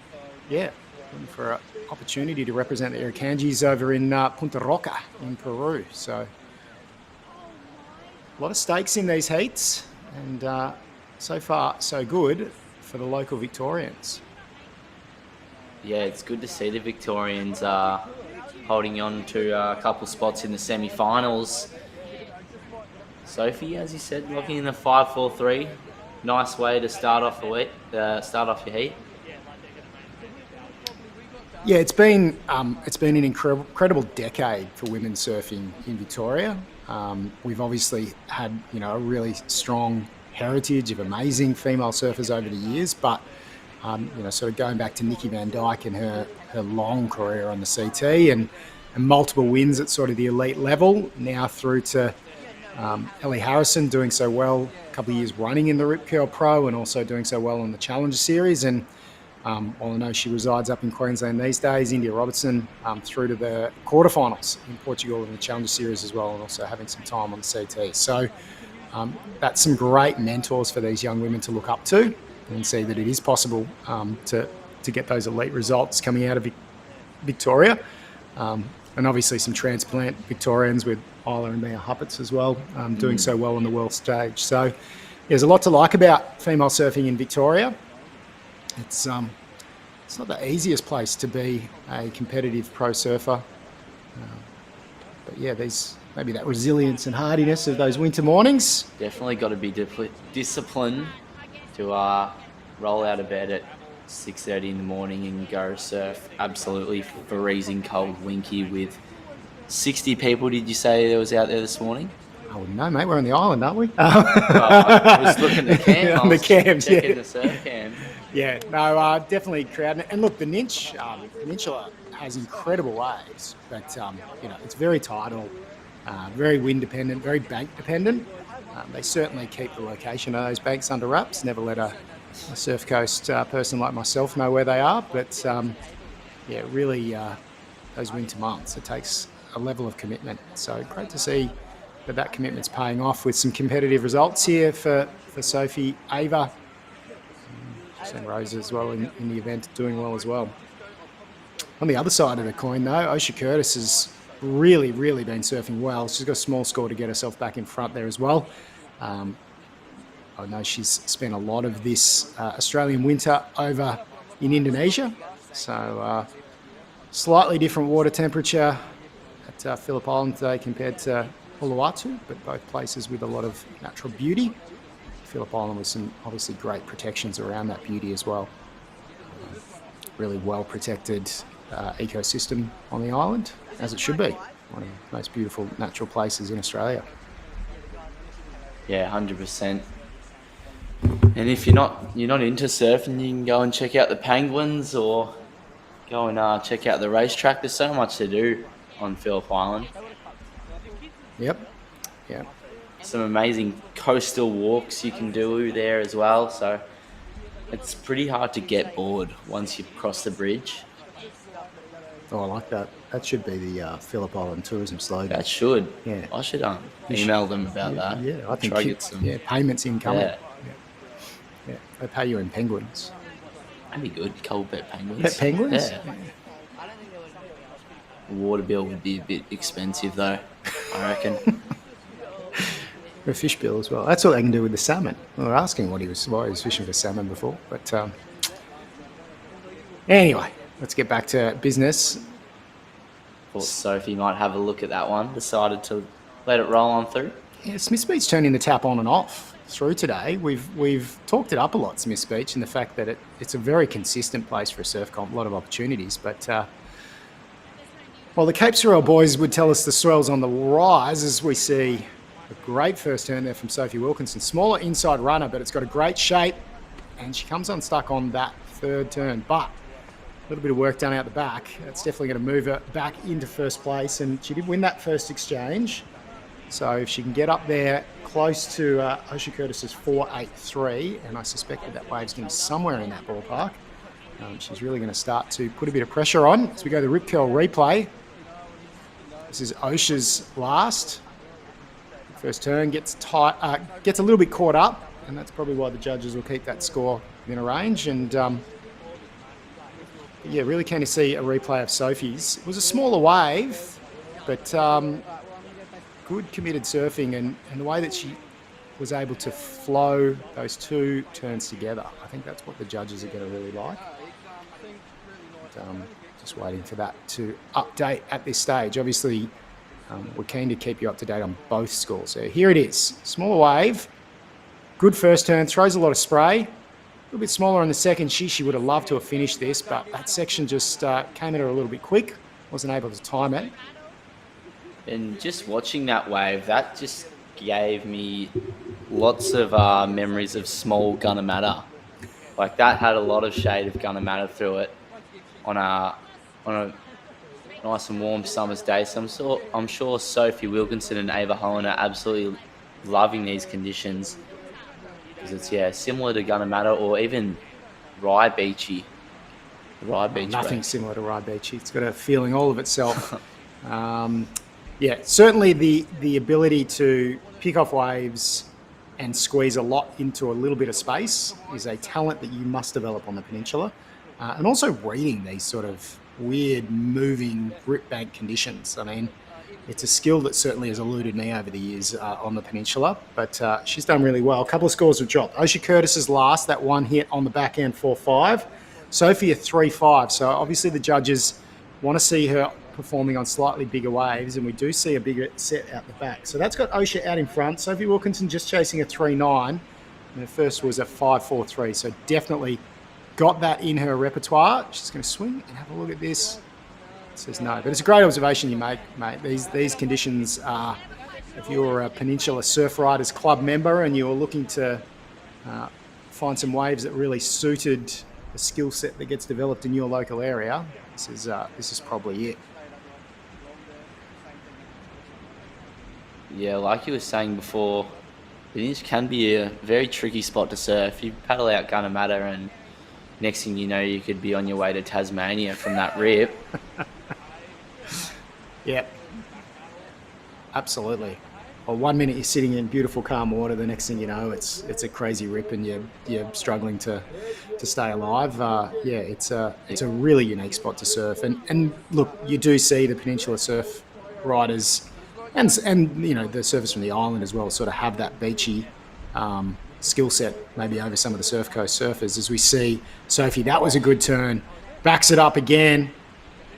yeah, looking for an opportunity to represent the Irukandjis over in Punta Roca in Peru. So a lot of stakes in these heats, and so far so good for the local Victorians. Yeah, it's good to see the Victorians holding on to a couple spots in the semi-finals. Sophie, as you said, locking in the 5-4-3. Nice way to start off start off your heat. Yeah, it's been an incredible decade for women's surfing in Victoria. We've obviously had a really strong heritage of amazing female surfers over the years, but sort of going back to Nikki Van Dyke and her long career on the CT and multiple wins at sort of the elite level, now through to Ellie Harrison doing so well a couple of years running in the Rip Curl Pro and also doing so well on the Challenger Series. And while I know she resides up in Queensland these days, India Robertson through to the quarterfinals in Portugal in the Challenger Series as well, and also having some time on the CT. So that's some great mentors for these young women to look up to and see that it is possible to get those elite results coming out of Victoria. And obviously some transplant Victorians with Isla and Mia Huppets as well, doing so well on the world stage. So there's a lot to like about female surfing in Victoria. It's not the easiest place to be a competitive pro surfer. But yeah, there's maybe that resilience and hardiness of those winter mornings. Definitely got to be disciplined to roll out of bed at 6:30 in the morning and go surf absolutely freezing cold winky with 60 people. Did you say there was out there this morning? I wouldn't know, mate. We're on the island, aren't we? I was looking at the cam. On the cams, checking yeah. the surf cam. Yeah, no, definitely crowded. And look, the Peninsula has incredible waves, but it's very tidal, very wind dependent, very bank dependent. They certainly keep the location of those banks under wraps. Never let a Surf Coast person like myself know where they are. But yeah, really, those winter months, it takes a level of commitment. So great to see that commitment's paying off with some competitive results here for Sophie, Ava, and Rose as well in the event, doing well as well. On the other side of the coin, though, Osha Curtis has really, really been surfing well. She's got a small score to get herself back in front there as well. I know she's spent a lot of this Australian winter over in Indonesia. So slightly different water temperature at Phillip Island today compared to Uluwatu, but both places with a lot of natural beauty. Phillip Island with some obviously great protections around that beauty as well. Really well protected ecosystem on the island, as it should be. One of the most beautiful natural places in Australia. Yeah, 100%. And if you're not into surfing, you can go and check out the penguins or go and check out the racetrack. There's so much to do on Phillip Island. Yep. Yeah. Some amazing coastal walks you can do there as well. So it's pretty hard to get bored once you cross the bridge. Oh, I like that. That should be the Phillip Island tourism slogan. That should. Yeah. I should email them about that. Yeah, I think try to get some. Yeah, payments incoming. Yeah. Yeah. They pay you in penguins. That'd be good. Cold pet penguins. Pet penguins? Yeah. The water bill would be a bit expensive though, I reckon. A fish bill as well. That's what they can do with the salmon. We were asking why he was fishing for salmon before. But anyway, let's get back to business. Thought Sophie might have a look at that one. Decided to let it roll on through. Yeah, Smiths Beach turning the tap on and off through today. We've talked it up a lot, Smiths Beach, and the fact that it's a very consistent place for a surf comp, a lot of opportunities. But while the Cape Sorel boys would tell us the swell's on the rise, as we see a great first turn there from Sophie Wilkinson. Smaller inside runner, but it's got a great shape, and she comes unstuck on that third turn. But a little bit of work done out the back. That's definitely going to move her back into first place, and she did win that first exchange. So if she can get up there close to Osha Curtis's 4.83, and I suspect that wave's going to be somewhere in that ballpark, She's really going to start to put a bit of pressure on as we go to the rip curl replay. This is Osha's last. First turn gets tight, gets a little bit caught up, and that's probably why the judges will keep that score within a range. And yeah, really keen to see a replay of Sophie's. It was a smaller wave, but good committed surfing, and the way that she was able to flow those two turns together. I think that's what the judges are going to really like. Just waiting for that to update at this stage. Obviously, we're keen to keep you up to date on both scores. So here it is, smaller wave, good first turn, throws a lot of spray. A little bit smaller on the second. She would have loved to have finished this, but that section just came at her a little bit quick. Wasn't able to time it. And just watching that wave, that just gave me lots of memories of small Gunnamatta. Like that had a lot of shade of Gunnamatta through it on a nice and warm summer's day. So I'm sure Sophie Wilkinson and Ava Holland are absolutely loving these conditions, because it's similar to Gunnamatta or even Rye Beachy. Nothing similar to Rye Beachy. It's got a feeling all of itself. Certainly the ability to pick off waves and squeeze a lot into a little bit of space is a talent that you must develop on the peninsula. And also reading these sort of weird moving rip bank conditions. I mean, it's a skill that certainly has eluded me over the years on the peninsula, but she's done really well. A couple of scores have dropped. Osha Curtis's last, that one hit on the back end, 4-5. Sophie a 3-5. So obviously the judges want to see her performing on slightly bigger waves, and we do see a bigger set out the back. So that's got Osha out in front. Sophie Wilkinson just chasing a 3-9, and the first was a 5-4-3. So definitely got that in her repertoire. She's going to swing and have a look at this. It says no, but it's a great observation you make, mate. These conditions are, if you're a Peninsula Surf Riders Club member and you're looking to find some waves that really suited the skill set that gets developed in your local area, this is probably it. Yeah, like you were saying before, Peninsula can be a very tricky spot to surf. You paddle out Gunnamatta and next thing you know, you could be on your way to Tasmania from that rip. Yeah, absolutely. Well, 1 minute you're sitting in beautiful calm water, the next thing you know, it's a crazy rip and you're struggling to stay alive. It's a really unique spot to surf. And look, you do see the Peninsula Surf Riders and you know the surfers from the island as well sort of have that beachy skill set maybe over some of the Surf Coast surfers. As we see Sophie, that was a good turn, backs it up again.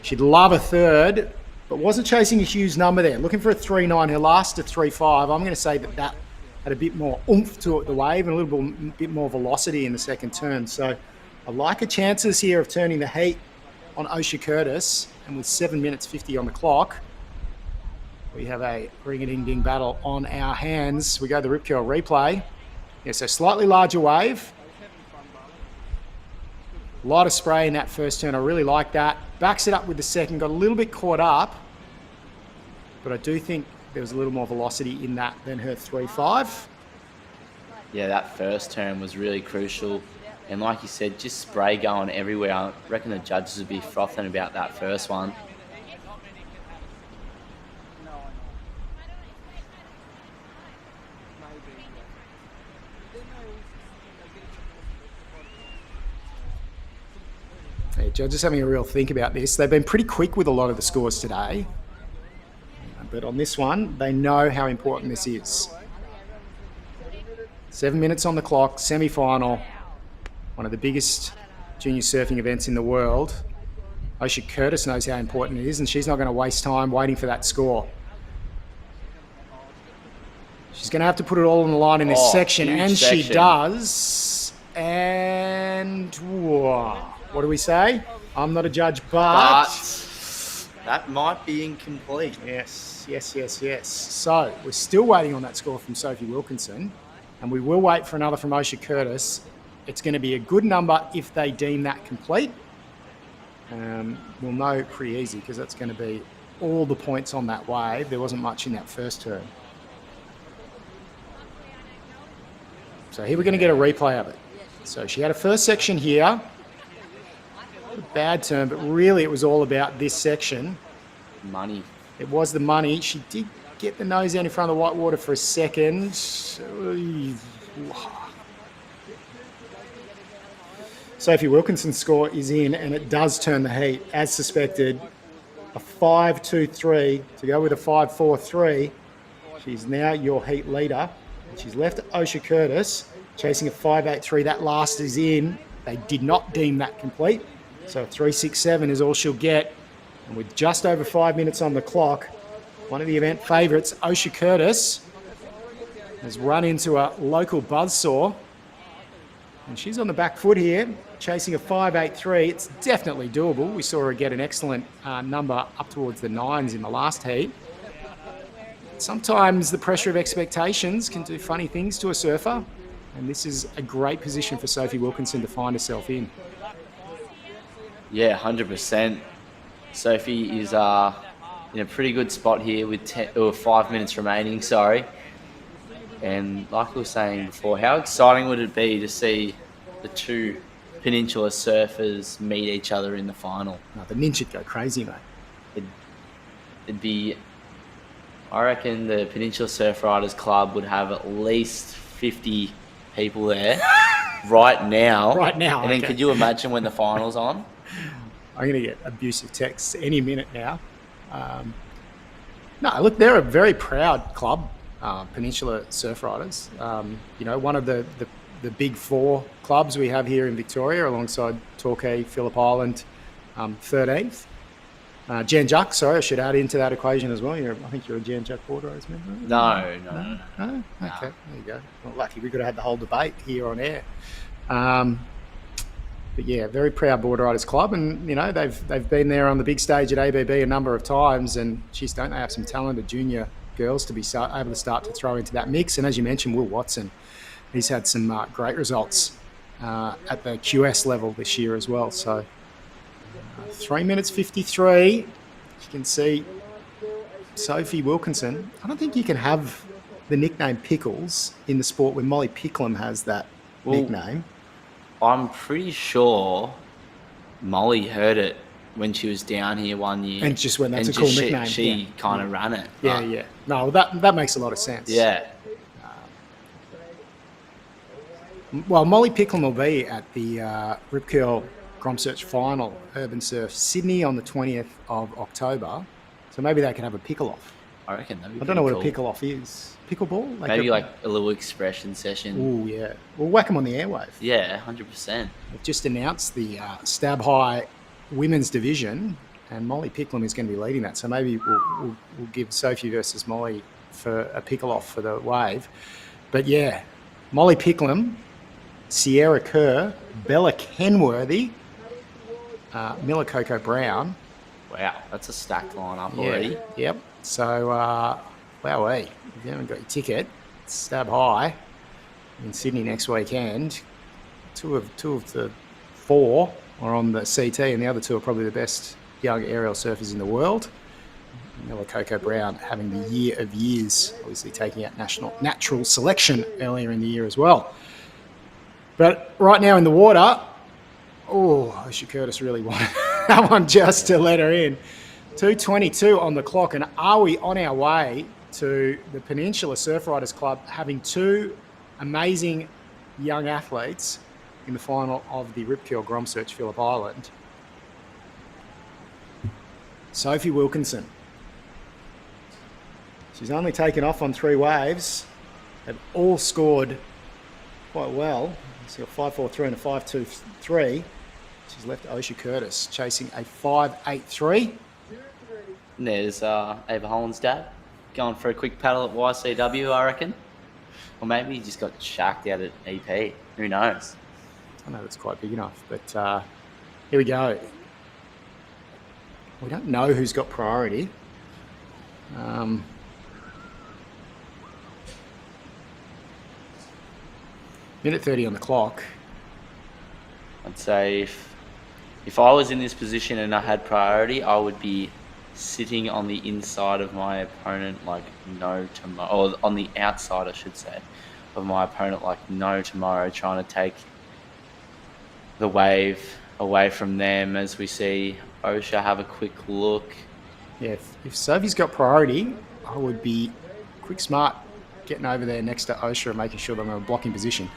She'd love a third, but wasn't chasing a huge number there. Looking for a 3-9, her last a 3-5. I'm going to say that had a bit more oomph to it, the wave, and a little bit more velocity in the second turn. So I like her chances here of turning the heat on Osha Curtis, and with 7 minutes 50 on the clock, we have a ring-a-ding-ding battle on our hands. We go to the rip curl replay. Yeah, so slightly larger wave. A lot of spray in that first turn. I really like that. Backs it up with the second. Got a little bit caught up. But I do think there was a little more velocity in that than her 3-5. Yeah, that first turn was really crucial. And like you said, just spray going everywhere. I reckon the judges would be frothing about that first one. Judges having a real think about this. They've been pretty quick with a lot of the scores today. But on this one, they know how important this is. 7 minutes on the clock, semi-final. One of the biggest junior surfing events in the world. Osha Curtis knows how important it is, and she's not going to waste time waiting for that score. She's going to have to put it all on the line in this section, and she does. And whoa. What do we say? I'm not a judge, but that might be incomplete. Yes. So we're still waiting on that score from Sophie Wilkinson, and we will wait for another from Osha Curtis. It's going to be a good number if they deem that complete. We'll know pretty easy because that's going to be all the points on that wave. There wasn't much in that first turn. So here we're going to get a replay of it. So she had a first section here. a bad turn, but really it was all about this section. Money. It was the money. She did get the nose out in front of the whitewater for a second. Sophie Wilkinson's score is in, and it does turn the heat, as suspected. A 5-2-3 to go with a 5-4-3. She's now your heat leader. She's left Osha Curtis chasing a 5-8-3. That last is in. They did not deem that complete. So 3-6-7 is all she'll get. And with just over 5 minutes on the clock, one of the event favourites, Osha Curtis, has run into a local buzzsaw. And she's on the back foot here, chasing a 5-8-3. It's definitely doable. We saw her get an excellent number up towards the 9s in the last heat. Sometimes the pressure of expectations can do funny things to a surfer. And this is a great position for Sophie Wilkinson to find herself in. Yeah, 100%. Sophie is in a pretty good spot here with 5 minutes remaining, And like we were saying before, how exciting would it be to see the two Peninsula surfers meet each other in the final? Oh, the Ninja would go crazy, mate. It'd be... I reckon the Peninsula Surf Riders Club would have at least 50 people there right now. Right now, And then okay. could you imagine when the final's on? I'm going to get abusive texts any minute now. No, look, they're a very proud club, Peninsula Surf Riders. One of the big four clubs we have here in Victoria, alongside Torquay, Phillip Island, 13th. Jan Juck, sorry, I should add into that equation as well. I think you're a Jan Juck Board Riders member? No. Okay, there you go. Well, lucky we could have had the whole debate here on air. But yeah, very proud Board Riders Club, and they've been there on the big stage at ABB a number of times, and geez, don't they have some talented junior girls to be able to start to throw into that mix? And as you mentioned, Will Watson, he's had some great results at the QS level this year as well. So 3 minutes 53, you can see Sophie Wilkinson. I don't think you can have the nickname Pickles in the sport when Molly Picklum has that nickname. I'm pretty sure Molly heard it when she was down here one year. And just when that's a cool nickname. She kind of ran it. Yeah. No, that makes a lot of sense. Yeah. Well, Molly Picklum will be at the Rip Curl GromSearch Final, Urban Surf Sydney on the 20th of October. So maybe they can have a pickle-off. I reckon that'd be I don't know what cool. a pickle-off is. Pickleball? Maybe like a little expression session. Oh, yeah. We'll whack them on the airwave. Yeah, 100%. They've just announced the Stab High women's division, and Molly Picklum is going to be leading that. So maybe we'll give Sophie versus Molly for a pickle-off for the wave. But yeah, Molly Picklum, Sierra Kerr, Bella Kenworthy, Miller Coco Brown. Wow, that's a stacked lineup already. Yep. So, wowee, if you haven't got your ticket, Stab High in Sydney next weekend. Two of the four are on the CT, and the other two are probably the best young aerial surfers in the world. Miller Coco Brown having the year of years, obviously taking out natural selection earlier in the year as well. But right now in the water, Osha Curtis really wanted that one just to let her in. 2:22 on the clock, and are we on our way to the Peninsula Surf Riders Club having two amazing young athletes in the final of the Rip Curl GromSearch Phillip Island? Sophie Wilkinson. She's only taken off on 3 waves. They've all scored quite well. So a 5-4-3 and a 5-2-3. She's left Osha Curtis chasing a 5-8-3. And there's Ava Holland's dad going for a quick paddle at YCW, I reckon. Or maybe he just got shacked out at EP. Who knows? I know it's quite big enough, but here we go. We don't know who's got priority. Minute 30 on the clock. I'd say if I was in this position and I had priority, I would be sitting on the inside of my opponent like no tomorrow, or on the outside, I should say, of my opponent like no tomorrow, trying to take the wave away from them as we see Osha have a quick look. Yeah, if Sophie's got priority, I would be quick smart getting over there next to Osha and making sure that I'm in a blocking position.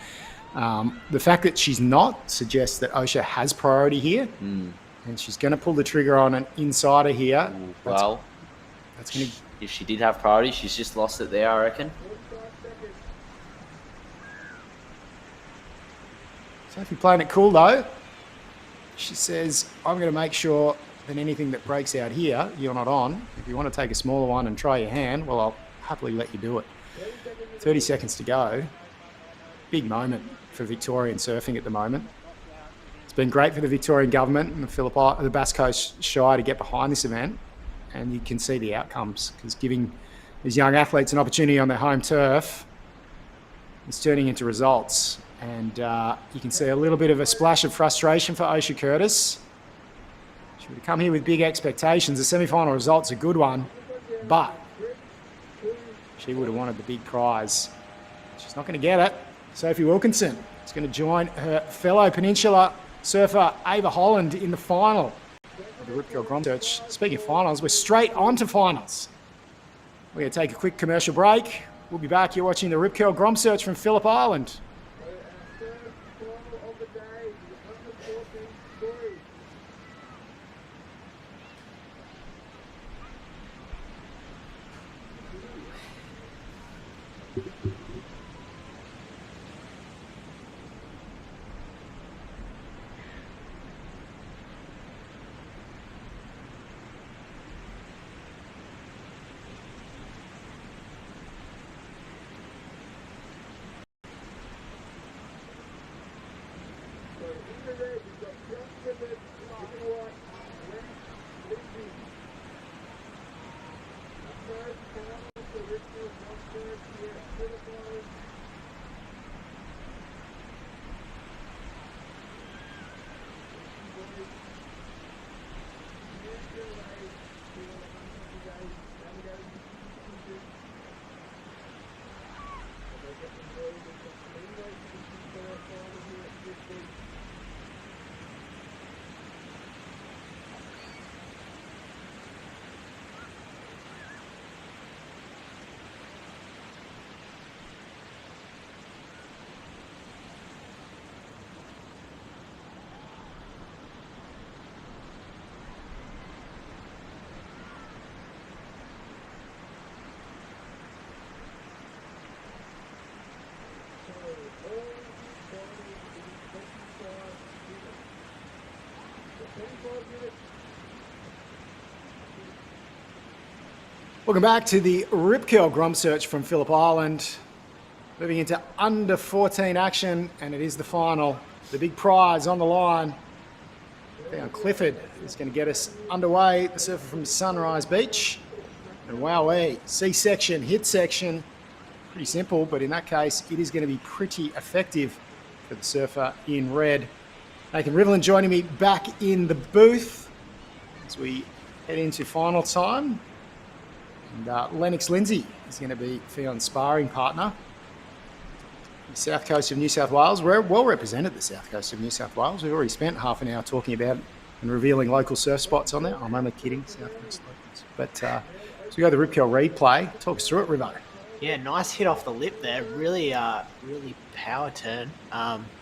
The fact that she's not suggests that Osha has priority here, and she's going to pull the trigger on an insider here. Well, that's going to... if she did have priority, she's just lost it there, I reckon. Sophie playing it cool though. She says, I'm going to make sure that anything that breaks out here, you're not on. If you want to take a smaller one and try your hand, well, I'll happily let you do it. 30 seconds to go. Big moment for Victorian surfing at the moment. It's been great for the Victorian government and the Bass Coast Shire to get behind this event, and you can see the outcomes, because giving these young athletes an opportunity on their home turf is turning into results. And you can see a little bit of a splash of frustration for Osha Curtis. She would have come here with big expectations. The semi-final result's a good one, but she would have wanted the big prize. She's not going to get it. Sophie Wilkinson is going to join her fellow Peninsula surfer Ava Holland in the final of the Rip Curl GromSearch. Speaking of finals, we're straight on to finals. We're going to take a quick commercial break. We'll be back. You're watching the Rip Curl GromSearch from Phillip Island. Welcome back to the Rip Curl GromSearch from Phillip Island. Moving into under 14 action, and it is the final. The big prize on the line. Theon Clifford is going to get us underway. The surfer from Sunrise Beach. And wowee, C-section, hit section. Pretty simple, but in that case, it is going to be pretty effective for the surfer in red. Nathan Rivelin joining me back in the booth as we head into final time. And Lennox Lindsay is going to be Theon's sparring partner. The South Coast of New South Wales. We're well represented, the South Coast of New South Wales. We've already spent half an hour talking about and revealing local surf spots on there. I'm only kidding, South Coast locals. But so we go to the Rip Curl replay. Talk us through it, Rivo. Yeah, nice hit off the lip there. Really power turn.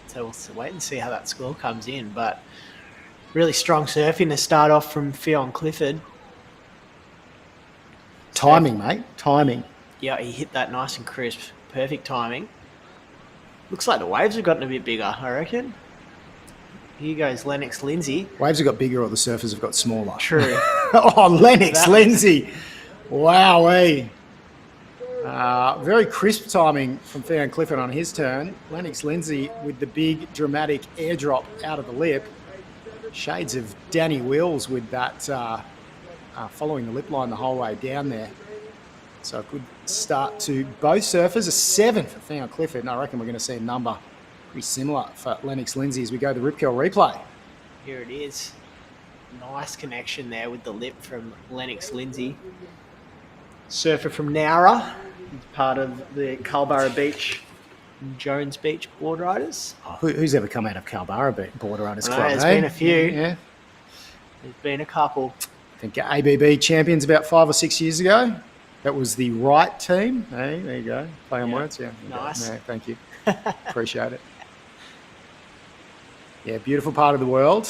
So we'll wait and see how that score comes in. But really strong surfing to start off from Theon Clifford. Timing, mate. Timing. Yeah, he hit that nice and crisp. Perfect timing. Looks like the waves have gotten a bit bigger, I reckon. Here goes Lennox Lindsay. Waves have got bigger or the surfers have got smaller. True. Oh, Lennox Lindsay. Wowee. Very crisp timing from Theon Clifford on his turn. Lennox Lindsay with the big dramatic airdrop out of the lip. Shades of Danny Wills with that following the lip line the whole way down there. So a good start to both surfers. A 7 for Theon Clifford, and I reckon we're going to see a number pretty similar for Lennox Lindsay as we go to the Rip Curl replay. Here it is. Nice connection there with the lip from Lennox Lindsay. Surfer from Nowra, part of the Culburra Beach Jones Beach Board Riders. Who's ever come out of Calbarra Board Riders Club? There's been a few. Yeah. There's been a couple. I think ABB champions about 5 or 6 years ago. That was the right team. Hey, there you go. Play on words. Yeah. Nice. Yeah, thank you. Appreciate it. Yeah, beautiful part of the world.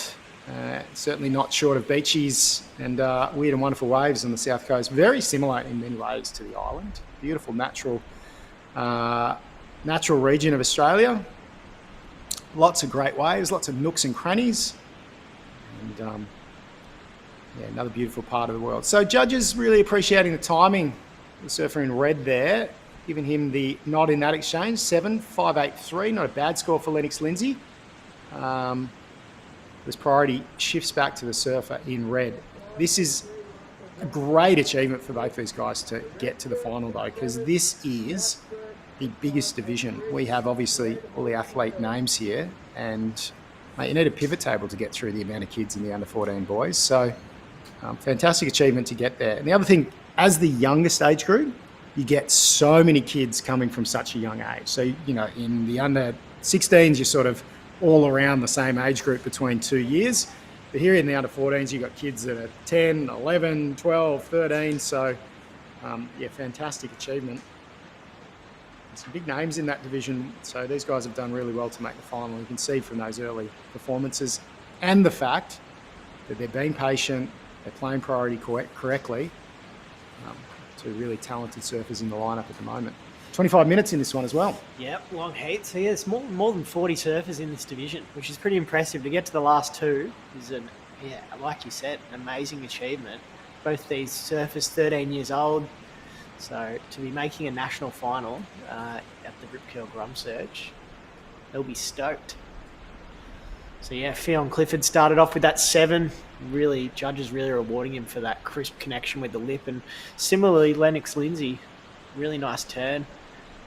Certainly not short of beaches and weird and wonderful waves on the south coast. Very similar in many ways to the island. Beautiful natural region of Australia. Lots of great waves, lots of nooks and crannies. And another beautiful part of the world. So judges really appreciating the timing. The surfer in red there, giving him the nod in that exchange. 7.583, not a bad score for Lennox Lindsay. This priority shifts back to the surfer in red. This is a great achievement for both these guys to get to the final, though, because this is the biggest division. We have, obviously, all the athlete names here, and mate, you need a pivot table to get through the amount of kids in the under-14 boys. So fantastic achievement to get there. And the other thing, as the youngest age group, you get so many kids coming from such a young age. So, you know, in the under-16s, you're sort of all around the same age group between 2 years. But here in the under-14s, you've got kids that are 10, 11, 12, 13. So, fantastic achievement. There's some big names in that division. So these guys have done really well to make the final. You can see from those early performances and the fact that they're being patient, they're playing priority correctly. Two really talented surfers in the lineup at the moment. 25 minutes in this one as well. Yep, long heat. So there's more than 40 surfers in this division, which is pretty impressive. To get to the last two is like you said, an amazing achievement. Both these surfers 13 years old. So to be making a national final at the Rip Curl GromSearch, they'll be stoked. So yeah, Fionn Clifford started off with that 7. Really, judges really rewarding him for that crisp connection with the lip. And similarly, Lennox Lindsay, really nice turn.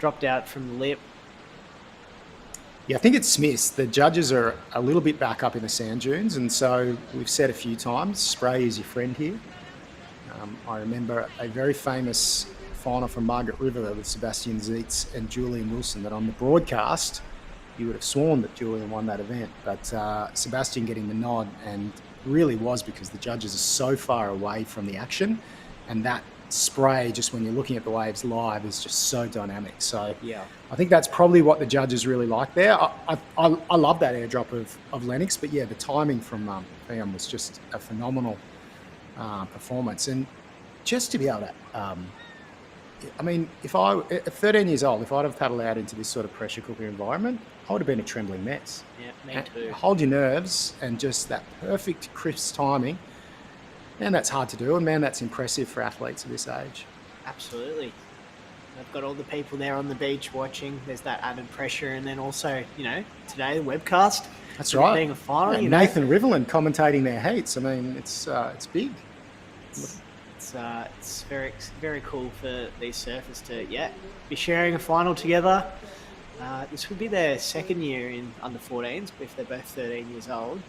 Dropped out from the lip. Yeah, I think it's Smiths. The judges are a little bit back up in the sand dunes, and so we've said a few times, spray is your friend here. I remember a very famous final from Margaret River with Sebastian Zeitz and Julian Wilson that on the broadcast, you would have sworn that Julian won that event, but Sebastian getting the nod, and really was because the judges are so far away from the action, and that spray, just when you're looking at the waves live, is just so dynamic. So yeah, I think that's probably what the judges really like there. I love that airdrop of Lennox, but yeah, the timing from Liam was just a phenomenal performance. And just to be able to, I mean, if I, at 13 years old, if I'd have paddled out into this sort of pressure cooker environment, I would have been a trembling mess. Yeah, me too. Hold your nerves and just that perfect crisp timing. Man, that's hard to do, and man, that's impressive for athletes of this age. Absolutely. I've got all the people there on the beach watching. There's that added pressure, and then also, you know, today the webcast. That's right. Being a final, yeah, Nathan Riverland commentating their heats. I mean, it's big. It's very, very cool for these surfers to be sharing a final together. This would be their second year in under 14s, if they're both 13 years old.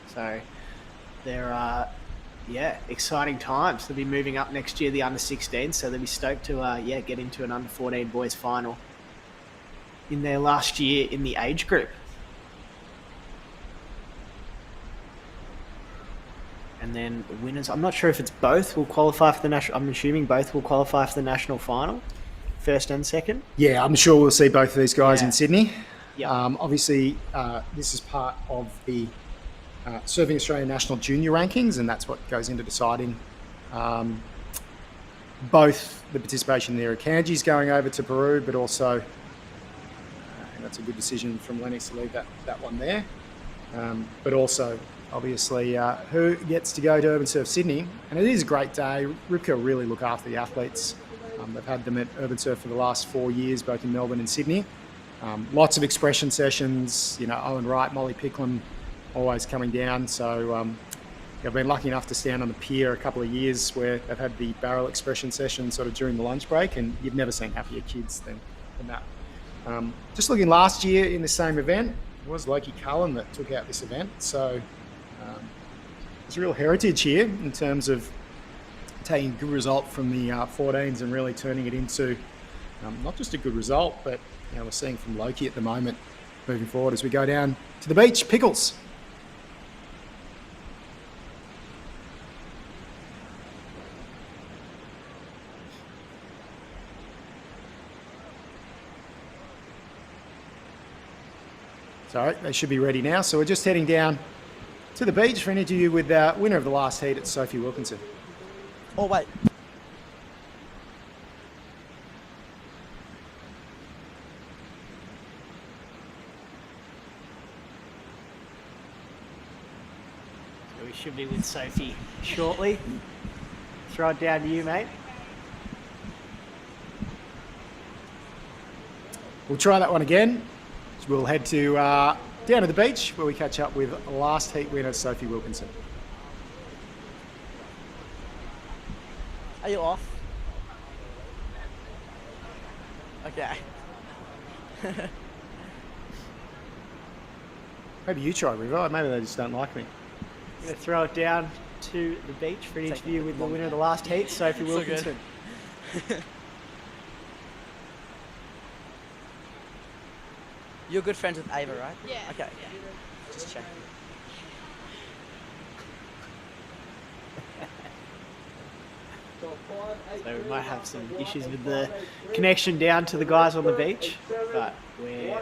So they're exciting times. They'll be moving up next year, the under 16s, so they'll be stoked to get into an under 14 boys final in their last year in the age group. And then the winners, I'm not sure if it's both will qualify for the national. I'm assuming both will qualify for the national final, first and second. Yeah, I'm sure we'll see both of these guys in Sydney. Yep. Obviously, this is part of the Surfing Australia National Junior Rankings, and that's what goes into deciding both the participation there. Akanji's going over to Peru, but also, and that's a good decision from Lennox to leave that one there. But also, obviously, who gets to go to URBNSURF Sydney. And it is a great day. Rip Curl really look after the athletes. They've had them at URBNSURF for the last 4 years, both in Melbourne and Sydney. Lots of expression sessions, you know, Owen Wright, Molly Picklum, always coming down. So I've been lucky enough to stand on the pier a couple of years where they've had the barrel expression session sort of during the lunch break, and you've never seen happier kids than that. Just looking last year in the same event, it was Loki Cullen that took out this event. So there's a real heritage here in terms of taking a good result from the 14s and really turning it into Not just a good result, but we're seeing from Loki at the moment moving forward as we go down to the beach. Pickles. Sorry, they should be ready now. So we're just heading down to the beach for an interview with the winner of the last heat, it's Sophie Wilkinson. Oh, wait. So we should be with Sophie shortly. Throw it down to you, mate. We'll try that one again. So we'll head to down to the beach where we catch up with last heat winner Sophie Wilkinson. Are you off? Okay. Maybe you try, River. Maybe they just don't like me. I'm going to throw it down to the beach for an interview with the winner of the last heat, Sophie Wilkinson. You're good friends with Ava, right? Yeah. Okay. Yeah. Just checking. So we might have some issues with the connection down to the guys on the beach, but we're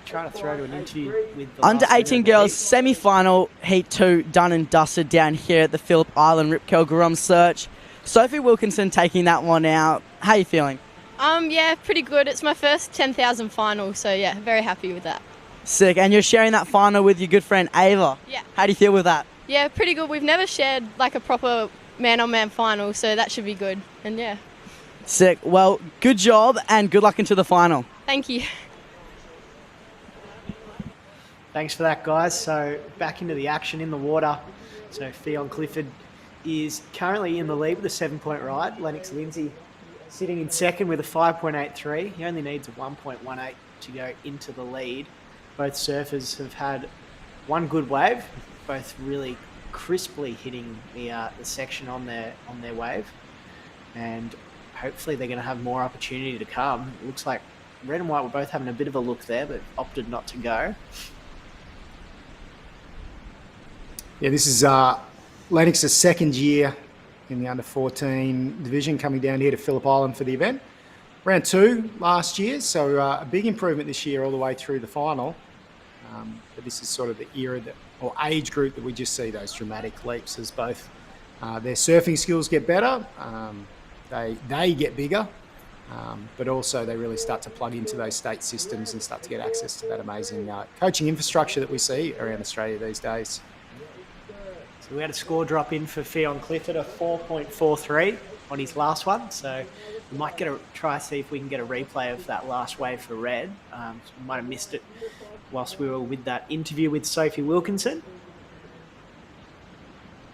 trying to throw to an interview with the Under last winner 18 of the girls heat. semi-final heat 2 done and dusted down here at the Phillip Island Rip Curl GromSearch. Sophie Wilkinson taking that one out. How are you feeling? Yeah, pretty good. It's my first 10,000 final, so yeah, very happy with that. Sick. And you're sharing that final with your good friend Ava. Yeah. How do you feel with that? Yeah, pretty good. We've never shared like a proper man-on-man final, so that should be good. And yeah, Sick. Well, good job and good luck into the final. thank you. Thanks for that, guys. So back into the action in the water. So Fionn Clifford is currently in the lead with a 7-point ride. Lennox Lindsay sitting in second with a 5.83. He only needs a 1.18 to go into the lead. Both surfers have had one good wave, both really crisply hitting the section on their wave, and hopefully they're going to have more opportunity to come. It looks like red and white were both having a bit of a look there, but opted not to go. Yeah, this is Lennox's second year in the under-14 division, coming down here to Phillip Island for the event. Round 2 last year, so a big improvement this year all the way through the final. But this is sort of the era or age group that we just see those dramatic leaps as both their surfing skills get better, they get bigger, but also they really start to plug into those state systems and start to get access to that amazing coaching infrastructure that we see around Australia these days. So we had a score drop in for Fionn Clifford, a 4.43 on his last one. So we might try see if we can get a replay of that last wave for red. So we might have missed it whilst we were with that interview with Sophie Wilkinson.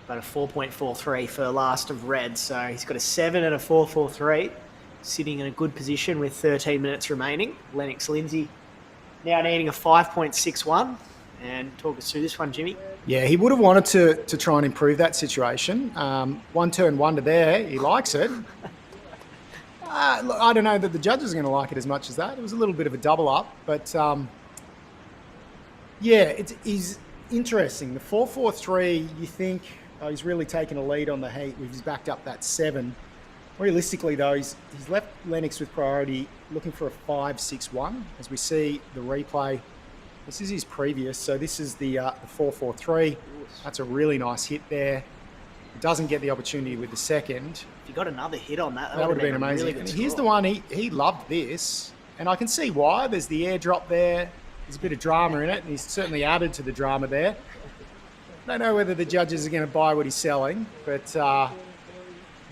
But a 4.43 for the last of red. So he's got a 7 and a 4.43, sitting in a good position with 13 minutes remaining. Lennox Lindsay now needing a 5.61. And talk us through this one, Jimmy. Yeah, he would have wanted to try and improve that situation. One turn wonder there. He likes it. Look, I don't know that the judges are going to like it as much as that. It was a little bit of a double up, but yeah, it's interesting. The 4.43, you think he's really taken a lead on the heat. He's backed up that 7. Realistically, though, he's left Lennox with priority, looking for a 5.61. As we see the replay, this is his previous, so this is the 4.43. That's a really nice hit there. He doesn't get the opportunity with the second. If you got another hit on that, that would have been amazing. Really and here's the one, he loved this, and I can see why. There's the airdrop there. There's a bit of drama in it, and he's certainly added to the drama there. I don't know whether the judges are going to buy what he's selling, but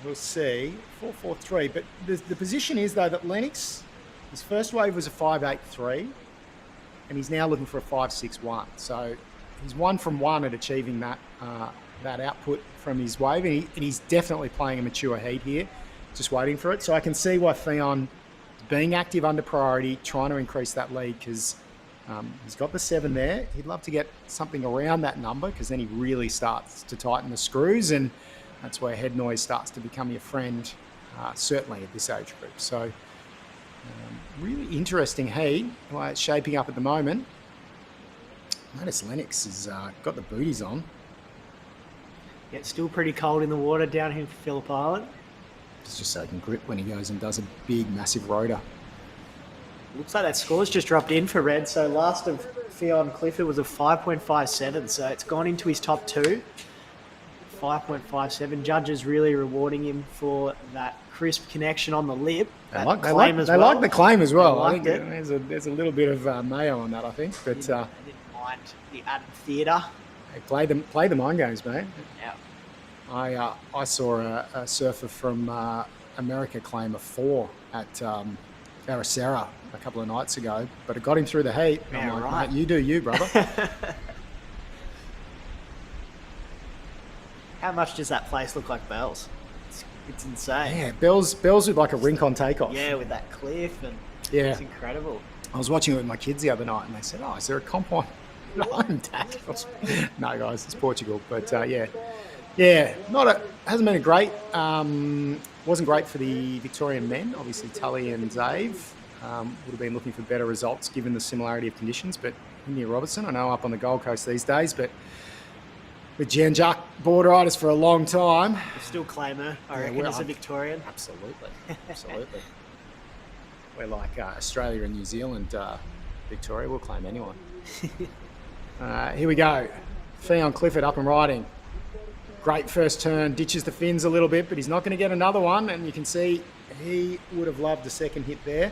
we'll see. 4.43. But the position is, though, that Lennox, his first wave was a 5.83, and he's now looking for a 5.61. So he's 1 from 1 at achieving that output from his wave, and he's definitely playing a mature heat here, just waiting for it. So I can see why Fionn is being active under priority, trying to increase that lead, because he's got the 7 there. He'd love to get something around that number, because then he really starts to tighten the screws, and that's where head noise starts to become your friend, certainly at this age group. So Really interesting heat, the way it's shaping up at the moment. Notice Lennox has got the booties on. Yeah, it's still pretty cold in the water down here for Phillip Island. It's just so he can grip when he goes and does a big, massive rotor. Looks like that score's just dropped in for Red. So last of Fionn Clifford was a 5.57. So it's gone into his top two. 5.57. Judges really rewarding him for that crisp connection on the lip. They like the claim as well. I think there's a little bit of mayo on that, I think. But they didn't mind the added theatre. They play the mind games, mate. Yeah. I saw a surfer from America claim a 4 at Aracera a couple of nights ago, but it got him through the heat. Yeah, I'm like, right. mate, you do you, brother. How much does that place look like Bell's? It's insane. Yeah, Bell's with like a rink on takeoff. Yeah, with that cliff and Yeah. it's incredible. I was watching it with my kids the other night, and they said, "Oh, is there a comp on?" No, Dad. No, guys, it's Portugal. But hasn't been a great. Wasn't great for the Victorian men. Obviously, Tully and Dave would have been looking for better results given the similarity of conditions. But India Robertson, I know up on the Gold Coast these days, but with Jan Jack board riders for a long time. We'll still claim her, I reckon, as a Victorian. Absolutely. Absolutely. We're like Australia and New Zealand, Victoria. We'll claim anyone. Here we go. Fionn Clifford up and riding. Great first turn. Ditches the fins a little bit, but he's not going to get another one. And you can see he would have loved a second hit there.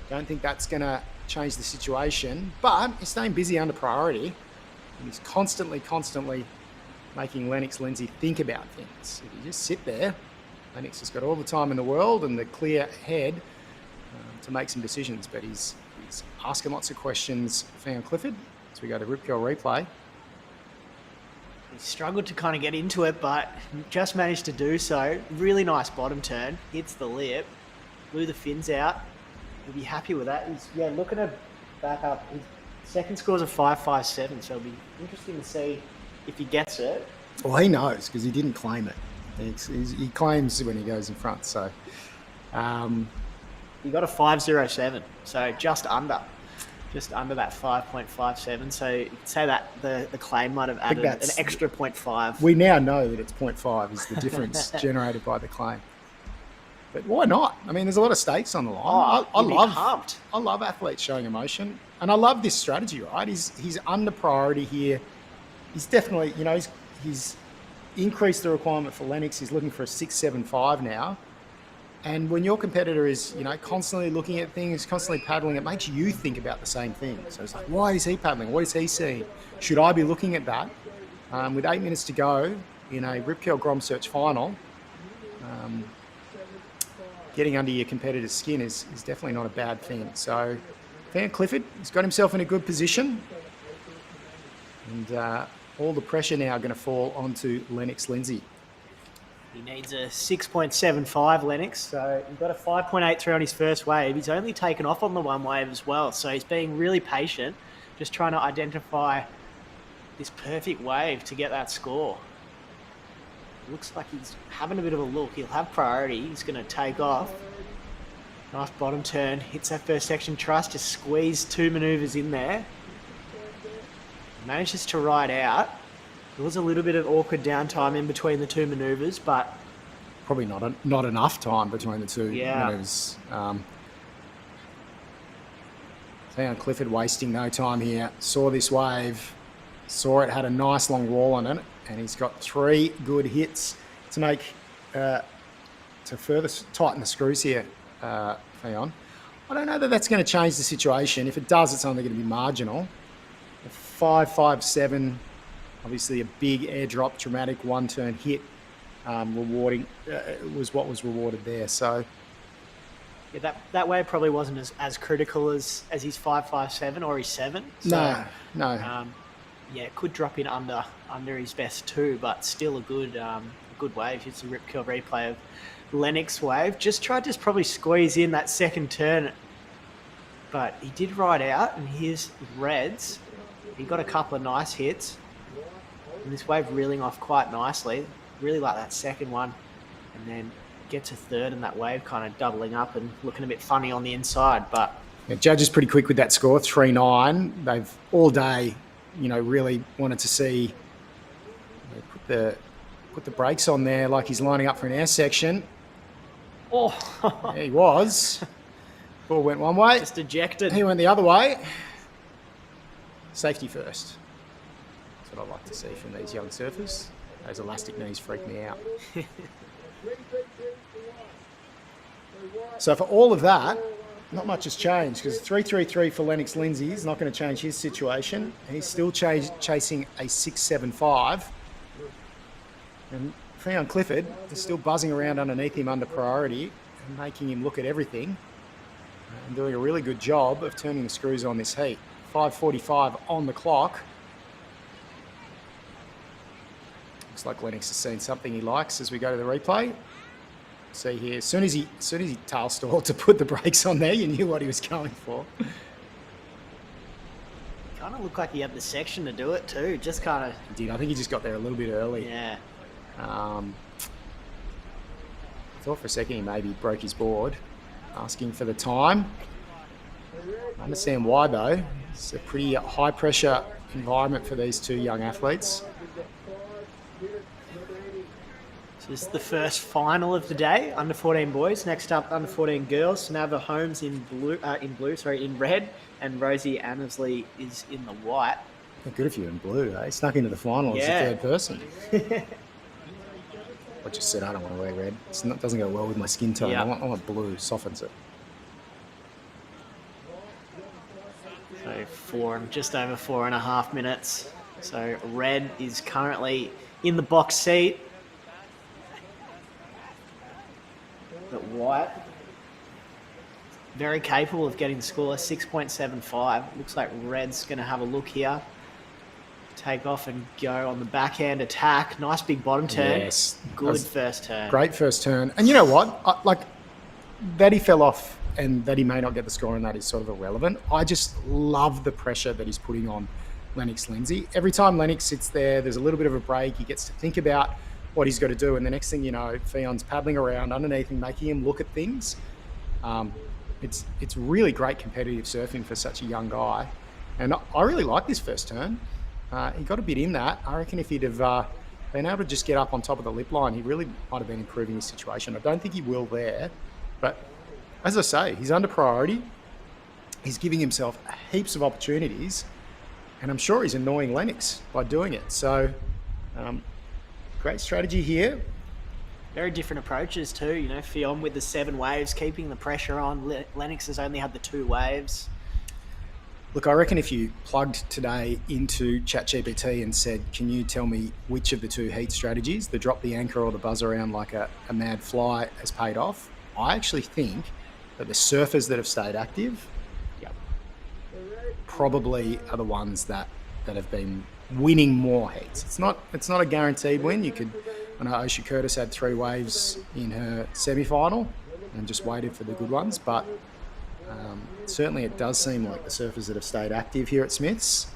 Don't think that's going to change the situation. But he's staying busy under priority. And he's constantly making Lennox Lindsay think about things. If you just sit there, Lennox has got all the time in the world and the clear head to make some decisions. But he's asking lots of questions, Fionn Clifford, as we go to Rip Curl replay. He struggled to kind of get into it, but just managed to do so. Really nice bottom turn. Hits the lip. Blew the fins out. He'll be happy with that. He's looking to back up. His second score's a 5.57, so it'll be interesting to see if he gets it. Well, he knows because he didn't claim it. He claims when he goes in front. So he got a 5.07, so just under that 5.57. So you could say that the claim might have added an extra 0.5. We now know that it's 0.5 is the difference generated by the claim. But why not? I mean, there's a lot of stakes on the line. I love athletes showing emotion, and I love this strategy. Right? He's under priority here. He's definitely, he's increased the requirement for Lennox. He's looking for a 6.75 now. And when your competitor is, constantly looking at things, constantly paddling, it makes you think about the same thing. So it's like, why is he paddling? What is he seeing? Should I be looking at that? With 8 minutes to go in a Rip Curl GromSearch final, getting under your competitor's skin is definitely not a bad thing. So Fionn Clifford has got himself in a good position. And all the pressure now going to fall onto Lennox Lindsay. He needs a 6.75 Lennox, so he's got a 5.83 on his first wave. He's only taken off on the one wave as well, so he's being really patient, just trying to identify this perfect wave to get that score. Looks like he's having a bit of a look. He'll have priority. He's going to take off. Nice bottom turn. Hits that first section. Tries to squeeze 2 manoeuvres in there. Manages to ride out. There was a little bit of awkward downtime in between the 2 manoeuvres, but probably not enough time between the 2 manoeuvres. Fionn Clifford wasting no time here. Saw this wave, saw it had a nice long wall on it, and he's got 3 good hits to make to further tighten the screws here. Fionn, I don't know that that's going to change the situation. If it does, it's only going to be marginal. 5.57. Obviously, a big airdrop, dramatic one-turn hit, rewarding was what was rewarded there. So, yeah, that wave probably wasn't as critical as his 5.57 or his 7. So, no. It could drop in under his best 2, but still a good wave. Here's a Rip Curl replay of Lennox wave. Just tried to probably squeeze in that second turn, but he did ride out. And here's Reds. He got a couple of nice hits. And this wave reeling off quite nicely. Really like that second one. And then get to third and that wave kind of doubling up and looking a bit funny on the inside. But yeah, Judge is pretty quick with that score, 3-9. They've all day, really wanted to see put the brakes on there like he's lining up for an air section. Oh, yeah, he was. Ball went one way. Just ejected. He went the other way. Safety first. That's what I like to see from these young surfers. Those elastic knees freak me out. So for all of that, not much has changed because 3-3-3 for Lennox Lindsay is not going to change his situation. He's still chasing a 6-7-5. And Fionn Clifford is still buzzing around underneath him under priority and making him look at everything and doing a really good job of turning the screws on this heat. 5:45 on the clock. Looks like Lennox has seen something he likes as we go to the replay. See here, as soon as he tail stalled to put the brakes on there, you knew what he was going for. Kind of looked like he had the section to do it too. Just kind of. He did. I think he just got there a little bit early. Yeah. I thought for a second he maybe broke his board, asking for the time. I understand why though. It's a pretty high pressure environment for these two young athletes. So this is the first final of the day. Under 14 boys. Next up, under 14 girls. Nava Holmes in red, and Rosie Annesley is in the white. Good of you in blue, eh? Snuck into the final as the third person. I just said I don't want to wear red. It doesn't go well with my skin tone. Yep. I want blue, softens it. So just over 4.5 minutes. So red is currently in the box seat. But white, very capable of getting the score, 6.75. Looks like red's going to have a look here. Take off and go on the backhand attack. Nice big bottom turn. Yes. Good first turn. Great first turn. And you know what? That he fell off and that he may not get the score on that is sort of irrelevant. I just love the pressure that he's putting on Lennox Lindsay. Every time Lennox sits there, there's a little bit of a break. He gets to think about what he's got to do. And the next thing you know, Fionn's paddling around underneath and making him look at things. It's really great competitive surfing for such a young guy. And I really like this first turn. He got a bit in that. I reckon if he'd have been able to just get up on top of the lip line, he really might have been improving his situation. I don't think he will there. But as I say, he's under priority. He's giving himself heaps of opportunities. And I'm sure he's annoying Lennox by doing it. So, great strategy here. Very different approaches too. Fionn with the 7 waves, keeping the pressure on. Lennox has only had the 2 waves. Look, I reckon if you plugged today into ChatGPT and said, can you tell me which of the 2 heat strategies, the drop the anchor or the buzz around like a mad fly, has paid off, I actually think that the surfers that have stayed active probably are the ones that have been winning more heats. It's not a guaranteed win. I know Osha Curtis had 3 waves in her semi-final and just waited for the good ones, but certainly it does seem like the surfers that have stayed active here at Smiths,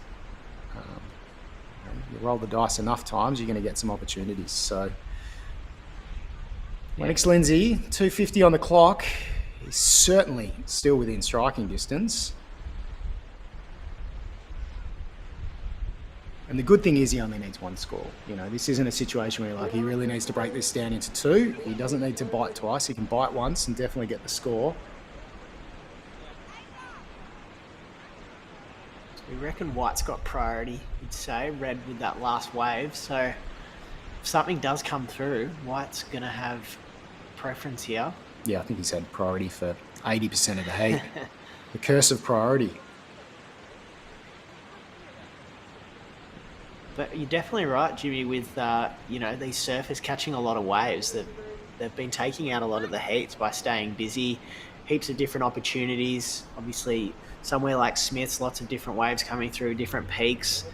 you roll the dice enough times, you're going to get some opportunities. So Lennox Lindsay, 2:50 on the clock, is certainly still within striking distance. And the good thing is he only needs 1 score. This isn't a situation where he really needs to break this down into 2. He doesn't need to bite twice. He can bite once and definitely get the score. We reckon white's got priority, you'd say, red with that last wave. So if something does come through, white's going to have preference here. Yeah, I think he's had priority for 80% of the heat. The curse of priority. But you're definitely right, Jimmy, with these surfers catching a lot of waves. They've been taking out a lot of the heats by staying busy. Heaps of different opportunities. Obviously, somewhere like Smith's, lots of different waves coming through, different peaks,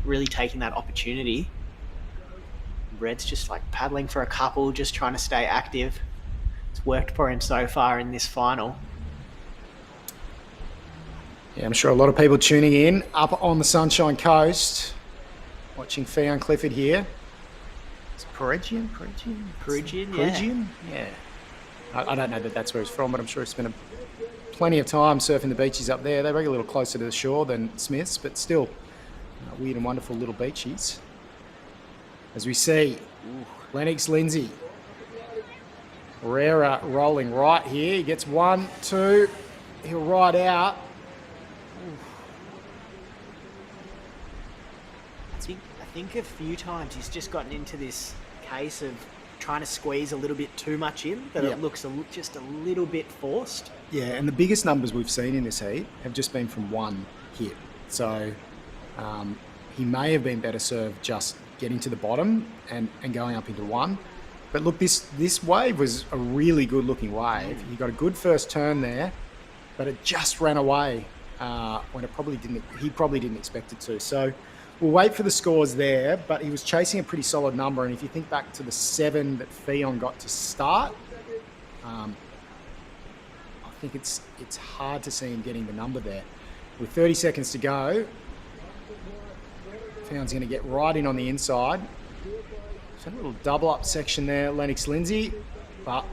really taking that opportunity. Red's just paddling for a couple, just trying to stay active. It's worked for him so far in this final. Yeah, I'm sure a lot of people tuning in up on the Sunshine Coast, watching Fionn Clifford here. It's Peregian, yeah. Yeah. I don't know that that's where he's from, but I'm sure he spent plenty of time surfing the beaches up there. They were a little closer to the shore than Smith's, but still weird and wonderful little beaches. As we see, Lennox Lindsay. Herrera rolling right here. He gets 1, 2. He'll ride out. I think a few times he's just gotten into this case of trying to squeeze a little bit too much in, that it looks just a little bit forced. Yeah, and the biggest numbers we've seen in this heat have just been from one hit. So he may have been better served just getting to the bottom and going up into one. But look, this wave was a really good looking wave. He got a good first turn there, but it just ran away when he probably didn't expect it to. So we'll wait for the scores there, but he was chasing a pretty solid number. And if you think back to the 7 that Fionn got to start, I think it's hard to see him getting the number there. With 30 seconds to go, Fionn's going to get right in on the inside. So a little double up section there, Lennox Lindsay, but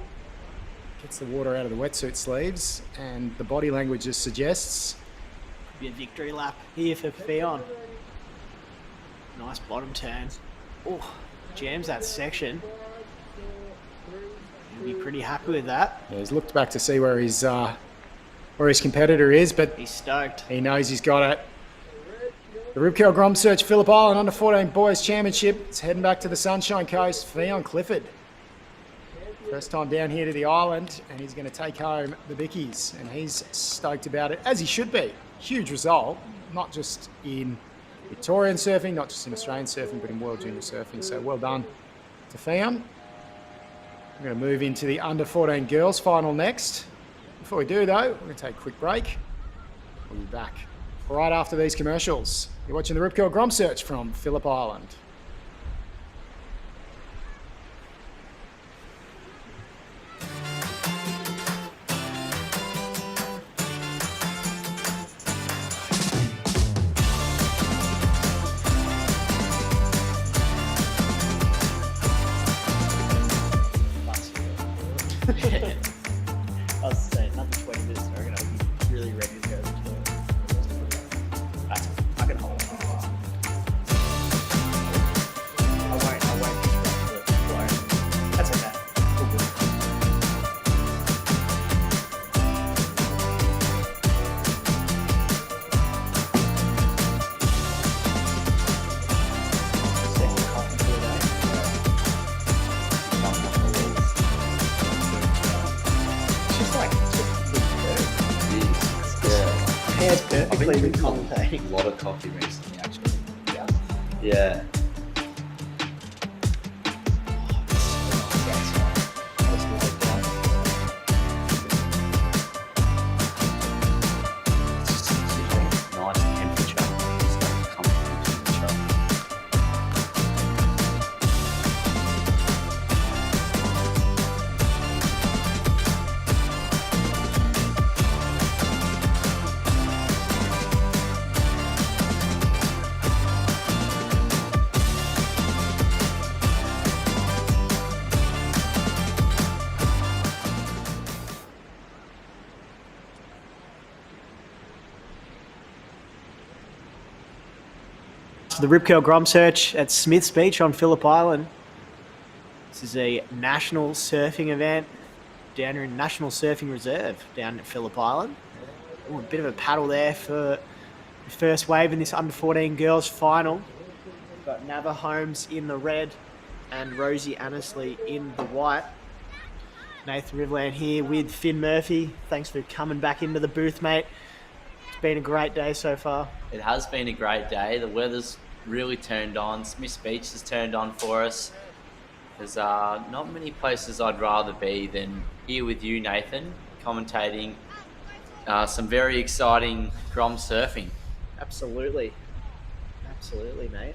gets the water out of the wetsuit sleeves, and the body language just suggests Could be a victory lap here for Fionn. Nice bottom turn. Oh, jams that section. He'll be pretty happy with that. Yeah, he's looked back to see where his competitor is, but he's stoked. He knows he's got it. The Rip Curl GromSearch Phillip Island Under 14 Boys Championship. It's heading back to the Sunshine Coast. Fionn Clifford. First time down here to the island, and he's going to take home the Bickies, and he's stoked about it, as he should be. Huge result, not just in Victorian surfing, not just in Australian surfing, but in World Junior Surfing. So well done to Fionn. We're going to move into the Under 14 Girls Final next. Before we do, though, we're going to take a quick break. We'll be back right after these commercials. You're watching the Rip Curl GromSearch from Phillip Island. I was saying, another 20 minutes, they're going to be really ready to go. I can hold on. I won't disrupt the flow. That's okay. All good. Second coffee for the day. It's just like paired perfectly with commentating. A lot of coffee recently, actually. Yeah. Nice temperature. It's like a comfortable temperature. To the Rip Curl GromSearch at Smith's Beach on Phillip Island. This is a national surfing event down here in National Surfing Reserve down at Phillip Island. Ooh, a bit of a paddle there for the first wave in this under 14 girls final. We've got Nava Holmes in the red and Rosie Annesley in the white. Nathan Riverland here with Finn Murphy. Thanks for coming back into the booth, mate. It's been a great day so far. It has been a great day. The weather's really turned on. Smith's Beach has turned on for us. There's not many places I'd rather be than here with you, Nathan, commentating some very exciting Grom surfing. Absolutely, mate.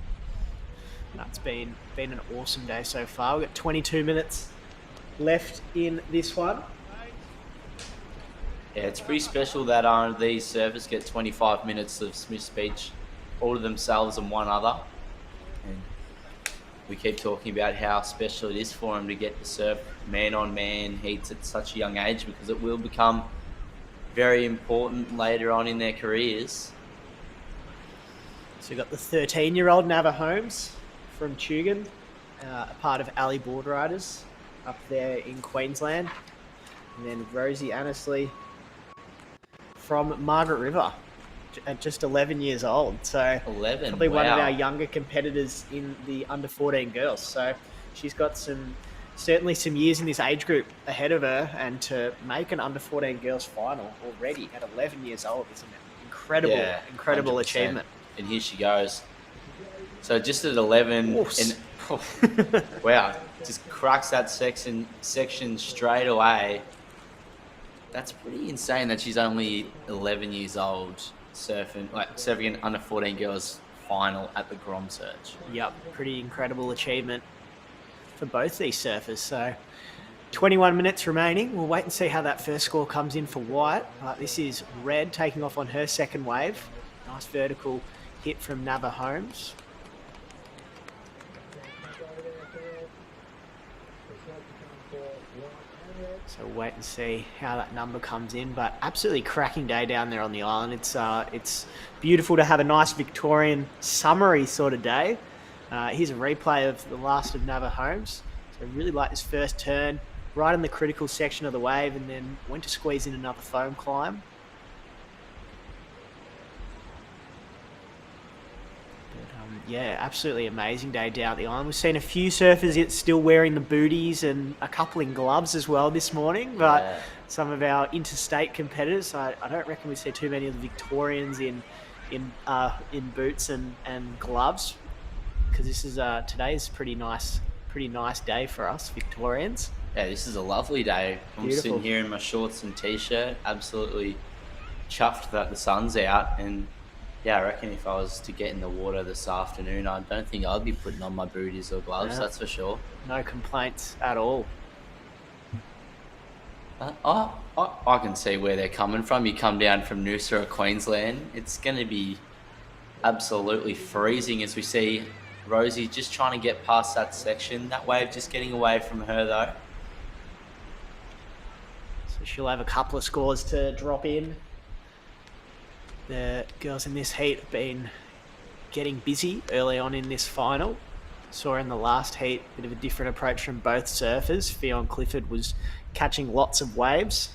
It's been an awesome day so far. We've got 22 minutes left in this one. Yeah, it's pretty special that these surfers get 25 minutes of Smith's Beach all to themselves and one other. And we keep talking about how special it is for them to get to surf man-on-man heats at such a young age, because it will become very important later on in their careers. So we've got the 13-year-old Nava Holmes from Tugun, a part of Ali Board Riders up there in Queensland. And then Rosie Annesley from Margaret River at just 11 years old. So 11, probably one of wow. our younger competitors in the under 14 girls. So she's got certainly some years in this age group ahead of her, and to make an under 14 girls final already at 11 years old is an incredible 100%. achievement. And here she goes. So just at 11, and wow, just cracks that section straight away. That's pretty insane that she's only 11 years old surfing an under 14 girls final at the GromSearch. Yep, pretty incredible achievement for both these surfers. So 21 minutes remaining. We'll wait and see how that first score comes in for Wyatt. This is Red taking off on her second wave. Nice vertical hit from Nava Holmes. So wait and see how that number comes in, but absolutely cracking day down there on the island. It's beautiful to have a nice Victorian summery sort of day. Here's a replay of the last of Nava Holmes. So really like this first turn, right in the critical section of the wave, and then went to squeeze in another foam climb. Yeah, absolutely amazing day down at the island. We've seen a few surfers still wearing the booties and a couple in gloves as well this morning, but some of our interstate competitors, I don't reckon we see too many of the Victorians in boots and gloves, because this is today's pretty nice day for us Victorians. Yeah, this is a lovely day. I'm Beautiful. sitting here in my shorts and t-shirt, absolutely chuffed that the sun's out. And yeah, I reckon if I was to get in the water this afternoon, I don't think I'd be putting on my booties or gloves, that's for sure. No complaints at all. I can see where they're coming from. You come down from Noosa or Queensland, it's going to be absolutely freezing, as we see Rosie just trying to get past that section. That wave just getting away from her though. So she'll have a couple of scores to drop in. The girls in this heat have been getting busy early on in this final. Saw in the last heat a bit of a different approach from both surfers. Fionn Clifford was catching lots of waves,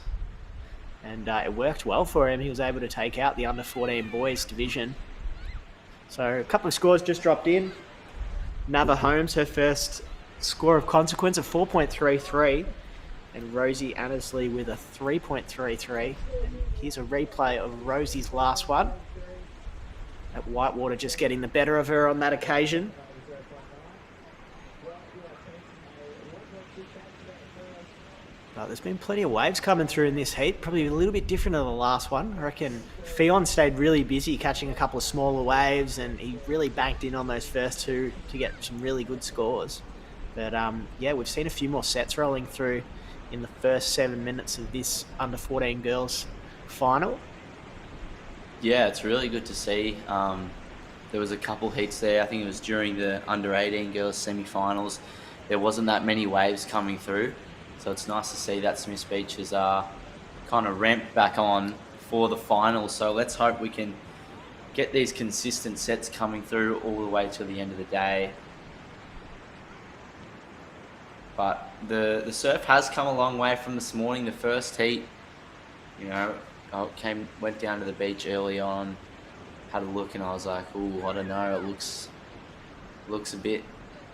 and it worked well for him. He was able to take out the under 14 boys division. So a couple of scores just dropped in. Nava Holmes, her first score of consequence of 4.33. And Rosie Annesley with a 3.33. And here's a replay of Rosie's last one. At Whitewater just getting the better of her on that occasion. But there's been plenty of waves coming through in this heat, probably a little bit different than the last one. I reckon Fionn stayed really busy catching a couple of smaller waves, and he really banked in on those first two to get some really good scores. But yeah, we've seen a few more sets rolling through in the first 7 minutes of this under 14 girls final. Yeah, it's really good to see. There was a couple heats there. I think it was during the under 18 girls semifinals. There wasn't that many waves coming through, so it's nice to see that Smiths Beach is kind of ramped back on for the finals. So let's hope we can get these consistent sets coming through all the way to the end of the day. But the surf has come a long way from this morning. The first heat, you know, I went down to the beach early on, had a look, and I was like, "Ooh, I don't know. It looks a bit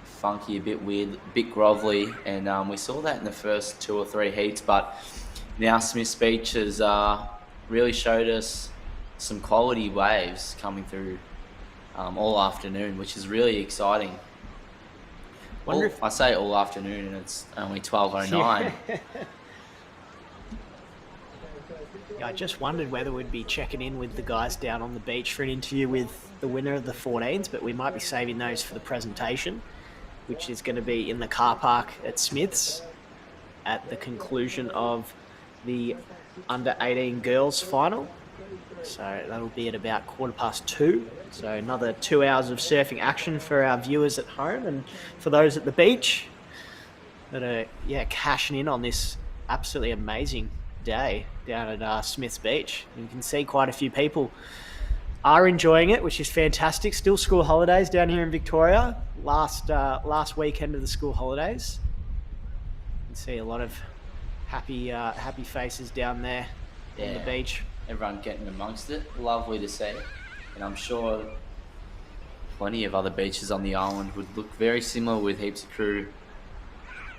funky, a bit weird, a bit grovelly." And we saw that in the first 2 or 3 heats. But now Smiths Beach has really showed us some quality waves coming through all afternoon, which is really exciting. I say all afternoon, and it's only 12:09. Yeah, I just wondered whether we'd be checking in with the guys down on the beach for an interview with the winner of the 14s, but we might be saving those for the presentation, which is going to be in the car park at Smiths at the conclusion of the under 18 girls final. So that'll be at about 2:15. So another 2 hours of surfing action for our viewers at home and for those at the beach that are cashing in on this absolutely amazing day down at Smith's Beach. You can see quite a few people are enjoying it, which is fantastic. Still school holidays down here in Victoria. Last weekend of the school holidays. You can see a lot of happy faces down there on the beach. Everyone getting amongst it. Lovely to see. And I'm sure plenty of other beaches on the island would look very similar with heaps of crew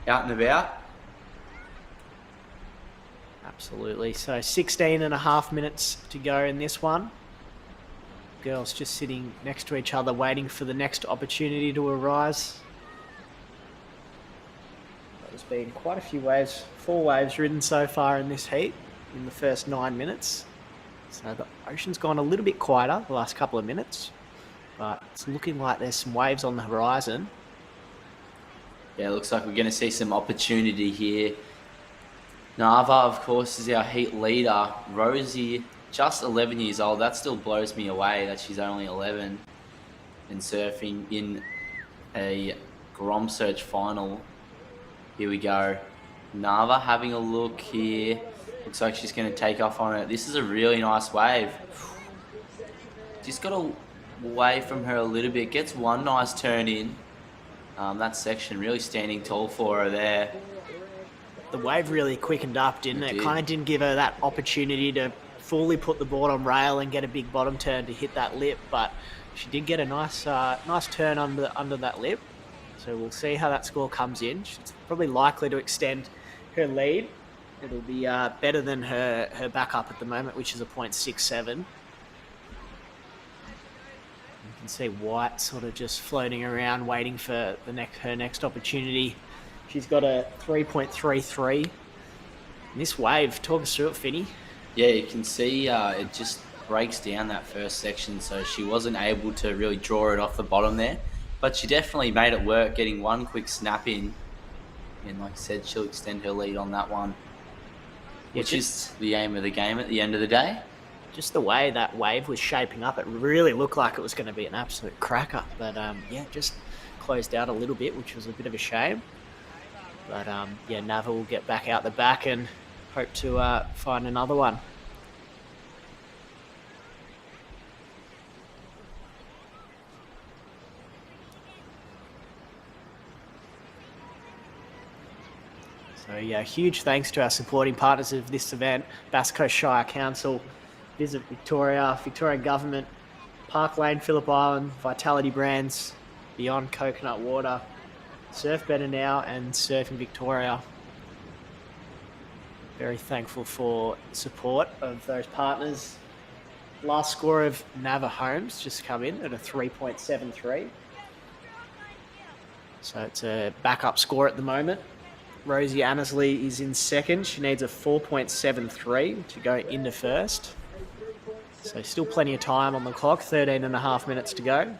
out and about. Absolutely. So 16 and a half minutes to go in this one. Girls just sitting next to each other waiting for the next opportunity to arise. There's been quite a few waves, 4 waves ridden so far in this heat in the first 9 minutes. So the ocean's gone a little bit quieter the last couple of minutes, but it's looking like there's some waves on the horizon. Yeah, it looks like we're going to see some opportunity here. Nava, of course, is our heat leader. Rosie, just 11 years old. That still blows me away that she's only 11 and surfing in a GromSearch final. Here we go. Nava having a look here. Looks like she's going to take off on it. This is a really nice wave. Just got away from her a little bit. Gets one nice turn in. That section really standing tall for her there. The wave really quickened up, didn't it? Kind of didn't give her that opportunity to fully put the board on rail and get a big bottom turn to hit that lip, but she did get a nice turn under that lip. So we'll see how that score comes in. She's probably likely to extend her lead. It'll be better than her backup at the moment, which is a 0.67. You can see White sort of just floating around, waiting for her next opportunity. She's got a 3.33. This wave, talk us through it, Finny. Yeah, you can see it just breaks down that first section, so she wasn't able to really draw it off the bottom there. But she definitely made it work, getting one quick snap in. And like I said, she'll extend her lead on that one, which is the aim of the game at the end of the day. Just the way that wave was shaping up, it really looked like it was going to be an absolute cracker. But just closed out a little bit, which was a bit of a shame. But Nava will get back out the back and hope to find another one. So huge thanks to our supporting partners of this event, Bass Coast Shire Council, Visit Victoria, Victorian Government, Park Lane, Phillip Island, Vitality Brands, Beyond Coconut Water, Surf Better Now and Surfing Victoria. Very thankful for support of those partners. Last score of Nava Holmes just come in at a 3.73. So it's a backup score at the moment. Rosie Annesley is in second. She needs a 4.73 to go into first. So still plenty of time on the clock, 13 and a half minutes to go.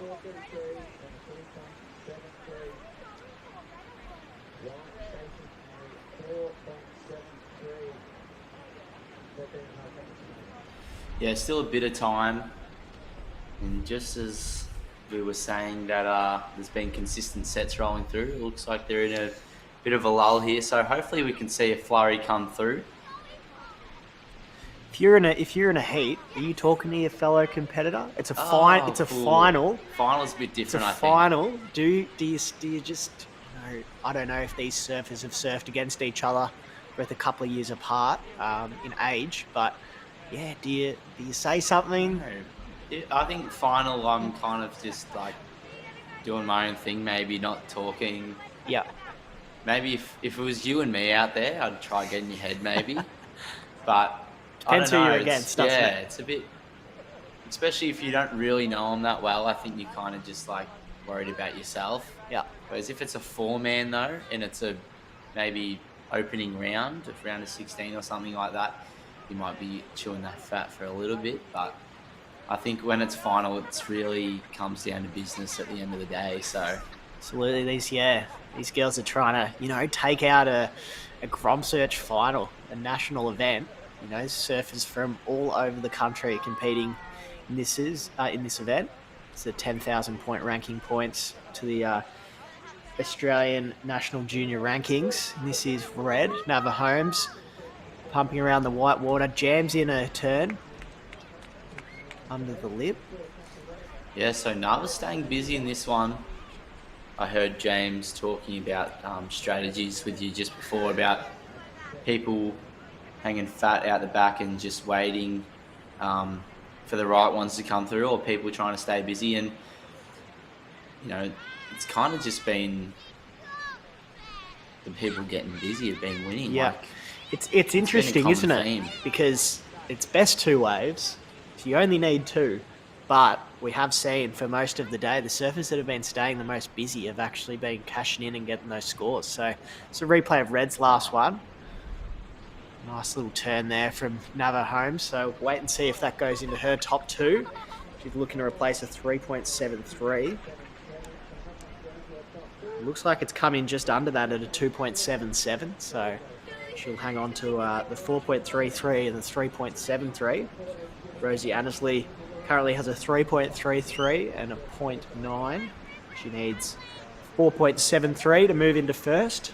Yeah, still a bit of time. And just as we were saying that there's been consistent sets rolling through, it looks like they're in a bit of a lull here. So hopefully we can see a flurry come through. If you're in a heat, are you talking to your fellow competitor? It's a final. Final's a bit different, I think. Final. Do you just? I don't know if these surfers have surfed against each other, both a couple of years apart in age, but yeah, do you say something? I think final, I'm kind of just like doing my own thing, maybe not talking. Yeah. Maybe if it was you and me out there, I'd try getting your head maybe. But depends who you're against, doesn't it? Yeah, it's a bit, especially if you don't really know them that well, I think you're kind of just like worried about yourself. Yeah. Whereas if it's a 4-man though, and it's a maybe opening round, of round of 16 or something like that, you might be chewing that fat for a little bit. But I think when it's final, it's really comes down to business at the end of the day. So absolutely, these girls are trying to take out a GromSearch final, a national event. surfers from all over the country competing in this event. It's the 10,000 point ranking points to the Australian National Junior Rankings. And this is Red, Nava Holmes, pumping around the white water, jams in a turn under the lip. Yeah, so Nava's staying busy in this one. I heard James talking about strategies with you just before about people hanging fat out the back and just waiting for the right ones to come through, or people trying to stay busy. And, it's kind of just been the people getting busy have been winning. Yeah. Like, it's interesting, isn't it? theme. Because it's best 2 waves, so you only need 2. But we have seen for most of the day, the surfers that have been staying the most busy have actually been cashing in and getting those scores. So it's a replay of Red's last one. Nice little turn there from Nava Holmes. So wait and see if that goes into her top 2. She's looking to replace a 3.73. Looks like it's come in just under that at a 2.77. So she'll hang on to the 4.33 and the 3.73. Rosie Annesley currently has a 3.33 and a 0.9. She needs 4.73 to move into first.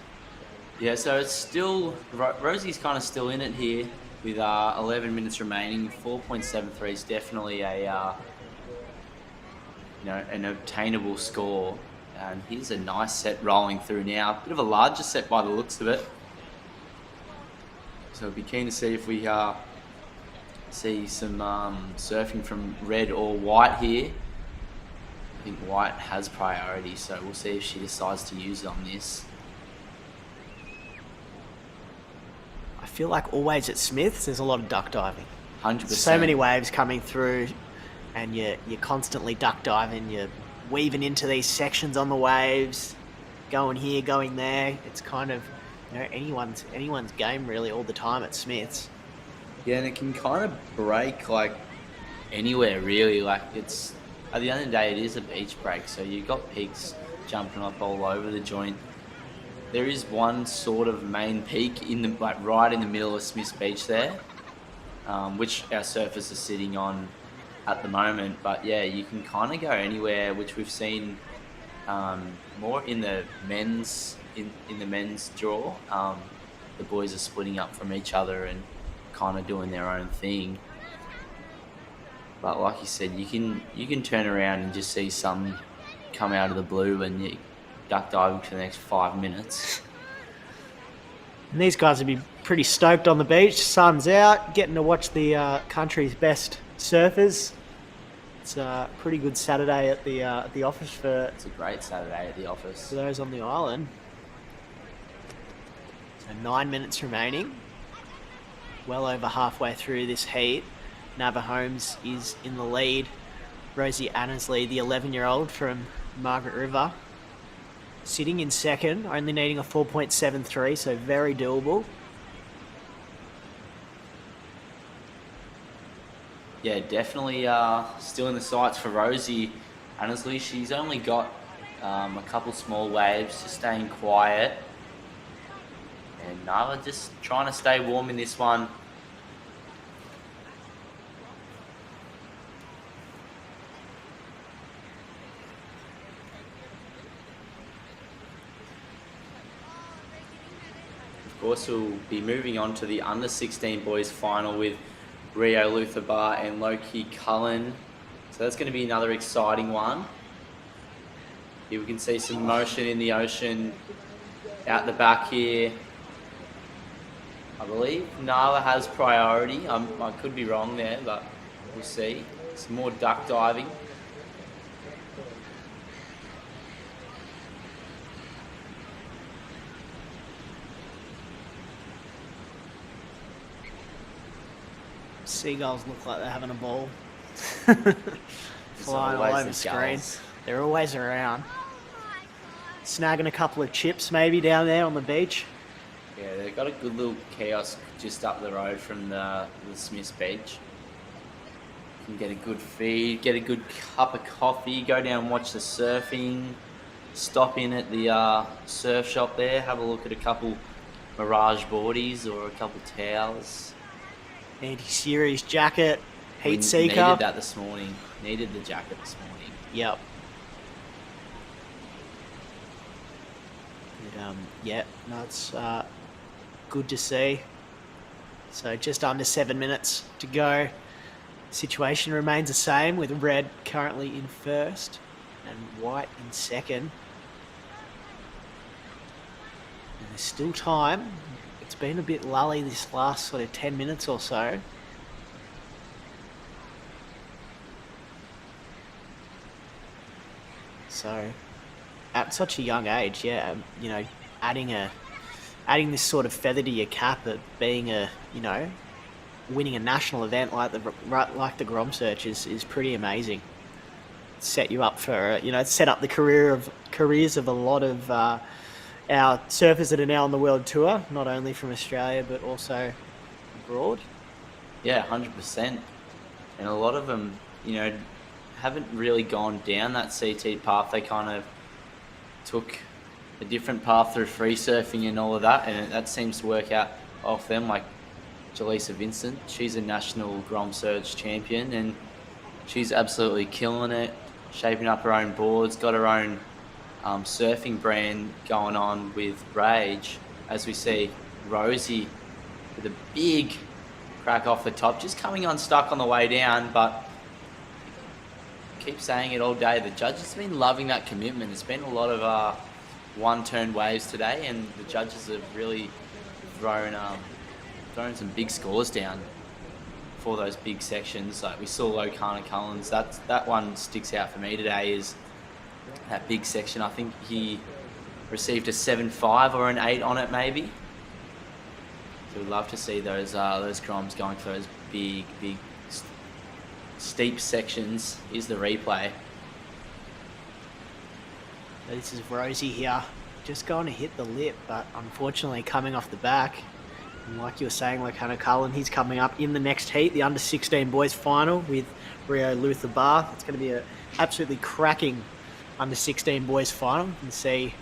Yeah, so it's still... Rosie's kind of still in it here with 11 minutes remaining. 4.73 is definitely an obtainable score. And here's a nice set rolling through now. Bit of a larger set by the looks of it. So I'd be keen to see if we see some surfing from Red or White here. I think White has priority, so we'll see if she decides to use it on this. I feel like always at Smiths, there's a lot of duck diving. 100%. So many waves coming through, and you're constantly duck diving. You're weaving into these sections on the waves, going here, going there. It's kind of anyone's game really all the time at Smiths. Yeah, and it can kind of break like anywhere really. Like it's at the end of the day, it is a beach break, so you've got peaks jumping up all over the joint. There is one sort of main peak right in the middle of Smith's Beach there, which our surfers are sitting on at the moment. But yeah, you can kind of go anywhere, which we've seen more in the men's in the men's draw. The boys are splitting up from each other and kind of doing their own thing. But like you said, you can turn around and just see some come out of the blue and you duck diving for the next 5 minutes. And these guys would be pretty stoked on the beach. Sun's out, getting to watch the country's best surfers. It's a pretty good Saturday at the office for. It's a great Saturday at the office for those on the island. So 9 minutes remaining. Well over halfway through this heat. Nava Holmes is in the lead. Rosie Annesley, the 11-year-old from Margaret River, sitting in second, only needing a 4.73, so very doable. Yeah, definitely still in the sights for Rosie Annesley. She's only got a couple small waves, just staying quiet. And Nava just trying to stay warm in this one. Of course, we'll be moving on to the under-16 boys final with Rio Lutherbar and Loki Cullen. So that's going to be another exciting one. Here we can see some motion in the ocean out the back here. I believe Nava has priority. I could be wrong there, but we'll see. Some more duck diving. Seagulls look like they're having a ball. Flying all over the screen. They're always around. Snagging a couple of chips maybe down there on the beach. Yeah, they've got a good little kiosk just up the road from the Smith's Beach. You can get a good feed, get a good cup of coffee, go down and watch the surfing, stop in at the surf shop there, have a look at a couple Mirage boardies or a couple towels. Anti-series jacket, heat seeker. Needed that this morning. Needed the jacket this morning. Yep. But, yeah, no, it's good to see. So just under 7 minutes to go. Situation remains the same with red currently in first and white in second. And there's still time. It's been a bit lully this last sort of 10 minutes or so. So at such a young age, yeah, you know, adding this sort of feather to your cap at being a, you know, winning a national event like the GromSearch is pretty amazing. Set you up for, you know, set up the careers of a lot of our surfers that are now on the world tour, not only from Australia but also abroad. Yeah, 100%. And a lot of them, you know, haven't really gone down that CT path. They kind of took a different path through free surfing and all of that, and that seems to work out off them. Like Jaleesa Vincent, she's a national GromSearch champion, and she's absolutely killing it, shaping up her own boards, got her own surfing brand going on with Rage, as we see Rosie with a big crack off the top, just coming unstuck on the way down, but keep saying it all day, the judges have been loving that commitment. There's been a lot of one-turn waves today, and the judges have really thrown some big scores down for those big sections. Like we saw Lokana Cullens, that one sticks out for me today, is that big section. I think he received a 7.5 or an 8 on it maybe. So we'd love to see those Groms going for those big steep sections. Is the replay. This is Rosie here, just going to hit the lip, but unfortunately coming off the back. And like you were saying, like Hannah Cullen, he's coming up in the next heat, the under 16 boys final with Rio Luther Bar. It's going to be an absolutely cracking under 16 boys final. You can see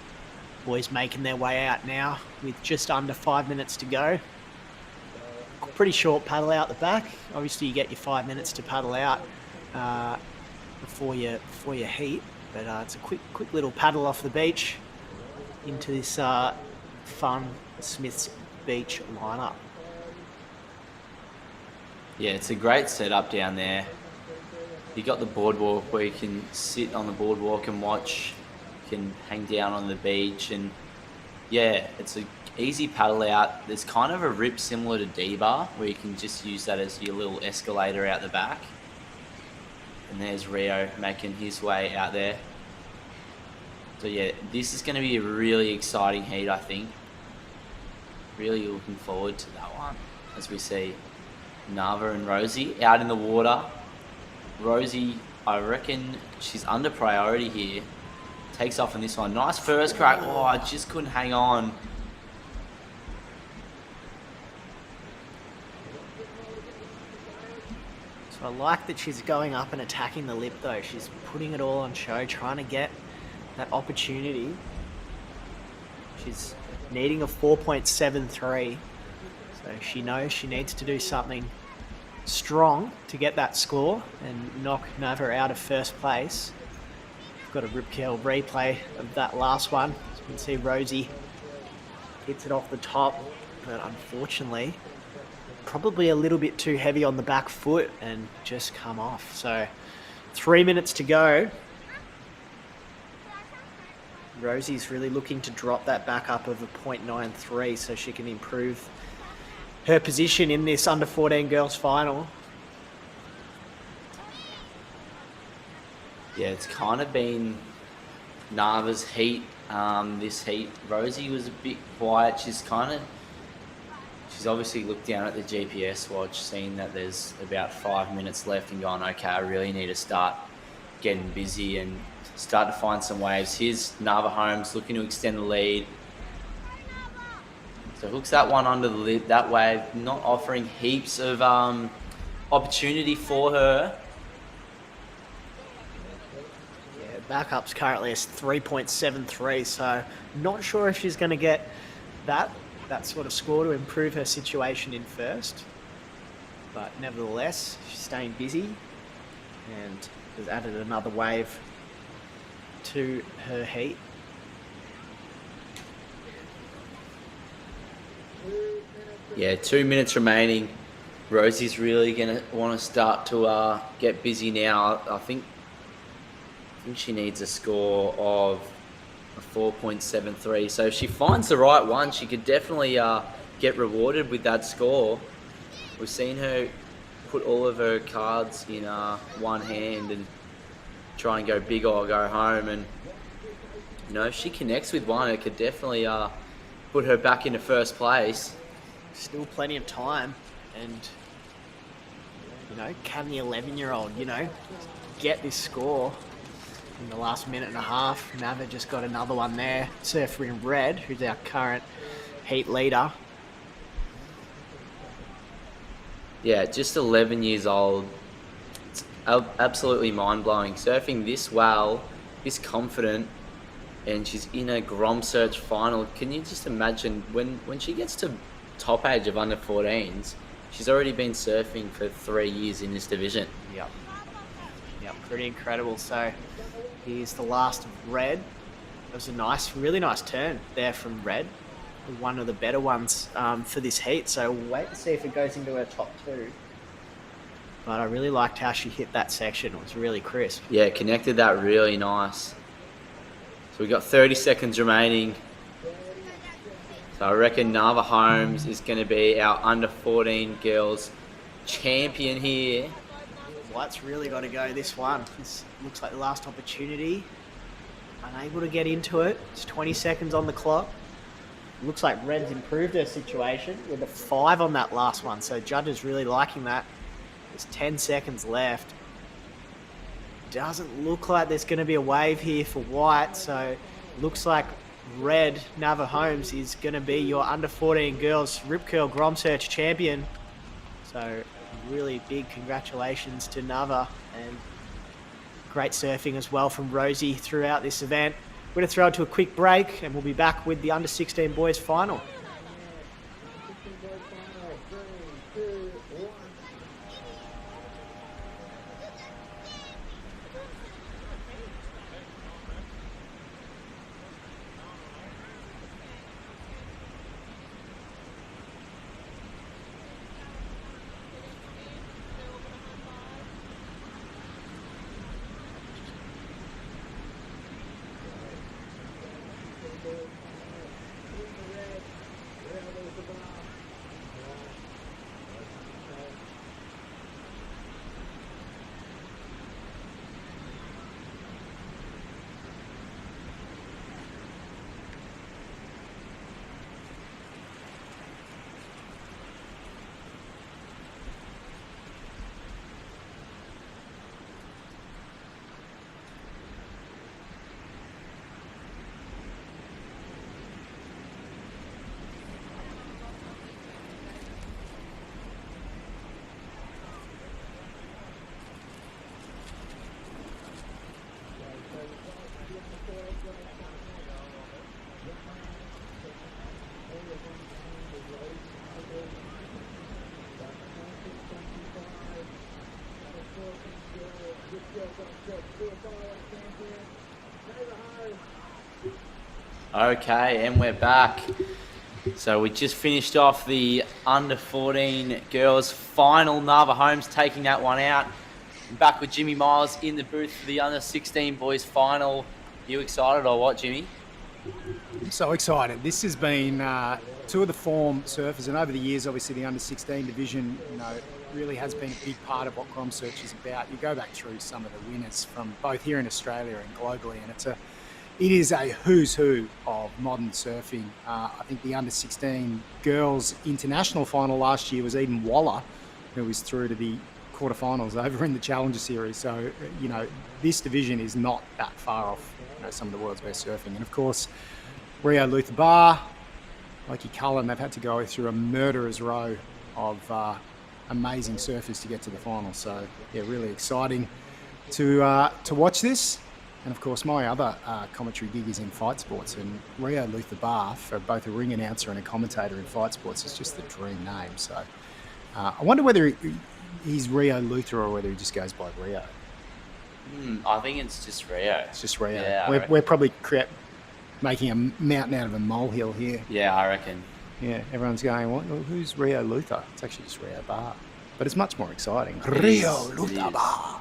boys making their way out now with just under 5 minutes to go. Pretty short paddle out the back. Obviously you get your 5 minutes to paddle out before your heat, but it's a quick little paddle off the beach into this fun Smith's Beach lineup. Yeah, it's a great setup down there. You got the boardwalk where you can sit on the boardwalk and watch. You can hang down on the beach, and yeah, it's an easy paddle out. There's kind of a rip similar to D-Bar where you can just use that as your little escalator out the back. And there's Rio making his way out there. So yeah, this is going to be a really exciting heat, I think. Really looking forward to that one as we see Nava and Rosie out in the water. Rosie, I reckon she's under priority here. Takes off on this one. Nice first crack. Oh, I just couldn't hang on. So I like that she's going up and attacking the lip though. She's putting it all on show, trying to get that opportunity. She's needing a 4.73. So she knows she needs to do something strong to get that score and knock Nava out of first place. We've got a rip curl replay of that last one. As you can see, Rosie hits it off the top, but unfortunately probably a little bit too heavy on the back foot and just come off. So 3 minutes to go. Rosie's really looking to drop that back up of a 0.93 so she can improve her position in this under 14 girls final. Yeah, it's kind of been Nava's heat, this heat. Rosie was a bit quiet. She's obviously looked down at the GPS watch, seen that there's about 5 minutes left and gone, okay, I really need to start getting busy and start to find some waves. Here's Nava Holmes looking to extend the lead. So hooks that one under the lip. That wave not offering heaps of opportunity for her. Yeah, backup's currently a 3.73, so not sure if she's going to get that sort of score to improve her situation in first. but nevertheless, she's staying busy and has added another wave to her heat. Yeah, 2 minutes remaining. Rosie's really going to want to start to get busy now. I think she needs a score of a 4.73. So if she finds the right one, she could definitely get rewarded with that score. We've seen her put all of her cards in one hand and try and go big or go home. And, you know, if she connects with one, it could definitely put her back into first place. Still plenty of time, and, you know, can the 11-year-old, you know, get this score in the last minute and a half? Nava just got another one there. Surfer in red, who's our current heat leader. Yeah, just 11 years old. It's absolutely mind-blowing. Surfing this well, this confident, and she's in a GromSearch final. Can you just imagine when she gets to top age of under 14s, she's already been surfing for 3 years in this division. Yep, pretty incredible. So here's the last of red. It was a really nice turn there from red. One of the better ones for this heat. So we'll wait to see if it goes into her top two. But I really liked how she hit that section. It was really crisp. Yeah, connected that really nice. So we've got 30 seconds remaining. So I reckon Nava Holmes is going to be our under 14 girls champion here. White's really got to go this one. This looks like the last opportunity. Unable to get into it. It's 20 seconds on the clock. Looks like Red's improved her situation with a 5 on that last one. So judges really liking that. There's 10 seconds left. Doesn't look like there's going to be a wave here for White. So looks like Red, Nava Holmes, is going to be your under 14 girls Rip Curl GromSearch champion. So really big congratulations to Nava, and great surfing as well from Rosie throughout this event. We're going to throw it to a quick break, and we'll be back with the under 16 boys final. Okay, and we're back. So we just finished off the under 14 girls final. Nava Holmes taking that one out. Back with Jimmy Miles in the booth for the under 16 boys final. You excited or what, Jimmy? I'm so excited. This has been two of the form surfers, and over the years, obviously the under 16 division, you know, really has been a big part of what GromSearch is about. You go back through some of the winners from both here in Australia and globally, and it is a who's who of modern surfing. I think the under 16 girls international final last year was Eden Waller, who was through to the quarterfinals over in the Challenger Series. So, you know, this division is not that far off, you know, some of the world's best surfing. And of course, Rio Luther Bar, Mikey Cullen, they've had to go through a murderer's row of amazing surfers to get to the final. So, yeah, really exciting to watch this. And of course, my other commentary gig is in fight sports, and Rio Luther Bar, for both a ring announcer and a commentator in fight sports, is just the dream name. So I wonder whether he's Rio Luther or whether he just goes by Rio. I think it's just Rio. It's just Rio. Yeah, We're probably making a mountain out of a molehill here. Yeah, I reckon. Yeah, everyone's going, well, who's Rio Luther? It's actually just Rio Bar. But it's much more exciting. Rio Luther Bar.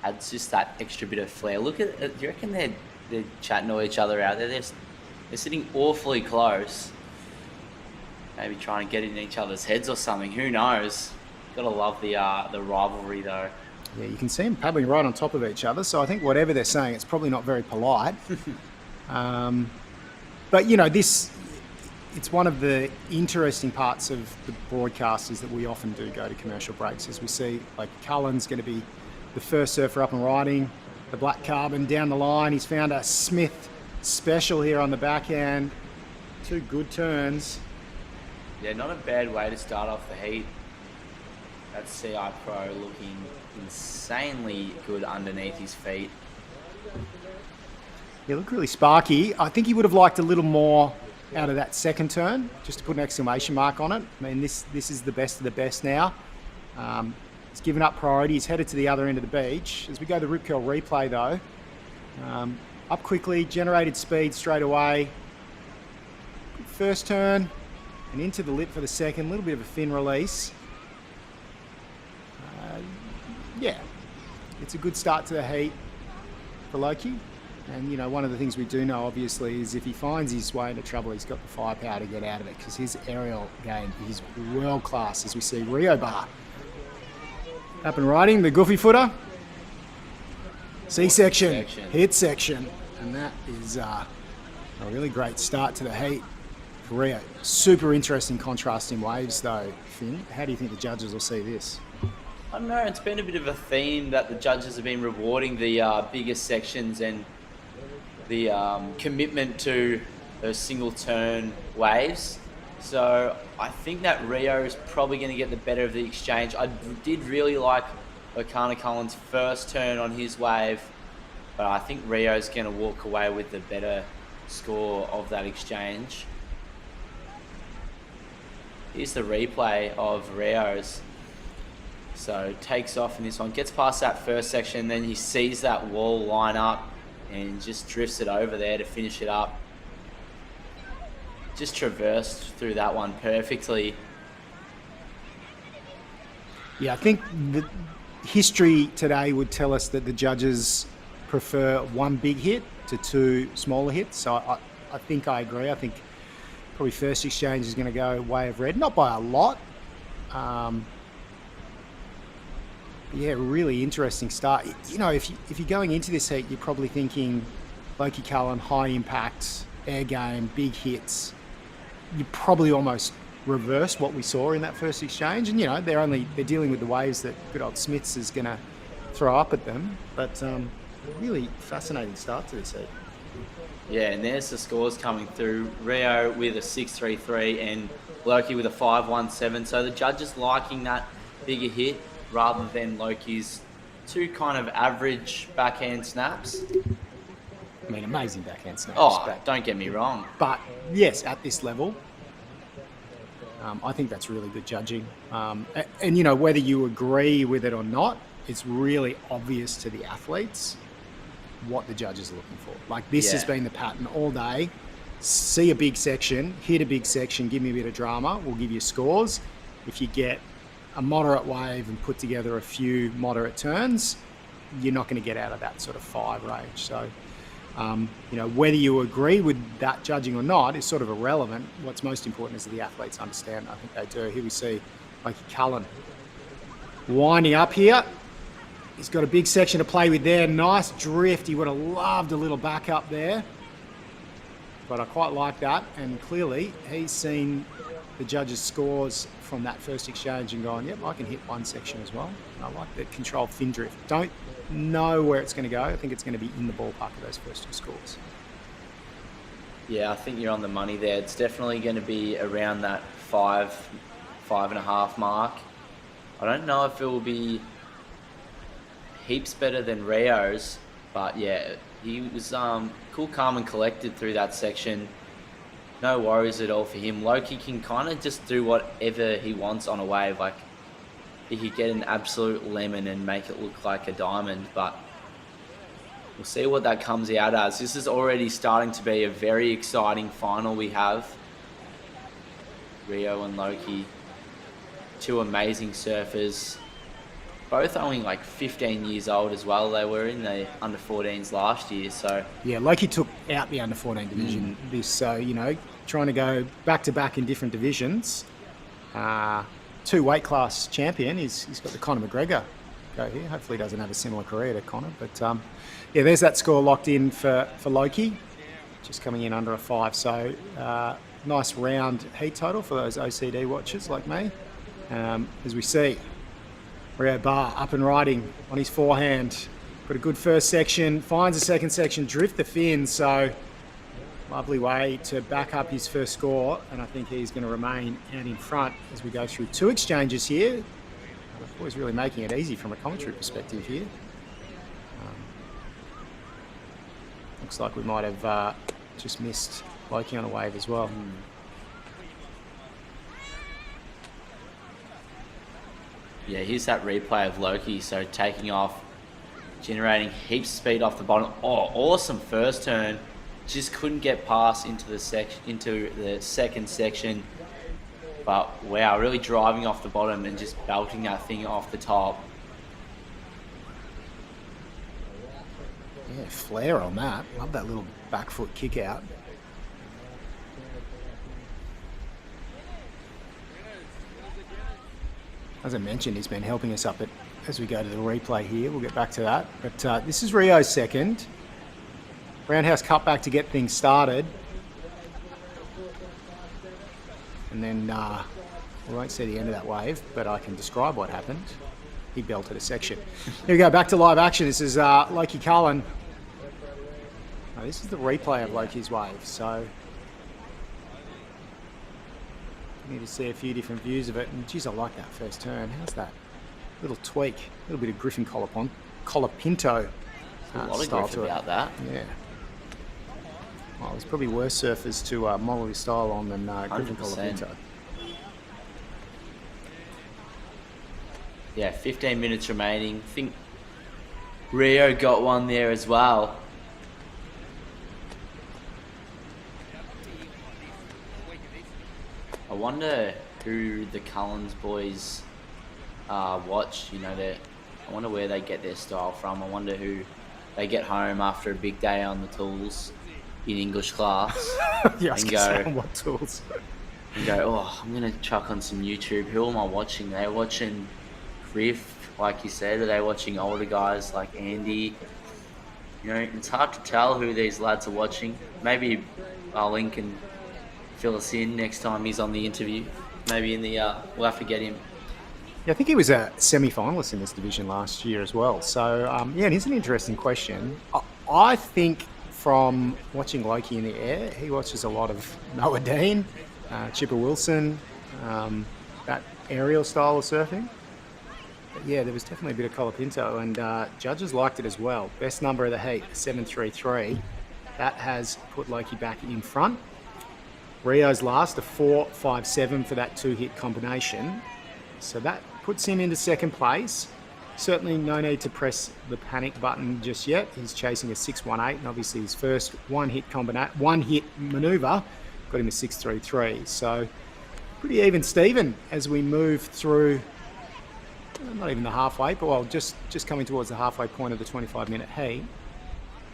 Adds just that extra bit of flair. Look at it. Do you reckon they're chatting to each other out there? They're sitting awfully close. Maybe trying to get in each other's heads or something. Who knows? Gotta love the rivalry though. Yeah, you can see them paddling right on top of each other. So I think whatever they're saying, it's probably not very polite. But, you know, it's one of the interesting parts of the broadcast is that we often do go to commercial breaks. As we see, like Cullen's going to be the first surfer up and riding. The black carbon down the line. He's found a Smith special here on the backhand. 2 good turns. Yeah, not a bad way to start off the heat. That CI Pro looking insanely good underneath his feet. He looked really sparky. I think he would have liked a little more out of that second turn, just to put an exclamation mark on it. I mean, this is the best of the best now. He's given up priority. He's headed to the other end of the beach. As we go to the Rip Curl replay, though, up quickly, generated speed straight away. First turn and into the lip for the second. A little bit of a thin release. Yeah, it's a good start to the heat for Loki. And, you know, one of the things we do know, obviously, is if he finds his way into trouble, he's got the firepower to get out of it because his aerial game is world class, as we see Rio Bar. Up and riding, the goofy footer. C-section, hit section. And that is a really great start to the heat for Rio. Super interesting contrast in waves, though, Finn. How do you think the judges will see this? I don't know, it's been a bit of a theme that the judges have been rewarding the biggest sections and the commitment to those single turn waves. So I think that Rio is probably going to get the better of the exchange. I did really like O'Connor Cullen's first turn on his wave, but I think Rio's going to walk away with the better score of that exchange. Here's the replay of Rio's. So takes off in this one, gets past that first section, then he sees that wall line up and just drifts it over there to finish it up. Just traversed through that one perfectly. Yeah, I think the history today would tell us that the judges prefer 1 big hit to 2 smaller hits. So I think I agree. I think probably first exchange is going to go way of red, not by a lot. Yeah, really interesting start. You know, if you're going into this heat, you're probably thinking Loki Cullen, high impact, air game, big hits. You probably almost reverse what we saw in that first exchange. And, you know, they're dealing with the waves that good old Smiths is going to throw up at them. But really fascinating start to this heat. Yeah, and there's the scores coming through. Rio with a 6.33 and Loki with a 5.17. So the judges liking that bigger hit rather than Loki's 2 kind of average backhand snaps. I mean, amazing backhand snaps. Oh, don't get me wrong. But yes, at this level, I think that's really good judging. And, you know, whether you agree with it or not, it's really obvious to the athletes what the judges are looking for. Like, this has been the pattern all day. See a big section, hit a big section, give me a bit of drama, we'll give you scores. If you get a moderate wave and put together a few moderate turns, you're not going to get out of that sort of 5 range. So, you know, whether you agree with that judging or not is sort of irrelevant. What's most important is that the athletes understand. I think they do. Here we see Loki Cullen winding up here. He's got a big section to play with there. Nice drift. He would have loved a little back up there. But I quite like that. And clearly he's seen the judges' scores from that first exchange and gone, yep, I can hit 1 section as well. I like that controlled fin drift. Don't know where it's going to go. I think it's going to be in the ballpark of those first 2 scores. Yeah, I think you're on the money there. It's definitely going to be around that 5.5 mark. I don't know if it will be heaps better than Rio's, but yeah, he was cool, calm and collected through that section. no worries at all for him. Loki can kind of just do whatever he wants on a wave. Like, he could get an absolute lemon and make it look like a diamond, but we'll see what that comes out as. This is already starting to be a very exciting final we have. Rio and Loki, two amazing surfers, both only like 15 years old as well. They were in the under 14s last year, so Yeah, Loki took out the under 14 division. So, trying to go back to back in different divisions. 2 weight class champion. He's got the Conor McGregor go here. Hopefully he doesn't have a similar career to Conor. But yeah, there's that score locked in for Loki. Just coming in under a 5. So nice round heat total for those OCD watchers like me. As we see, Rio Barr up and riding on his forehand. Got a good first section, finds the second section, drift the fin. So lovely way to back up his first score, and I think he's going to remain out in front as we go through 2 exchanges here. The boys really making it easy from a commentary perspective here. Looks like we might have just missed Loki on a wave as well. yeah, here's that replay of Loki. So taking off, generating heaps of speed off the bottom. Oh, awesome first turn. Just couldn't get past into the second section. But wow, really driving off the bottom and just belting that thing off the top. Yeah, flare on that. Love that little back foot kick out. As I mentioned, he's been helping us up as we go to the replay here. We'll get back to that. But this is Rio's second. Roundhouse cutback to get things started. And then we won't see the end of that wave, but I can describe what happened. He belted a section. Here we go, back to live action. This is Loki Cullen. This is the replay of Loki's wave, so you need to see a few different views of it. And geez, I like that first turn. How's that? Little tweak, a little bit of Griffin Colapinto A lot of style griff to it. about that. Yeah. Well, there's probably worse surfers to model his style on than Griffin 100%. Colapinto. Yeah, 15 minutes remaining. I think Rio got one there as well. I wonder who the Cullens boys watch. I wonder where they get their style from. I wonder who they get home after a big day on the tools in English class. Yeah, I was and gonna say, go, what tools? and go, oh, I'm going to chuck on some YouTube. Who am I watching? They're watching Griff, like you said. Are they watching older guys like Andy? It's hard to tell who these lads are watching. Maybe Arlen can fill us in next time he's on the interview. Maybe we'll have to get him. Yeah, I think he was a semi-finalist in this division last year as well. So, yeah, it is an interesting question. I think from watching Loki in the air, he watches a lot of Noah Dean, Chipper Wilson, that aerial style of surfing. But yeah, there was definitely a bit of Colapinto, and judges liked it as well. Best number of the heat, 7.33. That has put Loki back in front. Rio's last, a 4.57 for that 2-hit combination. So that puts him into second place. Certainly no need to press the panic button just yet. He's chasing a 6.18, and obviously his first one-hit manoeuvre got him a 6.33. So pretty even Steven as we move through, not even the halfway, but well, just coming towards the halfway point of the 25-minute heat.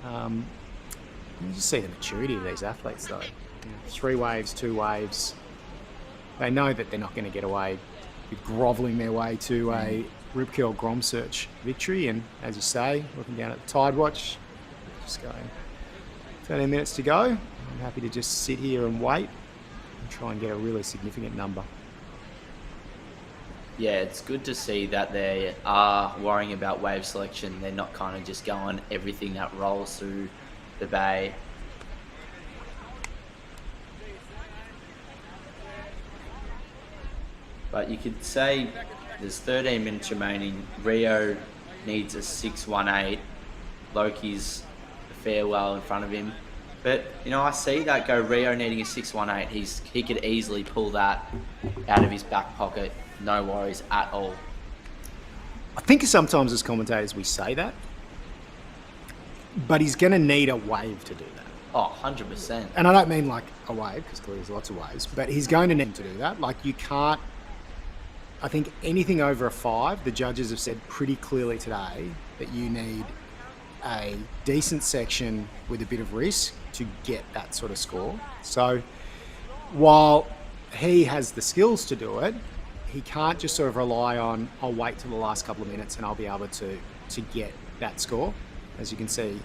You just see the maturity of these athletes though. 3 waves, 2 waves. They know that they're not going to get away with grovelling their way to a Rip Curl GromSearch victory. And as you say, looking down at the tide watch, just going 13 minutes to go. I'm happy to just sit here and wait and try and get a really significant number. Yeah, it's good to see that they are worrying about wave selection. They're not kind of just going everything that rolls through the bay. But you could say there's 13 minutes remaining. Rio needs a 6.18. Loki's a fair well in front of him. But, I see that go Rio needing a 618. He could easily pull that out of his back pocket. No worries at all. I think sometimes as commentators we say that, but he's going to need a wave to do that. Oh, 100%. And I don't mean like a wave, because clearly there's lots of waves, but he's going to need to do that. Like, you can't, I think anything over a 5, the judges have said pretty clearly today that you need a decent section with a bit of risk to get that sort of score. So while he has the skills to do it, he can't just sort of rely on, I'll wait till the last couple of minutes and I'll be able to get that score. As you can see,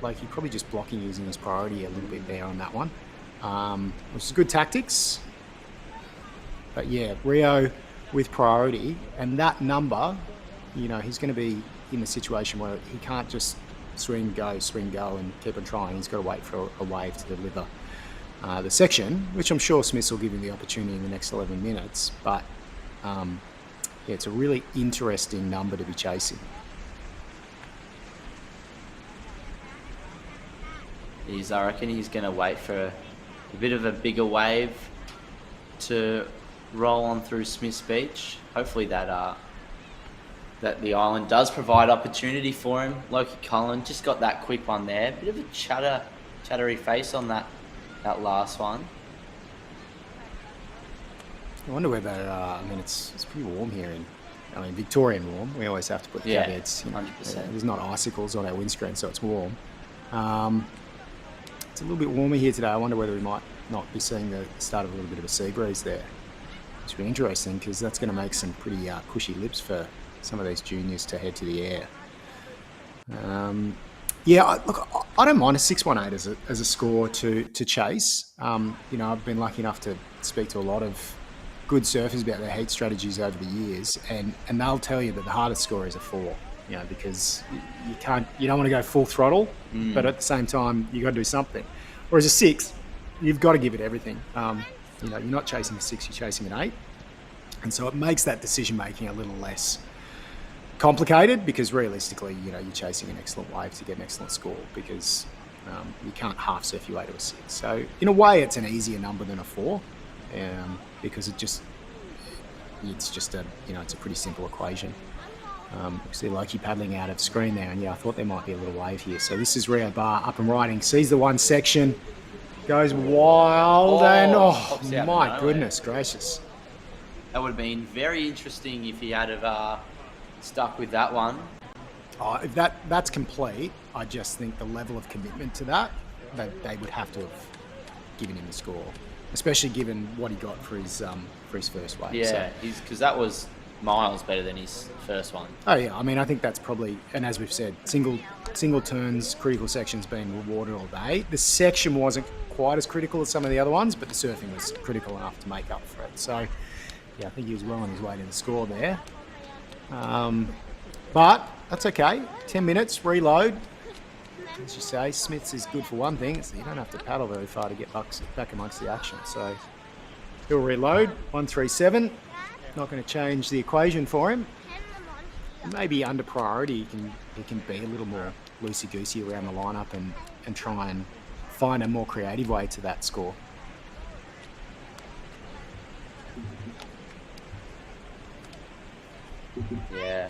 like, he's probably just blocking using his priority a little bit there on that one, which is good tactics. But yeah, Rio with priority, and that number, he's going to be in the situation where he can't just swing, go, and keep on trying. He's got to wait for a wave to deliver the section, which I'm sure Smiths will give him the opportunity in the next 11 minutes. But yeah, it's a really interesting number to be chasing. I reckon he's going to wait for a bit of a bigger wave to roll on through Smith's Beach. Hopefully that the island does provide opportunity for him. Loki Cullen just got that quick one there. Bit of a chattery face on that last one. I wonder whether, it's pretty warm here Victorian warm. We always have to put caveats. 100%. There's not icicles on our windscreen, so it's warm. It's a little bit warmer here today. I wonder whether we might not be seeing the start of a little bit of a sea breeze there. It's really interesting, because that's going to make some pretty cushy lips for some of these juniors to head to the air. I don't mind a 618 as a score to chase. I've been lucky enough to speak to a lot of good surfers about their heat strategies over the years, and they'll tell you that the hardest score is a 4. Because you don't want to go full throttle, but at the same time, you got to do something. Whereas a 6, you've got to give it everything. You're not chasing a 6, you're chasing an 8. And so it makes that decision making a little less complicated, because realistically, you're chasing an excellent wave to get an excellent score, because you can't half surf your way to a 6. So in a way, it's an easier number than a 4, because it's just a pretty simple equation. See Loki paddling out of screen there, and I thought there might be a little wave here. So this is Rio Bar up and riding, sees the one section, goes wild, and my goodness gracious. That would have been very interesting if he had have stuck with that one. If that's complete, I just think the level of commitment to that, they would have to have given him the score, especially given what he got for his first wave. Yeah, because that was miles better than his first one. Oh yeah, I think that's probably, and as we've said, single turns, critical sections being rewarded all day. The section wasn't quite as critical as some of the other ones, but the surfing was critical enough to make up for it. So yeah, I think he was well on his way to the score there. But that's okay. 10 minutes, reload. As you say, Smiths is good for one thing, so you don't have to paddle very far to get back amongst the action. So he'll reload, 137. Not going to change the equation for him. Maybe under priority, he can be a little more loosey-goosey around the lineup and try and find a more creative way to that score. Yeah,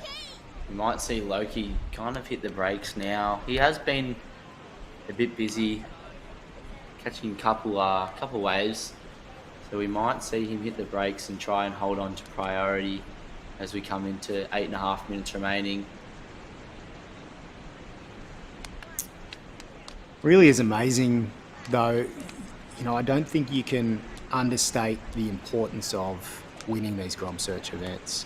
you might see Loki kind of hit the brakes now. He has been a bit busy catching a couple waves. So we might see him hit the brakes and try and hold on to priority as we come into 8.5 minutes remaining. Really is amazing, though. I don't think you can understate the importance of winning these GromSearch events.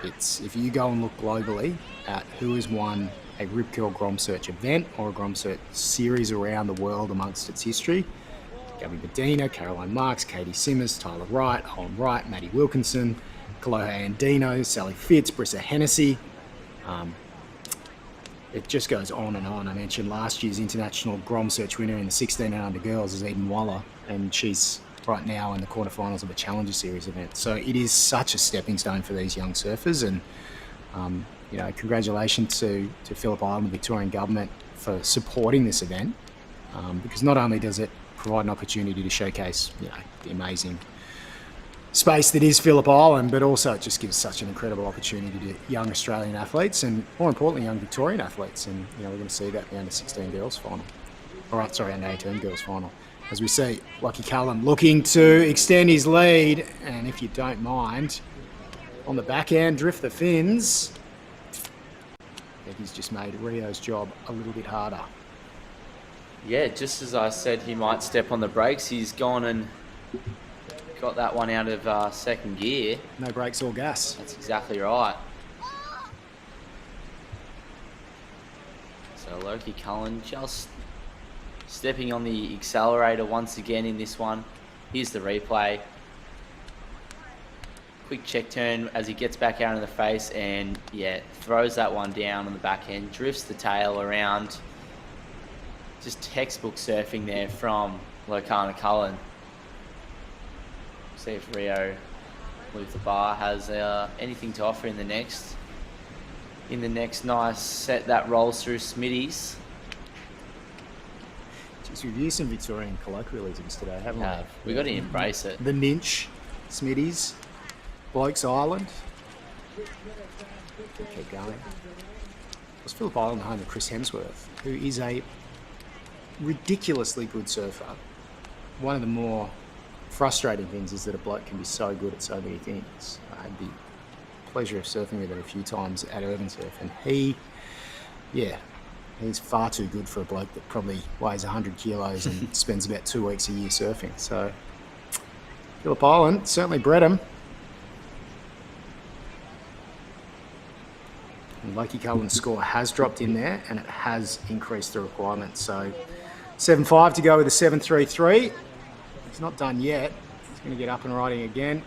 If you go and look globally at who has won a Rip Curl GromSearch event or a GromSearch series around the world amongst its history, Gabby Medina, Caroline Marks, Katie Simmers, Tyler Wright, Holm Wright, Maddie Wilkinson, Kaloha Andino, Sally Fitz, Brissa Hennessy. It just goes on and on. I mentioned last year's international GromSearch winner in the 16 and under girls is Eden Waller, and she's right now in the quarterfinals of a Challenger Series event. So it is such a stepping stone for these young surfers, and congratulations to Phillip Island, the Victorian government, for supporting this event. because not only does it provide an opportunity to showcase, the amazing space that is Phillip Island, but also it just gives such an incredible opportunity to young Australian athletes and, more importantly, young Victorian athletes. And, we're going to see that in the under-16 girls final. Under-18 girls final. As we see, Lockie Cullen looking to extend his lead. And if you don't mind, on the back end, drift the fins. I think he's just made Rio's job a little bit harder. Yeah, just as I said, he might step on the brakes. He's gone and got that one out of second gear. No brakes or gas. That's exactly right. So Lockie Cullen just stepping on the accelerator once again in this one. Here's the replay. Quick check turn as he gets back out in the face and, throws that one down on the back end. Drifts the tail around. Just textbook surfing there from Lockie Cullen. See if Rio Luther Bar has anything to offer in the next nice set that rolls through Smitty's. Just we've used some Victorian colloquialisms today, haven't we? We've got to embrace it. The Ninch, Smitty's, Bloke's Island. We'll keep going. Was Phillip Island home of Chris Hemsworth, who is a ridiculously good surfer. One of the more frustrating things is that a bloke can be so good at so many things. I had the pleasure of surfing with him a few times at URBNSURF, and he's far too good for a bloke that probably weighs 100 kilos and spends about 2 weeks a year surfing. So Phillip Island certainly bred him. And Lockie Cullen's score has dropped in there, and it has increased the requirements. So 7.5 to go with a 7.33. He's not done yet. He's going to get up and riding again.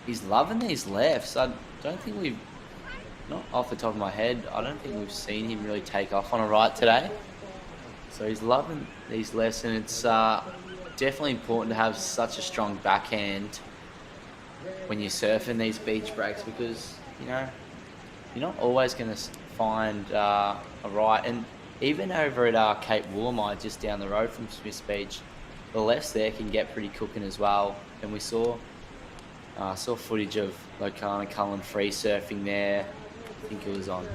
He's loving these lefts. I don't think not off the top of my head, I don't think we've seen him really take off on a right today. So he's loving these lefts, and it's definitely important to have such a strong backhand when you're surfing these beach breaks, because, you're not always going to find a right. And even over at Cape Woolamai, just down the road from Smiths Beach, the lefts there can get pretty cooking as well. And we saw footage of Lockie Cullen free surfing there. I think it was on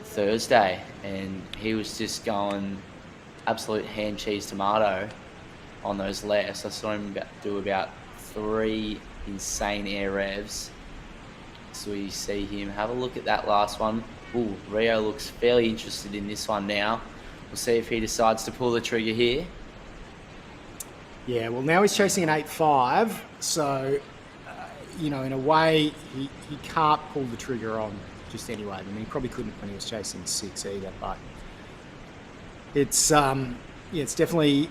Thursday, and he was just going absolute hand cheese tomato on those lefts. I saw him do about 3 insane air revs. So we see him have a look at that last one. Ooh, Rio looks fairly interested in this one now. We'll see if he decides to pull the trigger here. Yeah, well, now he's chasing an 8.5, so, in a way, he can't pull the trigger on just anyway. I mean, he probably couldn't when he was chasing 6 either, but it's definitely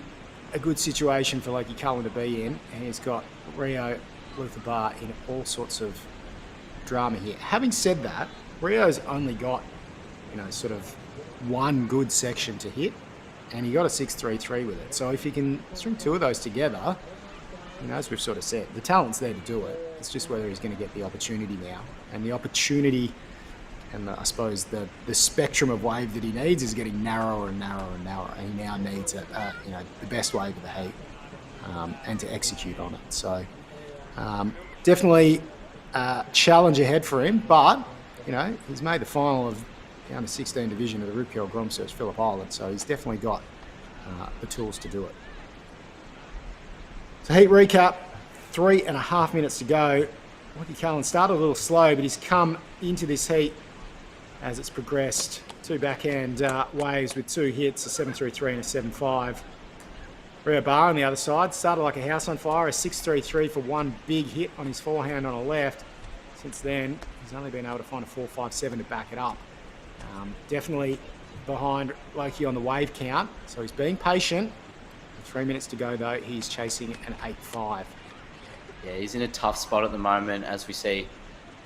a good situation for Lockie Cullen to be in, and he's got Rio Luther Bar in all sorts of drama here. Having said that, Rio's only got, sort of one good section to hit, and he got a 6.33 with it. So if he can string 2 of those together, as we've sort of said, the talent's there to do it. It's just whether he's going to get the opportunity now. And the opportunity and I suppose the spectrum of wave that he needs is getting narrower and narrower and narrower. And he now needs the best wave of the heat and to execute on it. So definitely a challenge ahead for him, but he's made the final of the under 16 division of the Rip Curl GromSearch Phillip Island, so he's definitely got the tools to do it. So heat recap, 3.5 minutes to go. Lockie Cullen started a little slow, but he's come into this heat as it's progressed. 2 backhand waves with 2 hits, a 7.33 and a 7.5. Rio Bar on the other side started like a house on fire, a 6.33 for 1 big hit on his forehand on a left. Since then, he's only been able to find a 4.57 to back it up. Definitely behind Lockie on the wave count, so he's being patient. 3 minutes to go though, he's chasing an 8.5. Yeah, he's in a tough spot at the moment as we see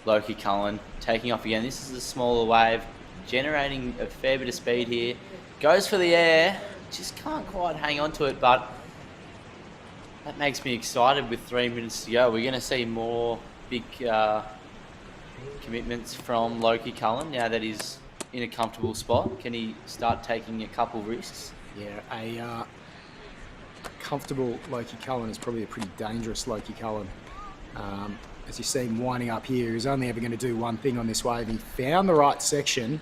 Lockie Cullen taking off again. This is a smaller wave, generating a fair bit of speed here. Goes for the air, just can't quite hang on to it, but that makes me excited with 3 minutes to go. We're going to see more big commitments from Lockie Cullen now that he's in a comfortable spot. Can he start taking a couple risks? Yeah, a comfortable Loki Cullen is probably a pretty dangerous Loki Cullen. As you see him winding up here, he's only ever going to do one thing on this wave. He found the right section.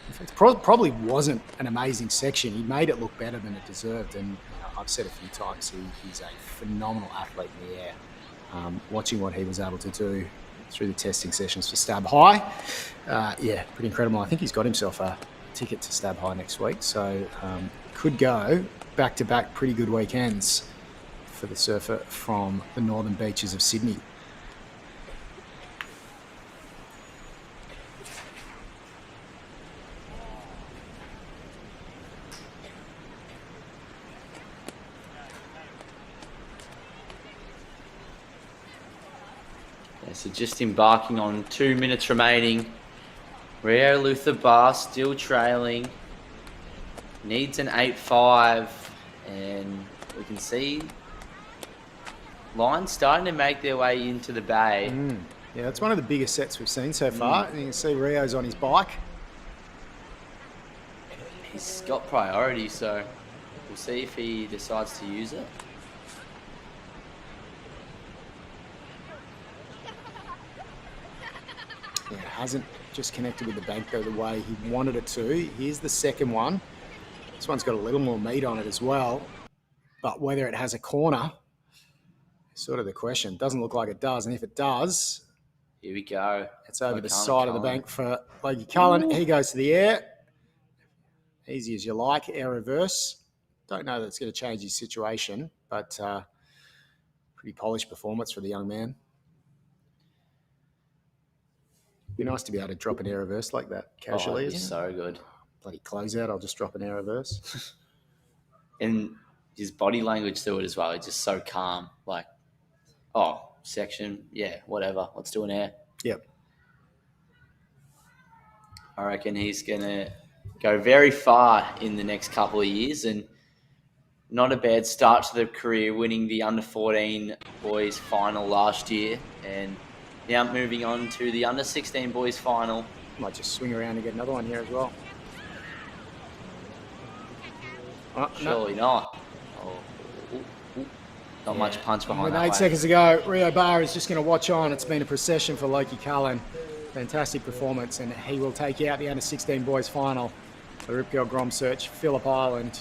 In fact, probably wasn't an amazing section. He made it look better than it deserved. And I've said a few times, he's a phenomenal athlete in the air. Watching what he was able to do through the testing sessions for Stab High, yeah, pretty incredible. I think he's got himself a ticket to Stab High next week, so could go back-to-back pretty good weekends for the surfer from the northern beaches of Sydney. So just embarking on 2 minutes remaining. Rio Luther Bar still trailing. Needs an 8.5, and we can see lines starting to make their way into the bay. Yeah, that's one of the biggest sets we've seen so far. And you can see Rio's on his bike. He's got priority, so we'll see if he decides to use it. Yeah, hasn't just connected with the bank though the way he wanted it to. Here's the second one. This one's got a little more meat on it as well, but whether it has a corner is sort of the question. Doesn't look like it does, and if it does, here we go. It's over the side of the bank for Logie Cullen. He goes to the air. Easy as you like, air reverse. Don't know that it's going to change his situation, but pretty polished performance for the young man. Be nice to be able to drop an air reverse like that casually. Oh, it's so good. Bloody closeout, I'll just drop an air reverse. And his body language to it as well, he's just so calm. Like, oh, section, yeah, whatever. Let's do an air. Yep. I reckon he's going to go very far in the next couple of years, and not a bad start to the career, winning the under-14 boys final last year, and now moving on to the under-16 boys final. Might just swing around and get another one here as well. Oh, Surely not. Not much punch behind With that 8 wave. seconds to go, Rio Barr is just going to watch on. It's been a procession for Logie Cullen. Fantastic performance, and he will take out the under-16 boys final. The Rip Curl GromSearch, Phillip Island.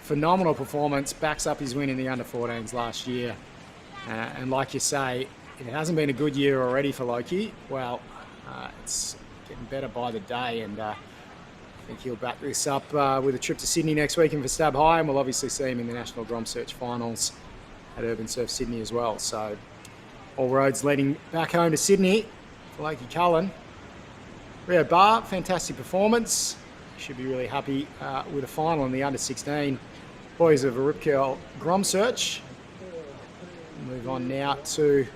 Phenomenal performance, backs up his win in the under-14s last year. And like you say, it hasn't been a good year already for Logie. Well, it's getting better by the day, and I think he'll back this up with a trip to Sydney next weekend for Stab High, and we'll obviously see him in the National GromSearch finals at URBNSURF Sydney as well. So all roads leading back home to Sydney for Logie Cullen. Rio Barr, fantastic performance. Should be really happy with a final in the under-16 boys of a Rip Curl GromSearch. Move on now to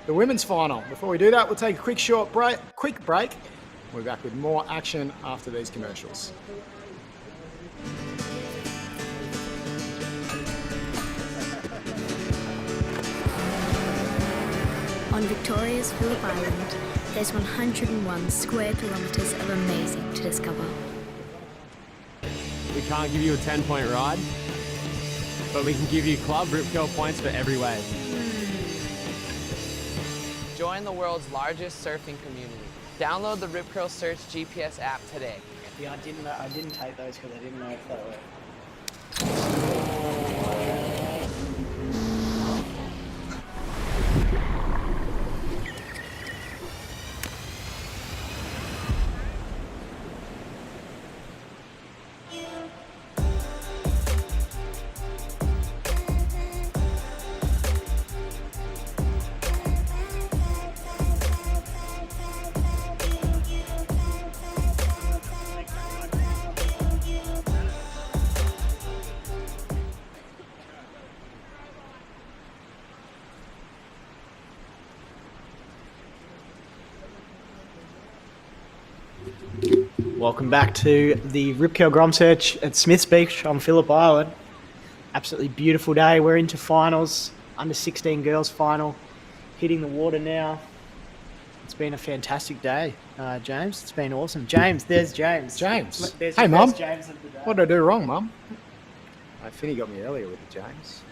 the women's final. Before we do that, we'll take a quick break. We'll be back with more action after these commercials. On Victoria's Phillip Island, there's 101 square kilometres of amazing to discover. We can't give you a 10-point ride, but we can give you club Rip Curl points for every wave. Join the world's largest surfing community. Download the Rip Curl Search GPS app today. Yeah, I didn't take those because I didn't know if they were. Welcome back to the Rip Curl GromSearch at Smith's Beach on Phillip Island. Absolutely beautiful day. We're into finals, under 16 girls final, hitting the water now. It's been a fantastic day, James. It's been awesome. James, there's James. James. There's Hey, your Mum. first James of the day. What did I do wrong, Mum? Finney got me earlier with it, James.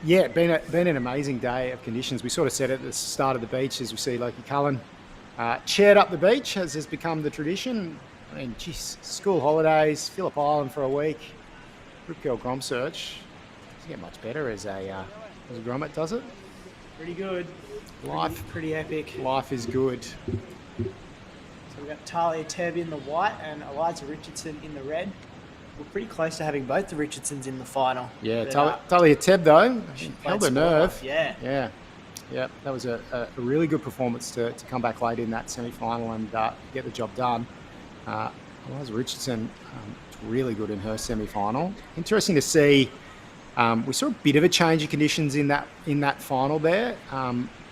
Yeah, been an amazing day of conditions. We sort of said at the start of the beach, as we see Loki Cullen chaired up the beach, as has become the tradition. I mean, geez, school holidays, Phillip Island for a week, Rip Curl GromSearch. Doesn't get much better as a grommet, does it? Pretty good. Life, pretty epic. Life is good. So we've got Talia Tebb in the white and Eliza Richardson in the red. We're pretty close to having both the Richardsons in the final. Yeah, But, Talia Tebb, though, she held played her some nerve. well. Yeah. Yeah, that was a really good performance to come back late in that semi-final and get the job done. Eliza Richardson, really good in her semi-final. Interesting to see. We saw a bit of a change of conditions in that final there.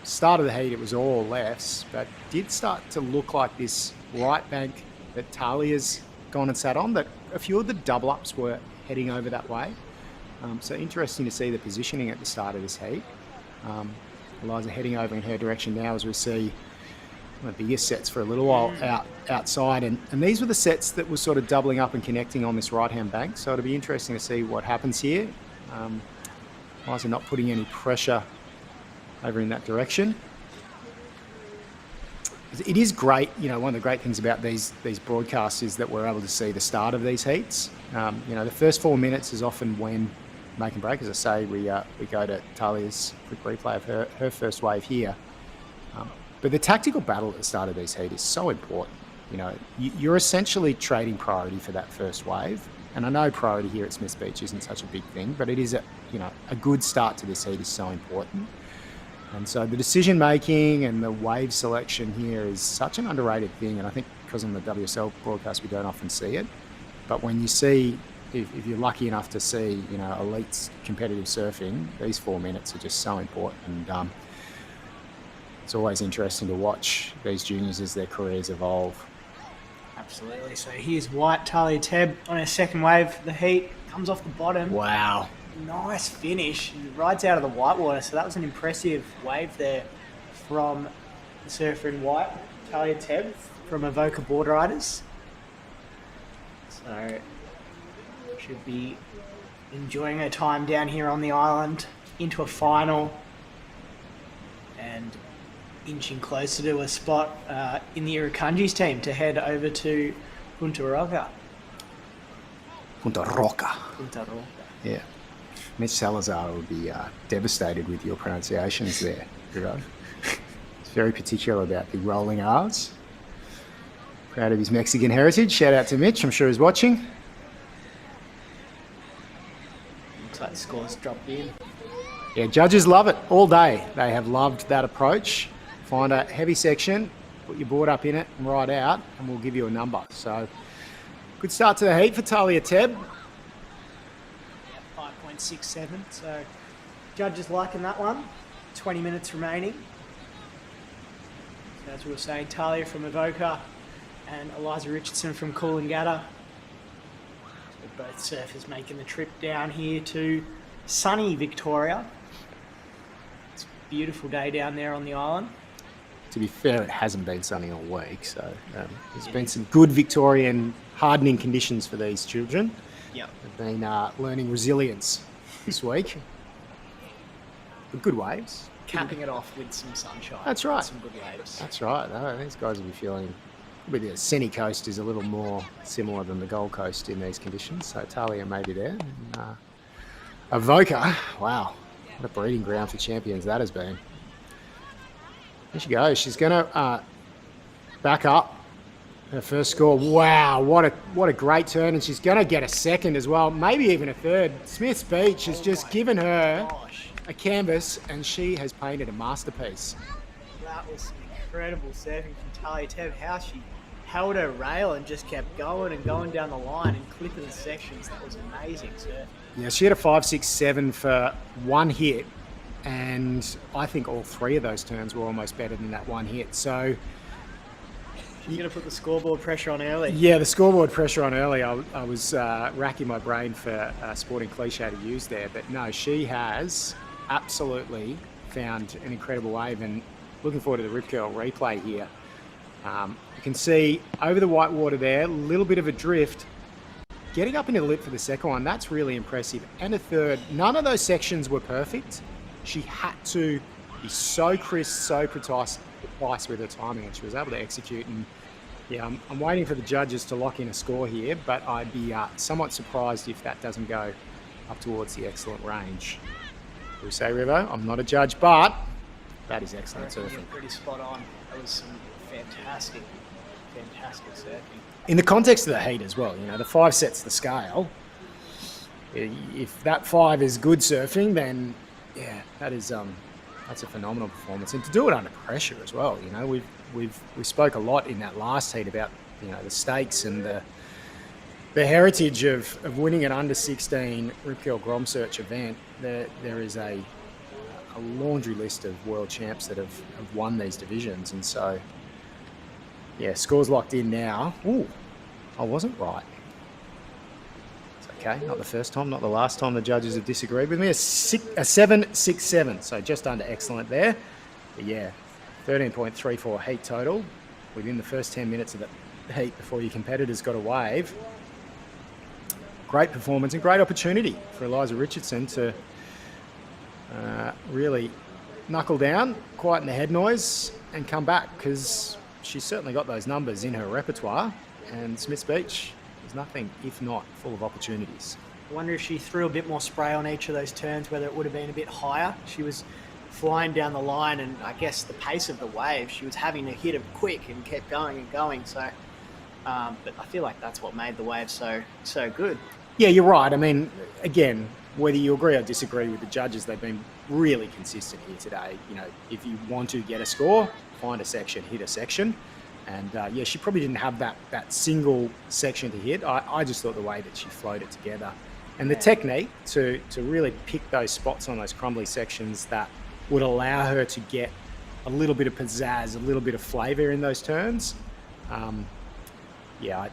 Start of the heat, it was all lefts, but did start to look like this right bank that Talia's gone and sat on, that a few of the double-ups were heading over that way. So interesting to see the positioning at the start of this heat. Eliza heading over in her direction now as we see one of the biggest sets for a little while outside. And these were the sets that were sort of doubling up and connecting on this right-hand bank. So it'll be interesting to see what happens here. Eliza not putting any pressure over in that direction. It is great, one of the great things about these broadcasts is that we're able to see the start of these heats. The first 4 minutes is often when make and break. As I say, we go to Talia's quick replay of her first wave here. But the tactical battle at the start of these heats is so important. You're essentially trading priority for that first wave. And I know priority here at Smiths Beach isn't such a big thing, but it is a good start to this heat is so important. And so the decision making and the wave selection here is such an underrated thing. And I think because on the WSL broadcast, we don't often see it. But when you see, if you're lucky enough to see, elite competitive surfing, these 4 minutes are just so important. And it's always interesting to watch these juniors as their careers evolve. Absolutely. So here's white, Talia Tebb on her second wave. The heat comes off the bottom. Wow. Nice finish. Rides out of the white water. So that was an impressive wave there from the surfer in white, Talia Tebb from Avoca Board Riders. So should be enjoying her time down here on the island into a final and inching closer to a spot in the Irukandji's team to head over to Punta Roca. Punta Roca. Punta Roca. Yeah. Mitch Salazar would be devastated with your pronunciations there, Giro. He's very particular about the rolling R's. Proud of his Mexican heritage. Shout out to Mitch. I'm sure he's watching. Looks like the score's dropped in. Yeah, judges love it all day. They have loved that approach. Find a heavy section, put your board up in it and ride out, and we'll give you a number. So, good start to the heat for Talia Tebb. 5.67. So, judges liking that one. 20 minutes remaining. So as we were saying, Talia from Avoca and Eliza Richardson from Coolangatta. So both surfers making the trip down here to sunny Victoria. It's a beautiful day down there on the island. To be fair, it hasn't been sunny all week, so there's been some good Victorian hardening conditions for these children. Yep. They've been learning resilience this week. But good waves. Capping it off with some sunshine. That's right. Some good waves. That's right. These guys will be feeling... Probably the Sunny Coast is a little more similar than the Gold Coast in these conditions, so Talia may be there. And, Avoca, wow, what a breeding ground for champions that has been. There she goes. She's going to back up her first score. Wow, what a great turn, and she's going to get a second as well, maybe even a third. Smiths Beach has just given her a canvas, and she has painted a masterpiece. That was some incredible surfing from Talia Tebb. How she held her rail and just kept going and going down the line and clipping the sections. That was amazing surfing. Yeah, she had a 5.67 for one hit, and I think all three of those turns were almost better than that one hit. So you're going to put the scoreboard pressure on early. Yeah, the scoreboard pressure on early. I was racking my brain for a sporting cliche to use there, but no, she has absolutely found an incredible wave, and looking forward to the Rip Curl replay here. You can see over the white water there, a little bit of a drift, getting up into the lip for the second one, that's really impressive. And a third, none of those sections were perfect. She had to be so crisp, so precise with her timing, and she was able to execute. And yeah, I'm waiting for the judges to lock in a score here, but I'd be somewhat surprised if that doesn't go up towards the excellent range. We say, Rivo, I'm not a judge, but that is excellent surfing. You're pretty spot on. That was some fantastic surfing. In the context of the heat as well, the 5 sets the scale. If that 5 is good surfing, then yeah, that's a phenomenal performance, and to do it under pressure as well. We spoke a lot in that last heat about the stakes and the heritage of winning an under 16 Rip Curl GromSearch event. There is a laundry list of world champs that have won these divisions, and so yeah, scores locked in now. Ooh, I wasn't right. It's okay, not the first time, not the last time the judges have disagreed with me. A 7.67, so just under excellent there. But yeah, 13.34 heat total within the first 10 minutes of the heat before your competitors got a wave. Great performance and great opportunity for Eliza Richardson to really knuckle down, quieten the head noise, and come back, because she's certainly got those numbers in her repertoire, and Smiths Beach is nothing if not full of opportunities. I wonder if she threw a bit more spray on each of those turns, whether it would have been a bit higher. She was flying down the line, and I guess the pace of the wave, she was having to hit it quick and kept going and going. So, but I feel like that's what made the wave so good. Yeah, you're right. I mean, again, whether you agree or disagree with the judges, they've been really consistent here today. If you want to get a score, find a section, hit a section. And yeah, she probably didn't have that single section to hit. I just thought the way that she flowed it together, and the technique to really pick those spots on those crumbly sections that would allow her to get a little bit of pizzazz, a little bit of flavour in those turns. Yeah,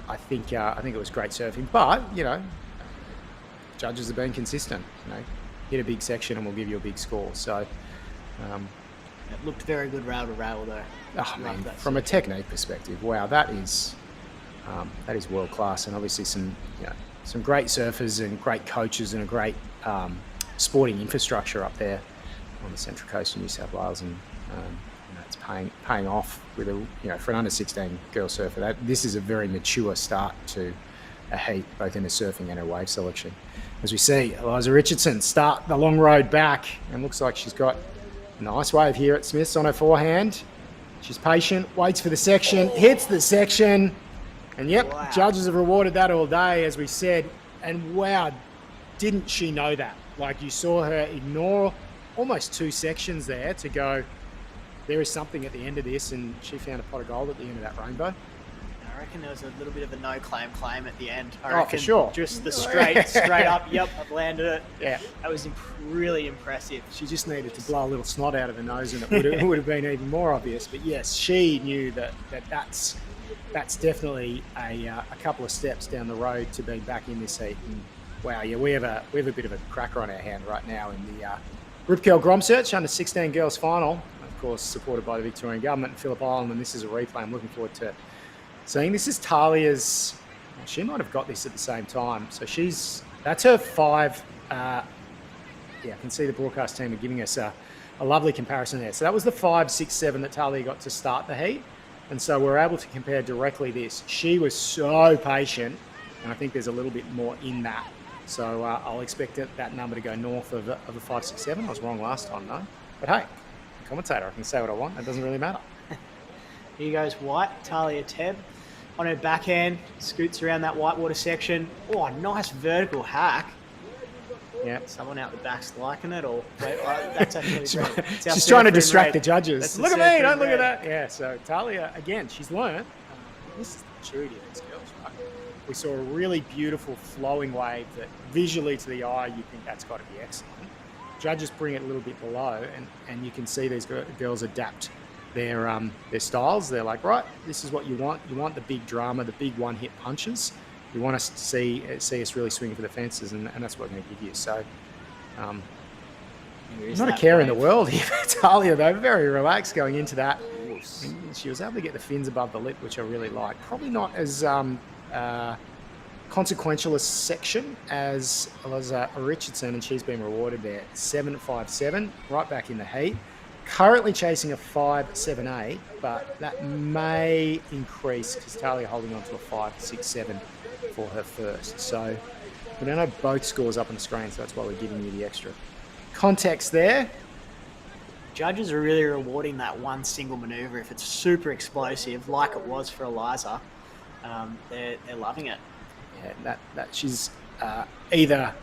I think it was great surfing, but judges have been consistent. Hit a big section and we'll give you a big score. So it looked very good rail to rail though. Oh man, from a technique perspective, wow, that is world class, and obviously some great surfers and great coaches and a great sporting infrastructure up there on the Central Coast of New South Wales, and it's paying off with for an under 16 girl surfer. This is a very mature start to a heat, both in her surfing and her wave selection. As we see, Eliza Richardson start the long road back, and looks like she's got a nice wave here at Smiths on her forehand. She's patient, waits for the section, hits the section, and yep, wow. Judges have rewarded that all day, as we said. And wow, didn't she know that? Like, you saw her ignore almost 2 sections there to go, there is something at the end of this, and she found a pot of gold at the end of that rainbow. I reckon there was a little bit of a no claim at the end. Oh, for sure. Just the straight up, yep, I've landed it. Yeah. That was really impressive. She just needed to blow a little snot out of her nose, and it would have been even more obvious. But yes, she knew that's definitely a couple of steps down the road to being back in this heat. And wow, yeah, we have a bit of a cracker on our hand right now in the Rip Curl GromSearch under 16 girls final. Of course, supported by the Victorian Government and Phillip Island, and this is a replay. I'm looking forward to seeing. This is Talia's. She might have got this at the same time. So that's her 5. Yeah, I can see the broadcast team are giving us a lovely comparison there. So that was the 5, 6, 7 that Talia got to start the heat. And so we're able to compare directly this. She was so patient, and I think there's a little bit more in that. So I'll expect that number to go north of a 5, 6, 7. I was wrong last time, though. But hey, commentator, I can say what I want. It doesn't really matter. Here goes White, Talia Tebb. On her backhand, scoots around that whitewater section. Oh, nice vertical hack. Yeah, someone out the back's liking it, or that's actually great. She's trying to distract the judges. Look at me, don't look at that. Yeah, so Talia, again, she's learned. This is the maturity of these girls, right? We saw a really beautiful flowing wave that visually to the eye, you think that's got to be excellent. Judges bring it a little bit below, and you can see these girls adapt their styles. They're like, right, this is what you want. You want the big drama, the big one-hit punches. You want us to see us really swinging for the fences, and that's what we're going to give you. So, not a care in the world here for Talia, though. Very relaxed going into that. And she was able to get the fins above the lip, which I really like. Probably not as consequentialist section as Eliza Richardson, and she's been rewarded there 7.57, right back in the heat. Currently chasing a 5.78, but that may increase because Talia holding on to a 5.67 for her first. So we don't have both scores up on the screen, so that's why we're giving you the extra context there. Judges are really rewarding that one single maneuver if it's super explosive, like it was for Eliza. They're loving it. Yeah, that she's either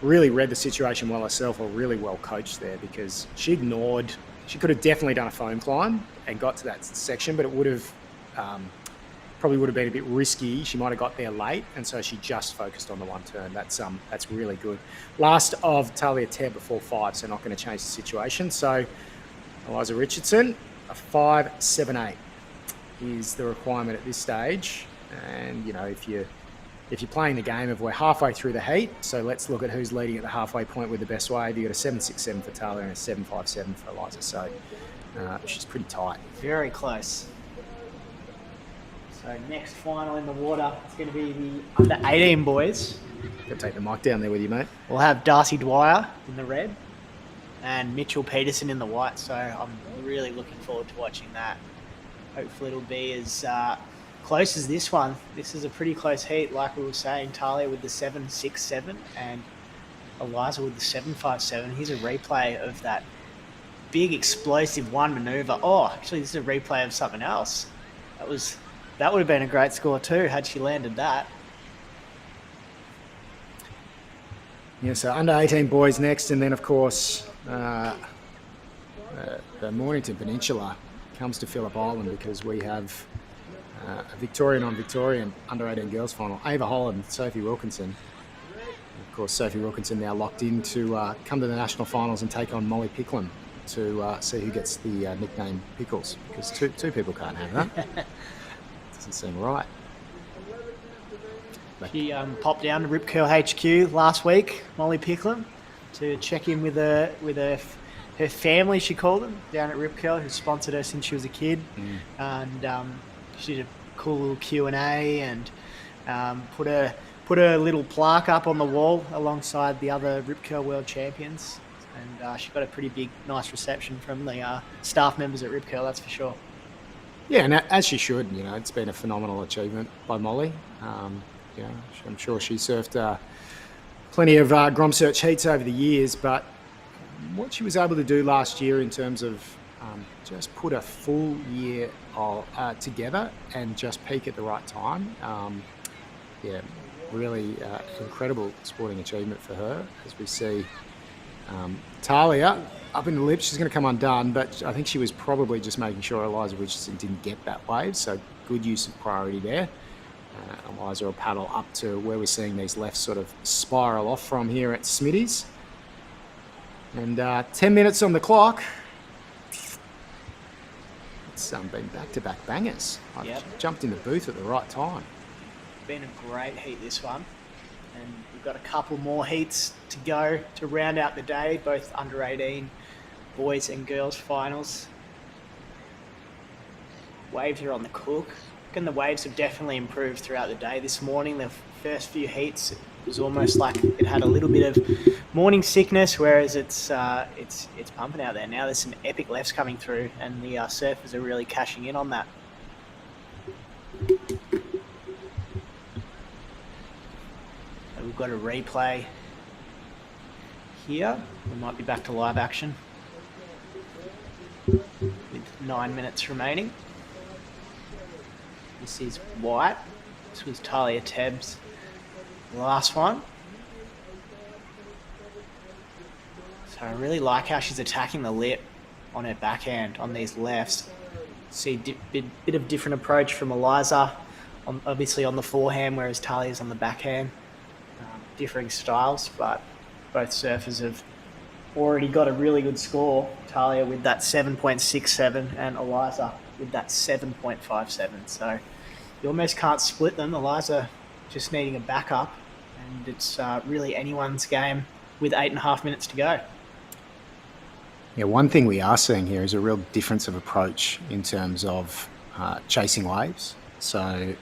really read the situation well herself or really well coached there, because she could have definitely done a foam climb and got to that section, but it would have probably would have been a bit risky. She might have got there late, and so she just focused on the one turn. That's really good. Last of Talia Tebb before 5, so not going to change the situation. So Eliza Richardson, a 5.78 is the requirement at this stage. And if you're playing the game of we're halfway through the heat, so let's look at who's leading at the halfway point with the best wave. You got a 7.67 for Talia and a 7.57 for Eliza. So she's pretty tight. Very close. So next final in the water, it's going to be the under 18 boys. Go take the mic down there with you, mate. We'll have Darcy Dwyer in the red and Mitchell Peterson in the white. So I'm really looking forward to watching that. Hopefully it'll be as close as this one. This is a pretty close heat, like we were saying. Talia with the 7.67 and Eliza with the 7.57. Here's a replay of that big explosive one maneuver. Oh, actually, this is a replay of something else. That would have been a great score too had she landed that. Yeah, so under 18 boys next, and then of course the Mornington Peninsula comes to Phillip Island because we have a Victorian on Victorian under 18 girls final. Ava Holland, Sophie Wilkinson. Of course, Sophie Wilkinson now locked in to come to the national finals and take on Molly Picklin to see who gets the nickname Pickles, because two people can't have that. Doesn't seem right. She popped down to Rip Curl HQ last week, Molly Picklin, to check in with her family, she called them, down at Rip Curl, who sponsored her since she was a kid. And she did a cool little Q&A and put her little plaque up on the wall alongside the other Rip Curl World Champions. And she got a pretty big, nice reception from the staff members at Rip Curl, that's for sure. Yeah, and as she should. It's been a phenomenal achievement by Molly. I'm sure she surfed plenty of GromSearch heats over the years, but what she was able to do last year in terms of just put a full year together and just peak at the right time, really incredible sporting achievement for her. As we see Talia up in the lip, she's going to come undone, but I think she was probably just making sure Eliza Richardson didn't get that wave, so good use of priority there. Eliza will paddle up to where we're seeing these lefts sort of spiral off from here at Smitty's. And 10 minutes on the clock. It's been back-to-back bangers. I've jumped in the booth at the right time. Been a great heat, this one. And we've got a couple more heats to go to round out the day, both under 18 boys and girls finals. Waves are on the cook. And the waves have definitely improved throughout the day. This morning, the first few heats, it was almost like it had a little bit of morning sickness, whereas it's pumping out there now. There's some epic lefts coming through, and the surfers are really cashing in on that. So we've got a replay here. We might be back to live action with 9 minutes remaining. This is white. This was Talia Tebb's last one. So I really like how she's attacking the lip on her backhand on these lefts. See a bit of different approach from Eliza, obviously on the forehand, whereas Talia's on the backhand. Differing styles, but both surfers have already got a really good score. Talia with that 7.67 and Eliza with that 7.57. So you almost can't split them. Eliza just needing a backup, and it's really anyone's game with 8.5 minutes to go. Yeah, one thing we are seeing here is a real difference of approach in terms of chasing waves. So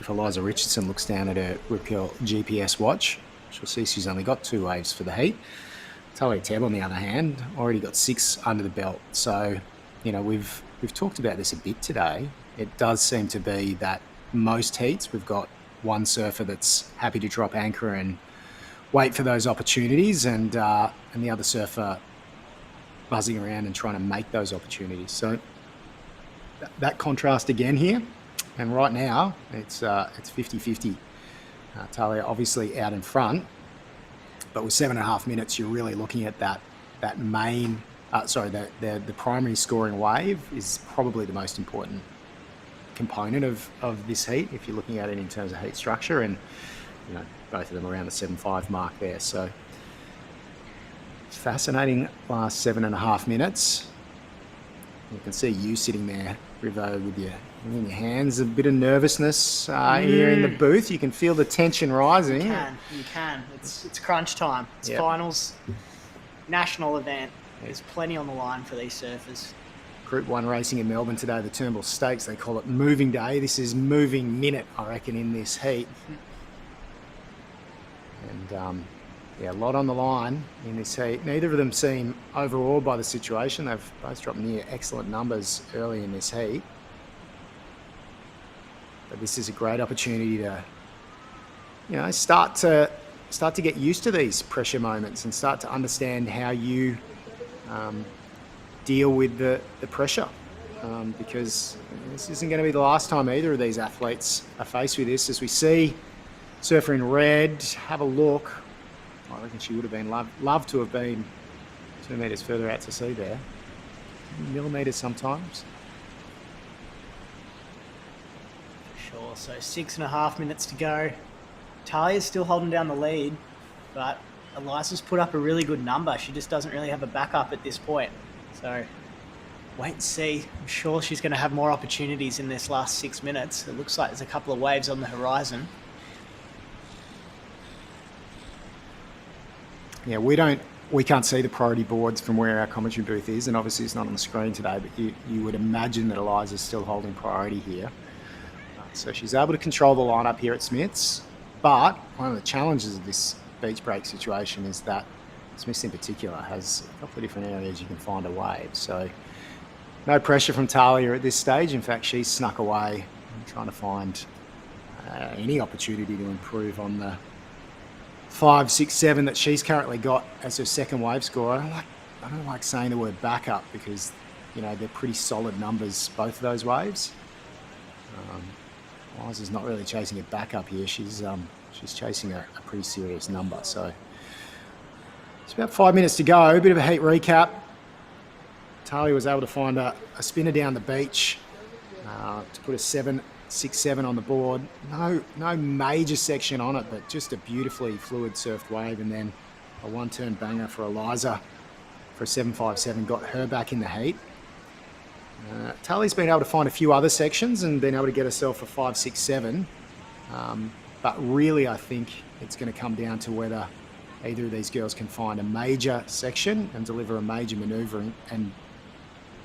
if Eliza Richardson looks down at her Rip Curl GPS watch, she'll see she's only got 2 waves for the heat. Talia Tebb, on the other hand, already got 6 under the belt. So, you know, we've talked about this a bit today. It does seem to be that most heats we've got one surfer that's happy to drop anchor and wait for those opportunities, and the other surfer buzzing around and trying to make those opportunities. So that contrast again here, and right now it's 50-50. Talia obviously out in front, but with 7.5 minutes, you're really looking at that main. The primary scoring wave is probably the most important component of this heat if you're looking at it in terms of heat structure, and you know, both of them around the 7.5 mark there. So fascinating last 7.5 minutes. You can see you sitting there, Rivo, with your in your hands, a bit of nervousness here in the booth. You can feel the tension rising. You can. It's crunch time. It's finals, national event. There's plenty on the line for these surfers. Group 1 racing in Melbourne today, the Turnbull Stakes, they call it moving day. This is moving minute, I reckon, in this heat. And a lot on the line in this heat. Neither of them seem overawed by the situation. They've both dropped near excellent numbers early in this heat. But this is a great opportunity to, you know, start to get used to these pressure moments and start to understand how you deal with the pressure, because this isn't going to be the last time either of these athletes are faced with this. As we see surfer in red, have a look. I reckon she would have been loved to have been 2 metres further out to sea there. Millimetres sometimes. Sure, so 6.5 minutes to go. Talia's still holding down the lead, but Eliza's put up a really good number. She just doesn't really have a backup at this point. So wait and see. I'm sure she's going to have more opportunities in this last 6 minutes. It looks like there's a couple of waves on the horizon. Yeah, we can't see the priority boards from where our commentary booth is, and obviously it's not on the screen today, but you would imagine that Eliza's still holding priority here. So she's able to control the lineup here at Smith's, but one of the challenges of this beach break situation is that Smith's in particular has a couple of different areas you can find a wave. So no pressure from Talia at this stage. In fact, she's snuck away trying to find any opportunity to improve on the 5, 6, 7 that she's currently got as her second wave score. I don't like saying the word backup because, you know, they're pretty solid numbers, both of those waves. Liza's not really chasing a backup here. She's chasing a pretty serious number. So it's about 5 minutes to go. A bit of a heat recap. Talia was able to find a spinner down the beach to put a 6-7 on the board. No major section on it, but just a beautifully fluid surfed wave, and then a one-turn banger for Eliza for a 7.57 got her back in the heat. Talia's been able to find a few other sections and been able to get herself a 5.67, but really I think it's going to come down to whether either of these girls can find a major section and deliver a major manoeuvre, and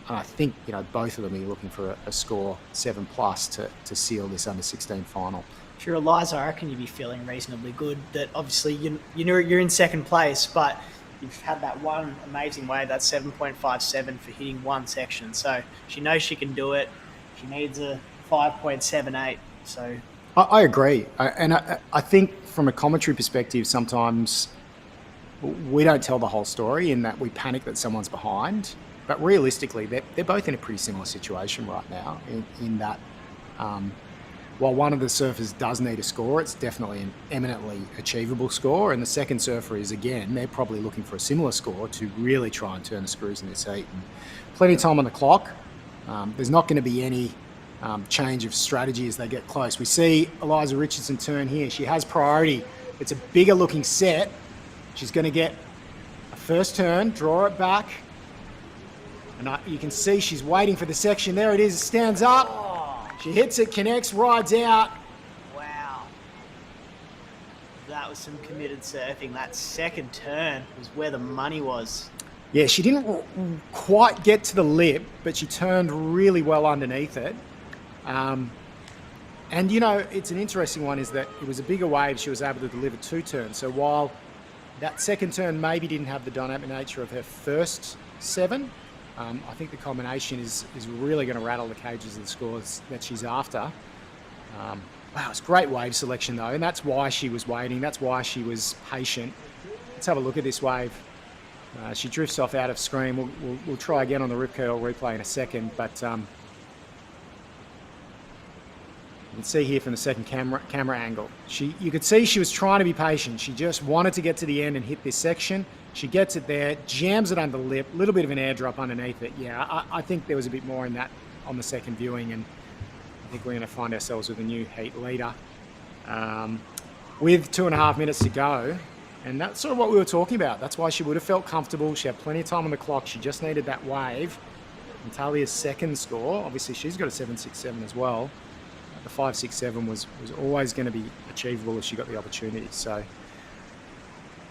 I think, you know, both of them are looking for a score 7+ to seal this under-16 final. If you're Eliza, I reckon you'd be feeling reasonably good. That obviously you know you're in second place, but you've had that one amazing wave, that 7.57 for hitting one section. So she knows she can do it. She needs a 5.78. So I agree, I think from a commentary perspective, sometimes we don't tell the whole story in that we panic that someone's behind. But realistically, they're both in a pretty similar situation right now in that while one of the surfers does need a score, it's definitely an eminently achievable score. And the second surfer is, again, they're probably looking for a similar score to really try and turn the screws in this heat. And plenty of time on the clock. There's not going to be any change of strategy as they get close. We see Eliza Richardson turn here. She has priority. It's a bigger looking set. She's going to get a first turn, draw it back. And you can see she's waiting for the section. There it is. It stands up. She hits it, connects, rides out. Wow. That was some committed surfing. That second turn was where the money was. Yeah, she didn't quite get to the lip, but she turned really well underneath it. And, you know, it's an interesting one is that it was a bigger wave. She was able to deliver 2 turns. So while that second turn maybe didn't have the dynamic nature of her first 7, I think the combination is really going to rattle the cages of the scores that she's after. Wow, it's great wave selection, though, and that's why she was waiting. That's why she was patient. Let's have a look at this wave. She drifts off out of screen. We'll try again on the rip curl replay in a second, but you can see here from the second camera angle. You could see she was trying to be patient. She just wanted to get to the end and hit this section. She gets it there, jams it under the lip, a little bit of an airdrop underneath it. Yeah, I think there was a bit more in that on the second viewing, and I think we're going to find ourselves with a new heat leader. With 2.5 minutes to go, and that's sort of what we were talking about. That's why she would have felt comfortable. She had plenty of time on the clock. She just needed that wave. And Talia's second score, obviously she's got a 7.67 as well. The 5.67 was always going to be achievable if she got the opportunity. So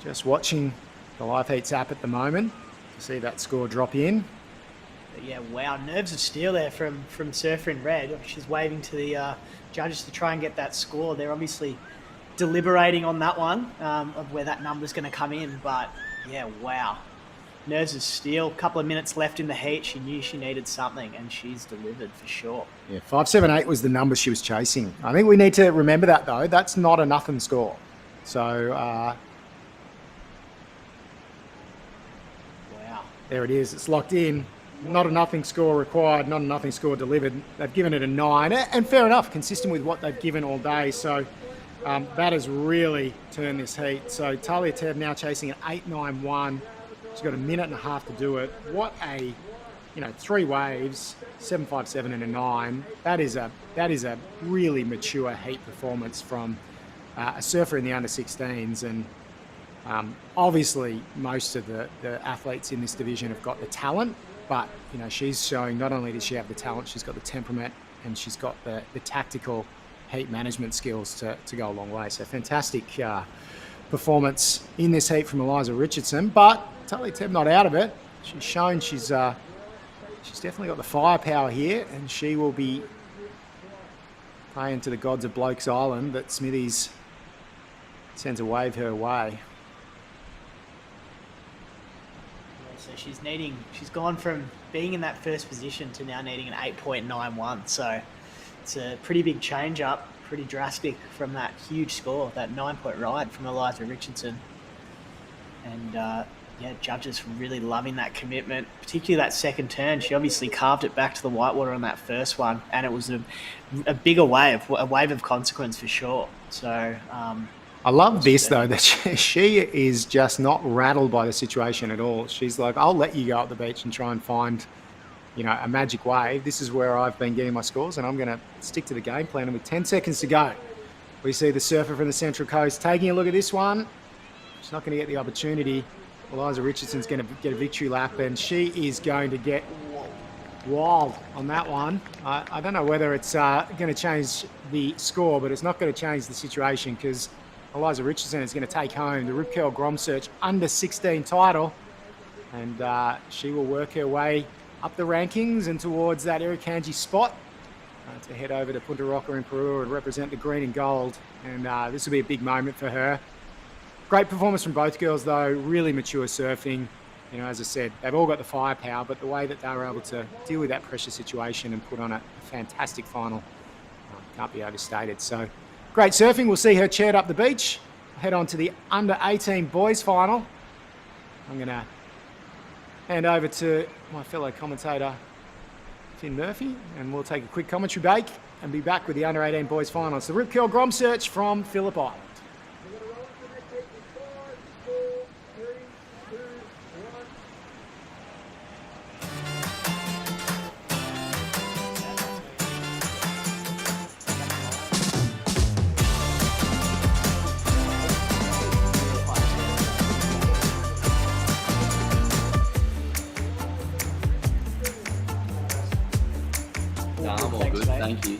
just watching the live heats app at the moment to see that score drop in. But yeah, wow, nerves of steel there from Surfer in red. She's waving to the judges to try and get that score. They're obviously deliberating on that one of where that number's going to come in. But yeah, wow. Nerves of steel. A couple of minutes left in the heat. She knew she needed something, and she's delivered for sure. Yeah, 5.78 was the number she was chasing. I think we need to remember that, though. That's not a nothing score. So, wow. There it is. It's locked in. Not a nothing score required, not a nothing score delivered. They've given it a 9, and fair enough, consistent with what they've given all day. So that has really turned this heat. So Talia Teb now chasing an 8.91. She's got a minute and a half to do it. What a, 3 waves, 7.57 and a 9. That is a really mature heat performance from a surfer in the under 16s. And obviously most of the athletes in this division have got the talent, but she's showing not only does she have the talent, she's got the temperament and she's got the tactical heat management skills to go a long way. So fantastic performance in this heat from Eliza Richardson, but Talia Teb not out of it. She's shown she's definitely got the firepower here, and she will be praying to the gods of Blokes Island that Smithies sends a wave her way. So she's gone from being in that first position to now needing an 8.91. So it's a pretty big change up, pretty drastic from that huge score, that 9-point ride from Eliza Richardson. And judges really loving that commitment, particularly that second turn. She obviously carved it back to the whitewater on that first one, and it was a bigger wave, a wave of consequence for sure. So I love this, though, that she is just not rattled by the situation at all. She's like, I'll let you go up the beach and try and find, a magic wave. This is where I've been getting my scores, and I'm going to stick to the game plan. And with 10 seconds to go, we see the surfer from the Central Coast taking a look at this one. She's not going to get the opportunity. Eliza Richardson's going to get a victory lap, and she is going to get wild on that one. I don't know whether it's going to change the score, but it's not going to change the situation because Eliza Richardson is going to take home the Rip Curl GromSearch under 16 title, and she will work her way up the rankings and towards that Irukandji spot to head over to Punta Roca in Peru and represent the green and gold. And this will be a big moment for her. Great performance from both girls, though. Really mature surfing. As I said, they've all got the firepower, but the way that they were able to deal with that pressure situation and put on a fantastic final can't be overstated. So great surfing. We'll see her chaired up the beach. Head on to the under 18 boys final. I'm going to hand over to my fellow commentator, Finn Murphy, and we'll take a quick commentary break and be back with the under 18 boys final. It's the Rip Curl GromSearch from Phillip Island. I'm all good, thank you.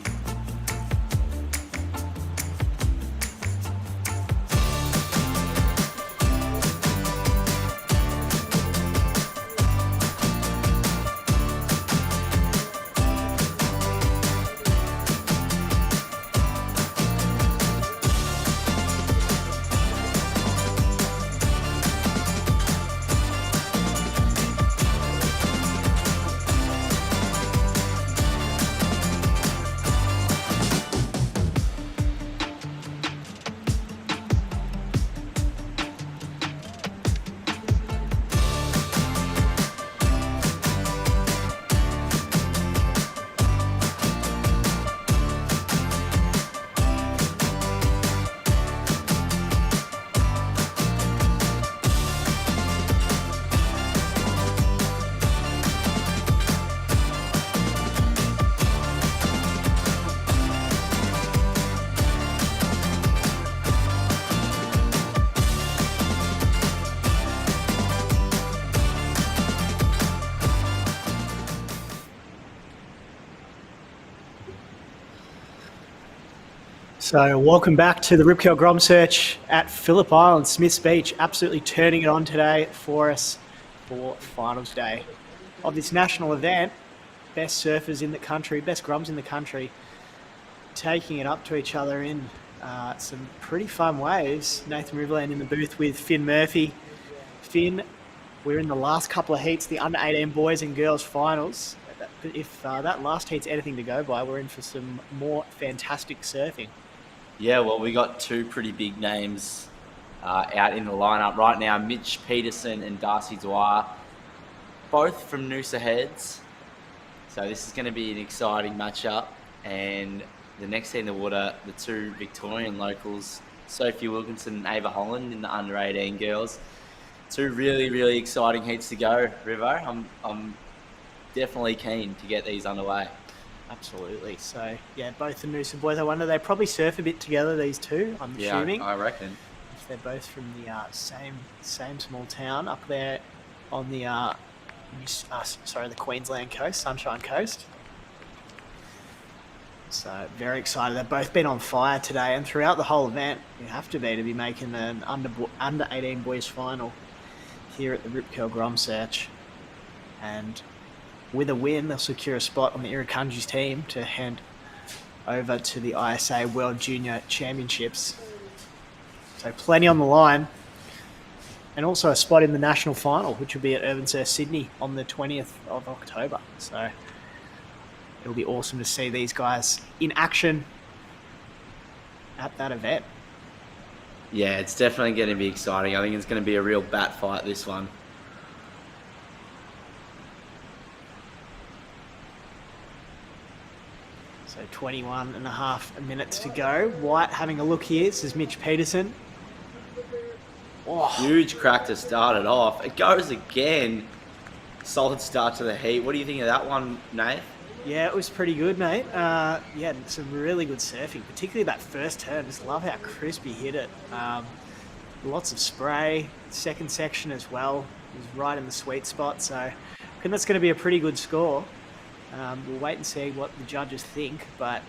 So welcome back to the Rip Curl GromSearch at Phillip Island, Smiths Beach. Absolutely turning it on today for us for finals day of this national event. Best surfers in the country, best groms in the country, taking it up to each other in some pretty fun waves. Nathan Riverland in the booth with Finn Murphy. Finn, we're in the last couple of heats, the under-18 boys and girls finals. If that last heat's anything to go by, we're in for some more fantastic surfing. Yeah, well, we got two pretty big names out in the lineup right now. Mitch Peterson and Darcy Dwyer, both from Noosa Heads. So this is going to be an exciting matchup. And the next team in the water, the two Victorian locals, Sophie Wilkinson and Ava Holland in the under-18 girls. Two really, really exciting heats to go, Rivo. I'm definitely keen to get these underway. Absolutely. So, yeah, both the Noosa boys. I wonder, they probably surf a bit together, these two, I'm assuming. I reckon. If they're both from the same small town up there on the the Queensland coast, Sunshine Coast. So, very excited. They've both been on fire today, and throughout the whole event, you have to be making an under-18 boys final here at the Rip Curl GromSearch. And with a win, they'll secure a spot on the Irukandji's team to hand over to the ISA World Junior Championships. So plenty on the line. And also a spot in the national final, which will be at URBNSURF Sydney on the 20th of October. So it'll be awesome to see these guys in action at that event. Yeah, it's definitely going to be exciting. I think it's going to be a real bat fight, this one. So 21 and a half minutes to go. White having a look here. This is Mitch Peterson. Oh. Huge crack to start it off. It goes again. Solid start to the heat. What do you think of that one, Nate? Yeah, it was pretty good, mate. Yeah, some really good surfing, particularly that first turn. Just love how crisp he hit it. Lots of spray. Second section as well. It was right in the sweet spot. So I think that's going to be a pretty good score. We'll wait and see what the judges think, but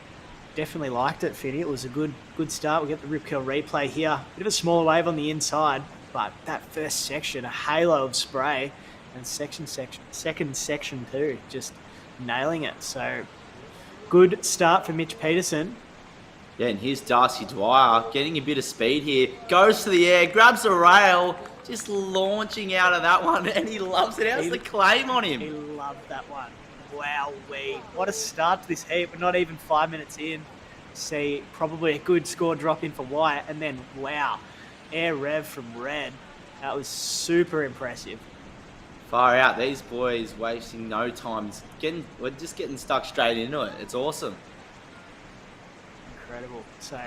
definitely liked it, Finny. It was a good start. We'll get the Rip Curl replay here. Bit of a smaller wave on the inside, but that first section, a halo of spray, and second section too, just nailing it. So good start for Mitch Peterson. Yeah, and here's Darcy Dwyer getting a bit of speed here. Goes to the air, grabs a rail, just launching out of that one, and he loves it. How's the claim on him? He loved that one. Wowee. What a start to this heat. We're not even 5 minutes in. See, probably a good score drop in for Wyatt. And then, wow, air rev from Red. That was super impressive. Far out. These boys wasting no time. We're just getting stuck straight into it. It's awesome. Incredible. So,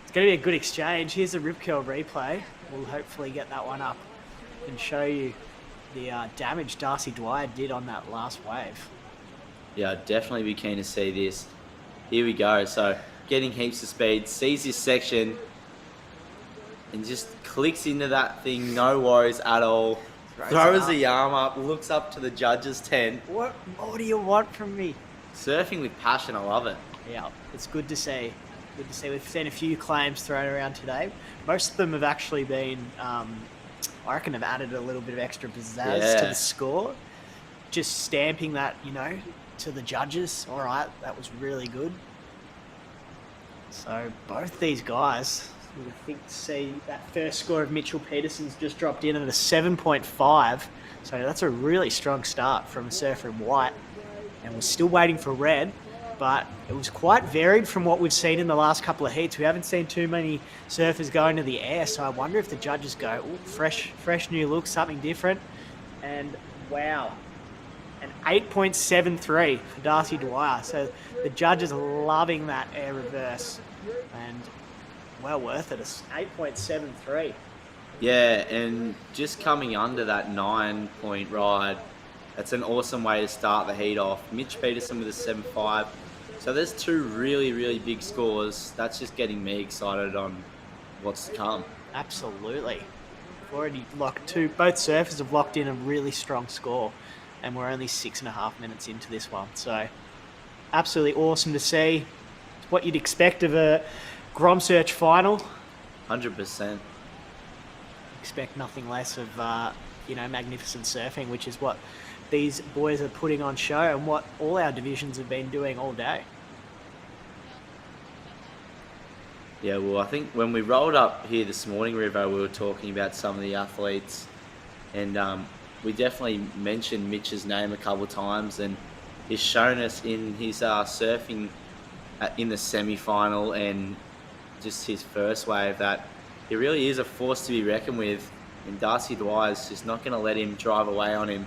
it's going to be a good exchange. Here's the Rip Curl replay. We'll hopefully get that one up and show you the damage Darcy Dwyer did on that last wave. Yeah, I'd definitely be keen to see this. Here we go. So getting heaps of speed, sees this section, and just clicks into that thing. No worries at all. Throws the arm up, looks up to the judges' tent. What more do you want from me? Surfing with passion. I love it. Yeah, it's good to see. Good to see. We've seen a few claims thrown around today. Most of them have actually been, I reckon, have added a little bit of extra pizzazz to the score. Just stamping that, to the judges. All right, that was really good. So both these guys, I think, see that first score of Mitchell Peterson's just dropped in at a 7.5. So that's a really strong start from a surfer in white. And we're still waiting for red, but it was quite varied from what we've seen in the last couple of heats. We haven't seen too many surfers go into the air, so I wonder if the judges go, fresh new look, something different. And wow, an 8.73 for Darcy Dwyer. So the judges are loving that air reverse, and well worth it. It's 8.73. Yeah, and just coming under that 9-point ride, that's an awesome way to start the heat off. Mitch Peterson with a 7.5. So there's two really, really big scores. That's just getting me excited on what's to come. Absolutely. We've already locked both surfers have locked in a really strong score, and we're only 6.5 minutes into this one. So absolutely awesome to see. It's what you'd expect of a GromSearch final. 100%. Expect nothing less of magnificent surfing, which is what these boys are putting on show and what all our divisions have been doing all day. Yeah, well, I think when we rolled up here this morning, Rivo, we were talking about some of the athletes, and we definitely mentioned Mitch's name a couple of times, and he's shown us in his surfing in the semi-final and just his first wave that he really is a force to be reckoned with, and Darcy Dwyer's just not going to let him drive away on him.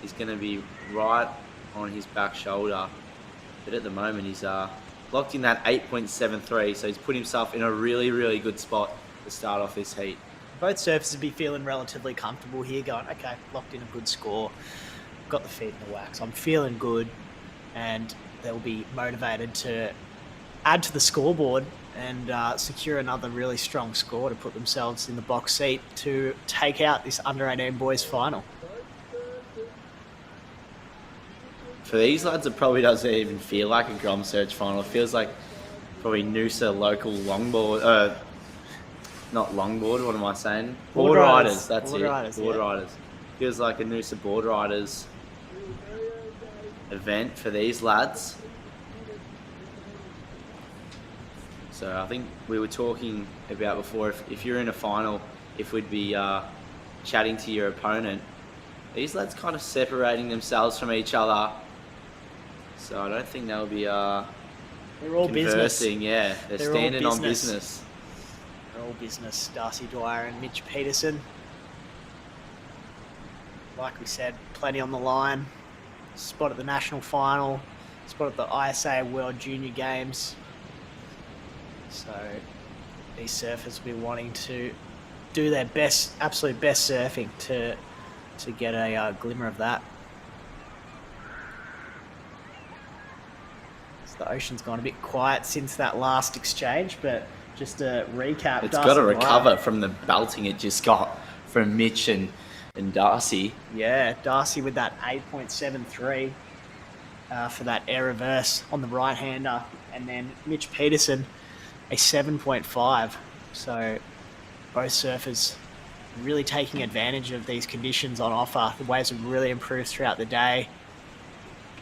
He's going to be right on his back shoulder, but at the moment he's locked in that 8.73, so he's put himself in a really, really good spot to start off this heat. Both surfers will be feeling relatively comfortable here, going, okay, locked in a good score, got the feet in the wax, I'm feeling good, and they'll be motivated to add to the scoreboard and secure another really strong score to put themselves in the box seat to take out this under-18 boys final. For these lads, it probably doesn't even feel like a GromSearch final. It feels like probably Noosa local longboard, not longboard, what am I saying? Board riders, that's board it. Riders, board yeah. riders. Feels like a Noosa board riders event for these lads. So I think we were talking about before, if you're in a final, if we'd be chatting to your opponent, these lads kind of separating themselves from each other. So I don't think they'll be They're all conversing. business. Yeah, they're standing on business. They're all business. Darcy Dwyer and Mitch Peterson. Like we said, plenty on the line. Spot at the national final. Spot at the ISA World Junior Games. So these surfers will be wanting to do their best, absolute best surfing to get a glimmer of that. So the ocean's gone a bit quiet since that last exchange, but just to recap, It's got to recover from the belting it just got from Mitch and Darcy. Yeah, Darcy with that 8.73 for that air reverse on the right-hander, and then Mitch Peterson a 7.5. So both surfers really taking advantage of these conditions on offer. The waves have really improved throughout the day.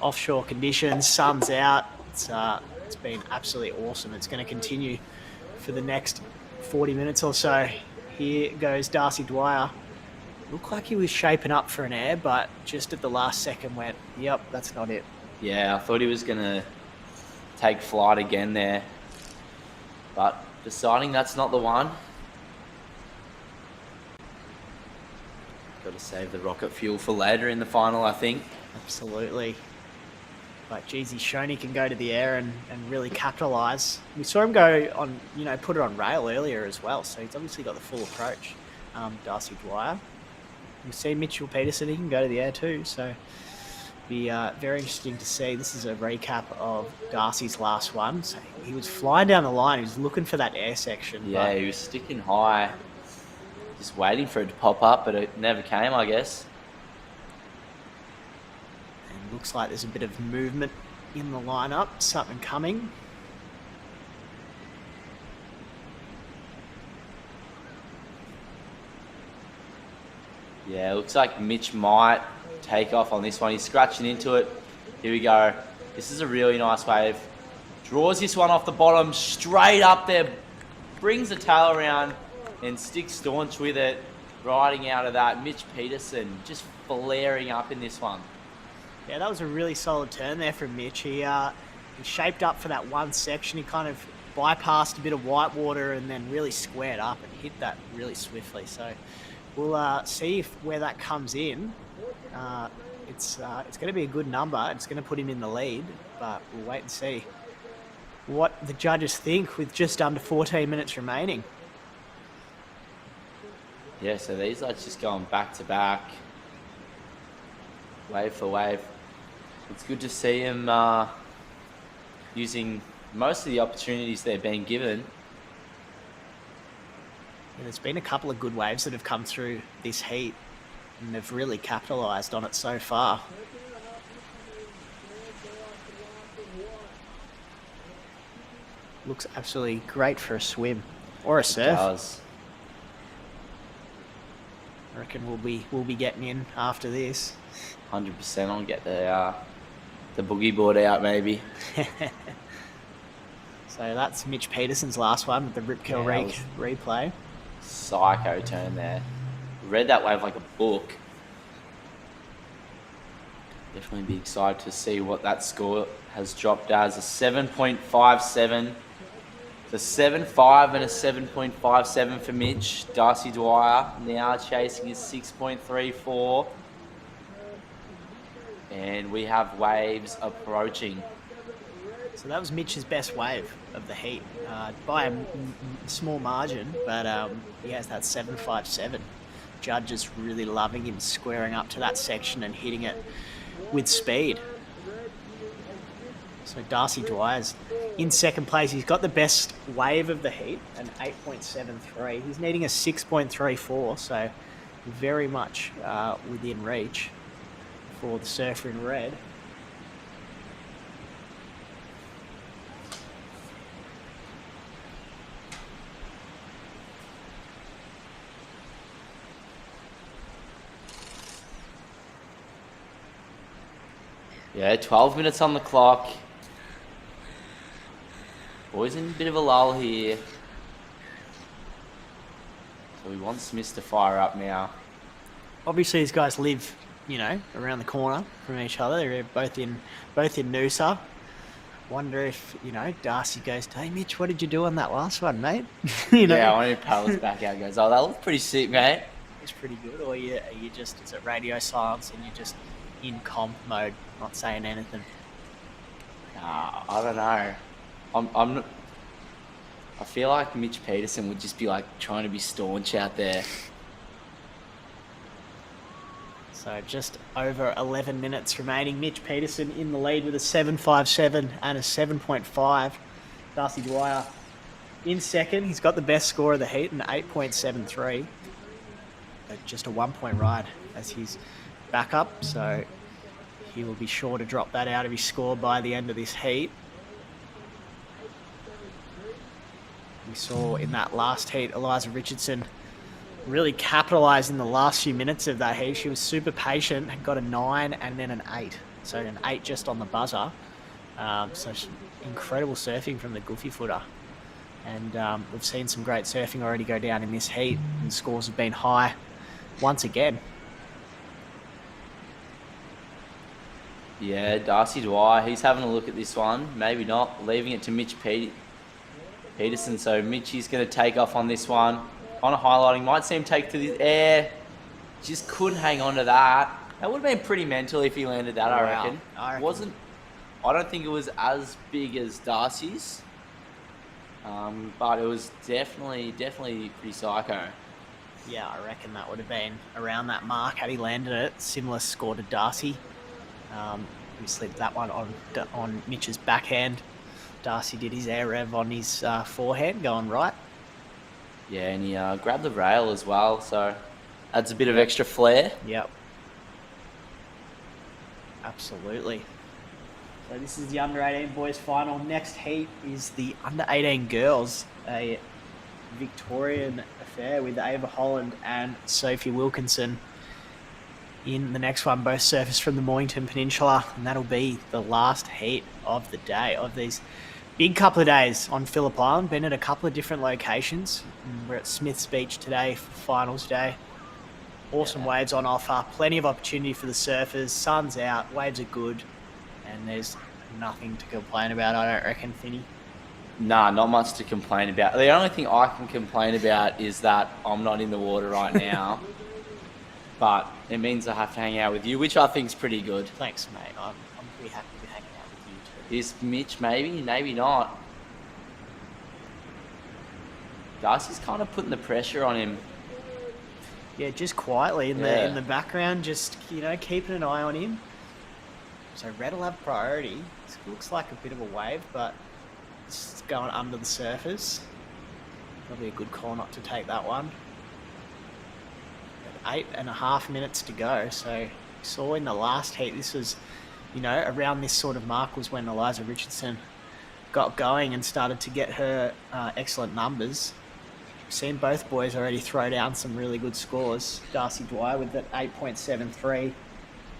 Offshore conditions, sun's out. It's been absolutely awesome. It's going to continue for the next 40 minutes or so. Here goes Darcy Dwyer. Looked like he was shaping up for an air, but just at the last second went, yep, that's not it. Yeah, I thought he was going to take flight again there, but deciding that's not the one. Got to save the rocket fuel for later in the final, I think. Absolutely. But geez, he's shown he can go to the air and really capitalise. We saw him go on, put it on rail earlier as well, so he's obviously got the full approach. Darcy Dwyer. You see Mitchell Peterson, he can go to the air too, so be very interesting to see. This is a recap of Darcy's last one. So he was flying down the line, he was looking for that air section. Yeah, he was sticking high, just waiting for it to pop up, but it never came, I guess. And looks like there's a bit of movement in the lineup, something coming. Yeah, it looks like Mitch might take off on this one. He's scratching into it. Here we go. This is a really nice wave. Draws this one off the bottom, straight up there. Brings the tail around and sticks staunch with it. Riding out of that. Mitch Peterson just flaring up in this one. Yeah, that was a really solid turn there from Mitch. He shaped up for that one section. He kind of bypassed a bit of whitewater and then really squared up and hit that really swiftly. So we'll see where that comes in. It's going to be a good number. It's going to put him in the lead, but we'll wait and see what the judges think with just under 14 minutes remaining. Yeah, so these lads just going back to back, wave for wave. It's good to see him using most of the opportunities they're being given. Yeah, there's been a couple of good waves that have come through this heat, and they've really capitalised on it so far. looks absolutely great for a swim or a surf. Does. I reckon we'll be getting in after this. 100%. I'll get the boogie board out, maybe. So that's Mitch Peterson's last one with the Rip Curl replay. Psycho turn there. Read that wave like a book. Definitely be excited to see what that score has dropped as. A 7.57. The 7.5 and a 7.57 for Mitch. Darcy Dwyer now chasing his 6.34. And we have waves approaching. So that was Mitch's best wave of the heat by a small margin, but he has that 7.57. Judge is really loving him squaring up to that section and hitting it with speed. So Darcy Dwyer's in second place. He's got the best wave of the heat, an 8.73. He's needing a 6.34, so very much within reach for the surfer in red. Yeah, 12 minutes on the clock. Boys in a bit of a lull here. So we want Smith to fire up now. Obviously, these guys live, around the corner from each other. They're both in Noosa. Wonder if, Darcy goes, "Hey, Mitch, what did you do on that last one, mate?" Yeah, I want to paddles back out and goes, "Oh, that looked pretty sick, mate." It's pretty good. Or are you just, is it radio silence and you're just in comp mode, not saying anything? I don't know. I'm not, I feel like Mitch Peterson would just be like trying to be staunch out there. So just over 11 minutes remaining. Mitch Peterson in the lead with a 7.57 and a 7.5. Darcy Dwyer in second. He's got the best score of the heat, an 8.73. But just a 1 point ride as his backup. So he will be sure to drop that out of his score by the end of this heat. We saw in that last heat, Eliza Richardson really capitalised in the last few minutes of that heat. She was super patient, got a 9 and then an 8. So an 8 just on the buzzer. So incredible surfing from the goofy footer. And we've seen some great surfing already go down in this heat. And the scores have been high once again. Yeah, Darcy Dwyer, he's having a look at this one. Maybe not, leaving it to Mitch Peterson. So Mitchy's going to take off on this one. On a highlighting, might see him take to the air. Just couldn't hang on to that. That would have been pretty mental if he landed that, I reckon. I don't think it was as big as Darcy's. But it was definitely pretty psycho. Yeah, I reckon that would have been around that mark had he landed it. Similar score to Darcy. We slid that one on Mitch's backhand. Darcy did his air rev on his forehand, going right. Yeah, and he grabbed the rail as well, so adds a bit of extra flair. Yep. Absolutely. So this is the under-18 boys final. Next heat is the under-18 girls, a Victorian affair with Ava Holland and Sophie Wilkinson. In the next one, both surfers from the Mornington Peninsula, and that'll be the last heat of the day, of these big couple of days on Phillip Island. Been at a couple of different locations. We're at Smith's Beach today for finals day. Awesome waves on offer. Plenty of opportunity for the surfers. Sun's out. Waves are good. And there's nothing to complain about, I don't reckon, Finny. Nah, not much to complain about. The only thing I can complain about is that I'm not in the water right now. But it means I have to hang out with you, which I think is pretty good. Thanks, mate. I'm pretty happy to be hanging out with you too. Is Mitch maybe? Maybe not. Darcy's kind of putting the pressure on him. Yeah, just quietly in the background, just keeping an eye on him. So red will have priority. This looks like a bit of a wave, but it's going under the surface. Probably a good call not to take that one. 8.5 minutes to go. So we saw in the last heat, this was, around this sort of mark was when Eliza Richardson got going and started to get her excellent numbers. We've seen both boys already throw down some really good scores. Darcy Dwyer with that 8.73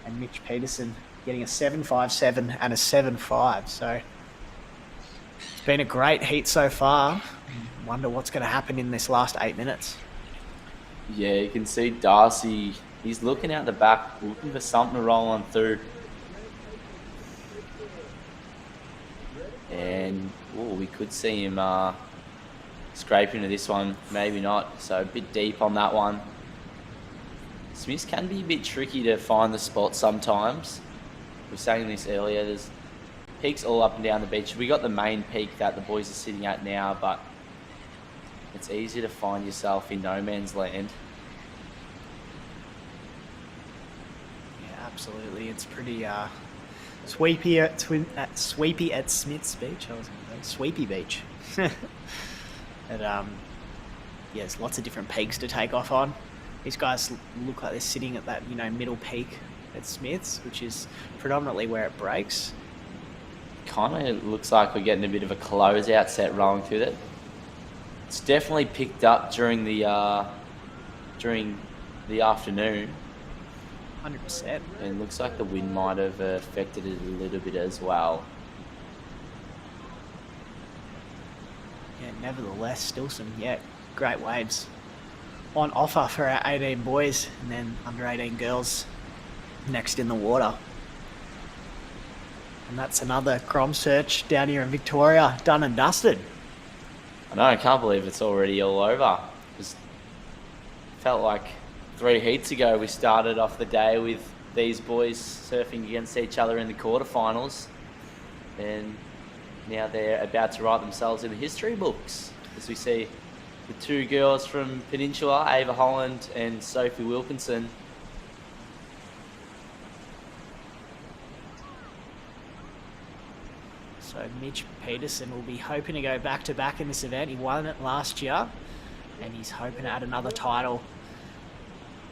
and Mitch Peterson getting a 7.57 and a 7.5. So it's been a great heat so far. Wonder what's going to happen in this last 8 minutes. Yeah, you can see Darcy, he's looking out the back, looking for something to roll on through. And we could see him scrape into this one, maybe not. So a bit deep on that one. Smiths can be a bit tricky to find the spot sometimes. We were saying this earlier, there's peaks all up and down the beach. We got the main peak that the boys are sitting at now, but it's easy to find yourself in no man's land. Yeah, absolutely. It's pretty sweepy at Smith's Beach. I was going to say Sweepy Beach. But yeah, there's lots of different peaks to take off on. These guys look like they're sitting at that, middle peak at Smith's, which is predominantly where it breaks. Kind of looks like we're getting a bit of a closeout set rolling through it. It's definitely picked up during the afternoon. 100%. And it looks like the wind might have affected it a little bit as well. Yeah, nevertheless, still some great waves on offer for our 18 boys and then under 18 girls next in the water. And that's another GromSearch down here in Victoria, done and dusted. I know, I can't believe it's already all over. It felt like 3 heats ago we started off the day with these boys surfing against each other in the quarterfinals, and now they're about to write themselves in the history books as we see the 2 girls from Peninsula, Ava Holland and Sophie Wilkinson. So Mitch Peterson will be hoping to go back-to-back in this event. He won it last year, and he's hoping to add another title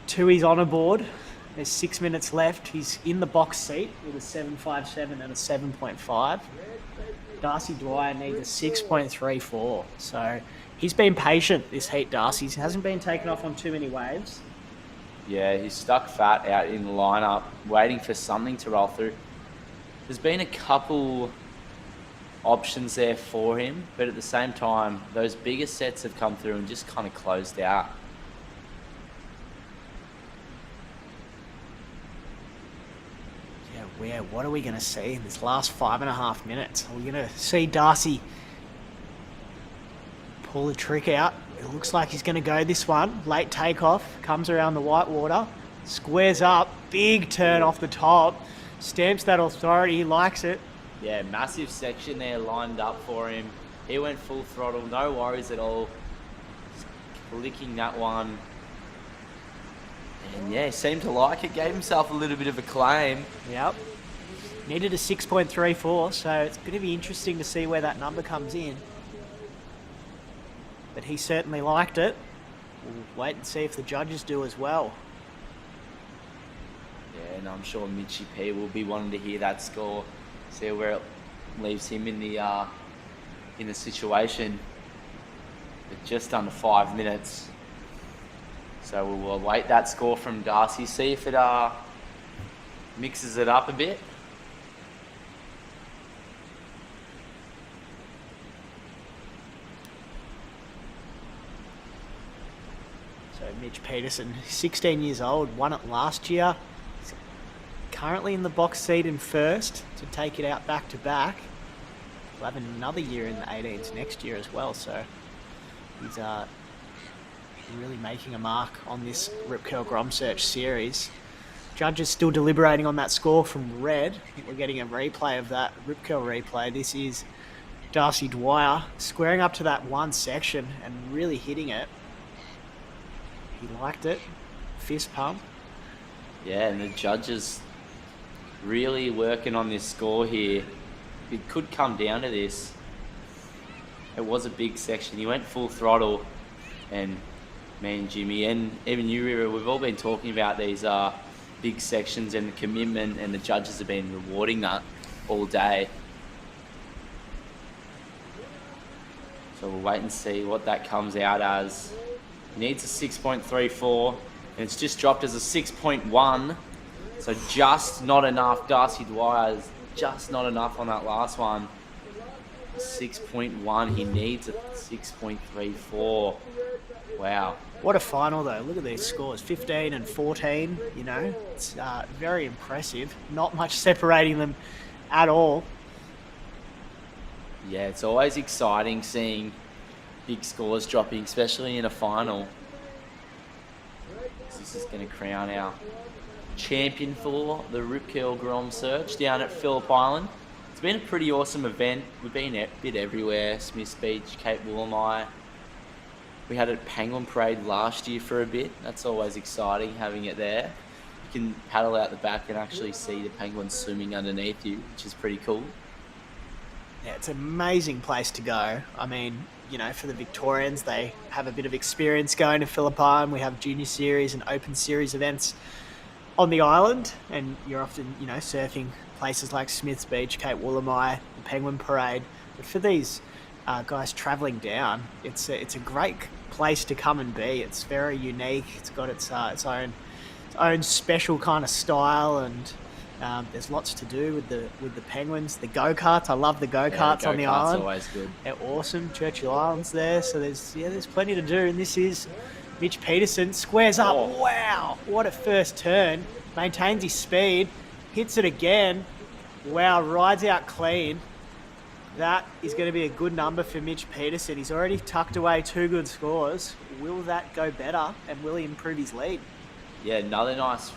to his honour board. There's 6 minutes left. He's in the box seat with a 7.57 and a 7.5. Darcy Dwyer needs a 6.34. So he's been patient this heat, Darcy. He hasn't been taken off on too many waves. Yeah, he's stuck fat out in the lineup, waiting for something to roll through. There's been a couple options there for him, but at the same time, those bigger sets have come through and just kind of closed out. Yeah, what are we going to see in this last 5.5 minutes? Are we going to see Darcy pull a trick out? It looks like he's going to go this one. Late takeoff, comes around the white water, squares up, big turn off the top, stamps that authority, he likes it. Yeah, massive section there lined up for him. He went full throttle, no worries at all. Just clicking that one. And yeah, he seemed to like it, gave himself a little bit of a claim. Yep. Needed a 6.34, so it's going to be interesting to see where that number comes in. But he certainly liked it. We'll wait and see if the judges do as well. Yeah, and I'm sure Mitchie P will be wanting to hear that score. See where it leaves him in the situation. With just under 5 minutes. So we will await that score from Darcy, see if it mixes it up a bit. So Mitch Peterson, 16 years old, won it last year. He's currently in the box seat in first to take it out back to back. We'll have another year in the 18s next year as well. So he's really making a mark on this Rip Curl GromSearch series. Judges still deliberating on that score from Red. I think we're getting a replay of that Rip Curl replay. This is Darcy Dwyer squaring up to that one section and really hitting it. He liked it. Fist pump. Yeah, and the judges really working on this score here. It could come down to this. It was a big section. He went full throttle, and me and Jimmy and even you, River, we've all been talking about these big sections and the commitment, and the judges have been rewarding that all day. So we'll wait and see what that comes out as. He needs a 6.34, and it's just dropped as a 6.1. So just not enough. Darcy Dwyer's just not enough on that last one. 6.1. He needs a 6.34. Wow. What a final, though. Look at these scores, 15 and 14, you know. It's very impressive. Not much separating them at all. Yeah, it's always exciting seeing big scores dropping, especially in a final. This is going to crown our champion for the Rip Curl GromSearch down at Phillip Island. It's been a pretty awesome event. We've been a bit everywhere. Smiths Beach, Cape Woolamai. We had a penguin parade last year for a bit. That's always exciting, having it there. You can paddle out the back and actually see the penguins swimming underneath you, which is pretty cool. Yeah, it's an amazing place to go. I mean, you know, for the Victorians, they have a bit of experience going to Phillip Island. We have junior series and open series events on the island, and you're often, you know, surfing places like Smiths Beach, Cape Woolamai, the Penguin Parade. But for these guys travelling down, it's a great place to come and be. It's very unique. It's got its own special kind of style, and there's lots to do with the penguins. The go-karts, I love the go-karts on the island. Always good. They're awesome. Churchill Island's there, so there's plenty to do. And this is Mitch Peterson squares up. Oh. Wow, what a first turn! Maintains his speed, hits it again. Wow, rides out clean. That is going to be a good number for Mitch Peterson. He's already tucked away 2 good scores. Will that go better, and will he improve his lead? Yeah, another nice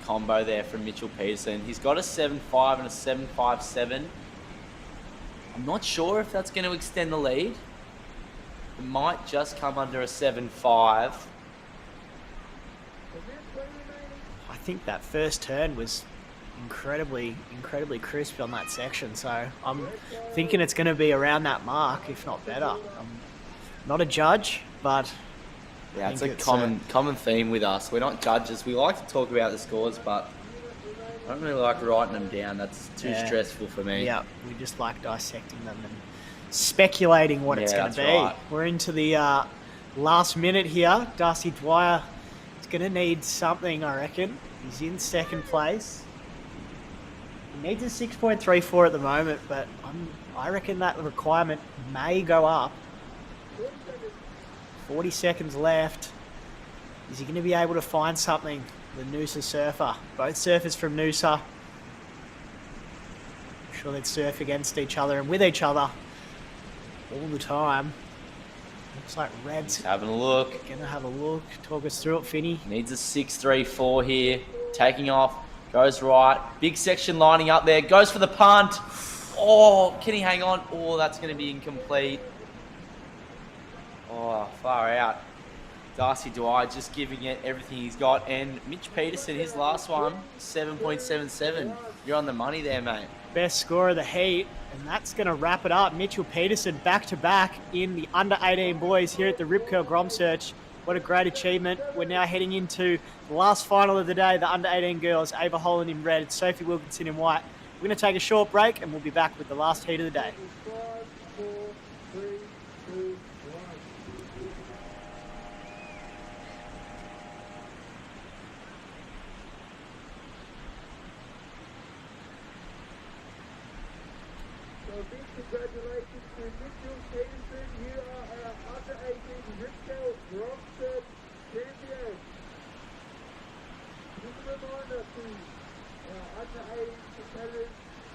combo there from Mitchell Peterson. He's got a 7.5 and a 7.57. I'm not sure if that's going to extend the lead. It might just come under a 7.5. I think that first turn was incredibly crisp on that section, so I'm thinking it's going to be around that mark, if not better. I'm not a judge, but yeah, it's a common theme with us. We're not judges. We like to talk about the scores, but I don't really like writing them down. That's too stressful for me. Yeah, we just like dissecting them and speculating what it's going to be. Right. We're into the last minute here. Darcy Dwyer is going to need something, I reckon. He's in second place. He needs a 6.34 at the moment, but I reckon that requirement may go up. 40 seconds left. Is he going to be able to find something? The Noosa surfer. Both surfers from Noosa. I'm sure they'd surf against each other and with each other all the time. Looks like Red's having a look. Gonna have a look. Talk us through it, Finny. Needs a 6.34 here. Taking off. Goes right. Big section lining up there. Goes for the punt. Oh, can he hang on? Oh, that's going to be incomplete. Oh, far out. Darcy Dwyer just giving it everything he's got. And Mitch Peterson, his last one, 7.77. You're on the money there, mate. Best score of the heat. And that's going to wrap it up. Mitchell Peterson back-to-back in the under-18 boys here at the Rip Curl GromSearch. What a great achievement. We're now heading into the last final of the day, the under-18 girls. Ava Holland in red, Sophie Wilkinson in white. We're going to take a short break, and we'll be back with the last heat of the day. Congratulations to Mitchell Peterson. You are our under-18 Rip Curl GromSearch champion. Just a reminder to our under-18 competitors,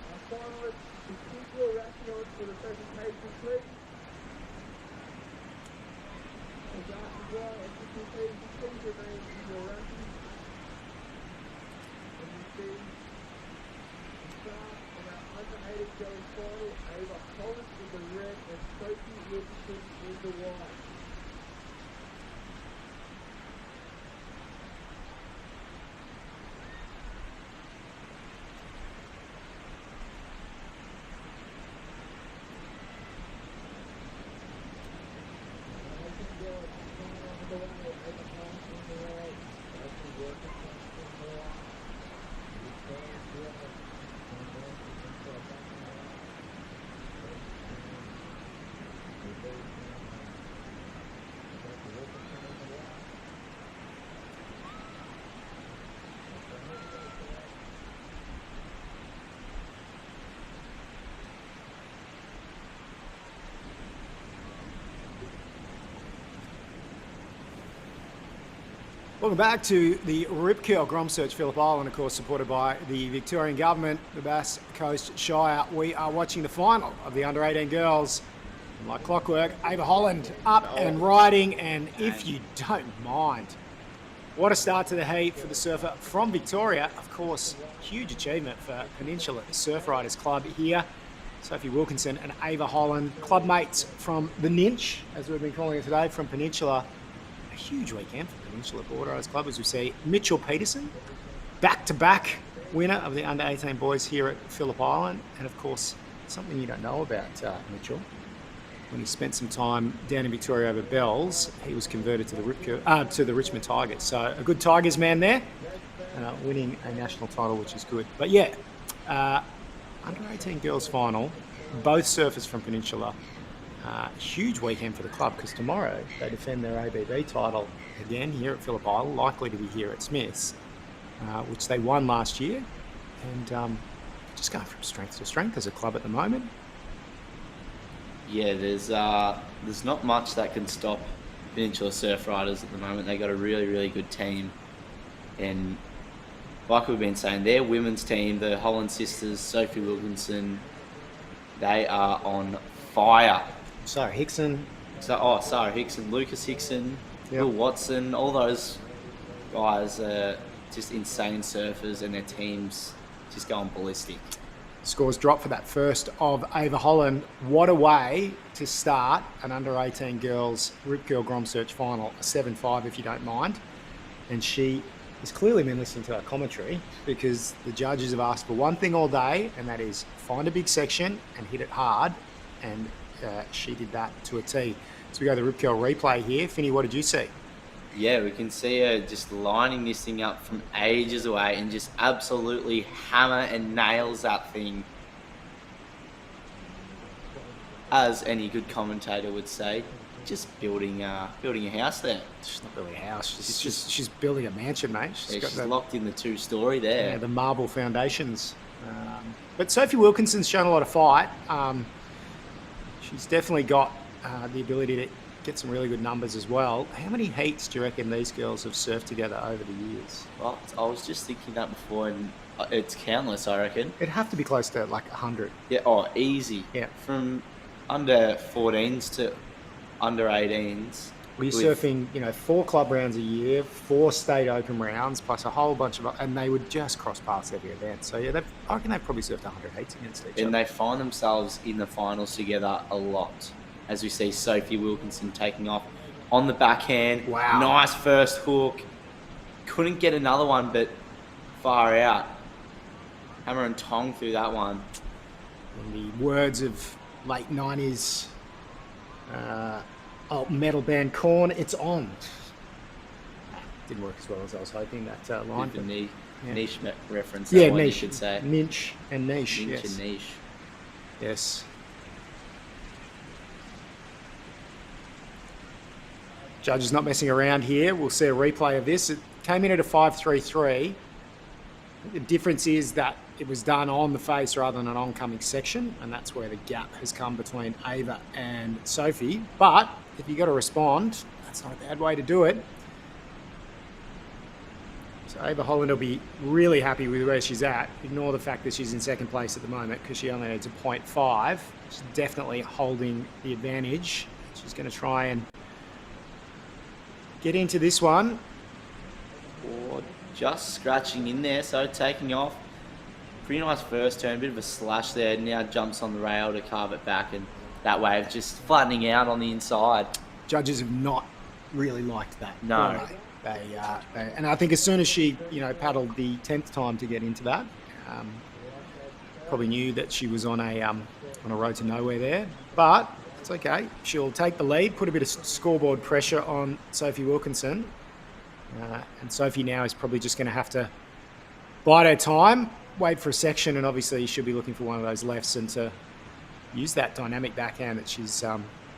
our finalists, to keep your rationals for the presentation, please. And Darcy Dwyer and Mitchell Peterson, please remain in your rations. And you see the start of our under-18 girls final. Ava Holland in the red and Sophie Wilkinson in the white. Welcome back to the Rip Curl GromSearch Phillip Island, of course, supported by the Victorian Government, the Bass Coast Shire. We are watching the final of the under-18 girls. And like clockwork, Ava Holland up and riding, and if you don't mind, what a start to the heat for the surfer from Victoria. Of course, huge achievement for Peninsula Surf Riders Club here. Sophie Wilkinson and Ava Holland, club mates from the Ninch, as we've been calling it today, from Peninsula. A huge weekend for Peninsula Board Riders Club, as we see Mitchell Peterson, back-to-back winner of the under-18 boys here at Phillip Island. And of course, something you don't know about Mitchell. When he spent some time down in Victoria over Bells, he was converted to the Richmond Tigers. So a good Tigers man there, winning a national title, which is good. But yeah, under-18 girls final, both surfers from Peninsula. Huge weekend for the club because tomorrow they defend their ABB title again here at Phillip Island, likely to be here at Smiths, which they won last year. And just going from strength to strength as a club at the moment. Yeah, there's not much that can stop Peninsula Surf Riders at the moment. They got a really, really good team, and like we've been saying, their women's team, the Holland sisters, Sophie Wilkinson, they are on fire. Sarah Hickson, Lucas Hickson, Will Watson, all those guys are just insane surfers, and their teams just going ballistic. Scores drop for that first of Ava Holland. What a way to start an under-18 girls Rip Curl GromSearch final, a 7-5 if you don't mind. And she has clearly been listening to our commentary because the judges have asked for one thing all day, and that is find a big section and hit it hard. And she did that to a T. So we go to the Rip Curl replay here. Finny, what did you see? Yeah, we can see her just lining this thing up from ages away and just absolutely hammer and nails that thing. As any good commentator would say, just building a house there. She's not building a house. She's building a mansion, mate. She's locked in the two-story there. Yeah, the marble foundations. But Sophie Wilkinson's shown a lot of fight. She's definitely got the ability to get some really good numbers as well. How many heats do you reckon these girls have surfed together over the years? Well, I was just thinking that before, and it's countless, I reckon. It'd have to be close to like 100. Yeah, easy. Yeah. From under 14s to under 18s. Well, you're surfing, 4 club rounds a year, 4 state open rounds, plus a whole bunch of, and they would just cross paths every event. So yeah, I reckon they've probably surfed 100 heats against each other. And they find themselves in the finals together a lot. As we see Sophie Wilkinson taking off on the backhand. Wow. Nice first hook. Couldn't get another one, but far out. Hammer and tong through that one. In the words of late 90s metal band Korn, it's on. Didn't work as well as I was hoping, that line. With the niche reference. Yeah, niche. niche. You should say. Niche and niche. Niche Yes. and niche. Yes. Judge is not messing around here. We'll see a replay of this. It came in at a 5.33. The difference is that it was done on the face rather than an oncoming section, and that's where the gap has come between Ava and Sophie. But if you got to respond, that's not a bad way to do it. So Ava Holland will be really happy with where she's at. Ignore the fact that she's in second place at the moment because she only needs a 0.5. She's definitely holding the advantage. She's going to try and get into this one. Or just scratching in there, so taking off. Pretty nice first turn, bit of a slash there. Now jumps on the rail to carve it back, and that wave just flattening out on the inside. Judges have not really liked that. No. And I think as soon as she, paddled the 10th time to get into that, probably knew that she was on a road to nowhere there. But it's okay. She'll take the lead, put a bit of scoreboard pressure on Sophie Wilkinson. And Sophie now is probably just going to have to bide her time, wait for a section, and obviously she'll be looking for one of those lefts and to use that dynamic backhand that she's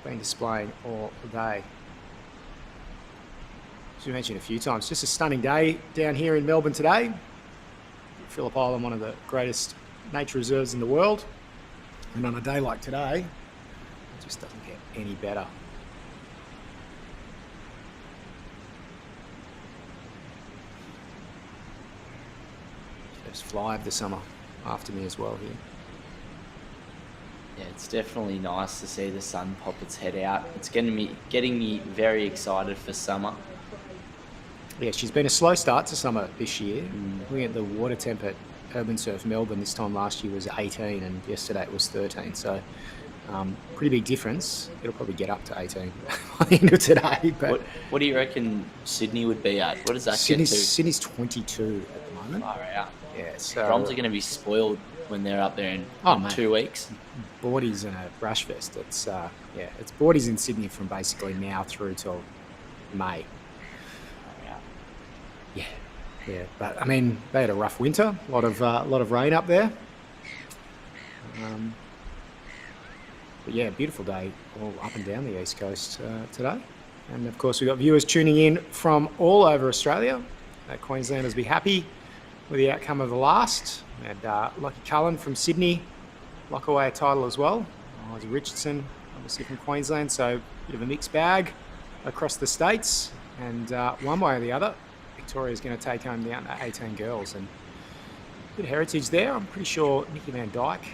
been displaying all day. As we mentioned a few times, just a stunning day down here in Melbourne today. Phillip Island, one of the greatest nature reserves in the world. And on a day like today, it just doesn't get any better. just fly of the summer after me as well here. Yeah, it's definitely nice to see the sun pop its head out. It's getting me very excited for summer. Yeah, she's been a slow start to summer this year. Looking at the water temp at Urban Surf Melbourne this time last year was 18 and yesterday it was 13. So pretty big difference. It'll probably get up to 18 by the end of today. But what do you reckon Sydney would be at? What does that get to? Sydney's 22 at the moment. Far out. Yeah, so Groms are going to be spoiled when they're up there in 2 weeks. Boardies and a brush fest. It's it's boardies in Sydney from basically now through till May. Yeah, but I mean they had a rough winter. A lot of rain up there. But yeah, beautiful day all up and down the east coast today. And of course we've got viewers tuning in from all over Australia. Queenslanders be happy with the outcome of the last. We had Lockie Cullen from Sydney lock away a title as well. Isaac Richardson, obviously from Queensland, so a bit of a mixed bag across the states. And one way or the other, Victoria's going to take home the under 18 girls. And good heritage there. I'm pretty sure Nikki Van Dyke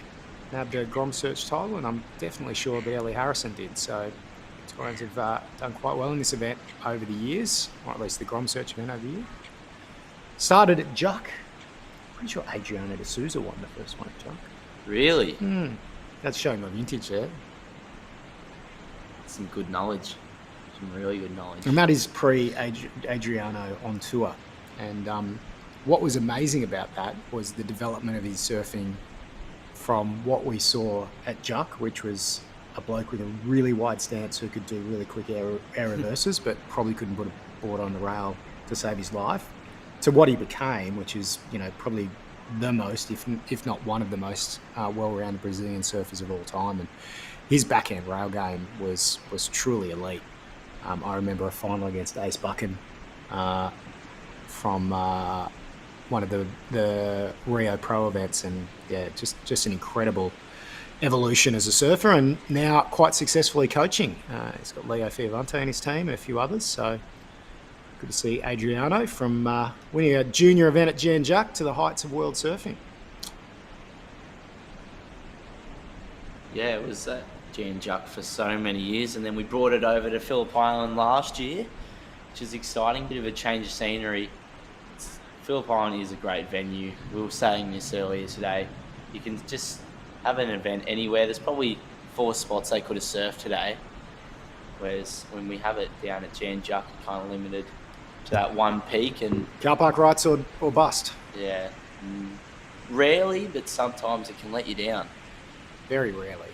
nabbed a GromSearch title, and I'm definitely sure that Ellie Harrison did. So Victorians have done quite well in this event over the years, or at least the GromSearch event over the year. Started at Juck. Pretty sure Adriana D'Souza won the first one at Juck. Really? That's showing my vintage there. Some good knowledge. Some really good knowledge. And that is pre-Adriano on tour. And what was amazing about that was the development of his surfing from what we saw at Juck, which was a bloke with a really wide stance who could do really quick air reverses, but probably couldn't put a board on the rail to save his life, to what he became, which is, probably the most, if not one of the most well-rounded Brazilian surfers of all time. And his backhand rail game was truly elite. I remember a final against Ace Buchan from one of the Rio Pro events, and yeah, just an incredible evolution as a surfer, and now quite successfully coaching. He's got Leo Fioravante in his team and a few others, so good to see Adriano from winning a junior event at Jan Juck to the heights of world surfing. Yeah, it was at Jan Juck for so many years, and then we brought it over to Phillip Island last year, which is exciting. Bit of a change of scenery. Phillip Island is a great venue. We were saying this earlier today. You can just have an event anywhere. There's probably 4 spots they could have surfed today, whereas when we have it down at Jan Juck, you're kind of limited to that one peak. And car park rights or bust. Yeah, rarely, but sometimes it can let you down. Very rarely.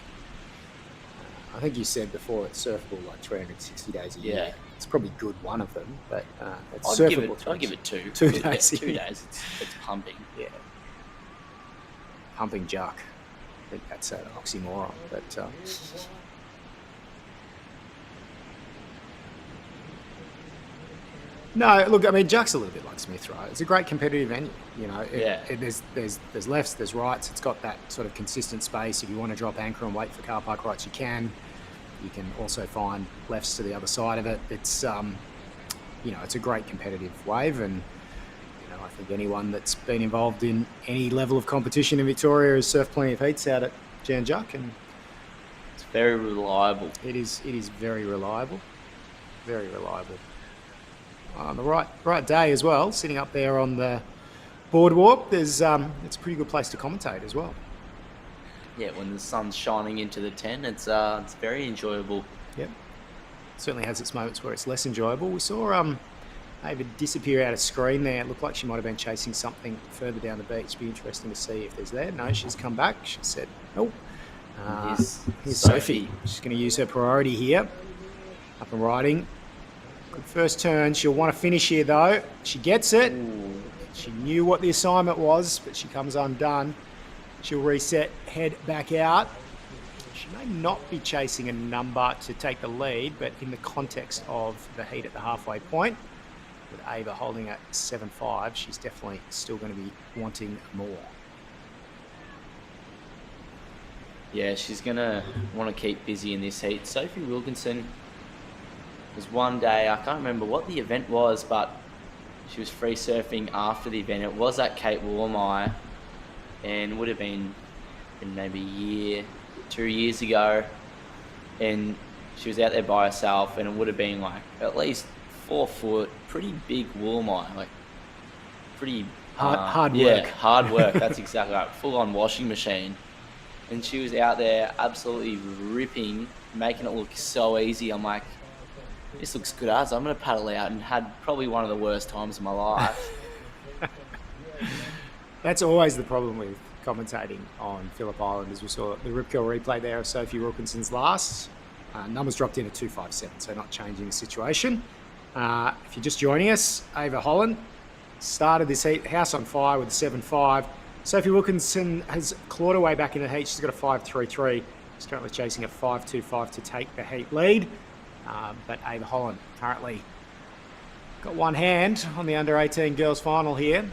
I think you said before it's surfable like 360 days a year. Yeah. It's probably good one of them, but it's I'd surfable. give it 2. 2 days. Yeah, 2 days. It's pumping. Yeah. Pumping Juck. I think that's an oxymoron, but no, look, I mean, Juck's a little bit like Smith, right? It's a great competitive venue. There's lefts, there's rights. It's got that sort of consistent space. If you want to drop anchor and wait for car park rights, you can. You can also find lefts to the other side of it. It's it's a great competitive wave, and I think anyone that's been involved in any level of competition in Victoria has surfed plenty of heats out at Jan Juck, and it's very reliable. It is very reliable, very reliable. On the right day as well, sitting up there on the boardwalk, there's it's a pretty good place to commentate as well. Yeah, when the sun's shining into the tent, it's very enjoyable. Yep, certainly has its moments where it's less enjoyable. We saw Ava disappear out of screen there. It looked like she might have been chasing something further down the beach. Be interesting to see if there's there. No, she's come back. She said, "Nope." Here's Sophie. She's going to use her priority here. Up and riding. Good first turn. She'll want to finish here though. She gets it. Ooh. She knew what the assignment was, but she comes undone. She'll reset, head back out. She may not be chasing a number to take the lead, but in the context of the heat at the halfway point, with Ava holding at 7.5, she's definitely still going to be wanting more. Yeah, she's going to want to keep busy in this heat. Sophie Wilkinson was one day, I can't remember what the event was, but She was free surfing after the event. It was at Cape Woolmai, and would have been maybe 2 years ago. And she was out there by herself, and it would have been like at least 4 foot, pretty big Woolmai, like pretty hard yeah, work. hard work. That's exactly right. Full on washing machine. And she was out there absolutely ripping, making it look so easy. I'm like, this looks good as I'm going to paddle out, and had probably one of the worst times of my life. That's always the problem with commentating on Phillip Island, as we saw the rip curl replay there of Sophie Wilkinson's last. Numbers dropped in at 2.57, so not changing the situation. If you're just joining us, Ava Holland started this heat, house on fire with a 7.5. Sophie Wilkinson has clawed her way back in the heat. She's got a 5.33. She's currently chasing a 5.25 to take the heat lead. But Ava Holland currently got one hand on the under-18 girls final here.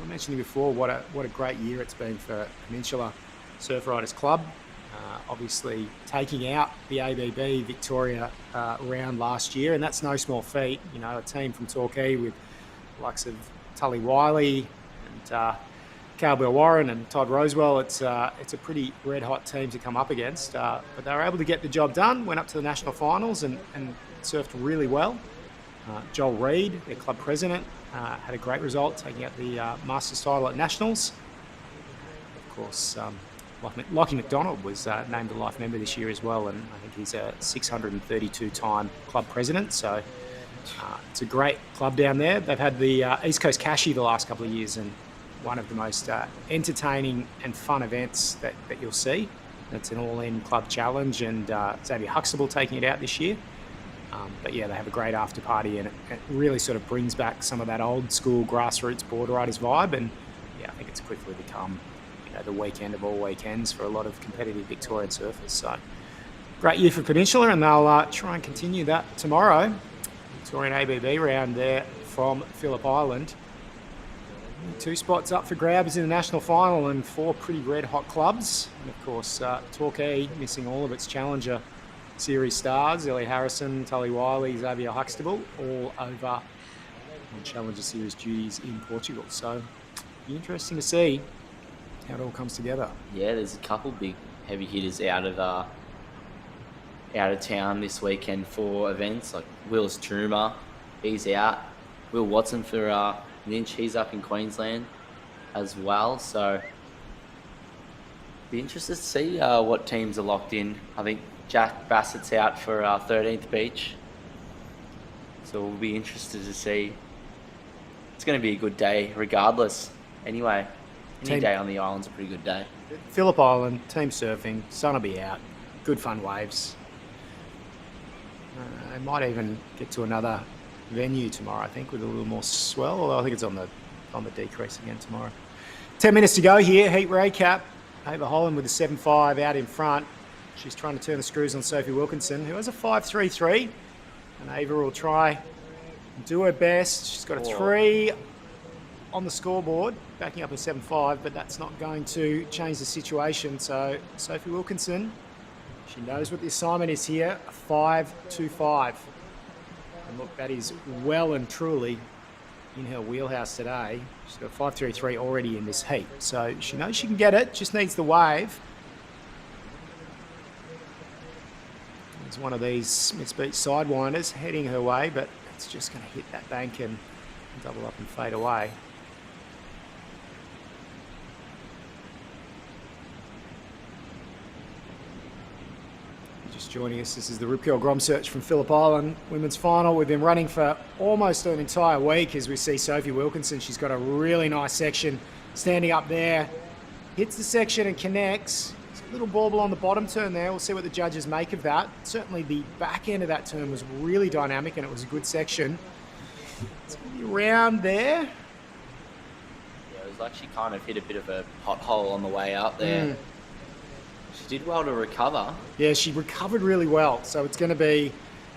I mentioned before what a great year it's been for Peninsula Surf Riders Club. Obviously taking out the ABB Victoria round last year, and that's no small feat. You know, a team from Torquay with the likes of Tully Wiley and Cowbell Warren and Todd Rosewell. It's a pretty red-hot team to come up against, but they were able to get the job done, went up to the national finals and surfed really well. Joel Reid, their club president, had a great result, taking out the Masters title at Nationals. Of course, Lockie McDonald was named a life member this year as well, and I think he's a 632-time club president, so it's a great club down there. They've had the East Coast Cashy the last couple of years, and one of the most entertaining and fun events that you'll see. It's an all-in club challenge, and Xavier Huxtable taking it out this year. But yeah, they have a great after party, and it really sort of brings back some of that old school grassroots board riders vibe. And yeah, I think it's quickly become, you know, the weekend of all weekends for a lot of competitive Victorian surfers. So great year for Peninsula, and they'll try and continue that tomorrow. Victorian ABB round there from Phillip Island. 2 spots up for grabs in the national final, and 4 pretty red hot clubs. And of course, Torquay missing all of its Challenger Series stars, Ellie Harrison, Tully Wiley, Xavier Huxtable, all over on Challenger Series duties in Portugal. So be interesting to see how it all comes together. Yeah, there's a couple big heavy hitters out of town this weekend for events, like Willis Truma, he's out. Will Watson for Ninch, he's up in Queensland as well. So be interested to see what teams are locked in. I think Jack Bassett's out for 13th Beach, so we'll be interested to see. It's going to be a good day regardless. Anyway, any day on the island's a pretty good day. Phillip Island, team surfing, sun will be out, good fun waves. They might even get to another venue tomorrow, I think, with a little more swell, although I think it's on the decrease again tomorrow. 10 minutes to go here, heat recap. Ava Holland with a 7.5 out in front. She's trying to turn the screws on Sophie Wilkinson, who has a 5.33, and Ava will try and do her best. She's got a 3 on the scoreboard, backing up a 7.5, but that's not going to change the situation. So Sophie Wilkinson, she knows what the assignment is here, a 5.25. And look, that is well and truly in her wheelhouse today. She's got a 5.33 already in this heat, so she knows she can get it, just needs the wave. There's one of these Smiths Beach sidewinders heading her way, but it's just going to hit that bank and double up and fade away. Just joining us, this is the Rip Curl GromSearch from Phillip Island women's final. We've been running for almost an entire week as we see Sophie Wilkinson. She's got a really nice section standing up there, hits the section and connects. Little bauble on the bottom turn there. We'll see what the judges make of that. Certainly the back end of that turn was really dynamic, and it was a good section. It's going to be around there. Yeah, it was like she kind of hit a bit of a pothole on the way out there. She did well to recover. Yeah, she recovered really well. So it's going to be,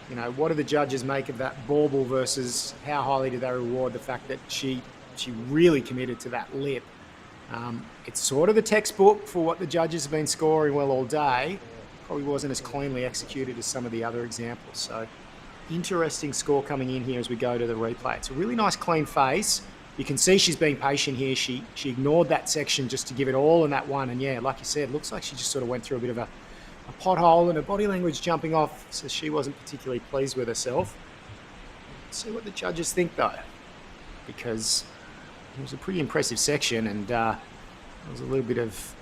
you know, what do the judges make of that bauble versus how highly do they reward the fact that she really committed to that lip. It's sort of the textbook for what the judges have been scoring well all day. Probably wasn't as cleanly executed as some of the other examples. So interesting score coming in here as we go to the replay. It's a really nice clean face. You can see she's being patient here. She ignored that section just to give it all in that one. And yeah, like you said, looks like she just sort of went through a bit of a pothole, and her body language jumping off, so she wasn't particularly pleased with herself. Let's see what the judges think though, because it was a pretty impressive section, and there was a little bit of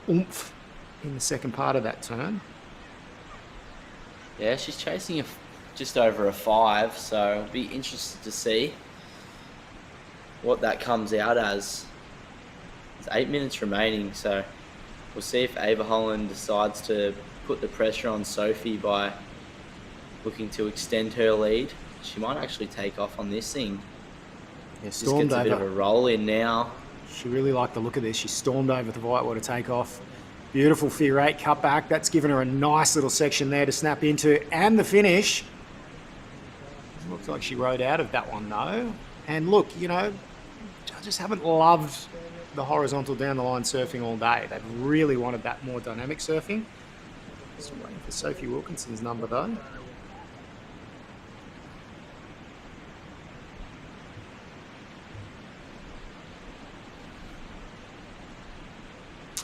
oomph in the second part of that turn. Yeah, she's chasing just over a 5, so I'll be interested to see what that comes out as. There's 8 minutes remaining, so we'll see if Ava Holland decides to put the pressure on Sophie by looking to extend her lead. She might actually take off on this thing. Yeah, just gets a bit of a roll in now. She really liked the look of this. She stormed over the whitewater takeoff. Beautiful figure 8 cut back. That's given her a nice little section there to snap into. And the finish. Looks like she rode out of that one though. And look, you know, judges haven't loved the horizontal down the line surfing all day. They've really wanted that more dynamic surfing. Still waiting for Sophie Wilkinson's number though.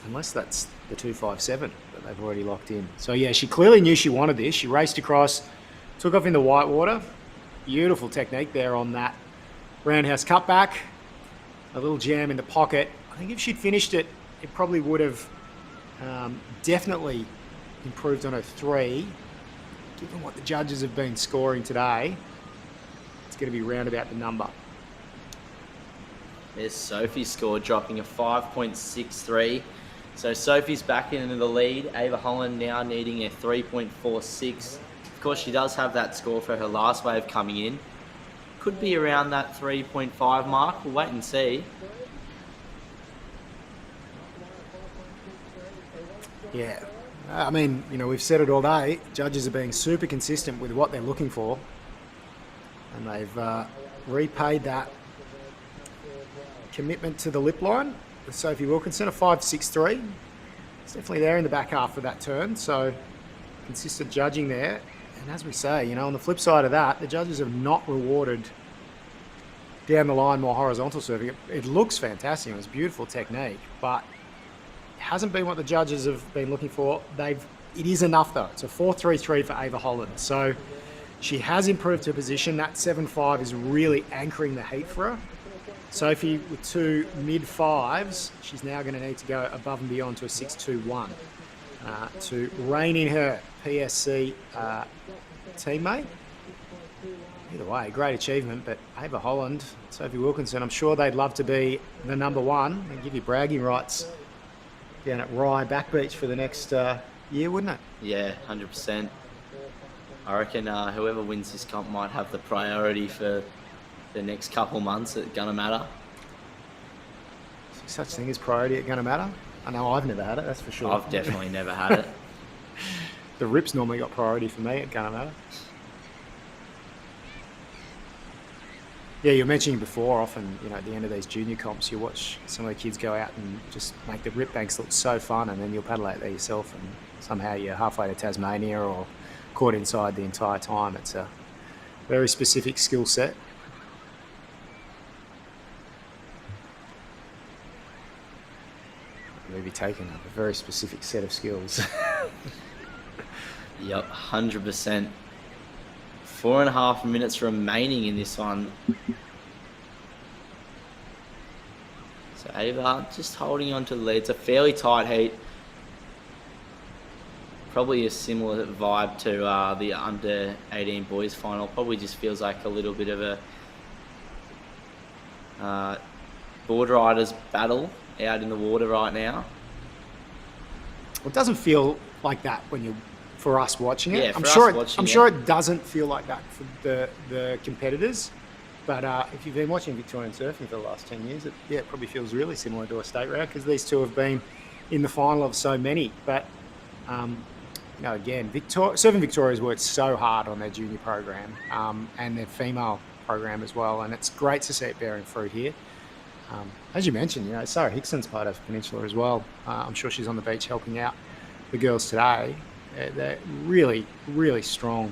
Unless that's the 257 that they've already locked in. So yeah, she clearly knew she wanted this. She raced across, took off in the whitewater. Beautiful technique there on that roundhouse cutback. A little jam in the pocket. I think if she'd finished it, it probably would have definitely improved on her 3. Given what the judges have been scoring today, it's going to be round about the number. There's Sophie's score dropping a 5.63. So Sophie's back into the lead. Ava Holland now needing a 3.46. Of course, she does have that score for her last wave coming in. Could be around that 3.5 mark. We'll wait and see. Yeah. I mean, you know, we've said it all day. Judges are being super consistent with what they're looking for. And they've repaid that commitment to the lip line with Sophie Wilkinson, a 5.63. It's definitely there in the back half of that turn, so consistent judging there. And as we say, you know, on the flip side of that, the judges have not rewarded down the line more horizontal surfing. It looks fantastic. It's beautiful technique, but it hasn't been what the judges have been looking for. It is enough though. It's a 4.33 for Ava Holland. So she has improved her position. That 7.5 is really anchoring the heat for her. Sophie with 2 mid-5s, she's now going to need to go above and beyond to a 6.21 to rein in her PSC teammate. Either way, great achievement, but Ava Holland, Sophie Wilkinson, I'm sure they'd love to be the number 1 and give you bragging rights down at Rye Back Beach for the next year, wouldn't it? Yeah, 100%. I reckon whoever wins this comp might have the priority for the next couple months at Gonna Matter. Such thing as priority at Gonna Matter? I know I've never had it, that's for sure. I've definitely never had it. The Rips normally got priority for me at Gonna Matter. Yeah, you were mentioning before, often, you know, at the end of these junior comps, you watch some of the kids go out and just make the rip banks look so fun, and then you'll paddle out there yourself and somehow you're halfway to Tasmania or caught inside the entire time. It's a very specific skill set. Maybe taken up a very specific set of skills. Yep, 100%. 4.5 minutes remaining in this one. So Ava just holding on to the lead. It's a fairly tight heat. Probably a similar vibe to the under 18 boys final. Probably just feels like a little bit of a board riders battle out in the water right now. Well, it doesn't feel like that when you, for us watching it. Yeah, I'm watching sure it doesn't feel like that for the competitors. But if you've been watching Victorian surfing for the last 10 years, it probably feels really similar to a state round because these two have been in the final of so many. But you know, again, Surfing Victoria's worked so hard on their junior program and their female program as well, and it's great to see it bearing fruit here. As you mentioned, you know, Sarah Hickson's part of Peninsula as well. I'm sure she's on the beach helping out the girls today. They're really, really strong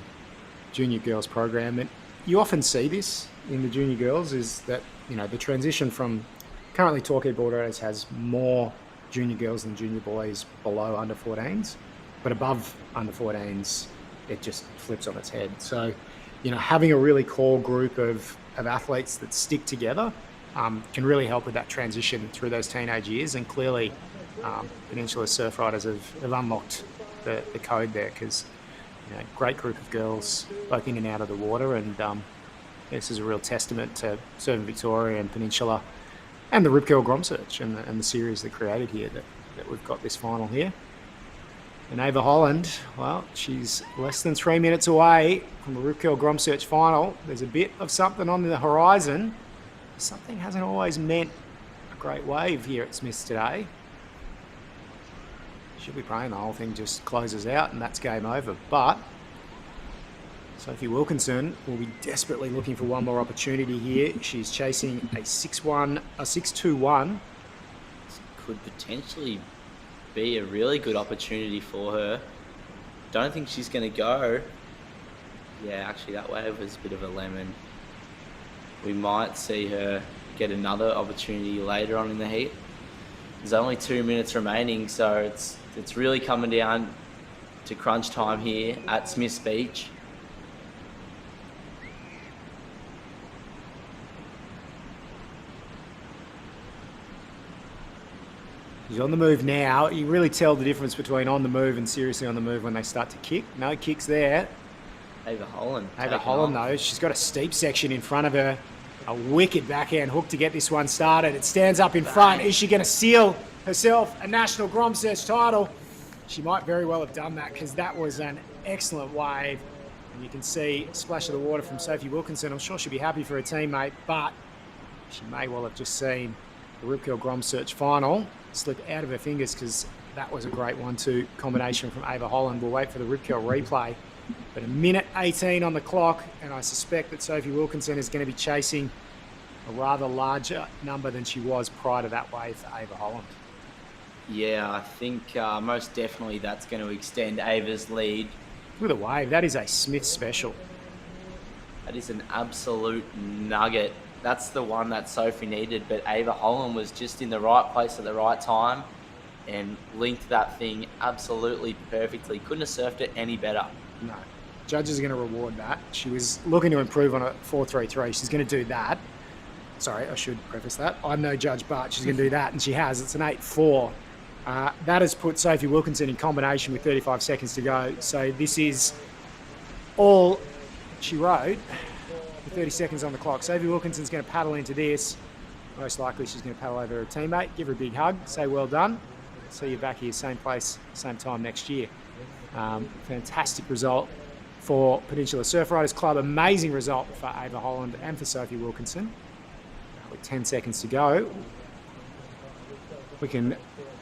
junior girls program. And you often see this in the junior girls is that, the transition from currently Torquay Bordeaux has more junior girls than junior boys below under 14s, but above under 14s, it just flips on its head. So, having a really core group of athletes that stick together can really help with that transition through those teenage years. And clearly, Peninsula Surf Riders have unlocked the code there because, great group of girls both in and out of the water. And this is a real testament to Surfing Victoria and Peninsula and the Rip Curl GromSearch and the series they created here that we've got this final here. And Ava Holland, well, she's less than 3 minutes away from a Rip Curl GromSearch final. There's a bit of something on the horizon. Something hasn't always meant a great wave here at Smiths today. She'll be praying the whole thing just closes out and that's game over. But Sophie Wilkinson will be desperately looking for one more opportunity here. She's chasing a 6-2-1. Could potentially be a really good opportunity for her. Don't think she's going to go. Yeah, actually that wave was a bit of a lemon. We might see her get another opportunity later on in the heat. There's only 2 minutes remaining, so it's really coming down to crunch time here at Smiths Beach. She's on the move now. You really tell the difference between on the move and seriously on the move when they start to kick. No kicks there. Ava Holland. Ava Holland, though, she's got a steep section in front of her. A wicked backhand hook to get this one started. It stands up in front. Is she going to seal herself a national GromSearch title? She might very well have done that because that was an excellent wave. And you can see a splash of the water from Sophie Wilkinson. I'm sure she'll be happy for her teammate, but she may well have just seen the Rip Curl GromSearch final slip out of her fingers because that was a great 1-2 combination from Ava Holland. We'll wait for the Rip Curl replay. But 1:18 on the clock, and I suspect that Sophie Wilkinson is going to be chasing a rather larger number than she was prior to that wave for Ava Holland. Yeah, I think most definitely that's going to extend Ava's lead. Look at the wave. That is a Smith special. That is an absolute nugget. That's the one that Sophie needed, but Ava Holland was just in the right place at the right time and linked that thing absolutely perfectly. Couldn't have surfed it any better. No. Judges are going to reward that. She was looking to improve on a 4.33. She's going to do that. Sorry, I should preface that. I'm no judge, but she's going to do that, and she has. It's an 8.4. That has put Sophie Wilkinson in combination with 35 seconds to go. So this is all she rode with 30 seconds on the clock. Sophie Wilkinson's going to paddle into this. Most likely she's going to paddle over her teammate, give her a big hug, say well done. See you back here, same place, same time next year. Fantastic result for Peninsula Surf Riders Club. Amazing result for Ava Holland and for Sophie Wilkinson. With 10 seconds to go, we can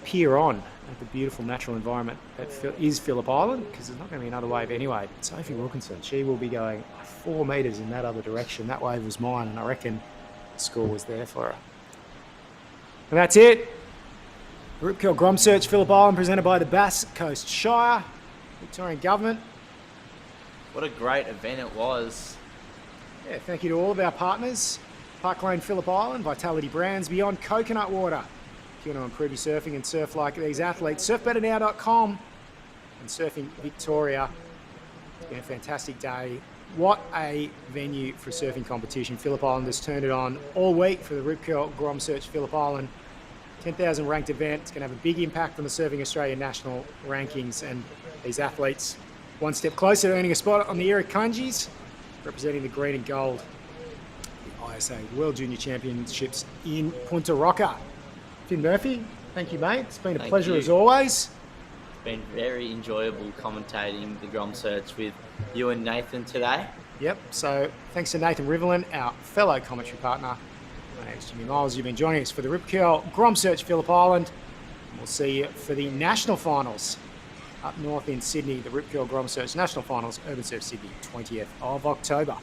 peer on at the beautiful natural environment that is Phillip Island, because there's not going to be another wave anyway. Sophie Wilkinson, she will be going 4 metres in that other direction. That wave was mine, and I reckon the score was there for her. And that's it. Rip Curl GromSearch Phillip Island, presented by the Bass Coast Shire, Victorian Government. What a great event it was. Yeah, thank you to all of our partners. Park Lane Phillip Island, Vitality Brands, Beyond Coconut Water. If you want to improve your surfing and surf like these athletes, surfbetternow.com and Surfing Victoria. It's been a fantastic day. What a venue for a surfing competition. Phillip Island has turned it on all week for the Rip Curl GromSearch Phillip Island. 10,000 ranked event. It's going to have a big impact on the Surfing Australia national rankings, and these athletes one step closer to earning a spot on the Eric Kunjis, representing the green and gold. ISA World Junior Championships in Punta Roca. Finn Murphy, thank you, mate. It's been a pleasure as always. It's been very enjoyable commentating the GromSearch with you and Nathan today. Yep, so thanks to Nathan Riverlin, our fellow commentary partner. My name's Jimmy Miles. You've been joining us for the Rip Curl GromSearch Phillip Island. And we'll see you for the national finals up north in Sydney, the Rip Curl GromSearch National Finals, URBNSURF Sydney, 20th of October.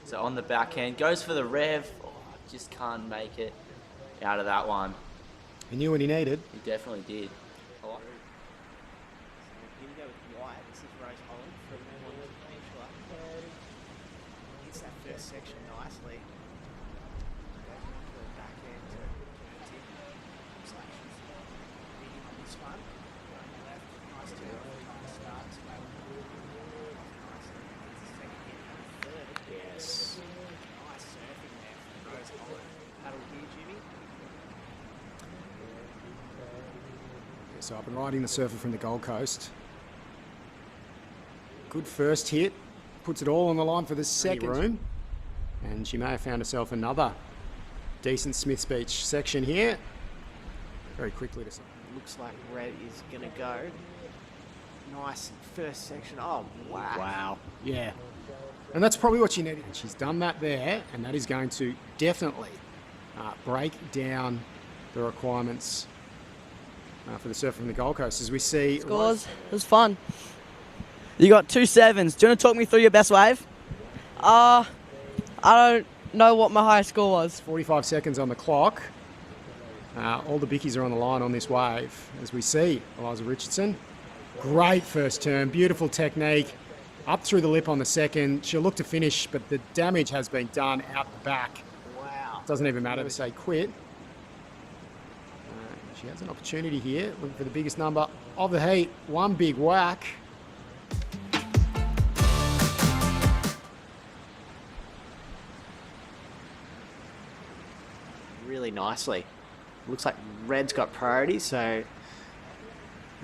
So on the backhand, goes for the rev. Oh, just can't make it out of that one. He knew what he needed. He definitely did. Here we go with White. This is Rose Holland from Peninsula. Hits that first section nicely. Backhand to turns in. Looks like she's leading on this one. Going left, nice turn, nice start. Nicely. Hits the second hit and third. Yes. Nice surfing there from Rose Holland. Paddle here, Jimmy. So up and riding the surfer from the Gold Coast. Good first hit. Puts it all on the line for the second room. And she may have found herself another decent Smiths Beach section here. Very quickly to Looks like Red is going to go. Nice first section. Oh, wow. Wow. Yeah. And that's probably what she needed. And she's done that there, and that is going to definitely break down the requirements for the surfer from the Gold Coast. As we see... Scores. It was fun. You got 2 sevens. Do you want to talk me through your best wave? I don't know what my highest score was. 45 seconds on the clock. All the bickies are on the line on this wave. As we see, Eliza Richardson. Great first turn. Beautiful technique. Up through the lip on the second. She'll look to finish, but the damage has been done out the back. Wow. Doesn't even matter to say quit. She has an opportunity here, looking for the biggest number of the heat. One big whack. Really nicely. Looks like Red's got priority, so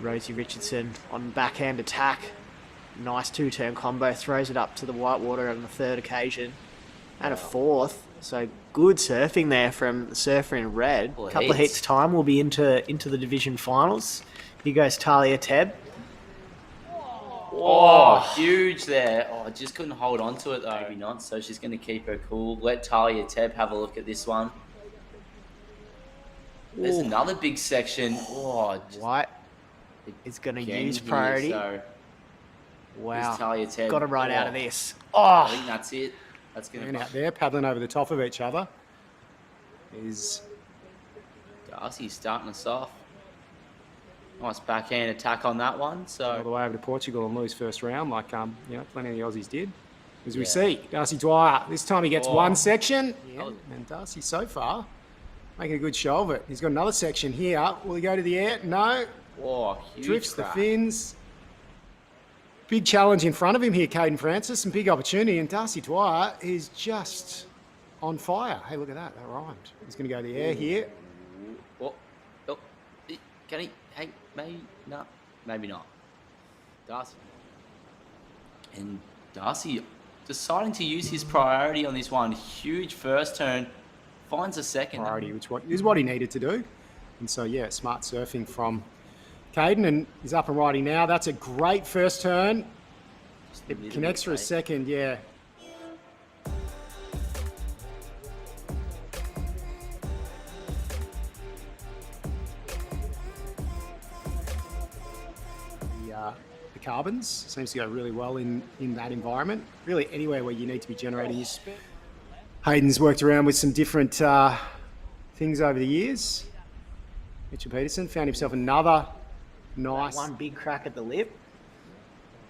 Rosie Richardson on backhand attack. Nice 2-turn combo, throws it up to the whitewater on the third occasion. And a fourth. So good surfing there from the surfer in red. A couple of heats time, we'll be into the division finals. Here goes Talia Tebb. Oh, huge there. Oh, just couldn't hold on to it though. Maybe not, so she's going to keep her cool. Let Talia Tebb have a look at this one. There's another big section. Oh, White is going to use priority. So wow. Talia Tebb. Got to ride out of this. I think that's it. That's going to out there, paddling over the top of each other. Is Darcy starting us off. Nice backhand attack on that one. So all the way over to Portugal and lose first round, like plenty of the Aussies did. As we see, Darcy Dwyer. This time he gets one section, and Darcy so far making a good show of it. He's got another section here. Will he go to the air? No. Whoa, huge drifts crack. The fins. Big challenge in front of him here, Caden Francis. Some big opportunity, and Darcy Dwyer is just on fire. Hey, look at that. That rhymed. He's going to go to the air here. Can he? Hey, maybe not. Maybe not. Darcy. And Darcy deciding to use his priority on this one. Huge first turn. Finds a second. Priority, which is what he needed to do. And so, yeah, smart surfing from Caden, and he's up and riding now. That's a great first turn. It connects for a second, yeah. The carbons seems to go really well in that environment. Really anywhere where you need to be generating your spin. Hayden's worked around with some different things over the years. Mitchell Peterson found himself another nice... One big crack at the lip.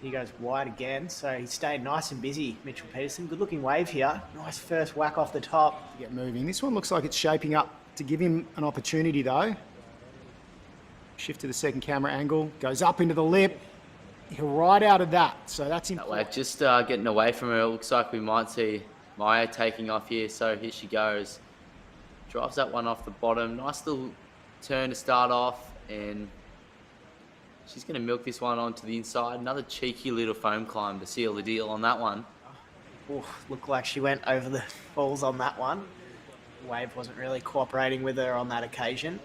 He goes wide again, so he stayed nice and busy, Mitchell Peterson. Good looking wave here. Nice first whack off the top. To get moving. This one looks like it's shaping up to give him an opportunity though. Shift to the second camera angle. Goes up into the lip. He'll ride out of that, so that's important. Just getting away from her. It looks like we might see Maya taking off here, so here she goes. Drives that one off the bottom. Nice little turn to start off, and she's going to milk this one onto the inside. Another cheeky little foam climb to seal the deal on that one. Looked like she went over the balls on that one. The wave wasn't really cooperating with her on that occasion.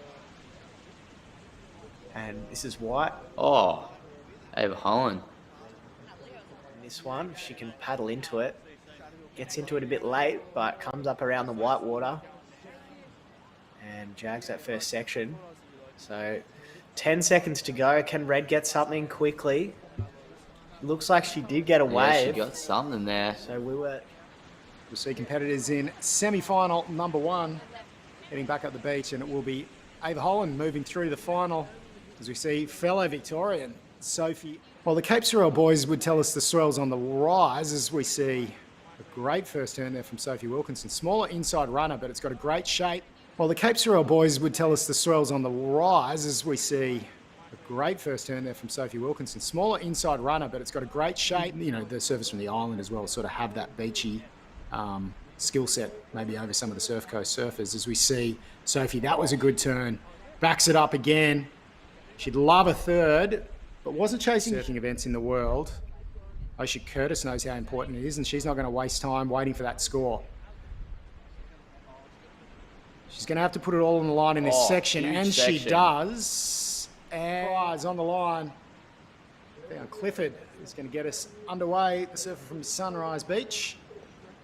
And this is White. Oh, Ava Holland. This one, she can paddle into it. Gets into it a bit late, but comes up around the whitewater and jags that first section. So 10 seconds to go. Can Red get something quickly? Looks like she did get a wave. She got something there. So we were We'll see competitors in semi-final number 1 heading back up the beach, and it will be Ava Holland moving through to the final as we see fellow Victorian Sophie. Well, the Cape Sorel boys would tell us the swell's on the rise as we see a great first turn there from Sophie Wilkinson. Smaller inside runner, but it's got a great shape. Well, the Cape Sorel boys would tell us the swell's on the rise as we see a great first turn there from Sophie Wilkinson. Smaller inside runner, but it's got a great shape. You know, the service from the island as well sort of have that beachy skill set maybe over some of the Surf Coast surfers. As we see Sophie, that was a good turn. Backs it up again. She'd love a third, but wasn't chasing surfing events in the world. Osha Curtis knows how important it is, and she's not going to waste time waiting for that score. She's going to have to put it all on the line in this section, and she does. And is on the line. Now Clifford is going to get us underway. The surfer from Sunrise Beach.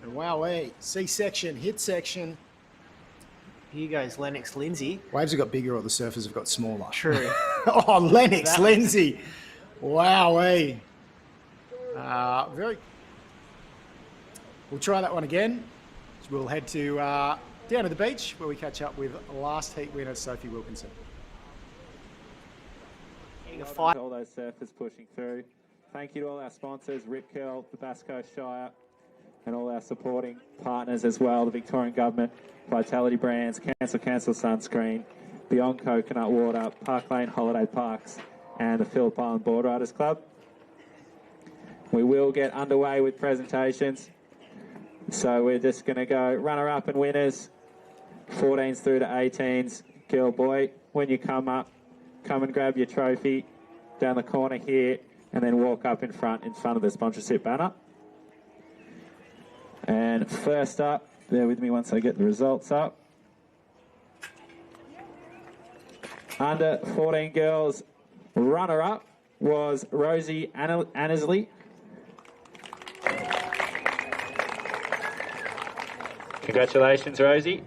And wowee, C-section, hit section. Here goes Lennox Lindsay. Waves have got bigger or the surfers have got smaller. True. Oh, Lennox Lindsay. Wowee. We'll try that one again. We'll head to down to the beach where we catch up with last heat winner Sophie Wilkinson. All those surfers pushing through. Thank you to all our sponsors, Rip Curl, the Bass Coast Shire, and all our supporting partners as well, the Victorian Government, Vitality Brands, Cancel Sunscreen, Beyond Coconut Water, Park Lane Holiday Parks, and the Phillip Island Board Riders Club. We will get underway with presentations. So we're just going to go runner-up and winners, 14s through to 18s, girl, boy. When you come up, come and grab your trophy down the corner here, and then walk up in front of the sponsorship banner. And first up, bear with me once I get the results up. Under 14 girls, runner-up was Rosie Annesley. Congratulations, Rosie.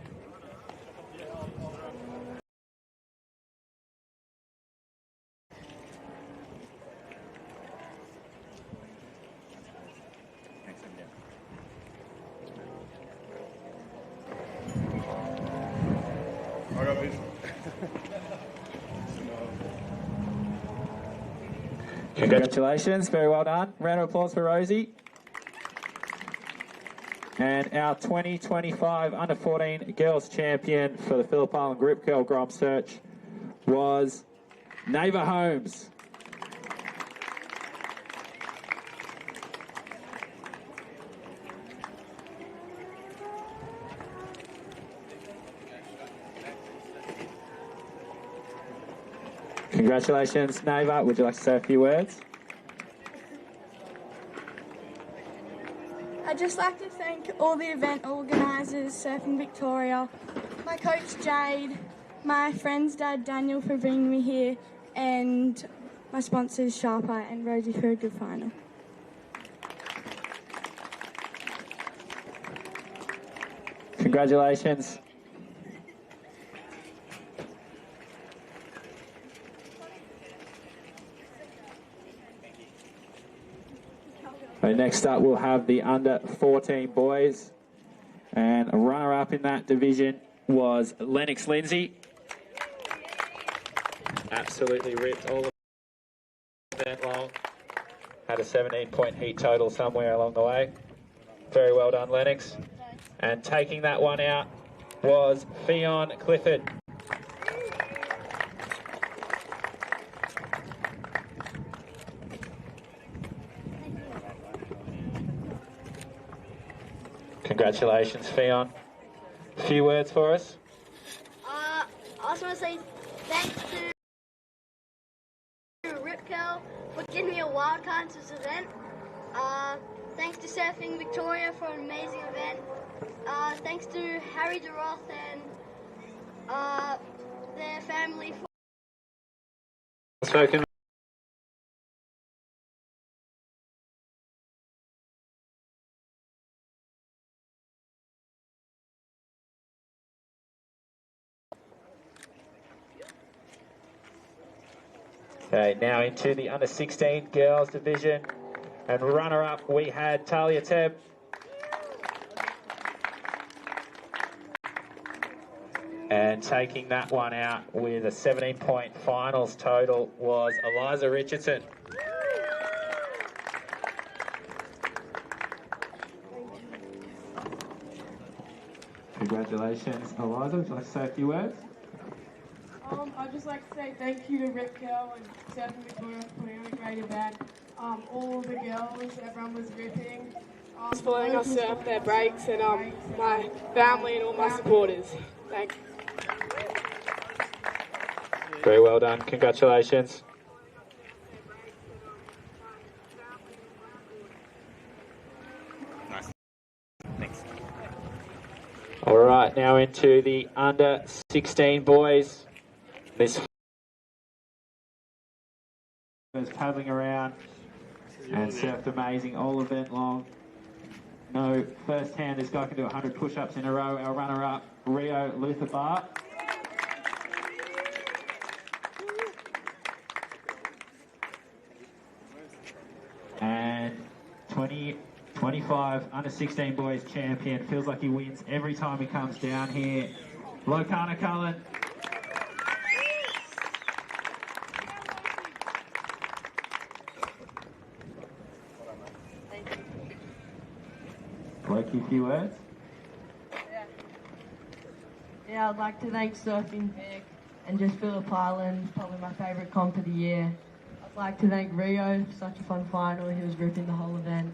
Congratulations, very well done. Round of applause for Rosie. And our 2025 under 14 girls champion for the Phillip Island Grip Curl GromSearch was Neva Holmes. Congratulations, Neva. Would you like to say a few words? I'd just like to thank all the event organisers, Surfing Victoria, my coach Jade, my friend's dad Daniel for bringing me here, and my sponsors Sharper and Rosie for a good final. Congratulations. So next up we'll have the under 14 boys, and a runner-up in that division was Lennox Lindsay. Absolutely ripped all the event long. Had a 17-point heat total somewhere along the way. Very well done, Lennox. And taking that one out was Fionn Clifford. Congratulations, Fionn. A few words for us? I also want to say thanks to Rip Curl for giving me a wild card to this event. Thanks to Surfing Victoria for an amazing event. Thanks to Harry DeRoth and their family for Spoken. Okay, now into the under 16 girls division, and runner up we had Talia Tebb. And taking that one out with a 17-point finals total was Eliza Richardson. Congratulations, Eliza. Would you like to say a few words? I'd just like to say thank you to Rip Curl and Surfing Victoria for putting on a great event. All the girls, everyone was ripping. Just for letting us surf their breaks, and my family and all my supporters. Thank you. Very well done. Congratulations. Nice. Thanks. All right, now into the under 16 boys. This was paddling around and surfed amazing all event long. No first hand, this guy can do 100 push-ups in a row. Our runner-up, Rio Lutherbar. And 25 under 16 boys champion. Feels like he wins every time he comes down here. Lokana Cullen. Loki, a few words? Yeah, I'd like to thank Surfing Vic and just Phillip Island, probably my favourite comp of the year. I'd like to thank Rio for such a fun final. He was ripping the whole event.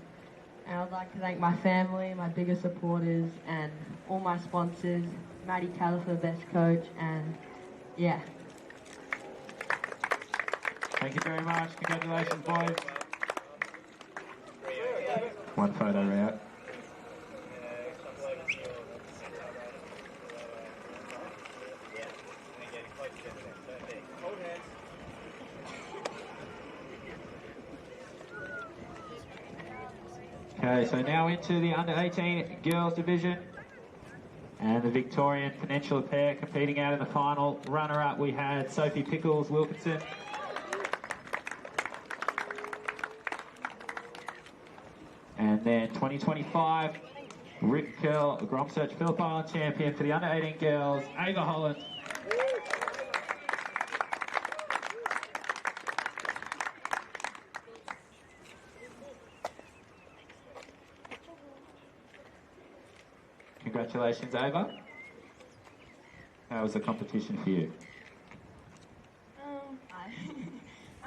And I'd like to thank my family, my biggest supporters, and all my sponsors, Maddie Califer, best coach, and yeah. Thank you very much. Congratulations, boys. One photo out. Okay, so now into the under 18 girls division. And the Victorian Peninsula pair competing out in the final. Runner-up, we had Sophie Pickles Wilkinson. And then 2025 Rip Curl GromSearch Phillip Island champion for the under 18 girls, Ava Holland. Congratulations, Ava. How was the competition for you?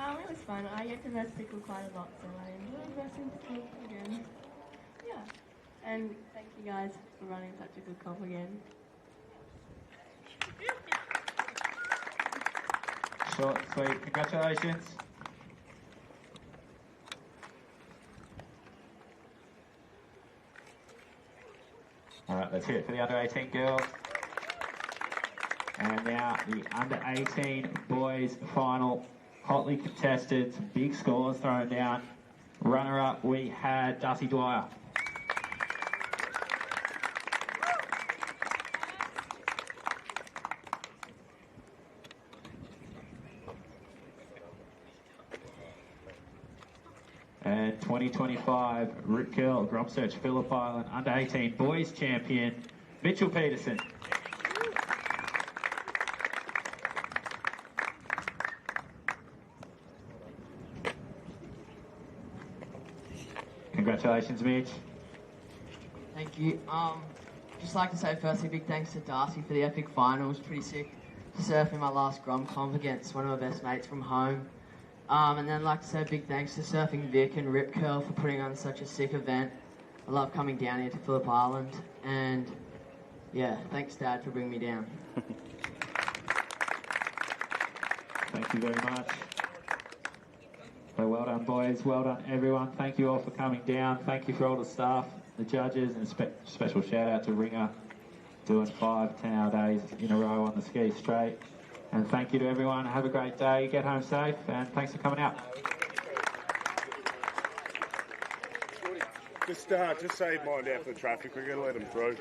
It was fun. I get to verse Pickle quite a lot, so I enjoyed versing Pickle again. Yeah. And thank you guys for running such a good comp again. Short, sweet. Congratulations. All right, let's hear it for the under 18 girls. And now the under 18 boys final, hotly contested, some big scores thrown down. Runner up, we had Darcy Dwyer. And 2025 Rip Curl GromSearch Phillip Island under 18 boys champion, Mitchell Peterson. Congratulations, Mitch. Thank you. Just like to say firstly, big thanks to Darcy for the epic final. It was pretty sick to surf in my last Grom comp against one of my best mates from home. And then I'd like to say big thanks to Surfing Vic and Rip Curl for putting on such a sick event. I love coming down here to Phillip Island, and yeah, thanks Dad for bringing me down. Thank you very much. So well done, boys. Well done, everyone. Thank you all for coming down. Thank you for all the staff, the judges, and a special shout out to Ringer, doing 5 10-hour days in a row on the ski straight. And thank you to everyone. Have a great day. Get home safe, and thanks for coming out. Just save mind out for the traffic. We're going to let them through.